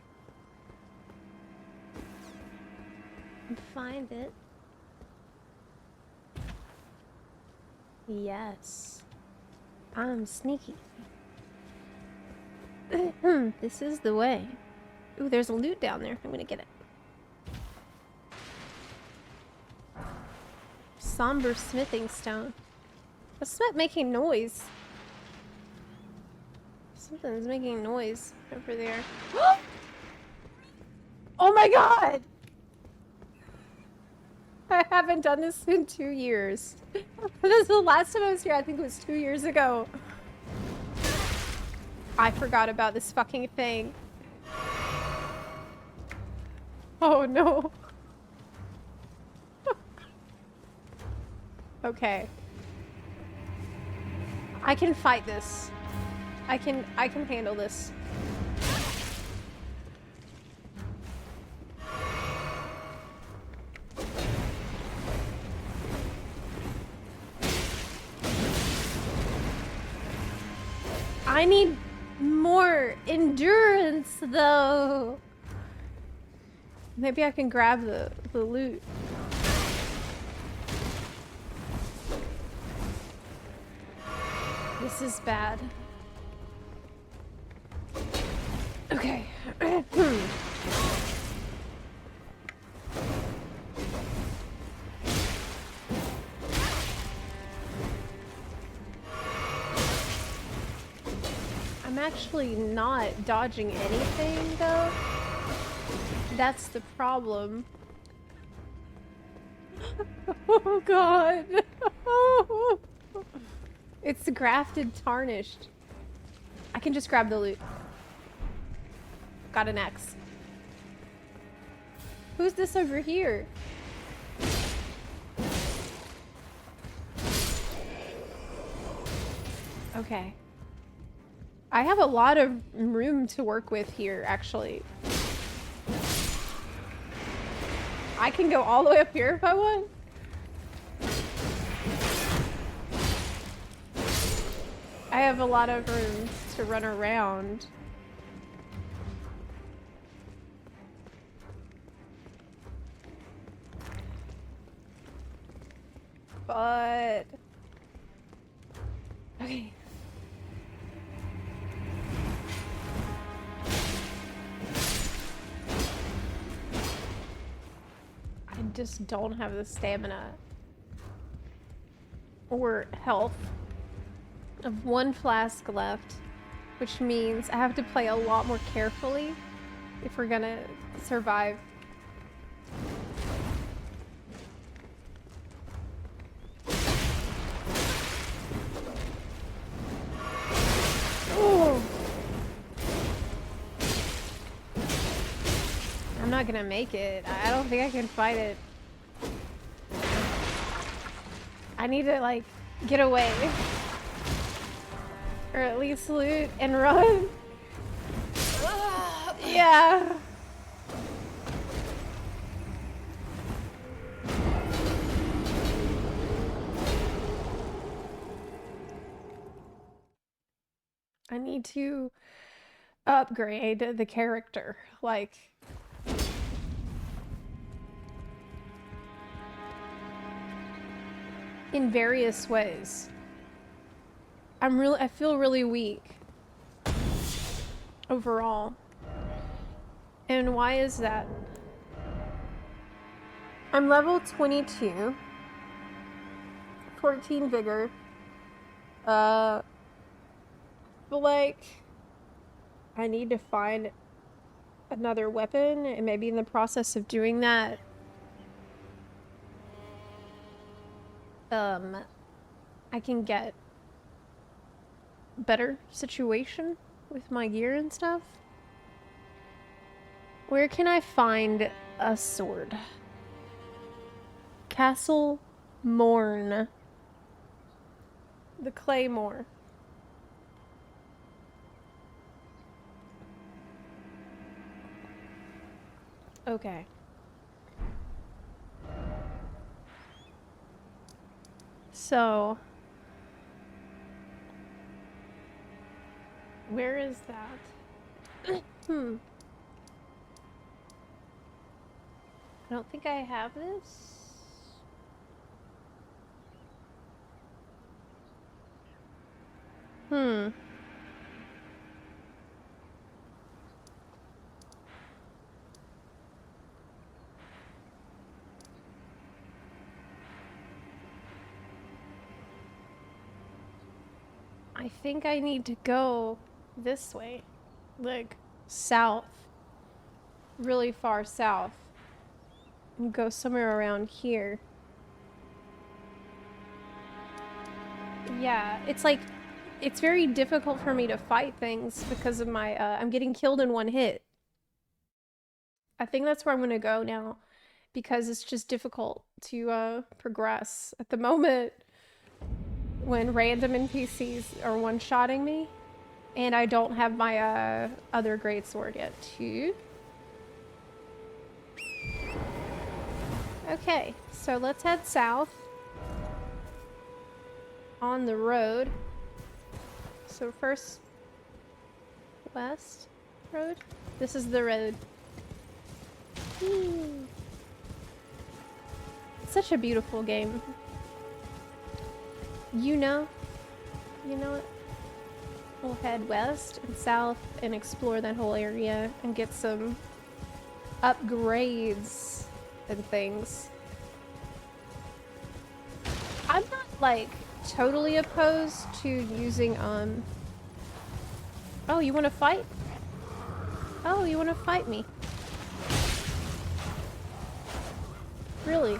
and find it. Yes. I'm sneaky. This is the way. Ooh, there's a loot down there. I'm gonna get it. Somber smithing stone. What's that making noise? Something's making noise over there. Oh my god! I haven't done this in 2 years. This is the last time I was here. I think it was 2 years ago. I forgot about this fucking thing. Oh no. Okay. I can fight this. I can handle this. I need more endurance though. Maybe I can grab the loot. This is bad. Okay. I'm actually not dodging anything, though. That's the problem. Oh god. It's grafted tarnished. I can just grab the loot. Got an X. Who's this over here? Okay. I have a lot of room to work with here, actually. I can go all the way up here if I want. I have a lot of room to run around. But... okay. I just don't have the stamina or health. I have 1 flask left, which means I have to play a lot more carefully if we're gonna survive. Ooh. I'm not gonna make it. I don't think I can fight it. I need to, like, get away. Or at least loot and run. Yeah. I need to upgrade the character, like... in various ways. I feel really weak overall. And why is that? I'm level 22, 14 vigor. But like, I need to find another weapon, and maybe in the process of doing that, I can get better situation with my gear and stuff. Where can I find a sword? Castle Morn. The Claymore. Okay. So, where is that? I don't think I have this. I think I need to go this way, like south, really far south, and go somewhere around here. Yeah, it's like, it's very difficult for me to fight things because of my, I'm getting killed in 1 hit. I think that's where I'm gonna go now, because it's just difficult to progress at the moment when random NPCs are one-shotting me, and I don't have my other greatsword yet too. Okay, so let's head south on the road. So first, west road. This is the road. It's such a beautiful game. You know it. We'll head west and south and explore that whole area and get some upgrades and things. I'm not like totally opposed to using oh, you want to fight? Oh, you want to fight me? Really?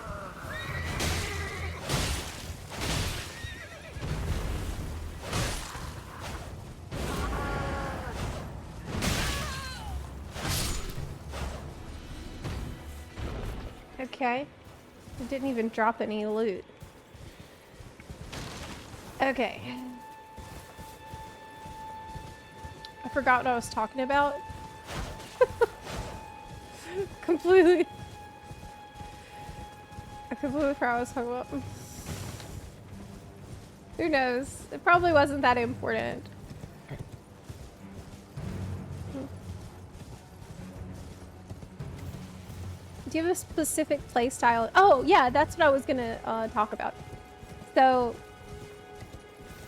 Okay. It didn't even drop any loot. Okay. I forgot what I was talking about. Completely. I completely forgot what I was talking about. Who knows? It probably wasn't that important. Do you have a specific playstyle? Oh, yeah, that's what I was gonna talk about. So,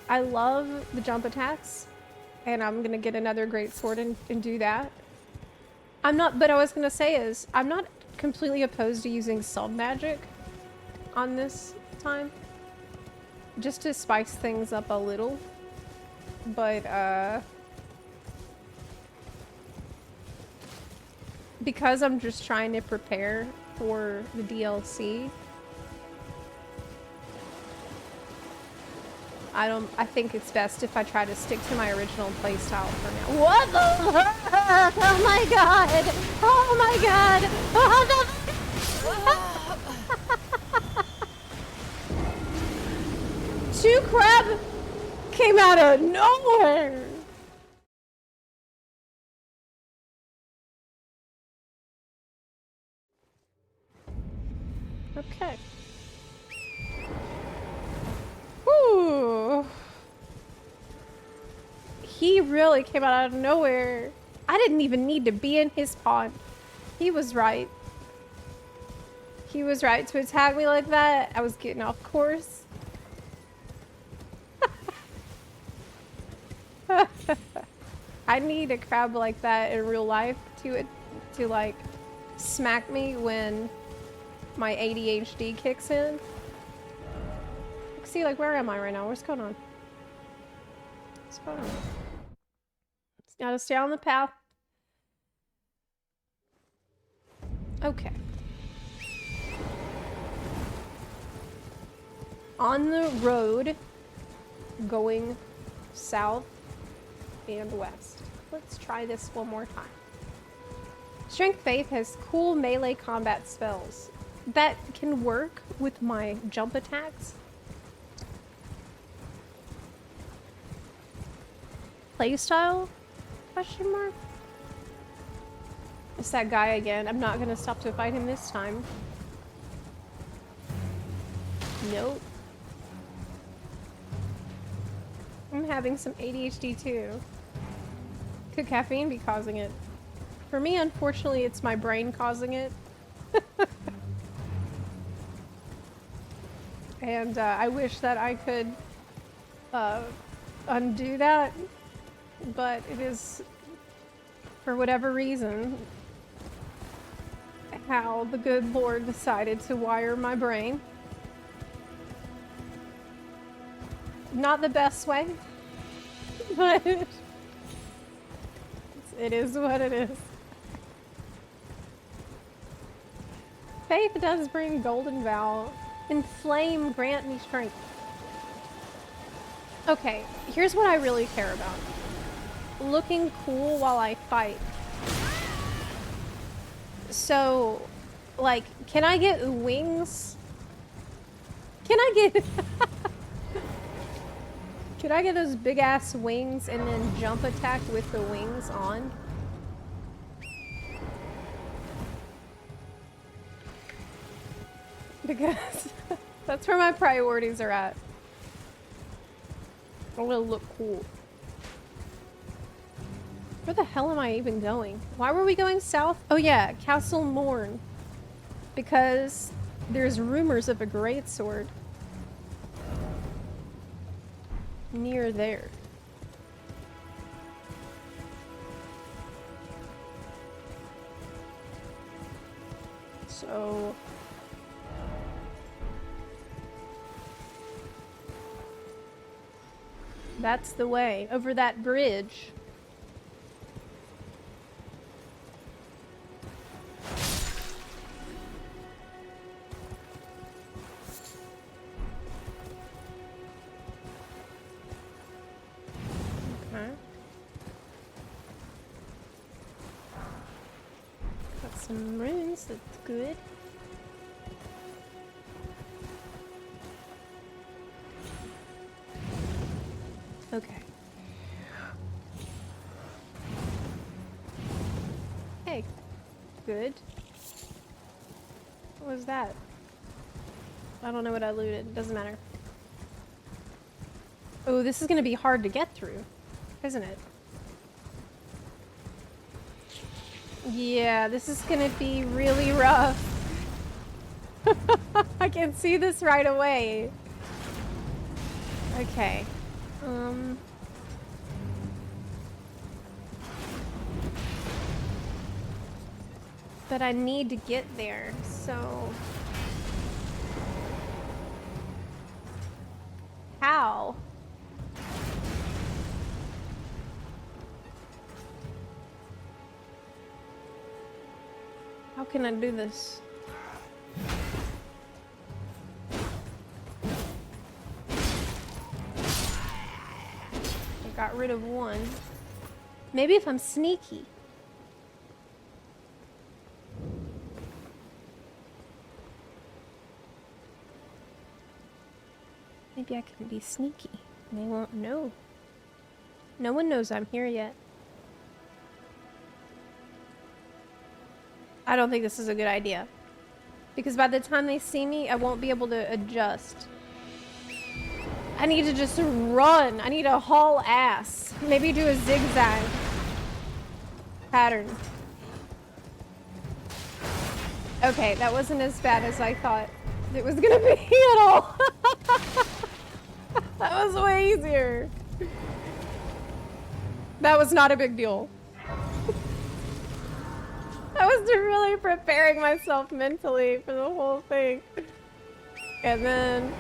I love the jump attacks, and I'm gonna get another great sword and do that. But I was gonna say is, I'm not completely opposed to using sub magic on this time. Just to spice things up a little. But, because I'm just trying to prepare for the DLC, I think it's best if I try to stick to my original playstyle for now. What the fuck? Oh my god! Oh my god! Oh the Two crab came out of nowhere! Okay. Whew. He really came out of nowhere. I didn't even need to be in his pond. He was right. He was right to attack me like that. I was getting off course. I need a crab like that in real life to like smack me when my ADHD kicks in. See, like, where am I right now? What's going on? What's going on? Just gotta stay on the path. Okay. On the road, going south and west. Let's try this one more time. Strength Faith has cool melee combat spells that can work with my jump attacks. Playstyle? Question mark? It's that guy again. I'm not gonna stop to fight him this time. Nope. I'm having some ADHD too. Could caffeine be causing it? For me, unfortunately, it's my brain causing it. And I wish that I could undo that, but it is, for whatever reason, how the good Lord decided to wire my brain. Not the best way, but it is what it is. Faith does bring Golden Vow. Inflame, grant me strength. Okay, here's what I really care about. Looking cool while I fight. So, like, can I get wings? Can I get... Can I get those big ass wings and then jump attack with the wings on? Because that's where my priorities are at. I want to look cool. Where the hell am I even going? Why were we going south? Oh yeah, Castle Morn. Because there's rumors of a greatsword near there. So... that's the way. Over that bridge. Okay. Got some runes, that's good. Okay. Hey. Good. What was that? I don't know what I looted. Doesn't matter. Oh, this is gonna be hard to get through, isn't it? Yeah, this is gonna be really rough. I can see this right away. Okay. But I need to get there, so... how? How can I do this? I got rid of one. Maybe if I'm sneaky. Maybe I can be sneaky and they won't know. No one knows I'm here yet. I don't think this is a good idea. Because by the time they see me, I won't be able to adjust. I need to just run. I need to haul ass. Maybe do a zigzag pattern. Okay, that wasn't as bad as I thought it was gonna be at all. That was way easier. That was not a big deal. I was really preparing myself mentally for the whole thing. And then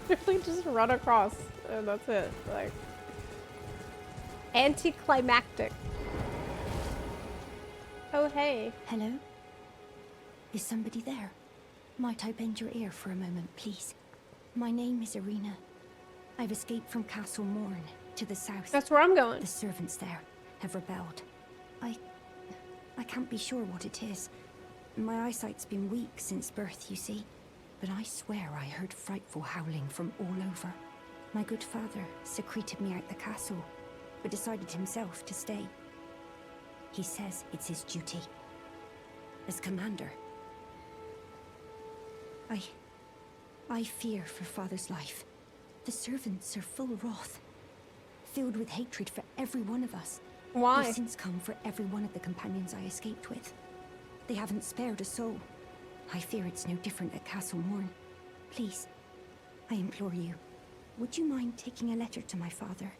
literally just run across and that's it. Like anticlimactic. Oh hey. Hello? Is somebody there? Might I bend your ear for a moment, please? My name is Irina. I've escaped from Castle Morn to the south. That's where I'm going. The servants there have rebelled. I can't be sure what it is. My eyesight's been weak since birth, you see. But I swear I heard frightful howling from all over. My good father secreted me out the castle, but decided himself to stay. He says it's his duty. As commander. I fear for father's life. The servants are full wrath, filled with hatred for every one of us. Why? They've since come for every one of the companions I escaped with. They haven't spared a soul. I fear it's no different at Castle Morn. Please, I implore you, would you mind taking a letter to my father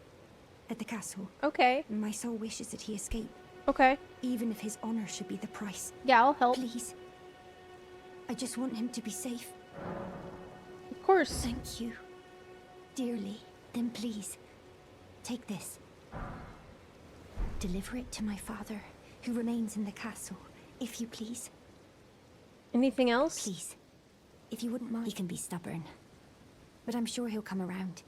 at the castle? Okay. My sole wish is that he escape. Okay. Even if his honor should be the price. Yeah, I'll help. Please. I just want him to be safe. Of course. Thank you. Dearly. Then please, take this. Deliver it to my father, who remains in the castle, if you please. Anything else? Please. If you wouldn't mind. He can be stubborn, but I'm sure he'll come around.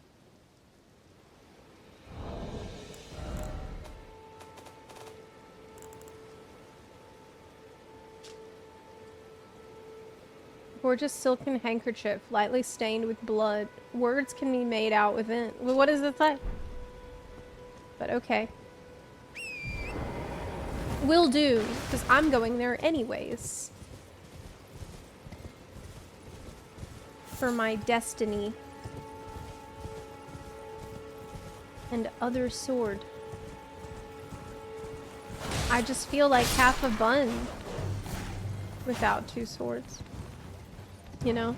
Gorgeous silken handkerchief, lightly stained with blood. Words can be made out within. Well, what does it say? But okay. Will do, because I'm going there anyways. For my destiny. And other sword. I just feel like half a bun without two swords. You know?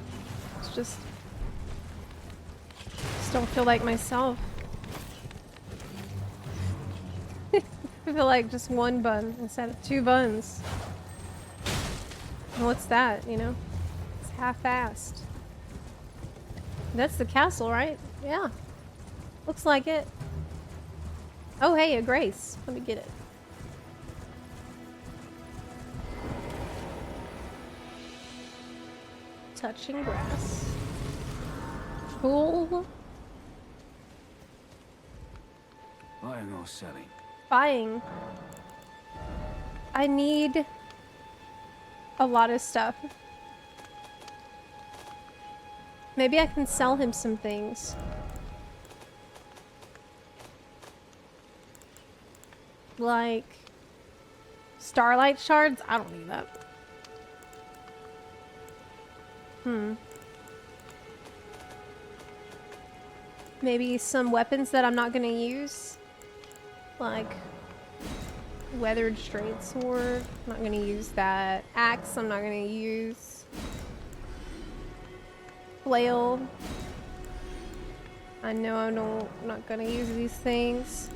It's just don't feel like myself. I feel like just one bun instead of two buns. What's that, you know? It's half-assed. That's the castle, right? Yeah. Looks like it. Oh, hey, a grace. Let me get it. Touching grass. Cool. Buying or selling? Buying. I need a lot of stuff. Maybe I can sell him some things. Like starlight shards? I don't need that. Maybe some weapons that I'm not gonna use. Like weathered straight sword. I'm not gonna use that. Axe I'm not gonna use. Flail. I know I'm not gonna use these things.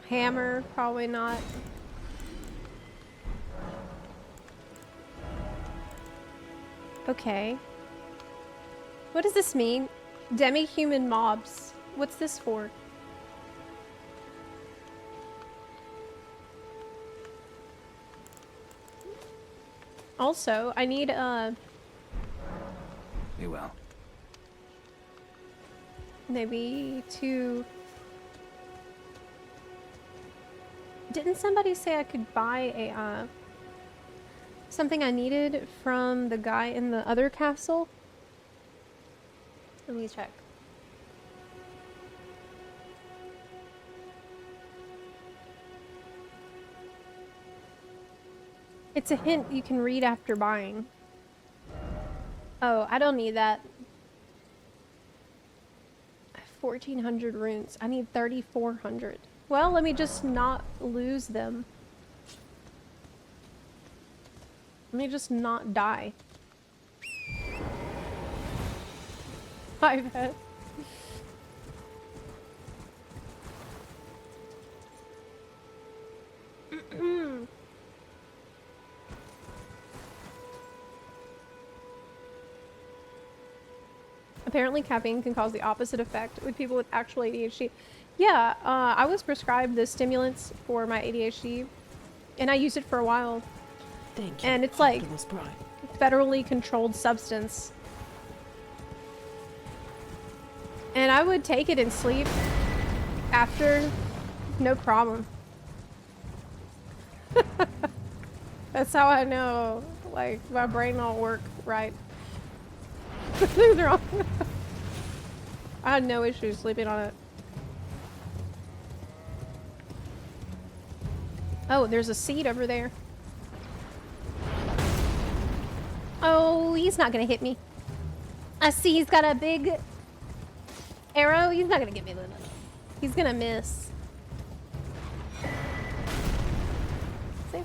Hammer, probably not. Okay. What does this mean? Demi-human mobs. What's this for? Also, I need Be well. maybe to... Didn't somebody say I could buy a something I needed from the guy in the other castle? Let me check. It's a hint you can read after buying. Oh, I don't need that. 1,400 runes. I need 3,400. Well, let me just not lose them. Let me just not die. I bet. Apparently caffeine can cause the opposite effect with people with actual ADHD. Yeah, I was prescribed the stimulants for my ADHD, and I used it for a while. Thank you, and it's like Optimus Prime. federally controlled substance. And I would take it and sleep after, no problem. That's how I know, like, my brain don't work right. Nothing's wrong. I had no issues sleeping on it. Oh, there's a seed over there. Oh, he's not gonna hit me. I see he's got a big arrow. He's not gonna get me. He's gonna miss. See?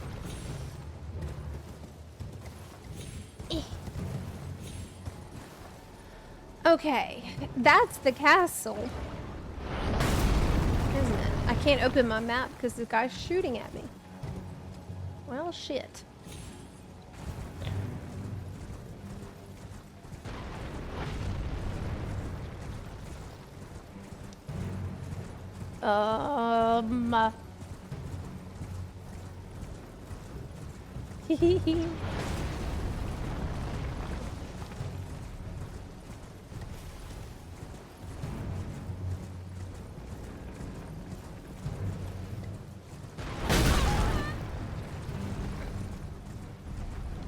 Okay, that's the castle. Isn't it? I can't open my map because the guy's shooting at me. Well, shit.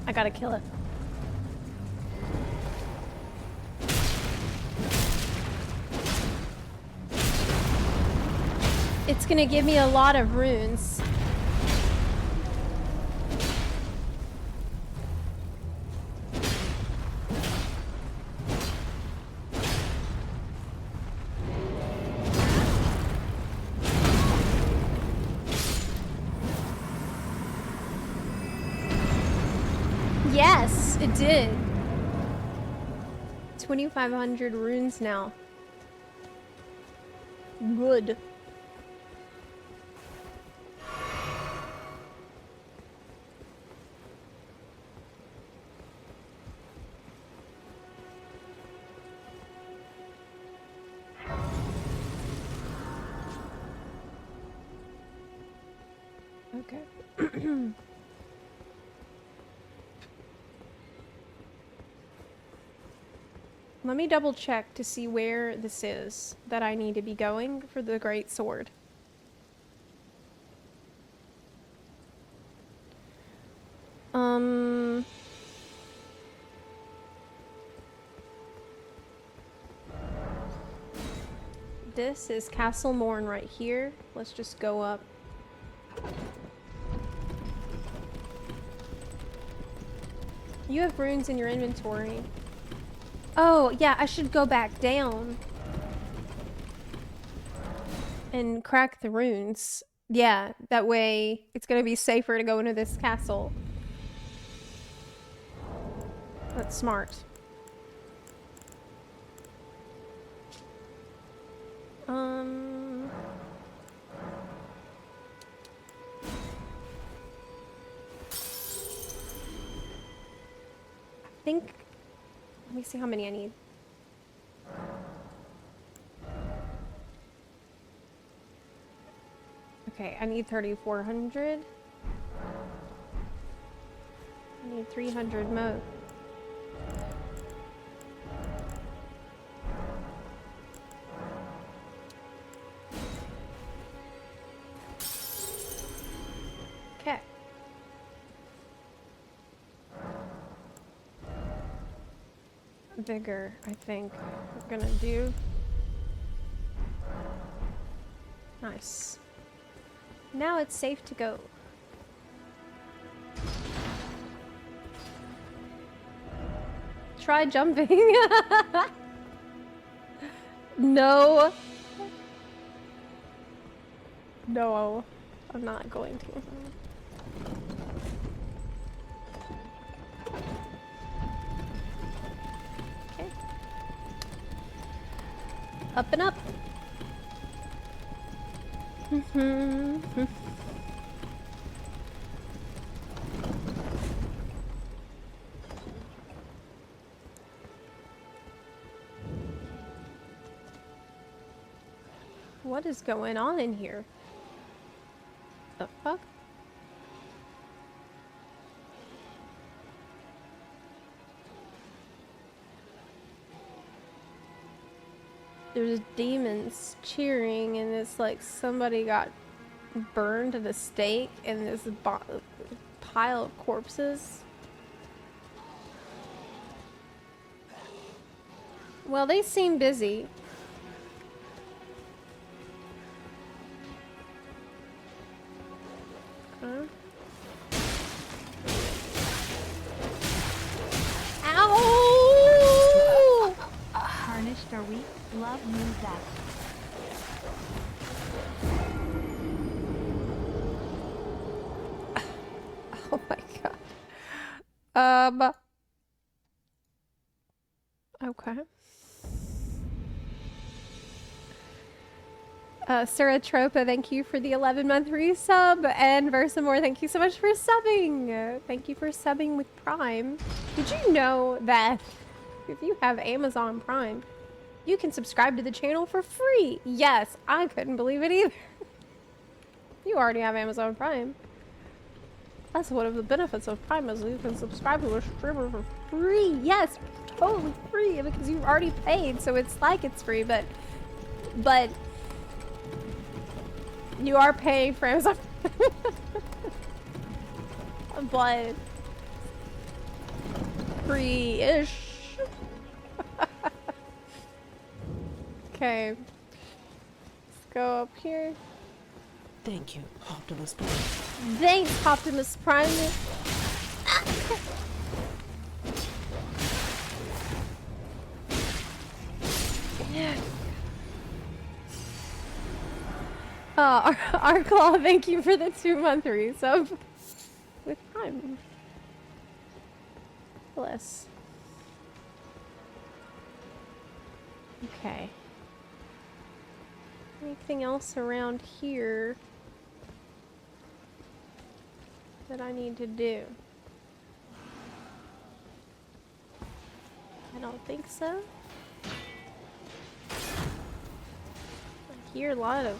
I gotta kill it. It's gonna give me a lot of runes. Yes, it did. 2,500 runes now. Good. Okay. Let me double check to see where this is that I need to be going for the great sword. This is Castle Morn right here. Let's just go up. You have runes in your inventory. Oh, yeah, I should go back down and crack the runes. Yeah, that way it's gonna be safer to go into this castle. That's smart. I think, let me see how many I need. Okay, I need 3,400. I need 300 more. Okay. Vigor, I think we're gonna do. Nice. Now it's safe to go. Try jumping. No. No, I'm not going to. Okay. Up and up. What is going on in here? The fuck? There's demons cheering, and it's like somebody got burned at a stake in this pile of corpses. Well, they seem busy. Huh? Ow! Harnessed are weak. Love moves that. Oh my god. Okay. Sarah Tropa, thank you for the 11-month resub, and Versamore, thank you so much for subbing. Thank you for subbing with Prime. Did you know that if you have Amazon Prime, you can subscribe to the channel for free? Yes, I couldn't believe it either. You already have Amazon Prime. That's one of the benefits of Prime, is you can subscribe to a streamer for free. Yes, totally free, because you've already paid, so it's like it's free, but you are paying for Amazon. But free-ish. Okay. Let's go up here. Thank you, Optimus Prime. Thanks, Optimus Prime. Our Claw, thank you for the 2-month resub with Prime. Bless. Okay. Anything else around here that I need to do? I don't think so. I hear a lot of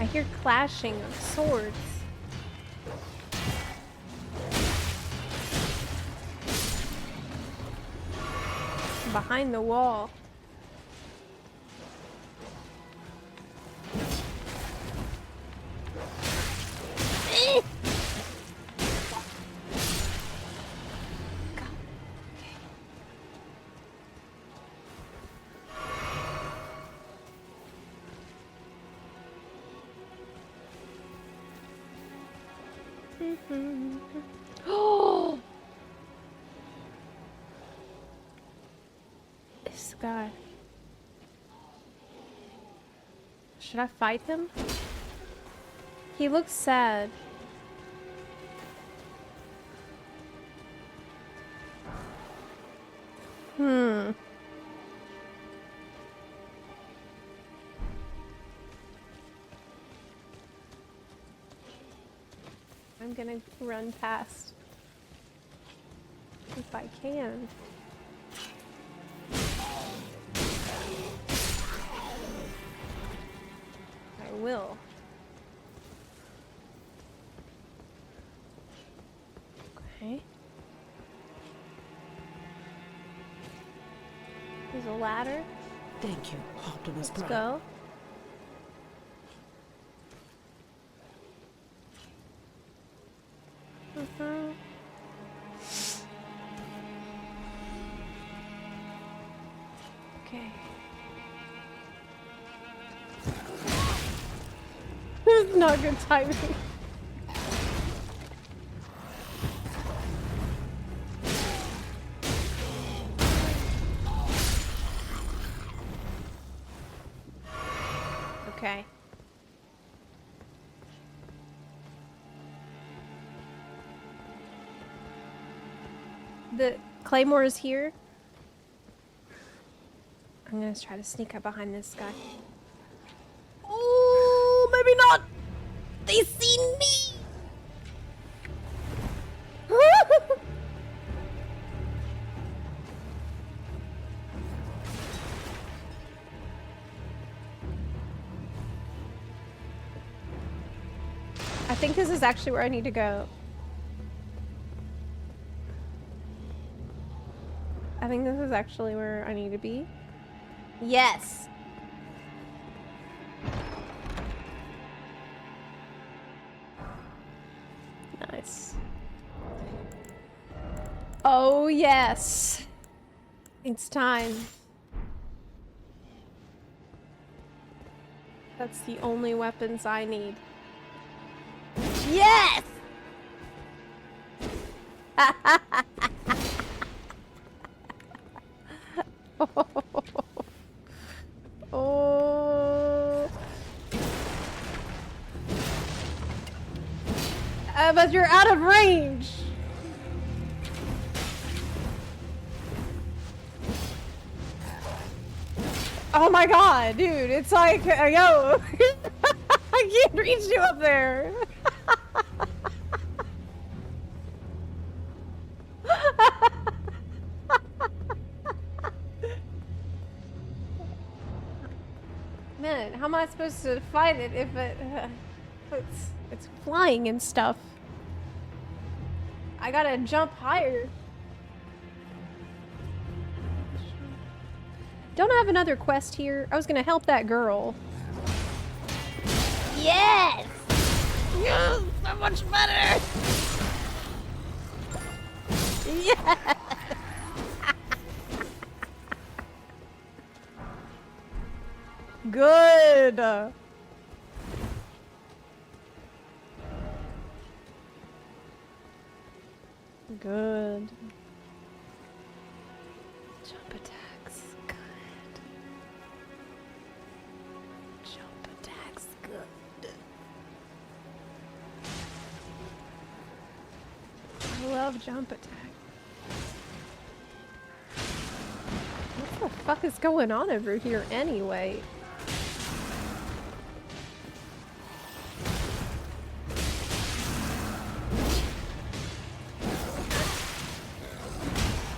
I hear clashing of swords. Behind the wall. Oh, this guy. Should I fight him? He looks sad. I'm gonna run past if I can. I will. Okay. There's a ladder. Thank you, Optimus Prime. Let's go. Okay. This is not good timing. Okay. The claymore is here. I'm gonna try to sneak up behind this guy. Oh, maybe not. They seen me. I think this is actually where I need to go. I think this is actually where I need to be. Yes. Nice. Oh, yes. It's time. That's the only weapons I need. Yes! Oh. But you're out of range. Oh my god, dude, it's like, yo, I can't reach you up there. Man, how am I supposed to fight it if it's flying and stuff? I gotta jump higher. Don't I have another quest here? I was gonna help that girl. Yes! Yes! So much better! Yes! Good! Good. Jump attacks, good. Jump attacks, good. I love jump attack. What the fuck is going on over here anyway?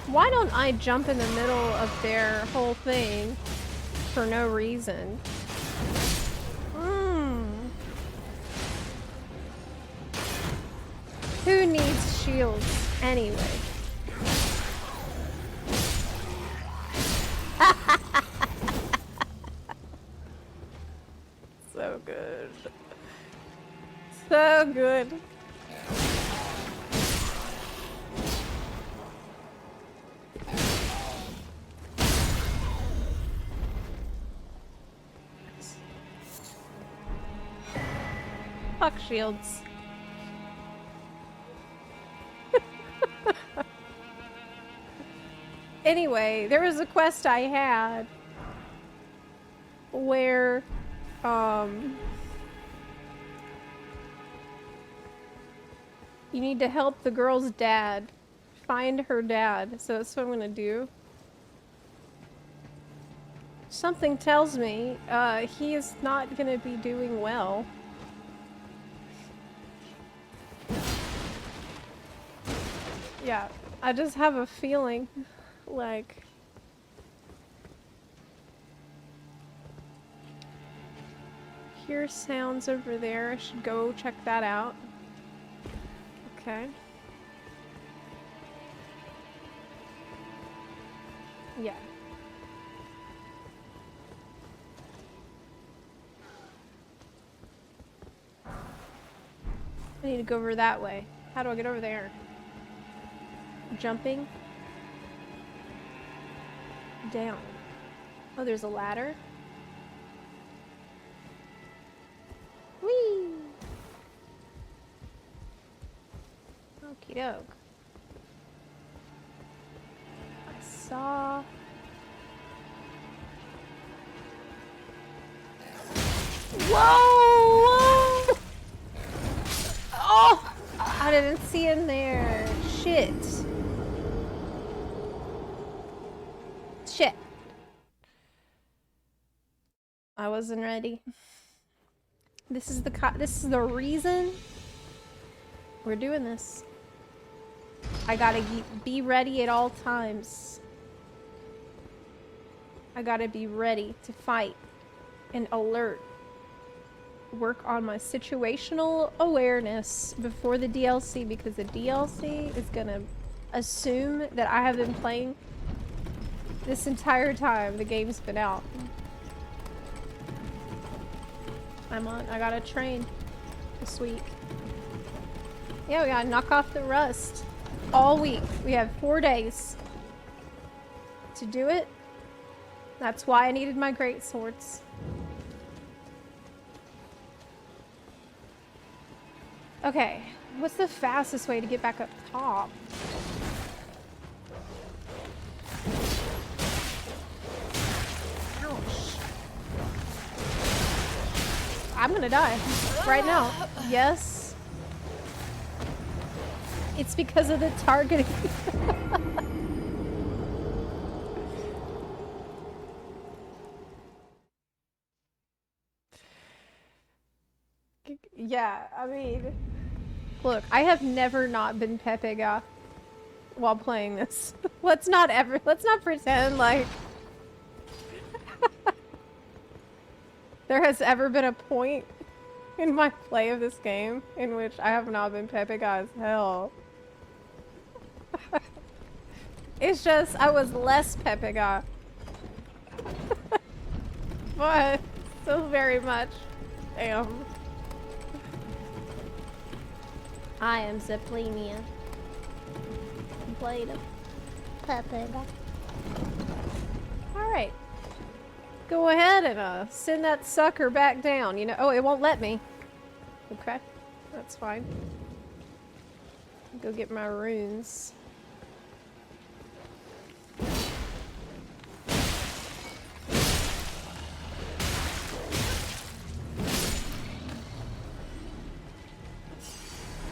Why don't I jump in the middle of their whole thing for no reason? Who needs shields anyway? So good. So good. Fuck shields. Anyway, there was a quest I had where you need to help the girl's dad find her dad. So that's what I'm gonna do. Something tells me he is not gonna be doing well. Yeah, I just have a feeling like hear sounds over there. I should go check that out. Okay. Yeah. I need to go over that way. How do I get over there? Jumping down. Oh, there's a ladder. Whee! Okie doke. I saw. Whoa! Whoa! Oh! I didn't see him there. Shit. Shit. I wasn't ready. This is the reason we're doing this. I gotta be ready at all times. I gotta be ready to fight and alert. Work on my situational awareness before the DLC, because the DLC is gonna assume that I have been playing this entire time the game's been out. I gotta train this week. Yeah, we gotta knock off the rust all week. We have 4 days to do it. That's why I needed my great swords. Okay, what's the fastest way to get back up top? Ouch. I'm gonna die right now. Yes. It's because of the targeting. Yeah, I mean, look, I have never not been Pepega while playing this. Let's not pretend like there has ever been a point in my play of this game in which I have not been Pepega as hell. It's just, I was less Pepega. But still very much am. I am Zeplenia. Blade of Pepega. Alright. Go ahead and send that sucker back down. You know, oh, it won't let me. Okay, that's fine. Go get my runes.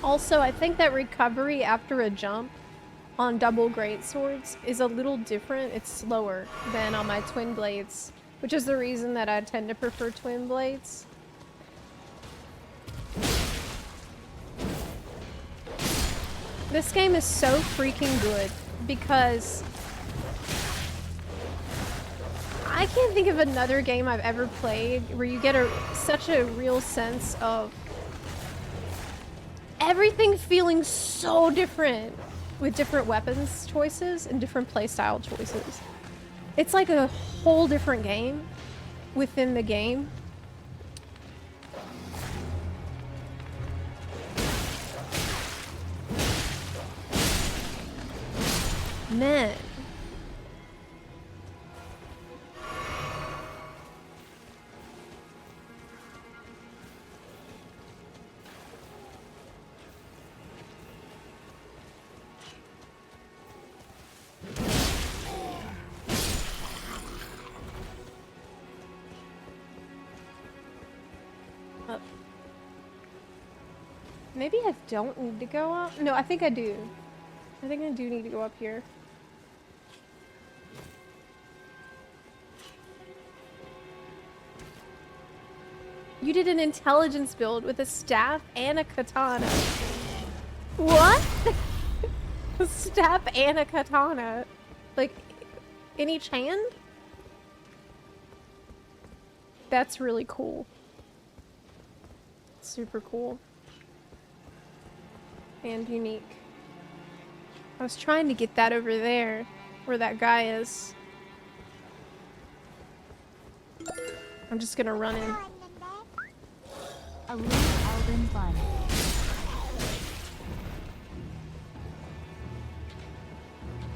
Also, I think that recovery after a jump on double greatswords is a little different. It's slower than on my twin blades, which is the reason that I tend to prefer twin blades. This game is so freaking good because I can't think of another game I've ever played where you get such a real sense of everything feeling so different with different weapons choices and different playstyle choices. It's like a whole different game within the game. Man. Maybe I don't need to go up. No, I think I do. I think I do need to go up here. You did an intelligence build with a staff and a katana. What? A staff and a katana. Like, in each hand? That's really cool. Super cool. And unique. I was trying to get that over there, where that guy is. I'm just gonna run in. A little Elden fun.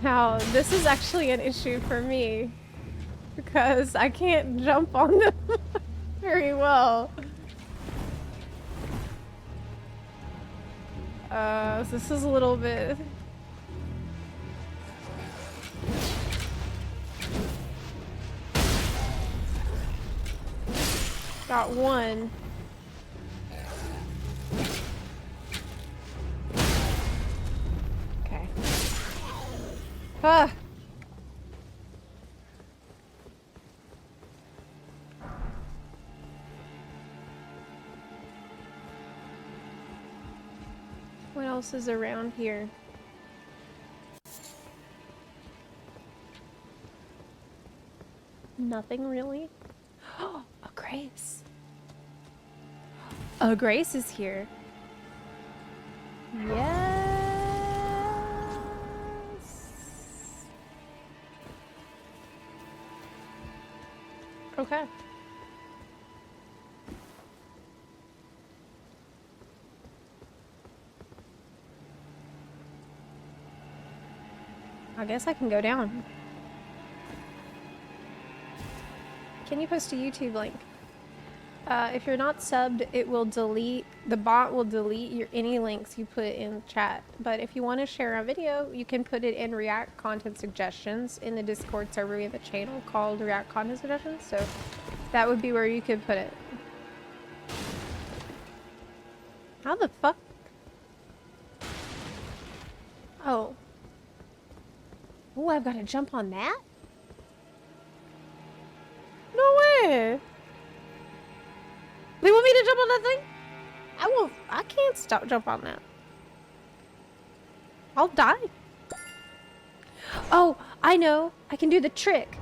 Now, this is actually an issue for me, because I can't jump on them very well. So this is a little bit... Got one. Okay. Ah! What else is around here? Nothing really. Oh, a Grace. A Grace is here. Yes. Okay. I guess I can go down. Can you post a YouTube link? If you're not subbed, it will delete, the bot will delete any links you put in chat. But if you want to share a video, you can put it in React Content Suggestions in the Discord server. We have a channel called React Content Suggestions, so that would be where you could put it. How the fuck? Oh. Oh, I've got to jump on that? No way! They want me to jump on that thing? I can't jump on that. I'll die. Oh, I know. I can do the trick.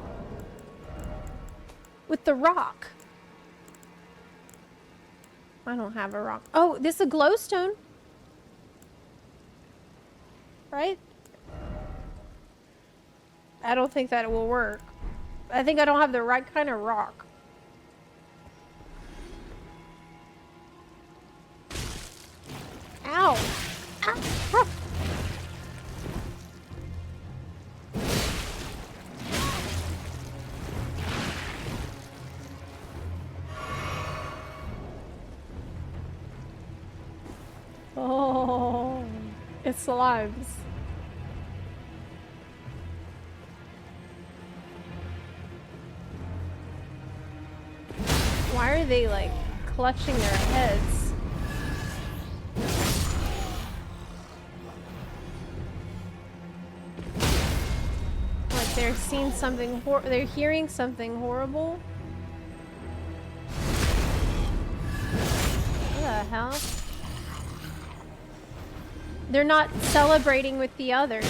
With the rock. I don't have a rock. Oh, this is a glowstone. Right? I don't think that it will work. I think I don't have the right kind of rock. Ow! Ow. Oh, it's slimes. Why are they like clutching their heads? Like they're seeing something they're hearing something horrible. What the hell? They're not celebrating with the others.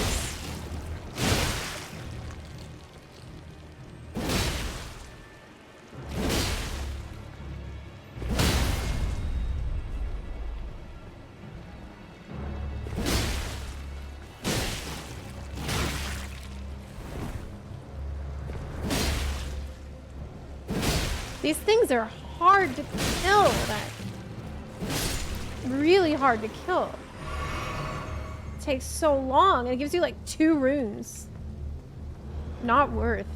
These things are hard to kill. Really hard to kill. It takes so long, and it gives you like 2 runes. Not worth.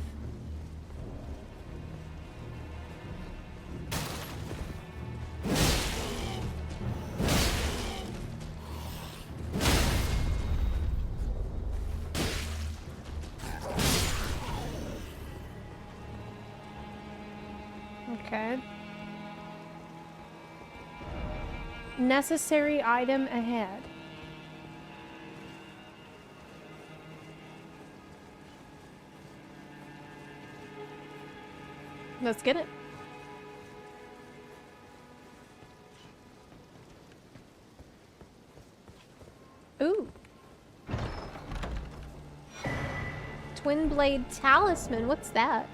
Okay. Necessary item ahead. Let's get it. Ooh. Twin blade talisman. What's that?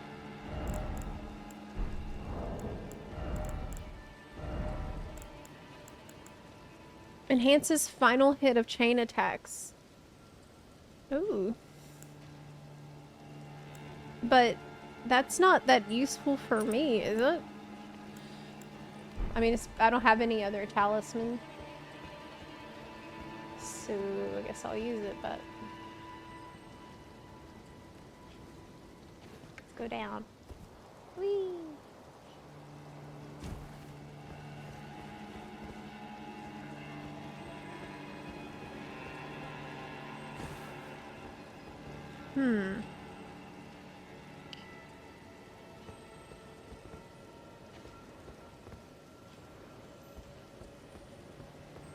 Enhances final hit of chain attacks. Ooh. But that's not that useful for me, is it? I mean, I don't have any other talisman. So I guess I'll use it, but... Let's go down. Whee!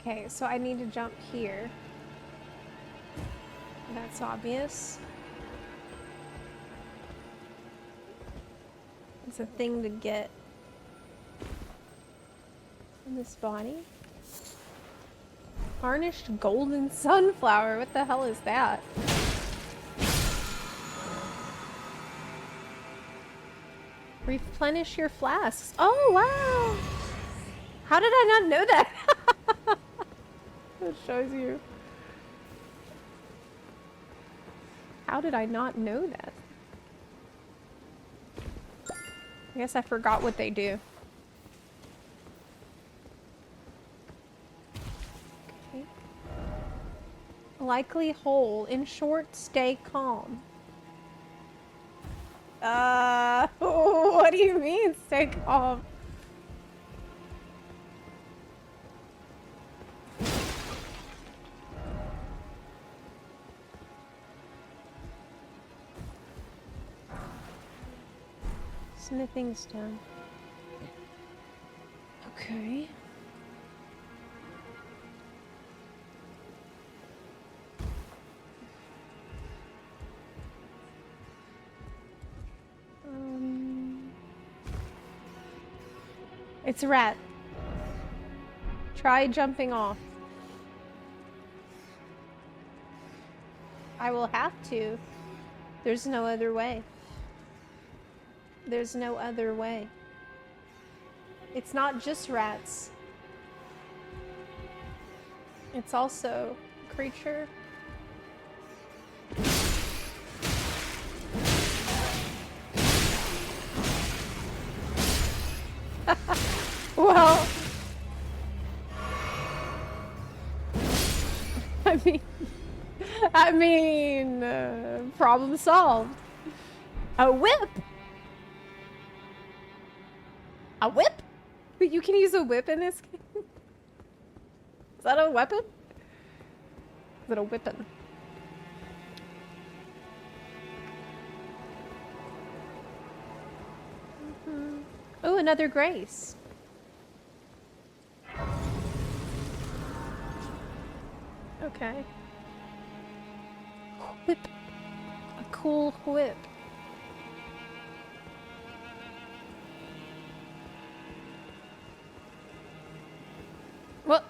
Okay, so I need to jump here. That's obvious. It's a thing to get in this body. Tarnished golden sunflower. What the hell is that? Replenish your flasks. Oh, wow. How did I not know that? It shows you. How did I not know that? I guess I forgot what they do. Okay. Likely whole. In short, stay calm. What do you mean, stay calm? Smithing stone. Okay. It's a rat. Try jumping off. I will have to. There's no other way. There's no other way. It's not just rats. It's also a creature. Well, I mean, problem solved. A whip. A whip? Wait, you can use a whip in this game? Is that a weapon? Is it a whippin'? Oh, another grace. Okay. Whip. A cool whip. What?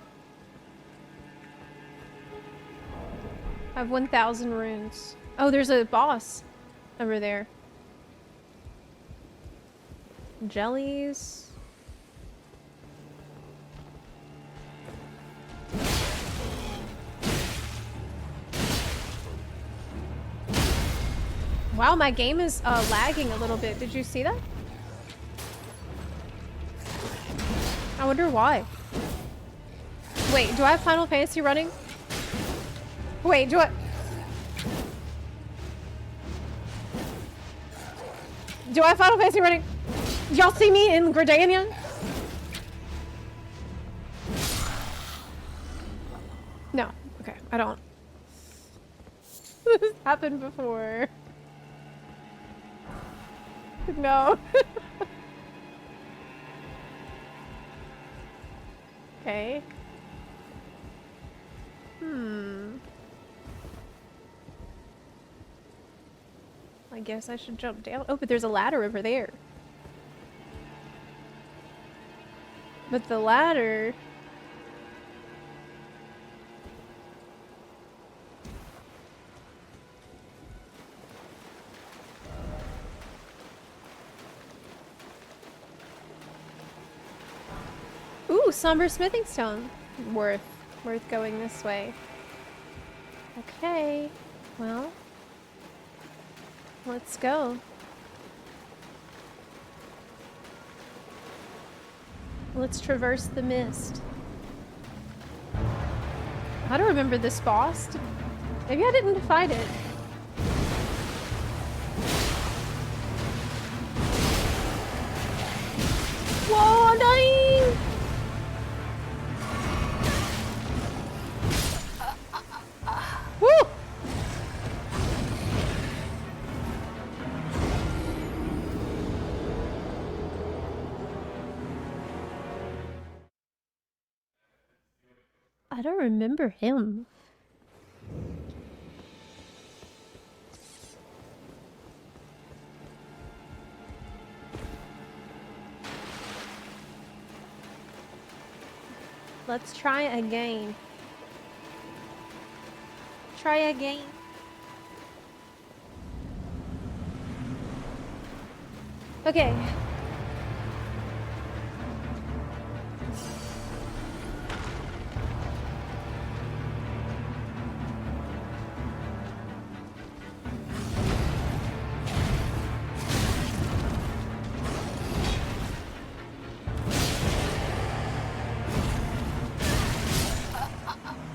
I have 1,000 runes. Oh, there's a boss over there. Jellies. Wow, my game is lagging a little bit. Did you see that? I wonder why. Wait, do I have Final Fantasy running? Wait, do I... Do I have Final Fantasy running? Y'all see me in Gridania? No. Okay, I don't. This has happened before. No. Okay. I guess I should jump down. Oh, but there's a ladder over there. But the ladder... Ooh, somber smithing stone. Worth going this way. Okay, well, let's go. Let's traverse the mist. I don't remember this boss. Maybe I didn't fight it. Whoa, I'm dying! Woo! I don't remember him. Let's try again. Try again. Okay.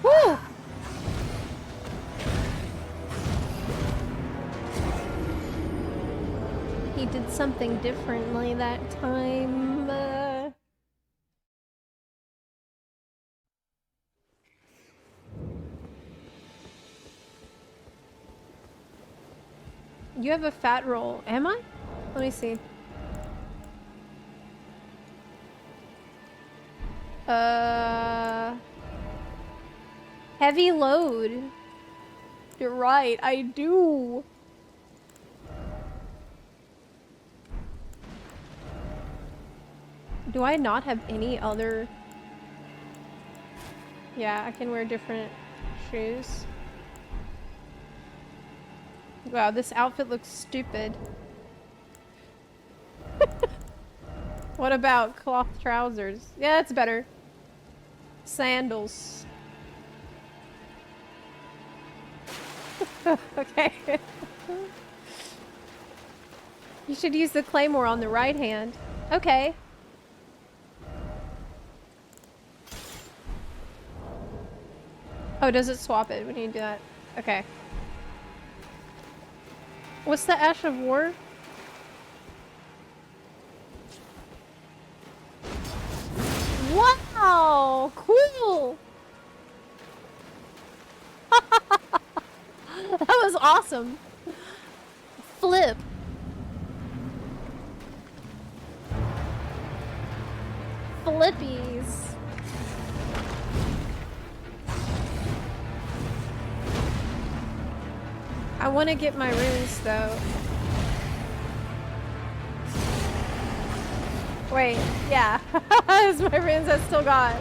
Woo! He did something differently that time. You have a fat roll. Am I? Let me see. Heavy load. You're right, I do. Do I not have any other? Yeah, I can wear different shoes. Wow, this outfit looks stupid. What about cloth trousers? Yeah, that's better. Sandals. Okay. You should use the claymore on the right hand. Okay. Oh, does it swap it when you do that? Okay. What's the Ash of War? Wow! Cool! That was awesome! Flip! Flippies! I want to get my runes though. Wait, yeah. It's my runes I still got.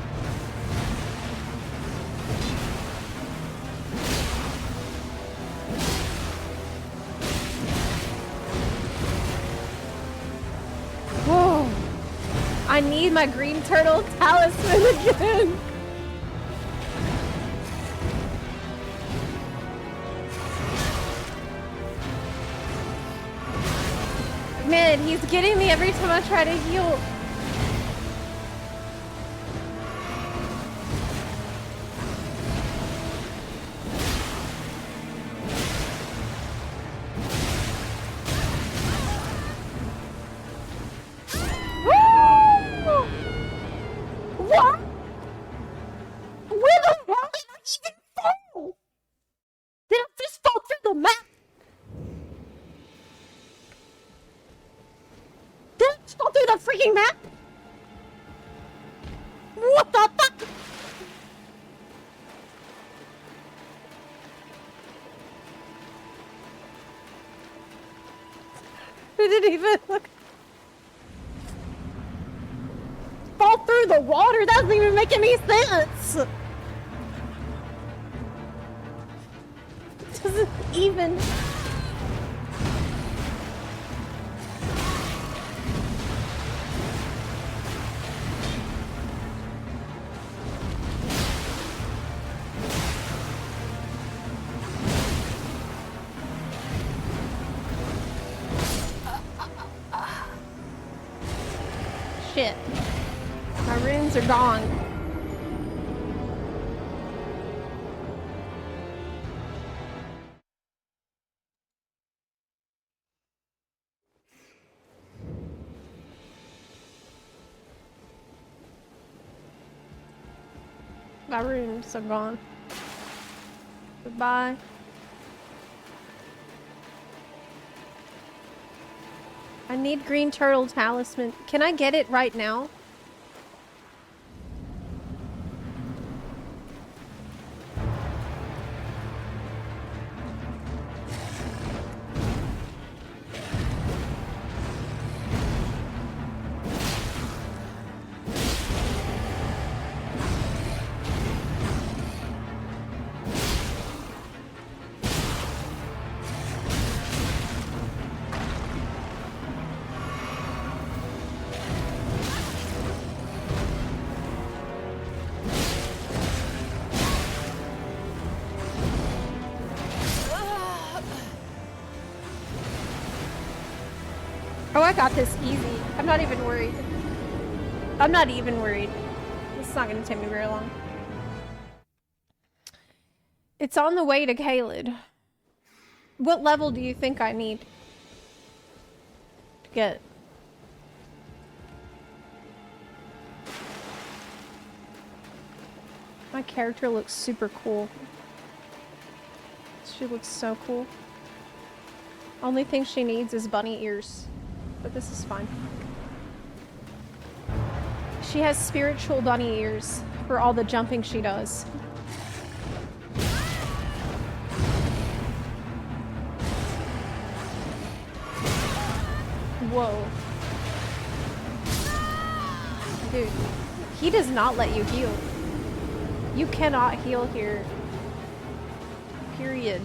Whoa. I need my green turtle talisman again. Man, he's getting me every time I try to heal. the freaking map? What the fuck? It didn't even look. Fall through the water? That doesn't even make any sense. It doesn't even. Shit. My runes are gone. My runes are gone. Goodbye. I need green turtle talisman. Can I get it right now? Oh, I got this easy. I'm not even worried. I'm not even worried. This is not going to take me very long. It's on the way to Caelid. What level do you think I need to get? My character looks super cool. She looks so cool. Only thing she needs is bunny ears. But this is fine. She has spiritual bunny ears for all the jumping she does. Whoa. Dude, he does not let you heal. You cannot heal here. Period.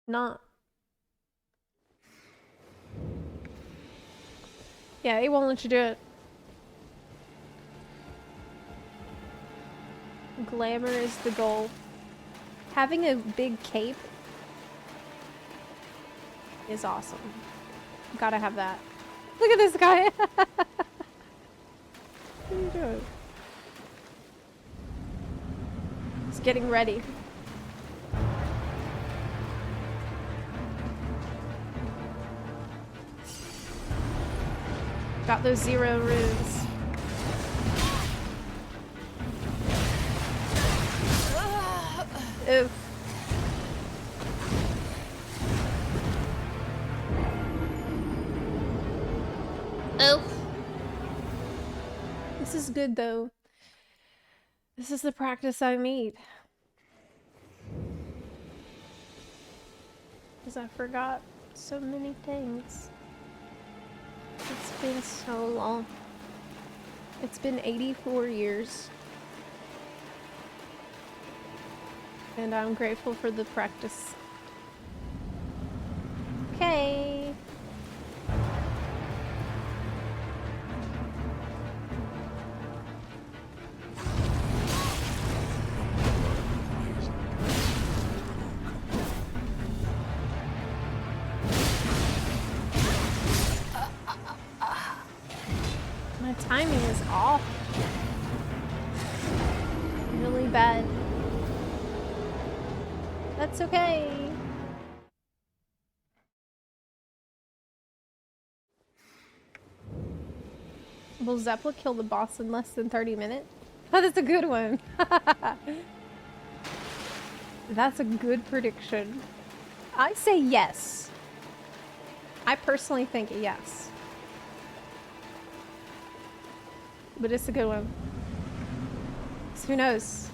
Not. Yeah, he won't let you do it. Glamour is the goal. Having a big cape is awesome. Gotta have that. Look at this guy. What are you doing? He's getting ready. Got those 0 runes. Oof. Oof. This is good though. This is the practice I need. Because I forgot so many things. It's been so long. It's been 84 years. And I'm grateful for the practice. Okay. My timing is off. Really bad. That's okay. Will Zepla kill the boss in less than 30 minutes? Oh, that's a good one. That's a good prediction. I say yes. I personally think yes. but it's a good one. So who knows?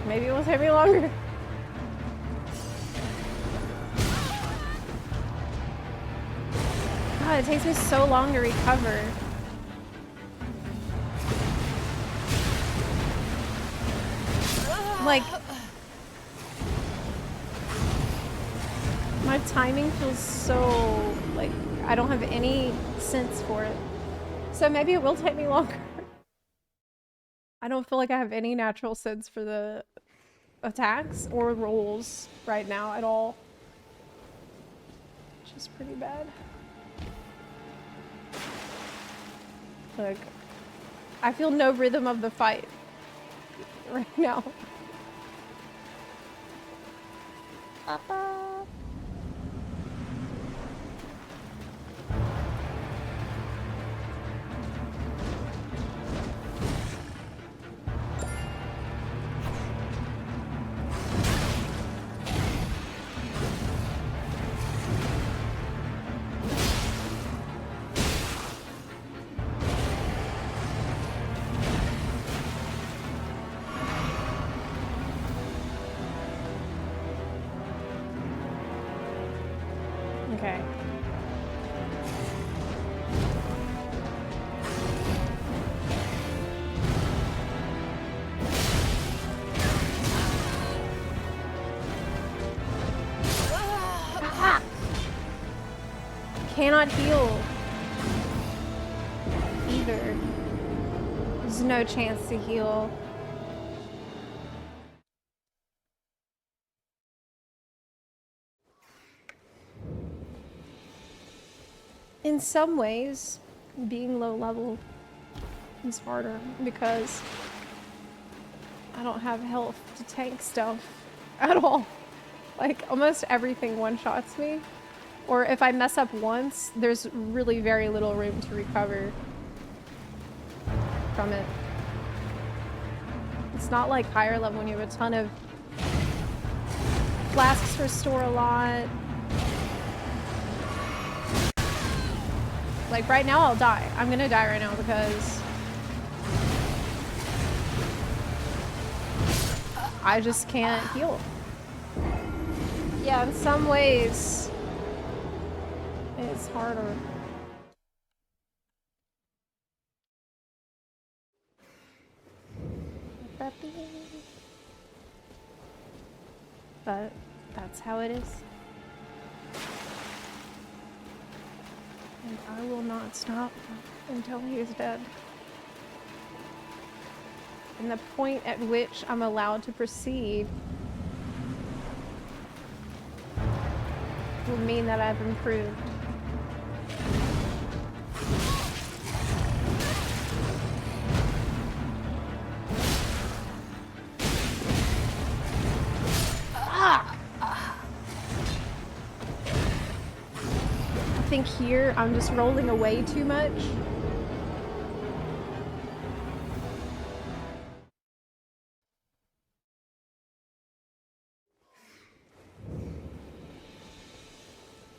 Maybe it will take me longer. God, it takes me so long to recover. Like, my timing feels so, like, I don't have any sense for it. So maybe it will take me longer. I don't feel like I have any natural sense for the attacks or rolls right now at all. Which is pretty bad. Like, I feel no rhythm of the fight right now. Papa. Okay. Cannot heal either. There's no chance to heal. In some ways, being low level is harder because I don't have health to tank stuff at all. Like, almost everything one-shots me. Or if I mess up once, there's really very little room to recover from it. It's not like higher level when you have a ton of flasks restore a lot. Like right now I'll die. I'm gonna die right now because I just can't heal. Yeah, in some ways it's harder. But that's how it is. And I will not stop until he is dead. And the point at which I'm allowed to proceed will mean that I've improved. I think here I'm just rolling away too much.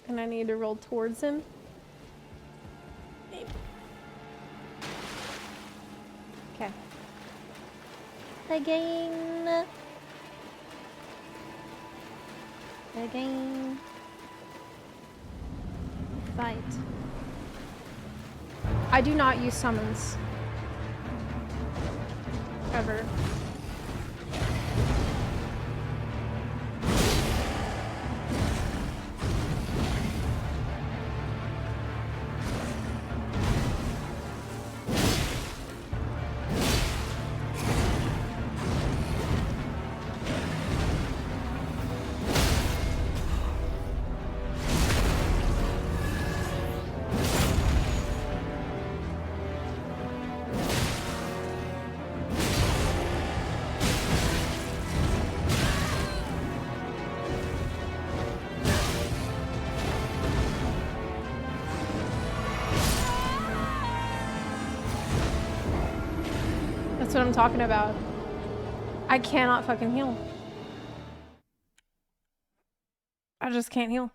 And I need to roll towards him. Maybe. Okay. Again. Again. Fight. I do not use summons. Ever. That's what I'm talking about. I cannot fucking heal. I just can't heal.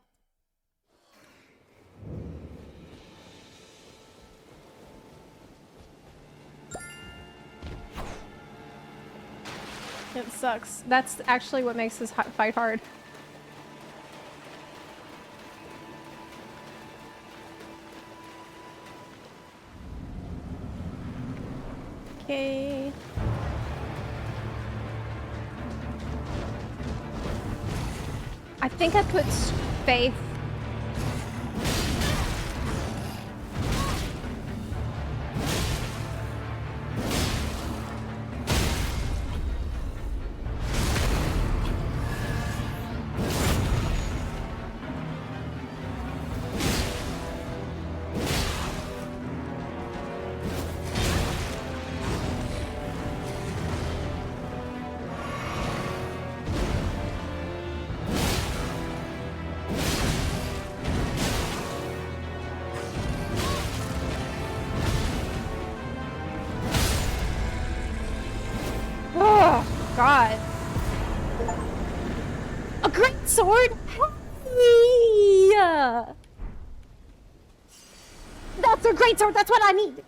It sucks. That's actually what makes this fight hard. Okay. I think I put Faith. God. A great sword? Yeah. That's a great sword. That's what I need.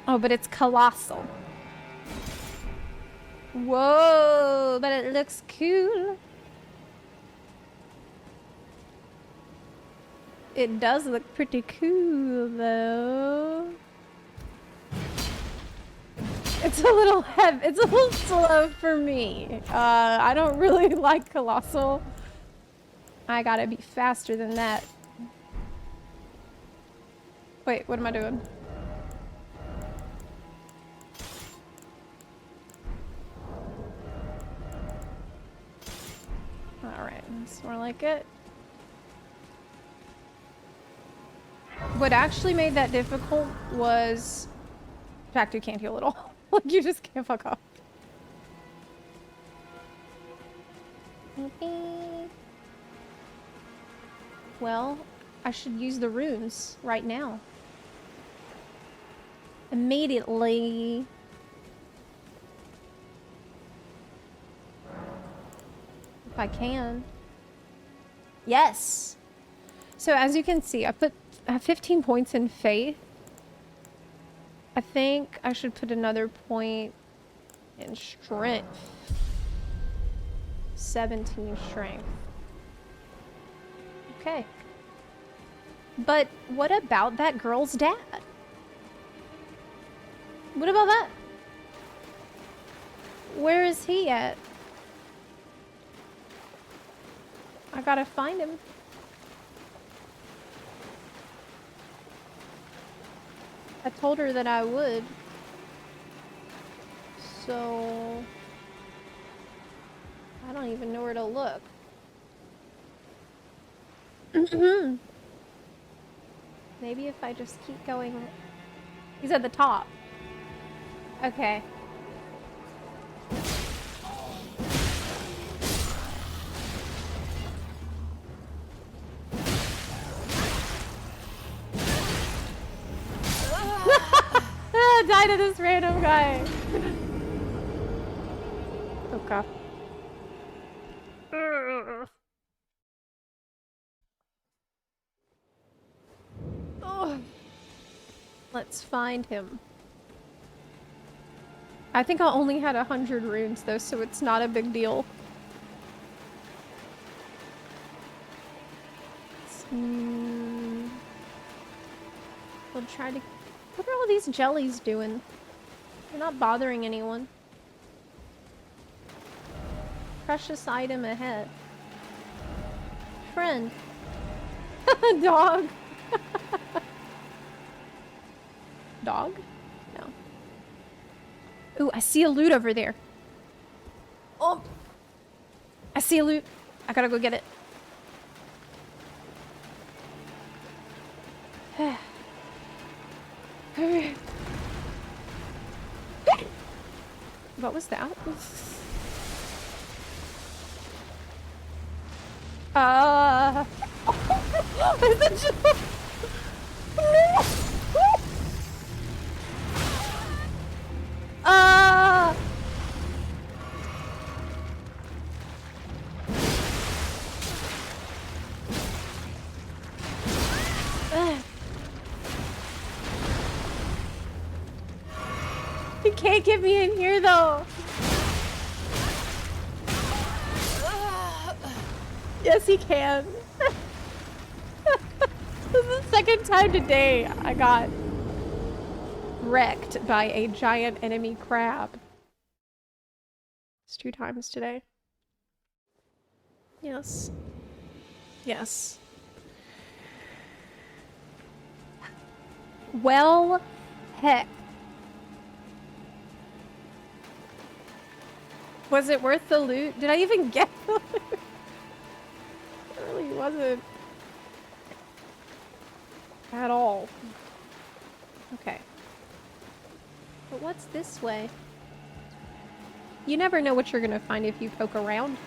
Oh, but it's colossal. Whoa, but it looks cool. It does look pretty cool, though. It's a little heavy. It's a little slow for me. I don't really like Colossal. I gotta be faster than that. Wait, what am I doing? Alright, that's more like it. What actually made that difficult was the fact you can't heal at all. Like, you just can't fuck off. Well, I should use the runes right now. Immediately. If I can. Yes! So as you can see, I have 15 points in faith. I think I should put another point in strength. 17 strength. Okay. But what about that girl's dad? What about that? Where is he at? I gotta find him. I told her that I would. So I don't even know where to look. Maybe if I just keep going. He's at the top. Okay. Die to this random guy. Okay. Oh. Let's find him. I think I only had 100 runes though, so it's not a big deal. We'll try to... What are all these jellies doing? They're not bothering anyone. Precious item ahead. Friend. Dog. Dog? No. Ooh, I see a loot over there. Oh! I see a loot. I gotta go get it. What was that? It's a joke. He can't get me in here though. Yes, he can. This is the second time today I got wrecked by a giant enemy crab. It's 2 times today. Yes. Yes. Well, heck. Was it worth the loot? Did I even get the loot? It really wasn't. At all. Okay. But what's this way? You never know what you're gonna find if you poke around.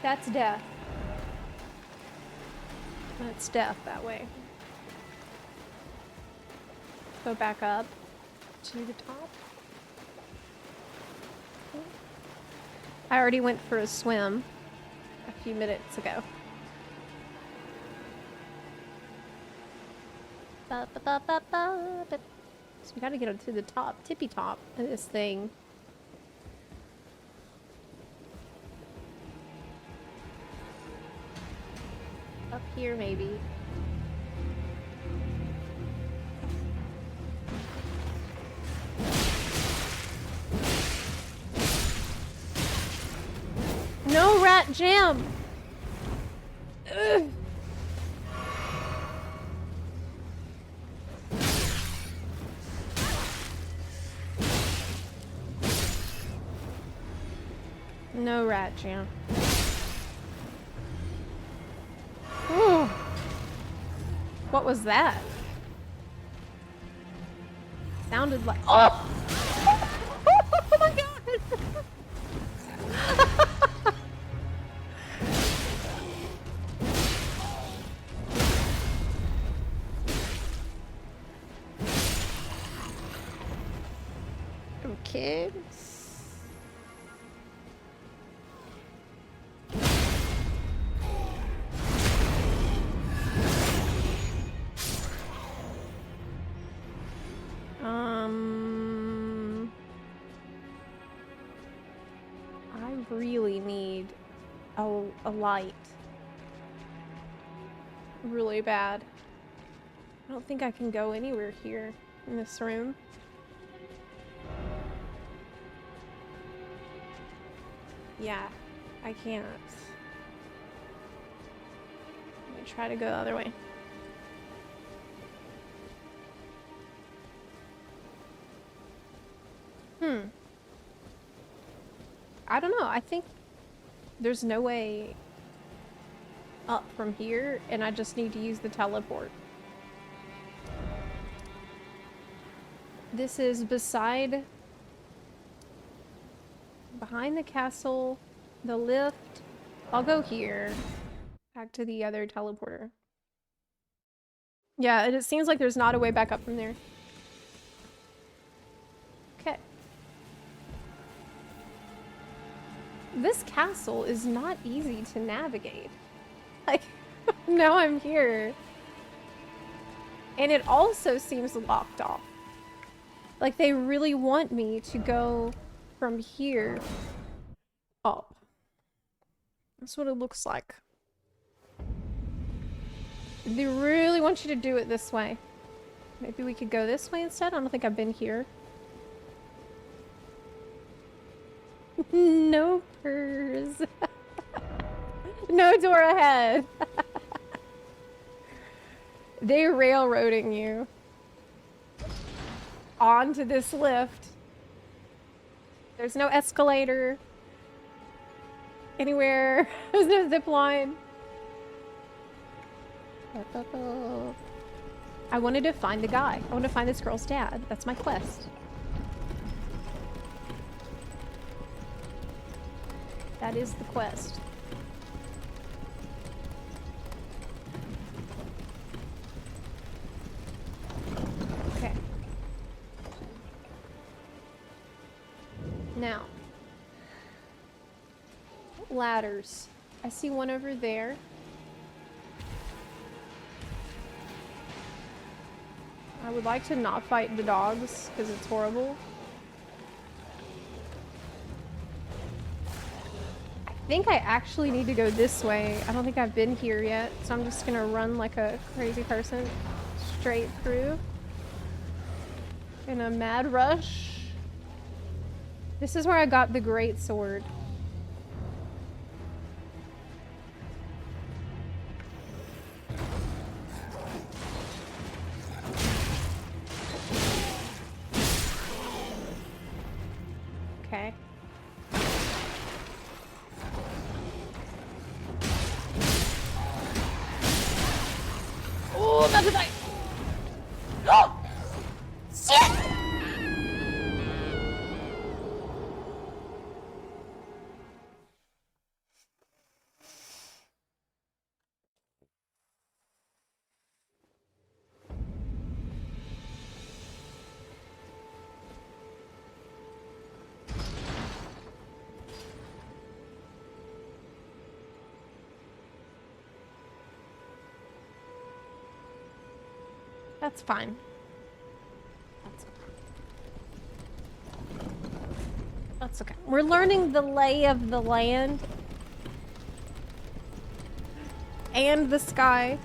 That's death. That's death that way. Go back up to the top. I already went for a swim a few minutes ago. So we gotta get up to the top, tippy top of this thing. Up here, maybe. No rat jam! Ugh. No rat jam. Ooh. What was that? Sounded like— oh! Oh my god! Okay. I really need a light. Really bad. I don't think I can go anywhere here in this room. Yeah, I can't. Let me try to go the other way. I don't know. I think there's no way up from here, and I just need to use the teleport. This is behind the castle, the lift. I'll go here. Back to the other teleporter. Yeah, it seems like there's not a way back up from there. Okay. This castle is not easy to navigate. Like, now I'm here. And it also seems locked off. Like, they really want me to go from here up. That's what it looks like. They really want you to do it this way. Maybe we could go this way instead? I don't think I've been here. No purrs. No door ahead. They're railroading you onto this lift. There's no escalator anywhere. There's no zip line. I wanted to find the guy. I want to find this girl's dad. That's my quest. That is the quest. Okay. Now. Ladders. I see one over there. I would like to not fight the dogs because it's horrible. I think I actually need to go this way. I don't think I've been here yet, so I'm just gonna run like a crazy person straight through in a mad rush. This is where I got the great sword. Okay. Oh, that's a die. Oh! Shit! That's fine. That's okay. We're learning the lay of the land and the sky.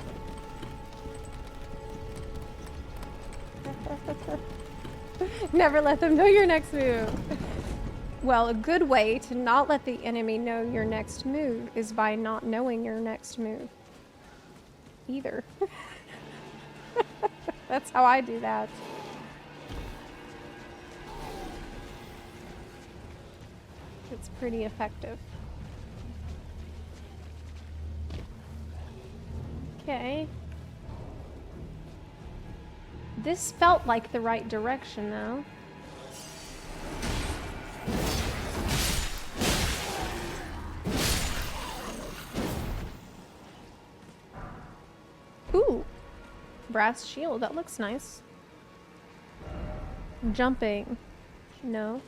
Never let them know your next move. Well, a good way to not let the enemy know your next move is by not knowing your next move either. That's how I do that. It's pretty effective. Okay. This felt like the right direction, though. Ooh. Brass shield, that looks nice. Jumping. No.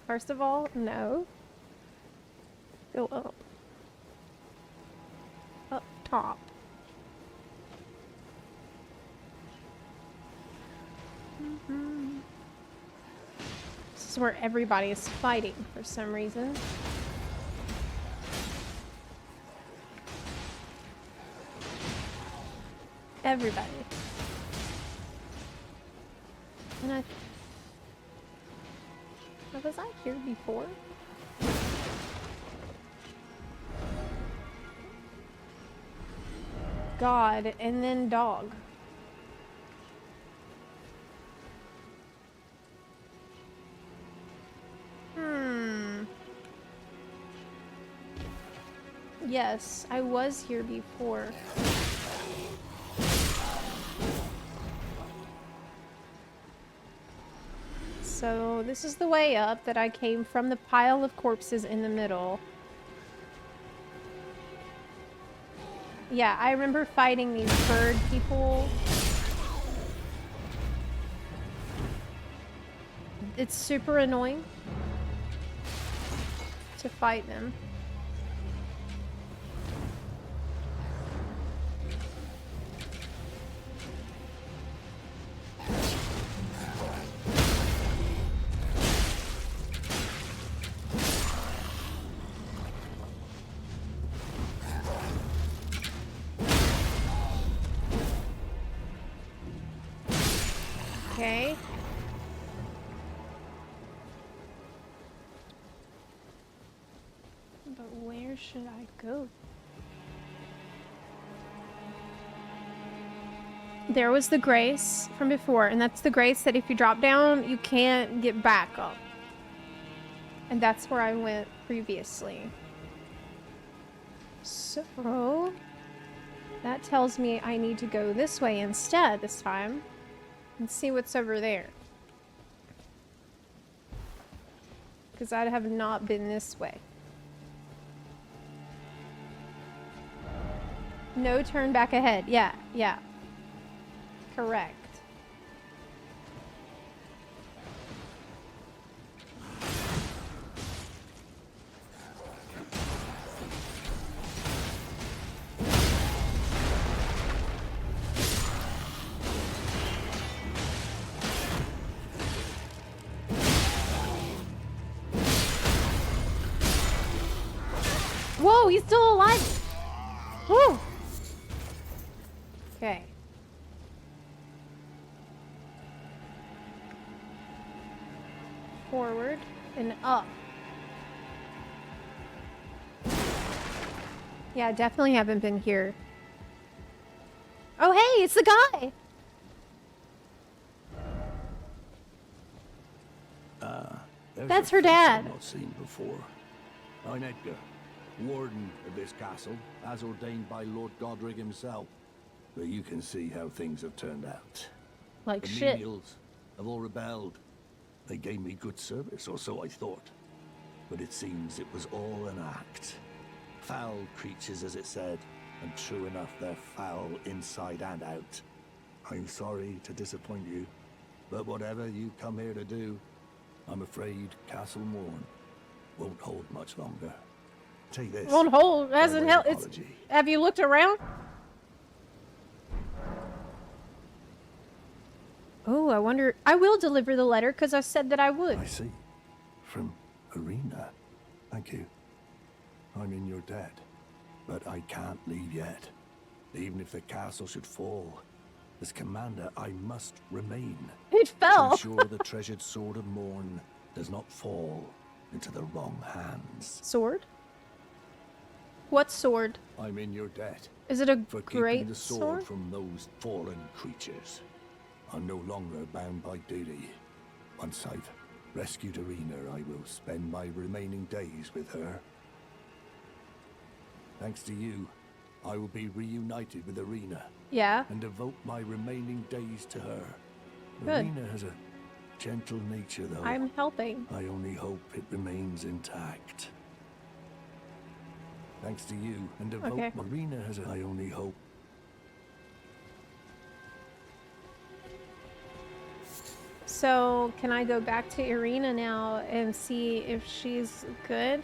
First of all, no. Go up. Up top. This is where everybody is fighting for some reason. Everybody. And was I here before? God, and then dog. Yes, I was here before. So this is the way up that I came from, the pile of corpses in the middle. Yeah, I remember fighting these bird people. It's super annoying to fight them. Okay. But where should I go? There was the grace from before, and that's the grace that if you drop down, you can't get back up. And that's where I went previously. So that tells me I need to go this way instead this time. And see what's over there. Because I have not been this way. No turn back ahead. Yeah, yeah. Correct. Whoa, he's still alive. Woo. Okay. Forward and up. Yeah, I definitely haven't been here. Oh, hey, it's the guy. That's her dad. I've not seen before. I'm Edgar, warden of this castle, as ordained by Lord Godrick himself. But you can see how things have turned out. Like the shit. menials have all rebelled. They gave me good service, or so I thought. But it seems it was all an act. Foul creatures, as it said, and true enough, they're foul inside and out. I'm sorry to disappoint you, but whatever you come here to do, I'm afraid Castle Morn won't hold much longer. Take this. Won't hold. Hasn't held. It's. Have you looked around? Oh, I wonder. I will deliver the letter because I said that I would. I see. From Arena. Thank you. I'm in your debt, but I can't leave yet. Even if the castle should fall, as commander, I must remain. It fell. To ensure the treasured sword of Morn does not fall into the wrong hands. Sword? What sword? I'm in your debt. Is it a for keeping great the sword from those fallen creatures. I'm no longer bound by duty. Once I've rescued Arena, I will spend my remaining days with her. Thanks to you, I will be reunited with Arena. Yeah. And devote my remaining days to her. Good. Arena has a gentle nature, though. I'm helping. I only hope it remains intact. Thanks to you, and devote Okay. Arena has a... I only hope. So, can I go back to Irina now and see if she's good?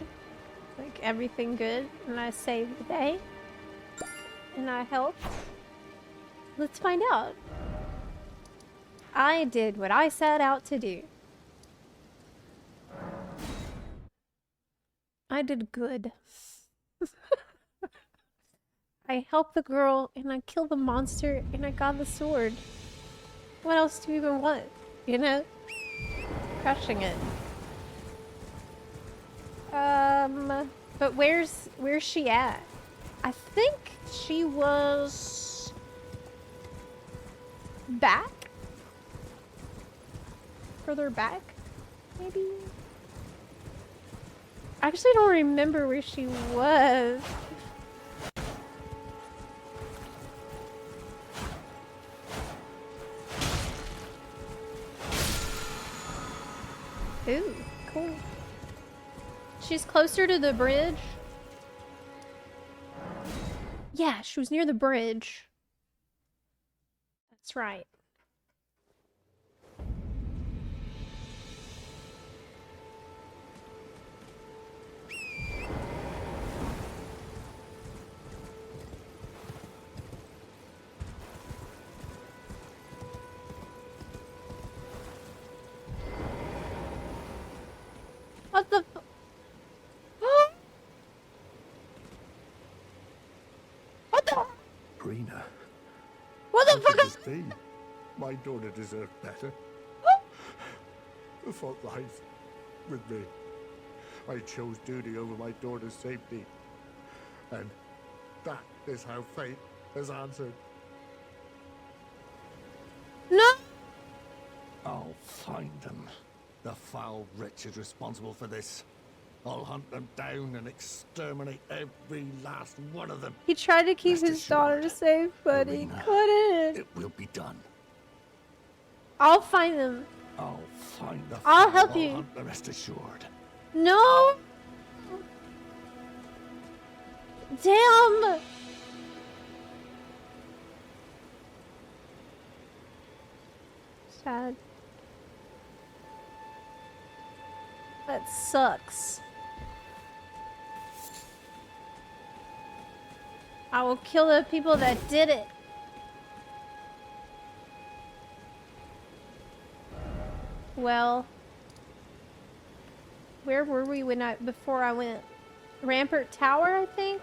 Like, everything good? And I save the day? And I help? Let's find out. I did what I set out to do. I did good. I helped the girl, and I killed the monster, and I got the sword. What else do you even want? You know? Crushing it. But where's she at? I think she was back? Further back? Maybe? I actually don't remember where she was. Ooh, cool. She's closer to the bridge. Yeah, she was near the bridge. That's right. What the f- What the- Arena. What the fuck is this? My daughter deserved better. The fault lies with me. I chose duty over my daughter's safety. And that is how fate has answered. No! I'll find them. The foul wretches responsible for this. I'll hunt them down and exterminate every last one of them. He tried to keep his daughter safe, but he couldn't. It will be done. I'll find them. I'll find the I'll foul, help you. hunt them, rest assured. No! Damn! Sad. That sucks. I will kill the people that did it. Well, where were we before I went? Rampart Tower, I think.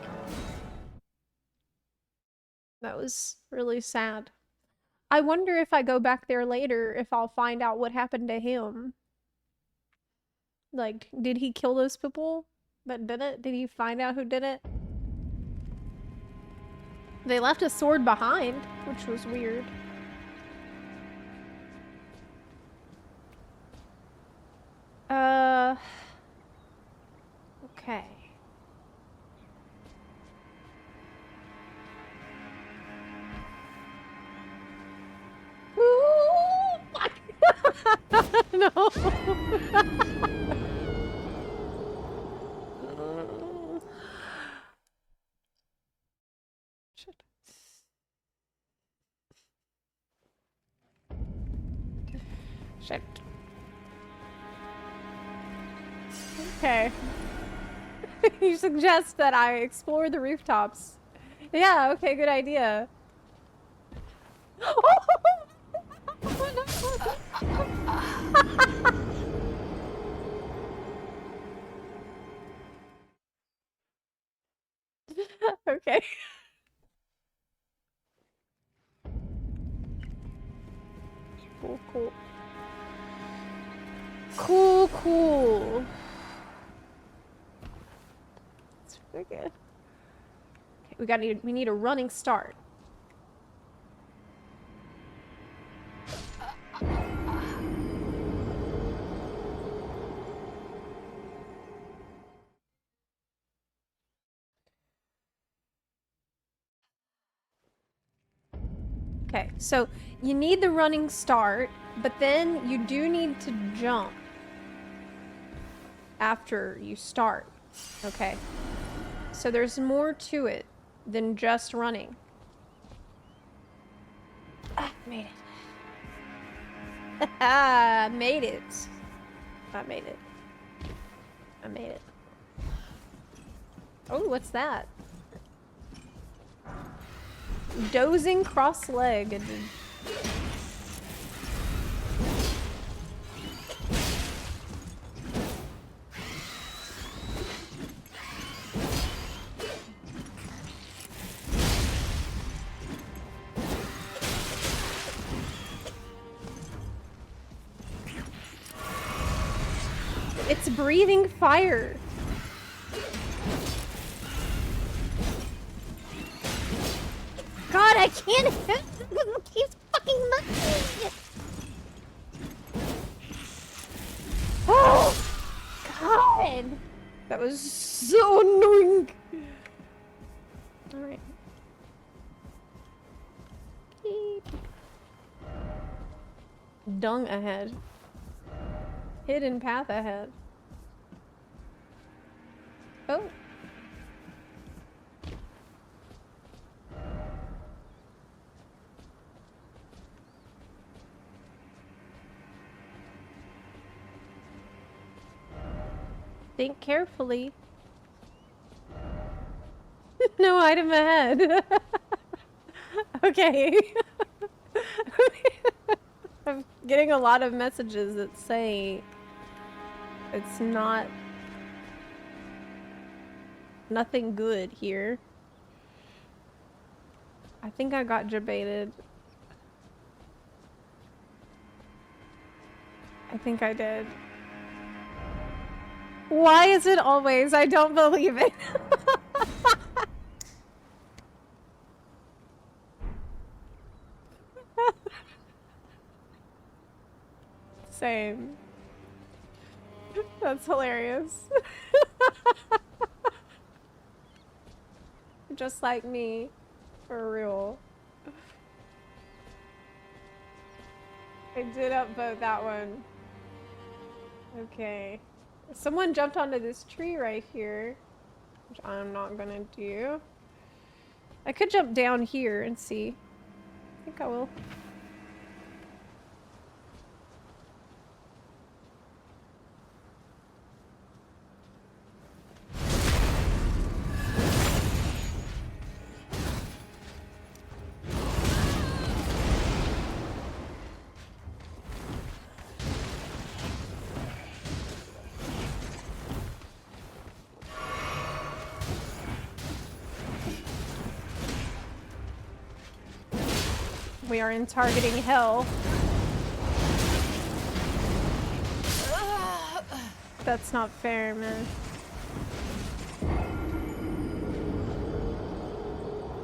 That was really sad. I wonder if I go back there later, if I'll find out what happened to him. Like, did he kill those people that did it? Did he find out who did it? They left a sword behind, which was weird. Okay. No. Shit. Shit. Okay. You suggest that I explore the rooftops. Yeah, okay, good idea. Okay. Cool, cool. Cool, cool. That's really good. Okay, we need a running start. Okay, so you need the running start, but then you do need to jump after you start. Okay. So there's more to it than just running. Ah, made it. Ah, made it. I made it. I made it. Oh, what's that? Dozing cross-legged. It's breathing fire. God, I can't hit it because it keeps fucking knocking. Oh, God. That was so annoying. All right. Dung ahead. Hidden path ahead. Oh. Think carefully. No item ahead. Okay. I'm getting a lot of messages that say it's nothing good here. I think I got debated. I think I did. Why is it always? I don't believe it. Same. That's hilarious. Just like me. For real. I did upvote that one. Okay. Someone jumped onto this tree right here, which I'm not gonna do. I could jump down here and see. I think I will. We are in targeting hell. That's not fair, man.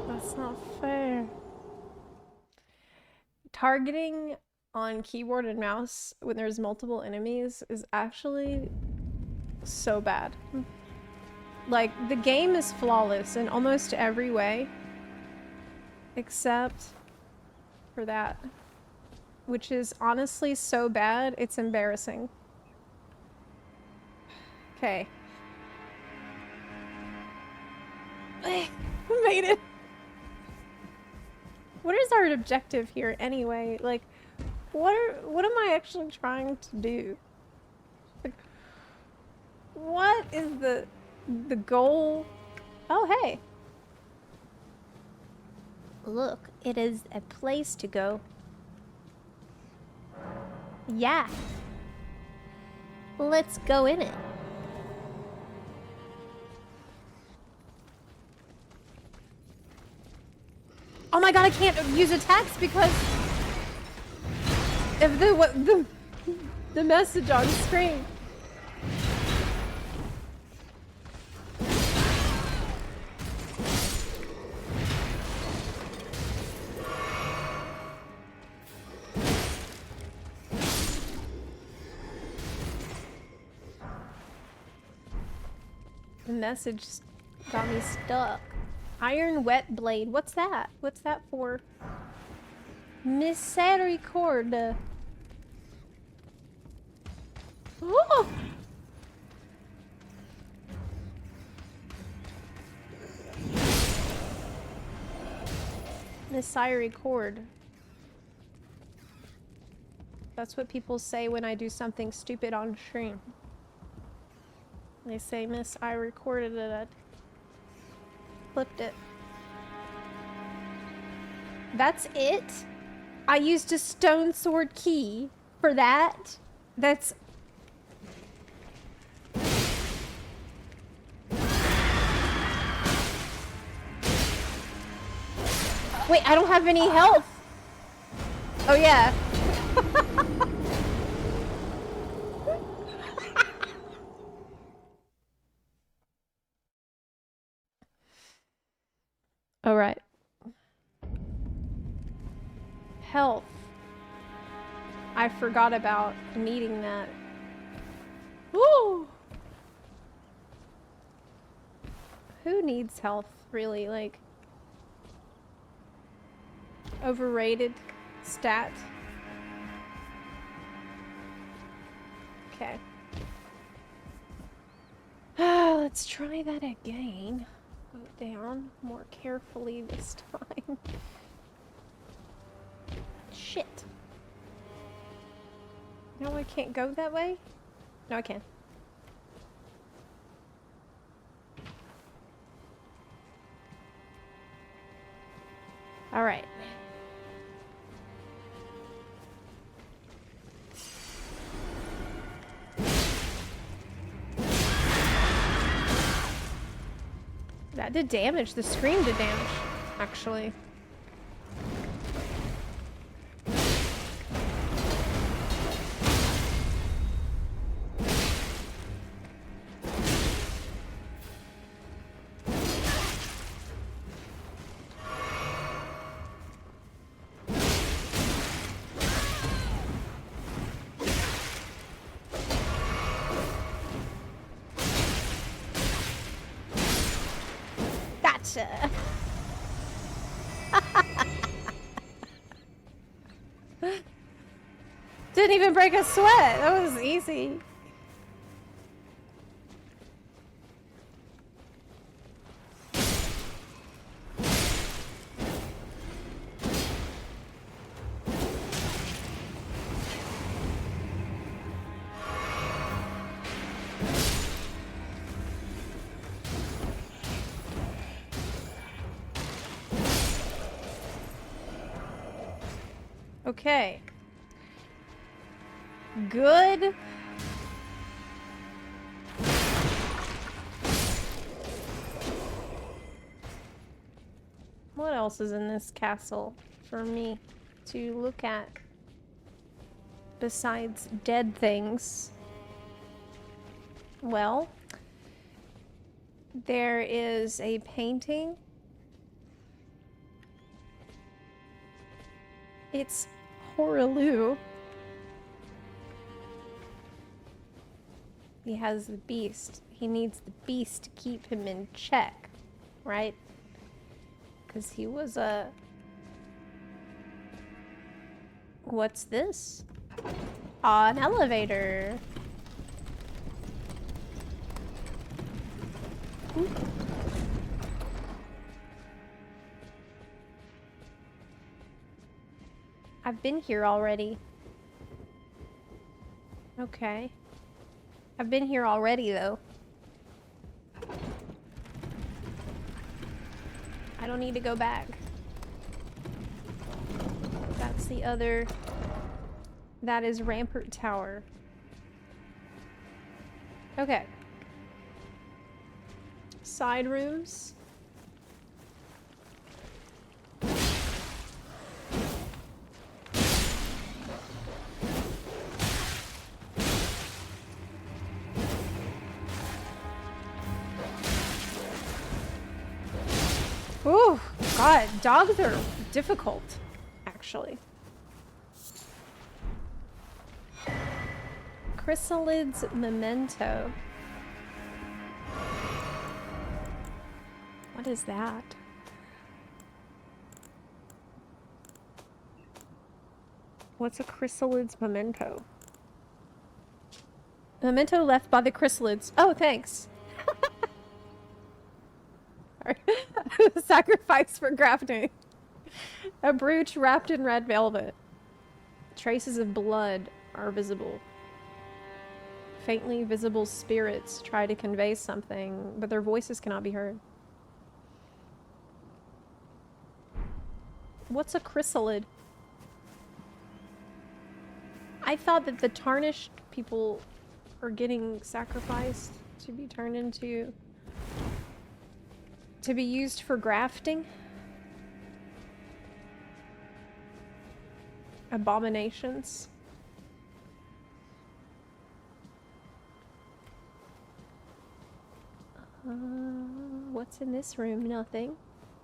That's not fair. Targeting on keyboard and mouse when there's multiple enemies is actually so bad. Like, the game is flawless in almost every way, except for that, which is honestly so bad, it's embarrassing. Okay. Made it. What is our objective here anyway? Like, what am I actually trying to do? Like, what is the goal? Oh, hey. Look, it is a place to go. Yeah. Let's go in it. Oh my god, I can't use attacks because of the message on screen. The message got me stuck. Iron wet blade. What's that? What's that for? Misericordia. Oh! Misericord. That's what people say when I do something stupid on stream. They say, Miss, I recorded it. Flipped it. That's it? I used a stone sword key for that? That's... Wait, I don't have any health. Oh yeah. All right. Health. I forgot about needing that. Woo! Who needs health, really? Like, overrated stat. Okay. Let's try that again. Go down more carefully this time. Shit. No, I can't go that way? No, I can. All right. That did damage. The scream did damage, actually. Gotcha. Didn't even break a sweat. That was easy. Okay. Good. What else is in this castle for me to look at besides dead things? Well, there is a painting. It's Horaloo. He has the beast. He needs the beast to keep him in check, right? Because he was a... What's this? An elevator. Ooh. I've been here already. Okay. I've been here already, though. I don't need to go back. That's the other... That is Rampart Tower. Okay. Side rooms. Ooh, God, dogs are difficult, actually. Chrysalid's Memento. What is that? What's a Chrysalid's Memento? Memento left by the Chrysalids. Oh, thanks. Sacrifice for grafting. A brooch wrapped in red velvet. Traces of blood are visible. Faintly visible spirits try to convey something, but their voices cannot be heard. What's a chrysalid? I thought that the tarnished people are getting sacrificed to be turned into... to be used for grafting? Abominations. What's in this room? Nothing.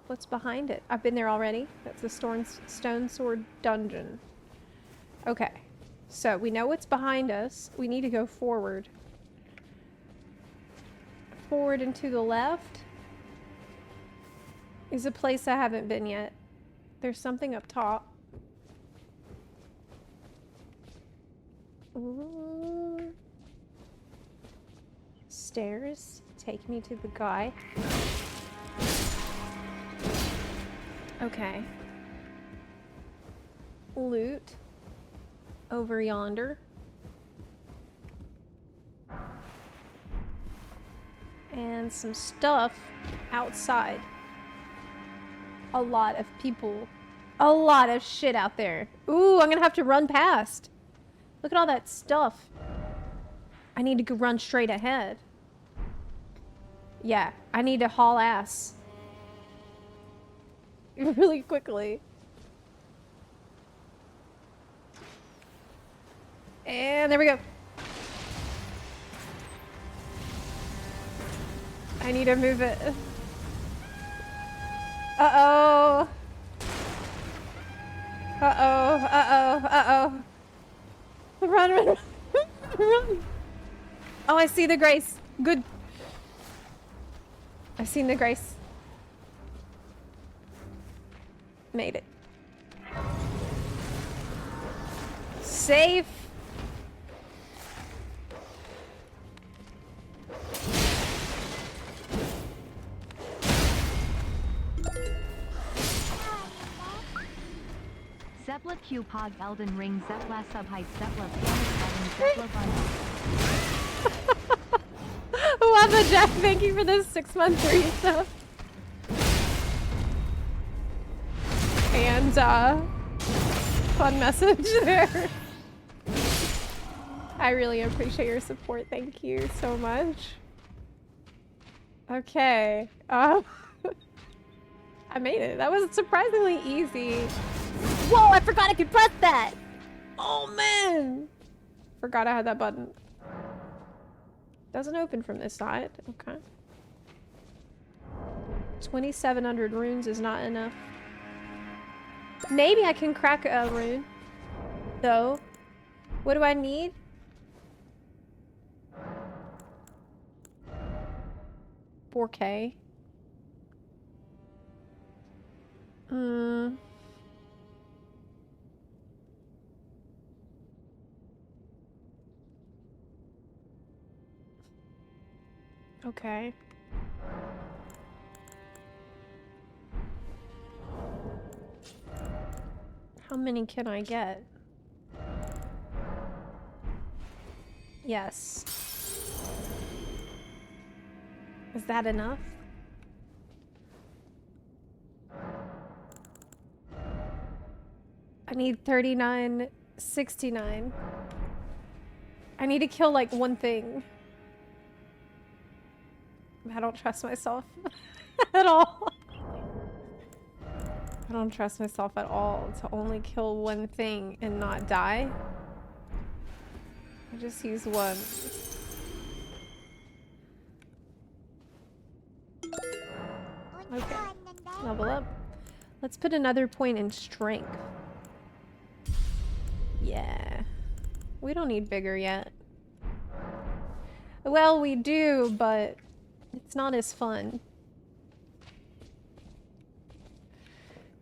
What's behind it? I've been there already. That's the Stone Sword Dungeon. Okay. So, we know what's behind us. We need to go forward. Forward and to the left is a place I haven't been yet. There's something up top. Ooh. Stairs take me to the guy. Okay. Loot over yonder. And some stuff outside. A lot of people. A lot of shit out there. Ooh, I'm gonna have to run past. Look at all that stuff. I need to go run straight ahead. Yeah, I need to haul ass. Really quickly. And there we go. I need to move it. Uh-oh. Uh-oh. Uh-oh. Uh-oh. Run, run, run. Run. Oh, I see the grace. Good. I've seen the grace. Made it. Safe. Zepla Q-Pog Elden Ring Zepla Subhype Zepla Zepla Love it, Jeff. Thank you for this 6-month resub. And fun message there. I really appreciate your support. Thank you so much. Okay. I made it. That was surprisingly easy. Whoa, I forgot I could press that! Oh man! Forgot I had that button. Doesn't open from this side. Okay. 2,700 runes is not enough. Maybe I can crack a rune. Though. What do I need? $4K. Okay. How many can I get? Yes. Is that enough? I need 39.69. I need to kill like one thing. I don't trust myself at all. I don't trust myself at all to only kill one thing and not die. I just use one. Okay. Level up. Let's put another point in strength. Yeah. We don't need bigger yet. Well, we do, but it's not as fun.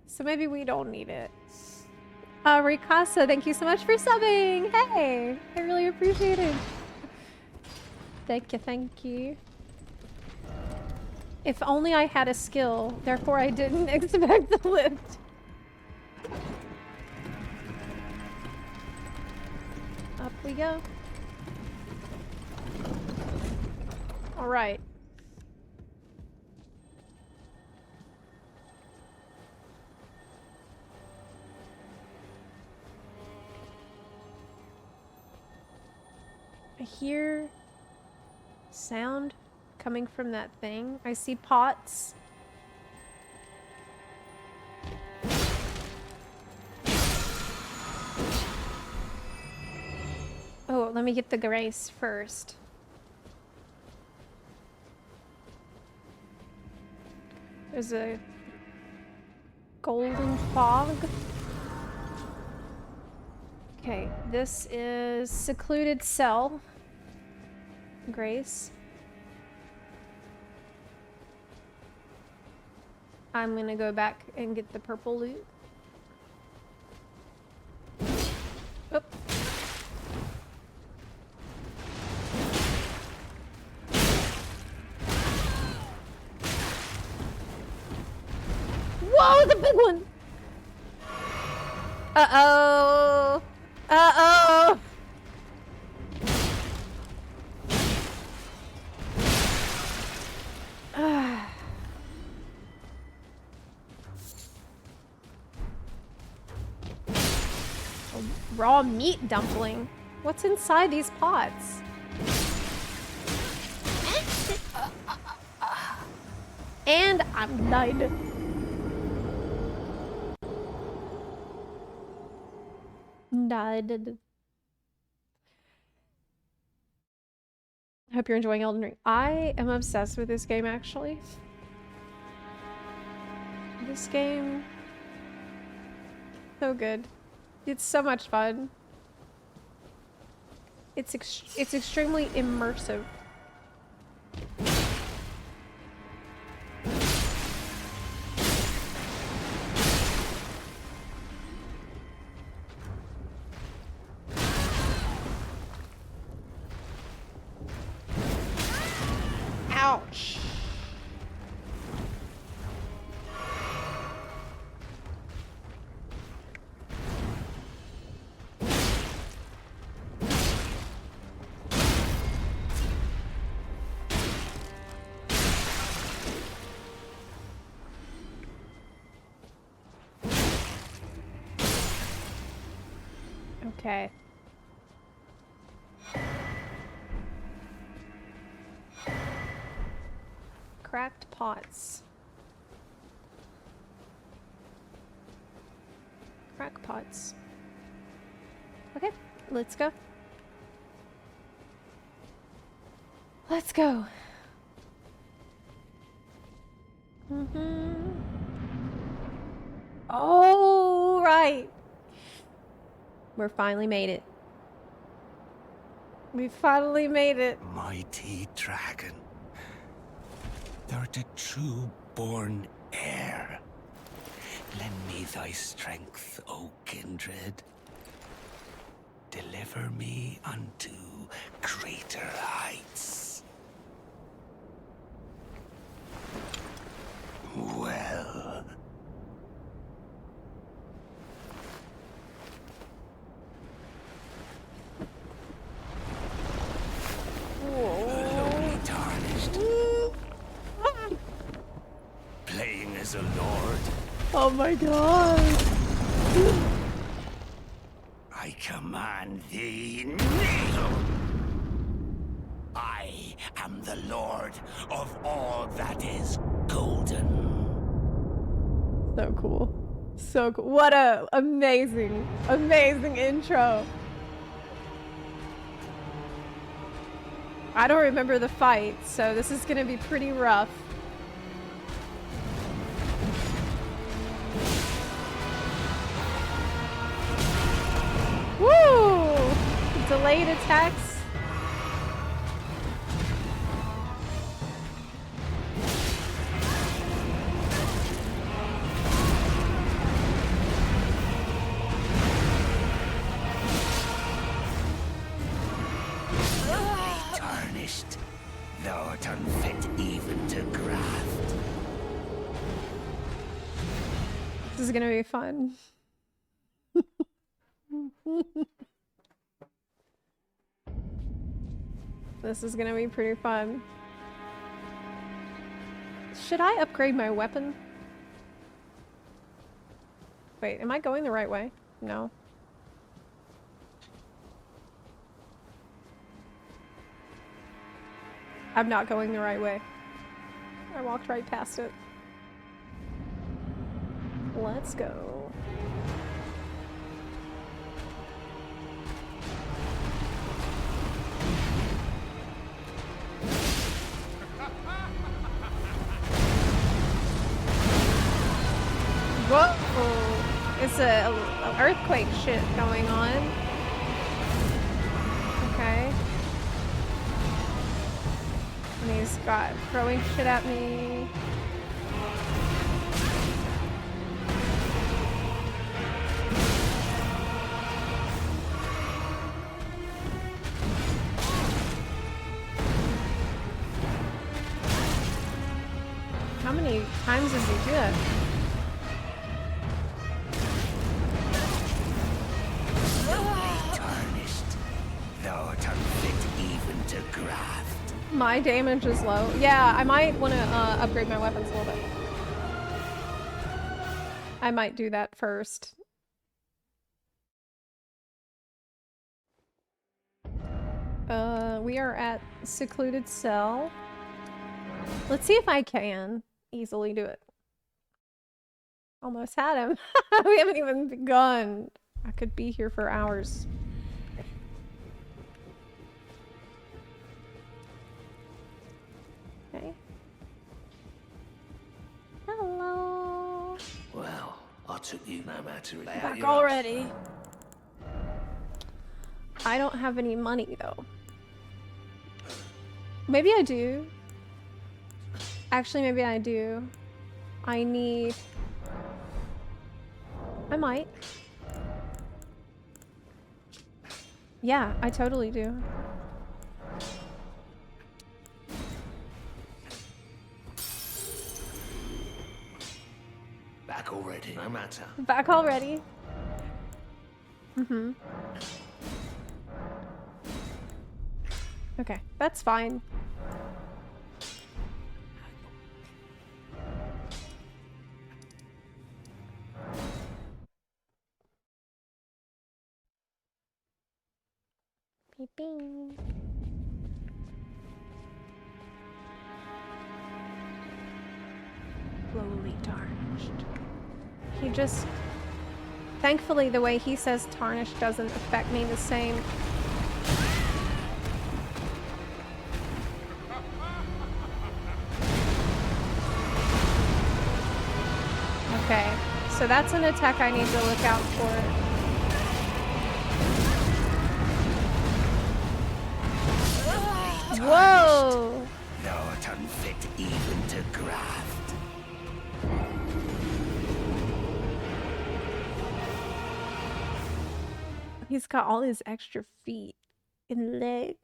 So maybe we don't need it. Ricasa, thank you so much for subbing! Hey! I really appreciate it. Thank you, thank you. If only I had a skill, therefore I didn't expect the lift. Up we go. Alright. I hear sound coming from that thing. I see pots. Oh, let me get the grace first. There's a golden fog. Okay, this is secluded cell. Grace. I'm gonna go back and get the purple loot. Oop. Whoa, the big one! Uh-oh! Uh-oh! Raw meat dumpling? What's inside these pots? And I'm died. Died. I hope you're enjoying Elden Ring. I am obsessed with this game, actually. This game... so good. It's so much fun. It's extremely immersive. Ouch. Okay. Cracked pots. Crackpots. Okay, let's go. Let's go. Oh, right. We're finally made it. We finally made it. Mighty dragon, thou art a true born heir. Lend me thy strength, O kindred. Deliver me unto greater heights. Well. Lonely tarnished. Playing as a lord. Oh my god. I command thee, kneel! I am the lord of all that is golden. So cool. So cool. What a amazing, amazing intro. I don't remember the fight, so this is gonna be pretty rough. Woo! Delayed attacks. Tarnished, thou art unfit even to graft. This is gonna be fun. This is gonna be pretty fun. Should I upgrade my weapon? Wait, am I going the right way? No. I'm not going the right way. I walked right past it. Let's go. Whoa! It's a earthquake shit going on. Okay. And he's got throwing shit at me. How many times does he do that? Tarnished, thou art unfit even to graft. My damage is low. Yeah, I might want to upgrade my weapons a little bit. I might do that first. We are at Secluded Cell. Let's see if I can easily do it. Almost had him. We haven't even begun. I could be here for hours. Okay. Hello. Well, I took you no matter what. Back already. I don't have any money though. Maybe I do. Actually, maybe I do. I need... I might. Yeah, I totally do. Back already, no matter. Back already. Mm-hmm. Okay, that's fine. Beep. Slowly tarnished. He just Thankfully, the way he says tarnished doesn't affect me the same. Okay, so that's an attack I need to look out for. Whoa! Thou art unfit even to graft. He's got all his extra feet and legs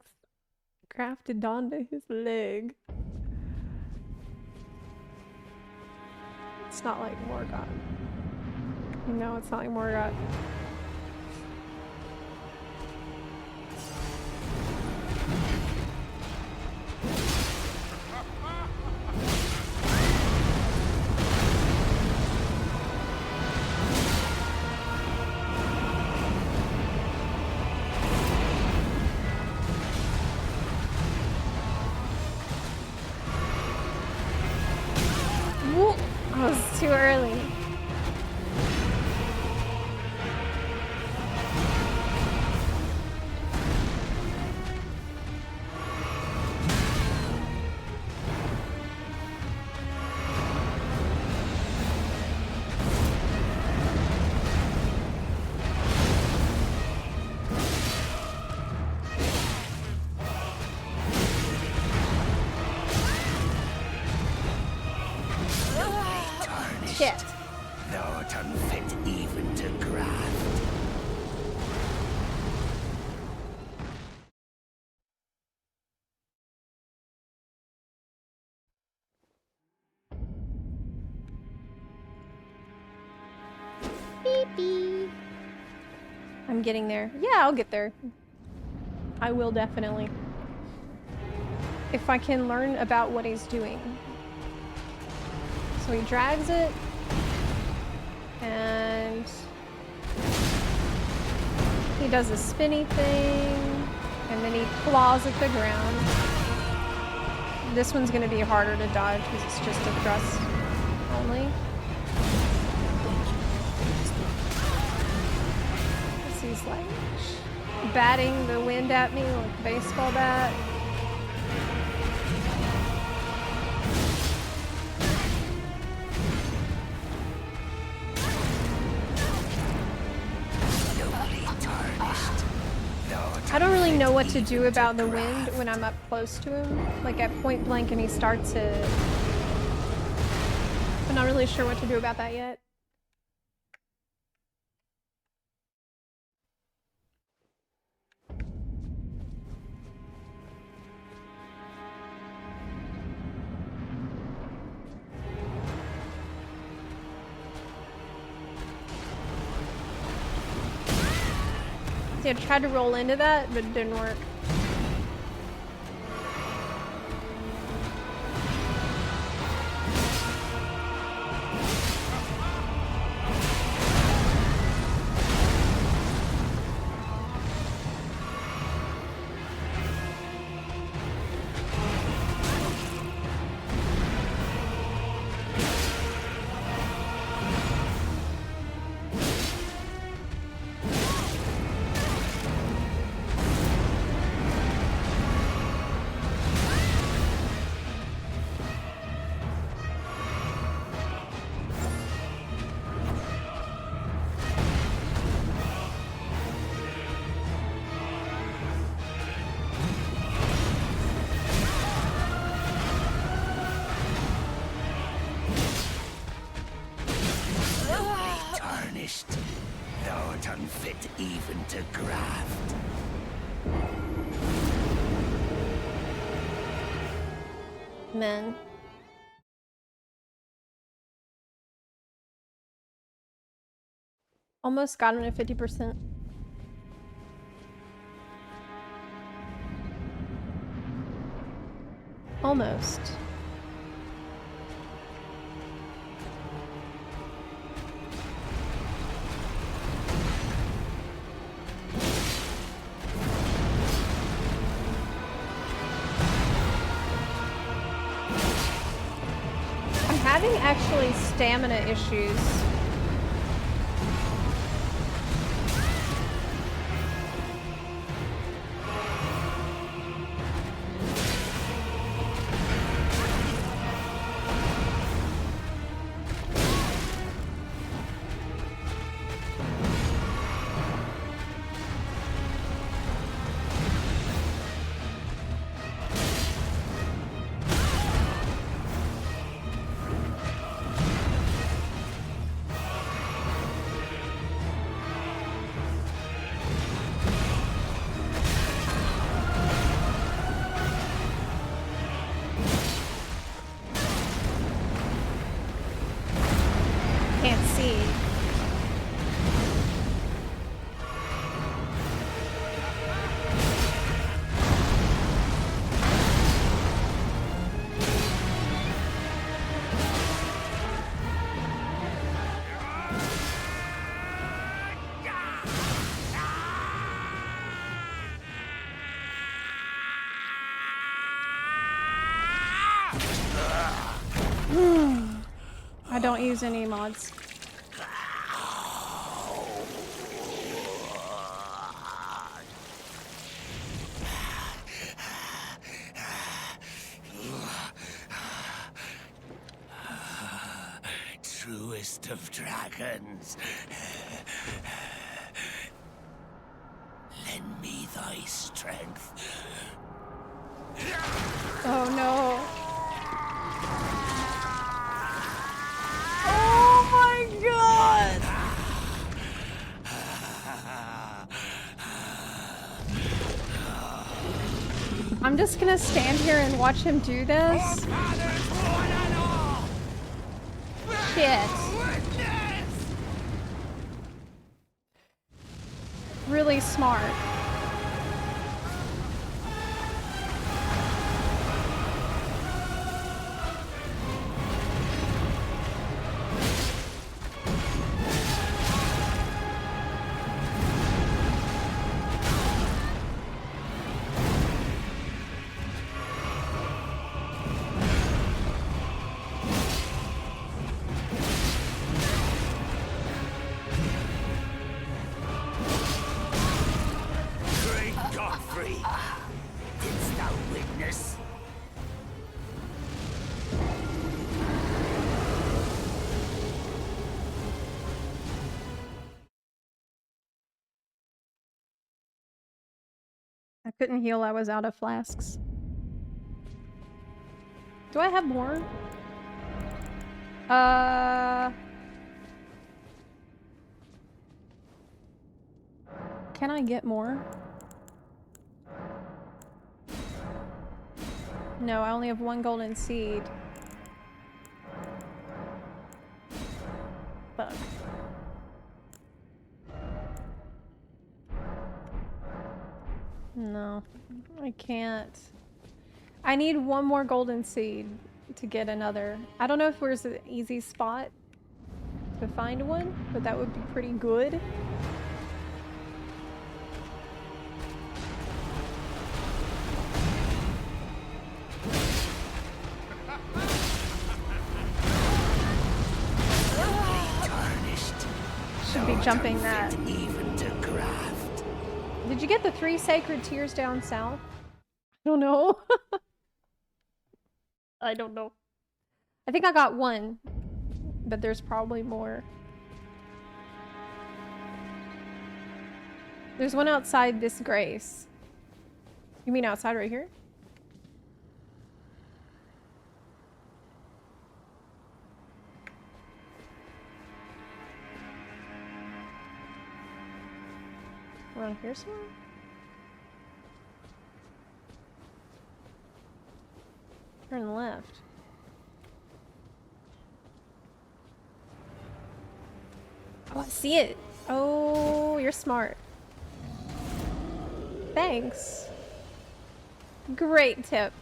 grafted onto his leg. It's not like Morgoth. No, it's not like Morgoth. Whoa! Oh, it's too early. Shit. Thou art unfit even to graft. Beep beep. I'm getting there. Yeah, I'll get there. I will definitely. If I can learn about what he's doing. So he drags it. And he does a spinny thing. And then he claws at the ground. This one's going to be harder to dodge because it's just a thrust only. He's like batting the wind at me like a baseball bat. I don't really know what to do about the wind when I'm up close to him, like at point blank and he starts to... I'm not really sure what to do about that yet. See, I tried to roll into that, but it didn't work. Thou art unfit even to graft. Man. Almost got him to 50%. Almost. I'm having actually stamina issues. Can't see. I don't use any mods. Truest of dragons. Lend me thy strength. Oh no. Oh my god! I'm just gonna stand here and watch him do this. Shit. Really smart. I couldn't heal, I was out of flasks. Do I have more? Can I get more? No, I only have one golden seed. Fuck. No, I can't. I need one more golden seed to get another. I don't know if there's an easy spot to find one, but that would be pretty good. Should be jumping that. Did you get the 3 sacred tears down south? I don't know. I don't know. I think I got 1, but there's probably more. There's one outside this grace. You mean outside right here? Around here somewhere? Turn left. Oh, I see it. Oh, you're smart. Thanks. Great tip.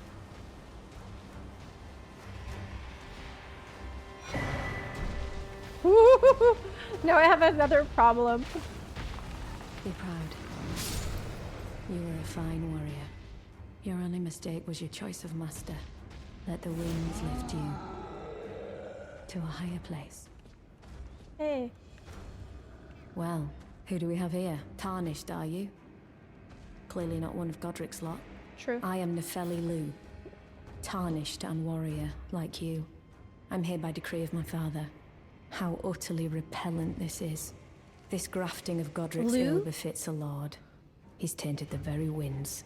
Now I have another problem. Be proud. You were a fine warrior. Your only mistake was your choice of master. Let the winds lift you to a higher place. Hey. Well, who do we have here? Tarnished, are you? Clearly not one of Godrick's lot. True. I am Nefeli Lu. Tarnished and warrior, like you. I'm here by decree of my father. How utterly repellent this is. This grafting of Godrick's ill befits a lord. He's tainted the very winds.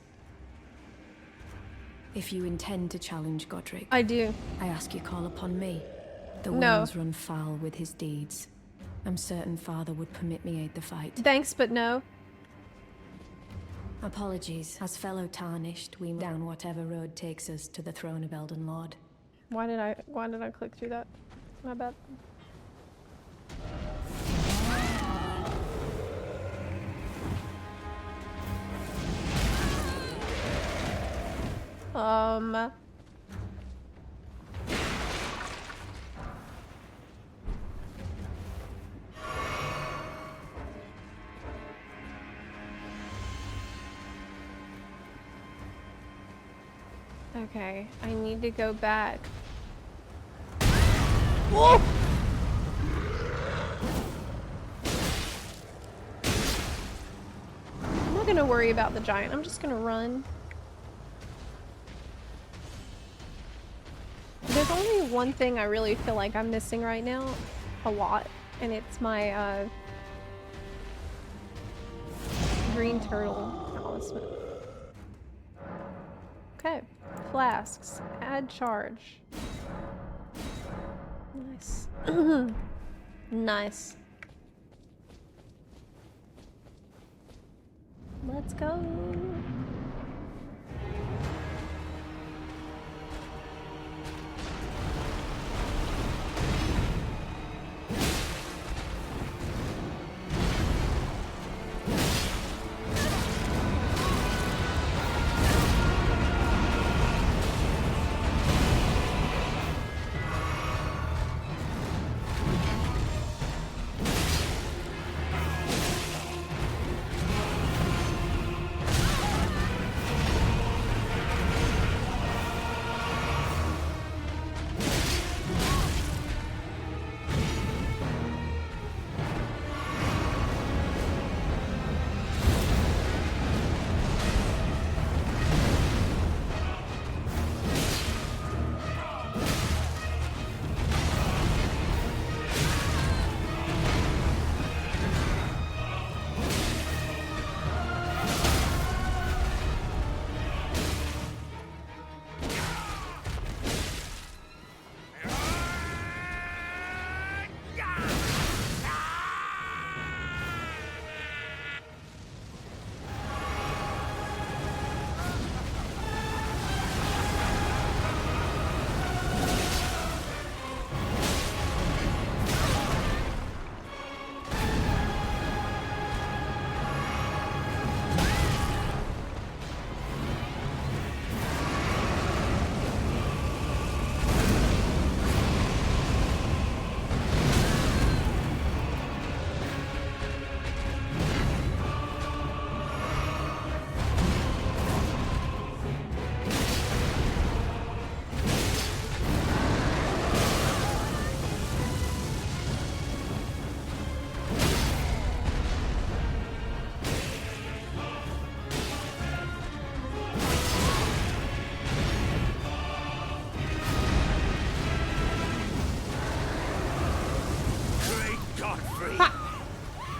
If you intend to challenge Godrick, I do. I ask you call upon me. The winds run foul with his deeds. I'm certain father would permit me aid the fight. Thanks, but no. Apologies. As fellow tarnished, we move down whatever road takes us to the throne of Elden Lord. Why did I click through that? My bad. Okay, I need to go back. Whoa! I'm not gonna worry about the giant. I'm just gonna run. There's only one thing I really feel like I'm missing right now, a lot, and it's my green turtle talisman. Okay, flasks, add charge. Nice. Nice. Let's go.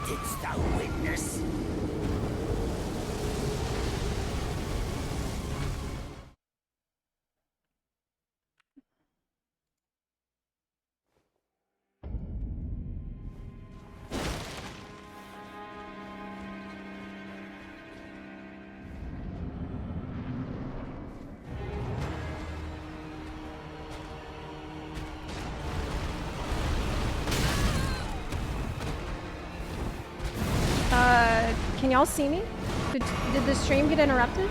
Didst thou witness? Can y'all see me? Did the stream get interrupted?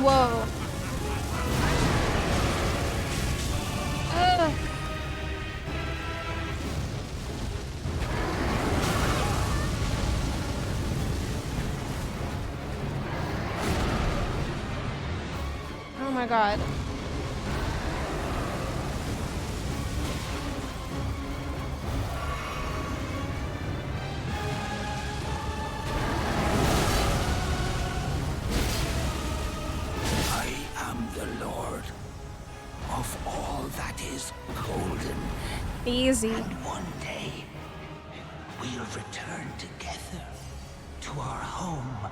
Whoa. Ugh. Oh my god. I am the Lord of all that is golden. Easy. And one day, we'll return together to our home,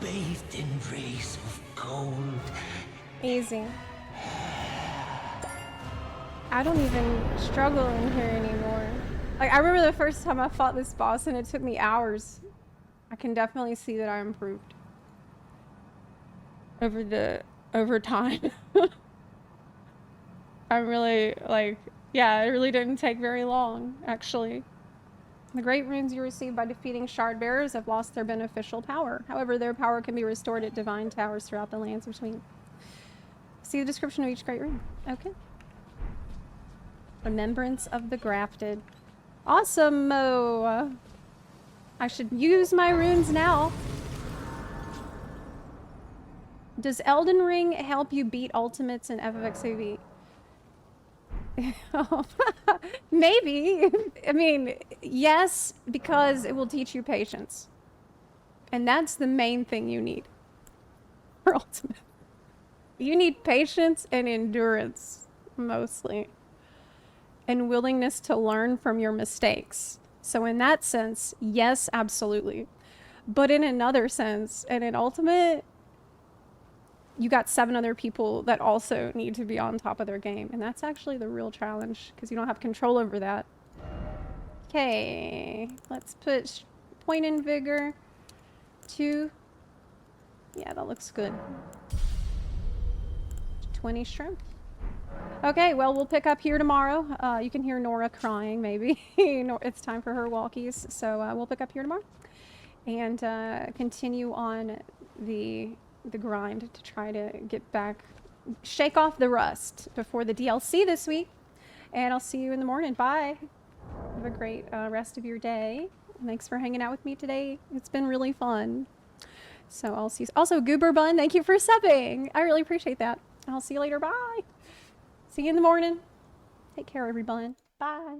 bathed in rays of gold. Easy. I don't even struggle in here anymore. Like, I remember the first time I fought this boss and it took me hours. I can definitely see that I improved over time. I'm really like, yeah, it really didn't take very long, actually. The great runes you receive by defeating shard bearers have lost their beneficial power. However, their power can be restored at divine towers throughout the lands between. See the description of each great rune. Okay. Remembrance of the Grafted. Awesome, Mo. I should use my runes now. Does Elden Ring help you beat ultimates in FFXAV? Maybe. I mean, yes, because it will teach you patience. And that's the main thing you need for ultimate. You need patience and endurance, mostly. And willingness to learn from your mistakes. So in that sense, yes, absolutely. But in another sense, and in ultimate, you got 7 other people that also need to be on top of their game. And that's actually the real challenge, because you don't have control over that. Okay, let's put point in vigor 2. Yeah, that looks good. 20 shrimp. Okay, well, we'll pick up here tomorrow. You can hear Nora crying, maybe. It's time for her walkies. So we'll pick up here tomorrow and continue on the grind to try to get back, shake off the rust before the DLC this week. And I'll see you in the morning. Bye. Have a great rest of your day. Thanks for hanging out with me today. It's been really fun. So I'll see you. Also, Goober Bun, thank you for subbing. I really appreciate that. I'll see you later. Bye. See you in the morning. Take care, everyone. Bye.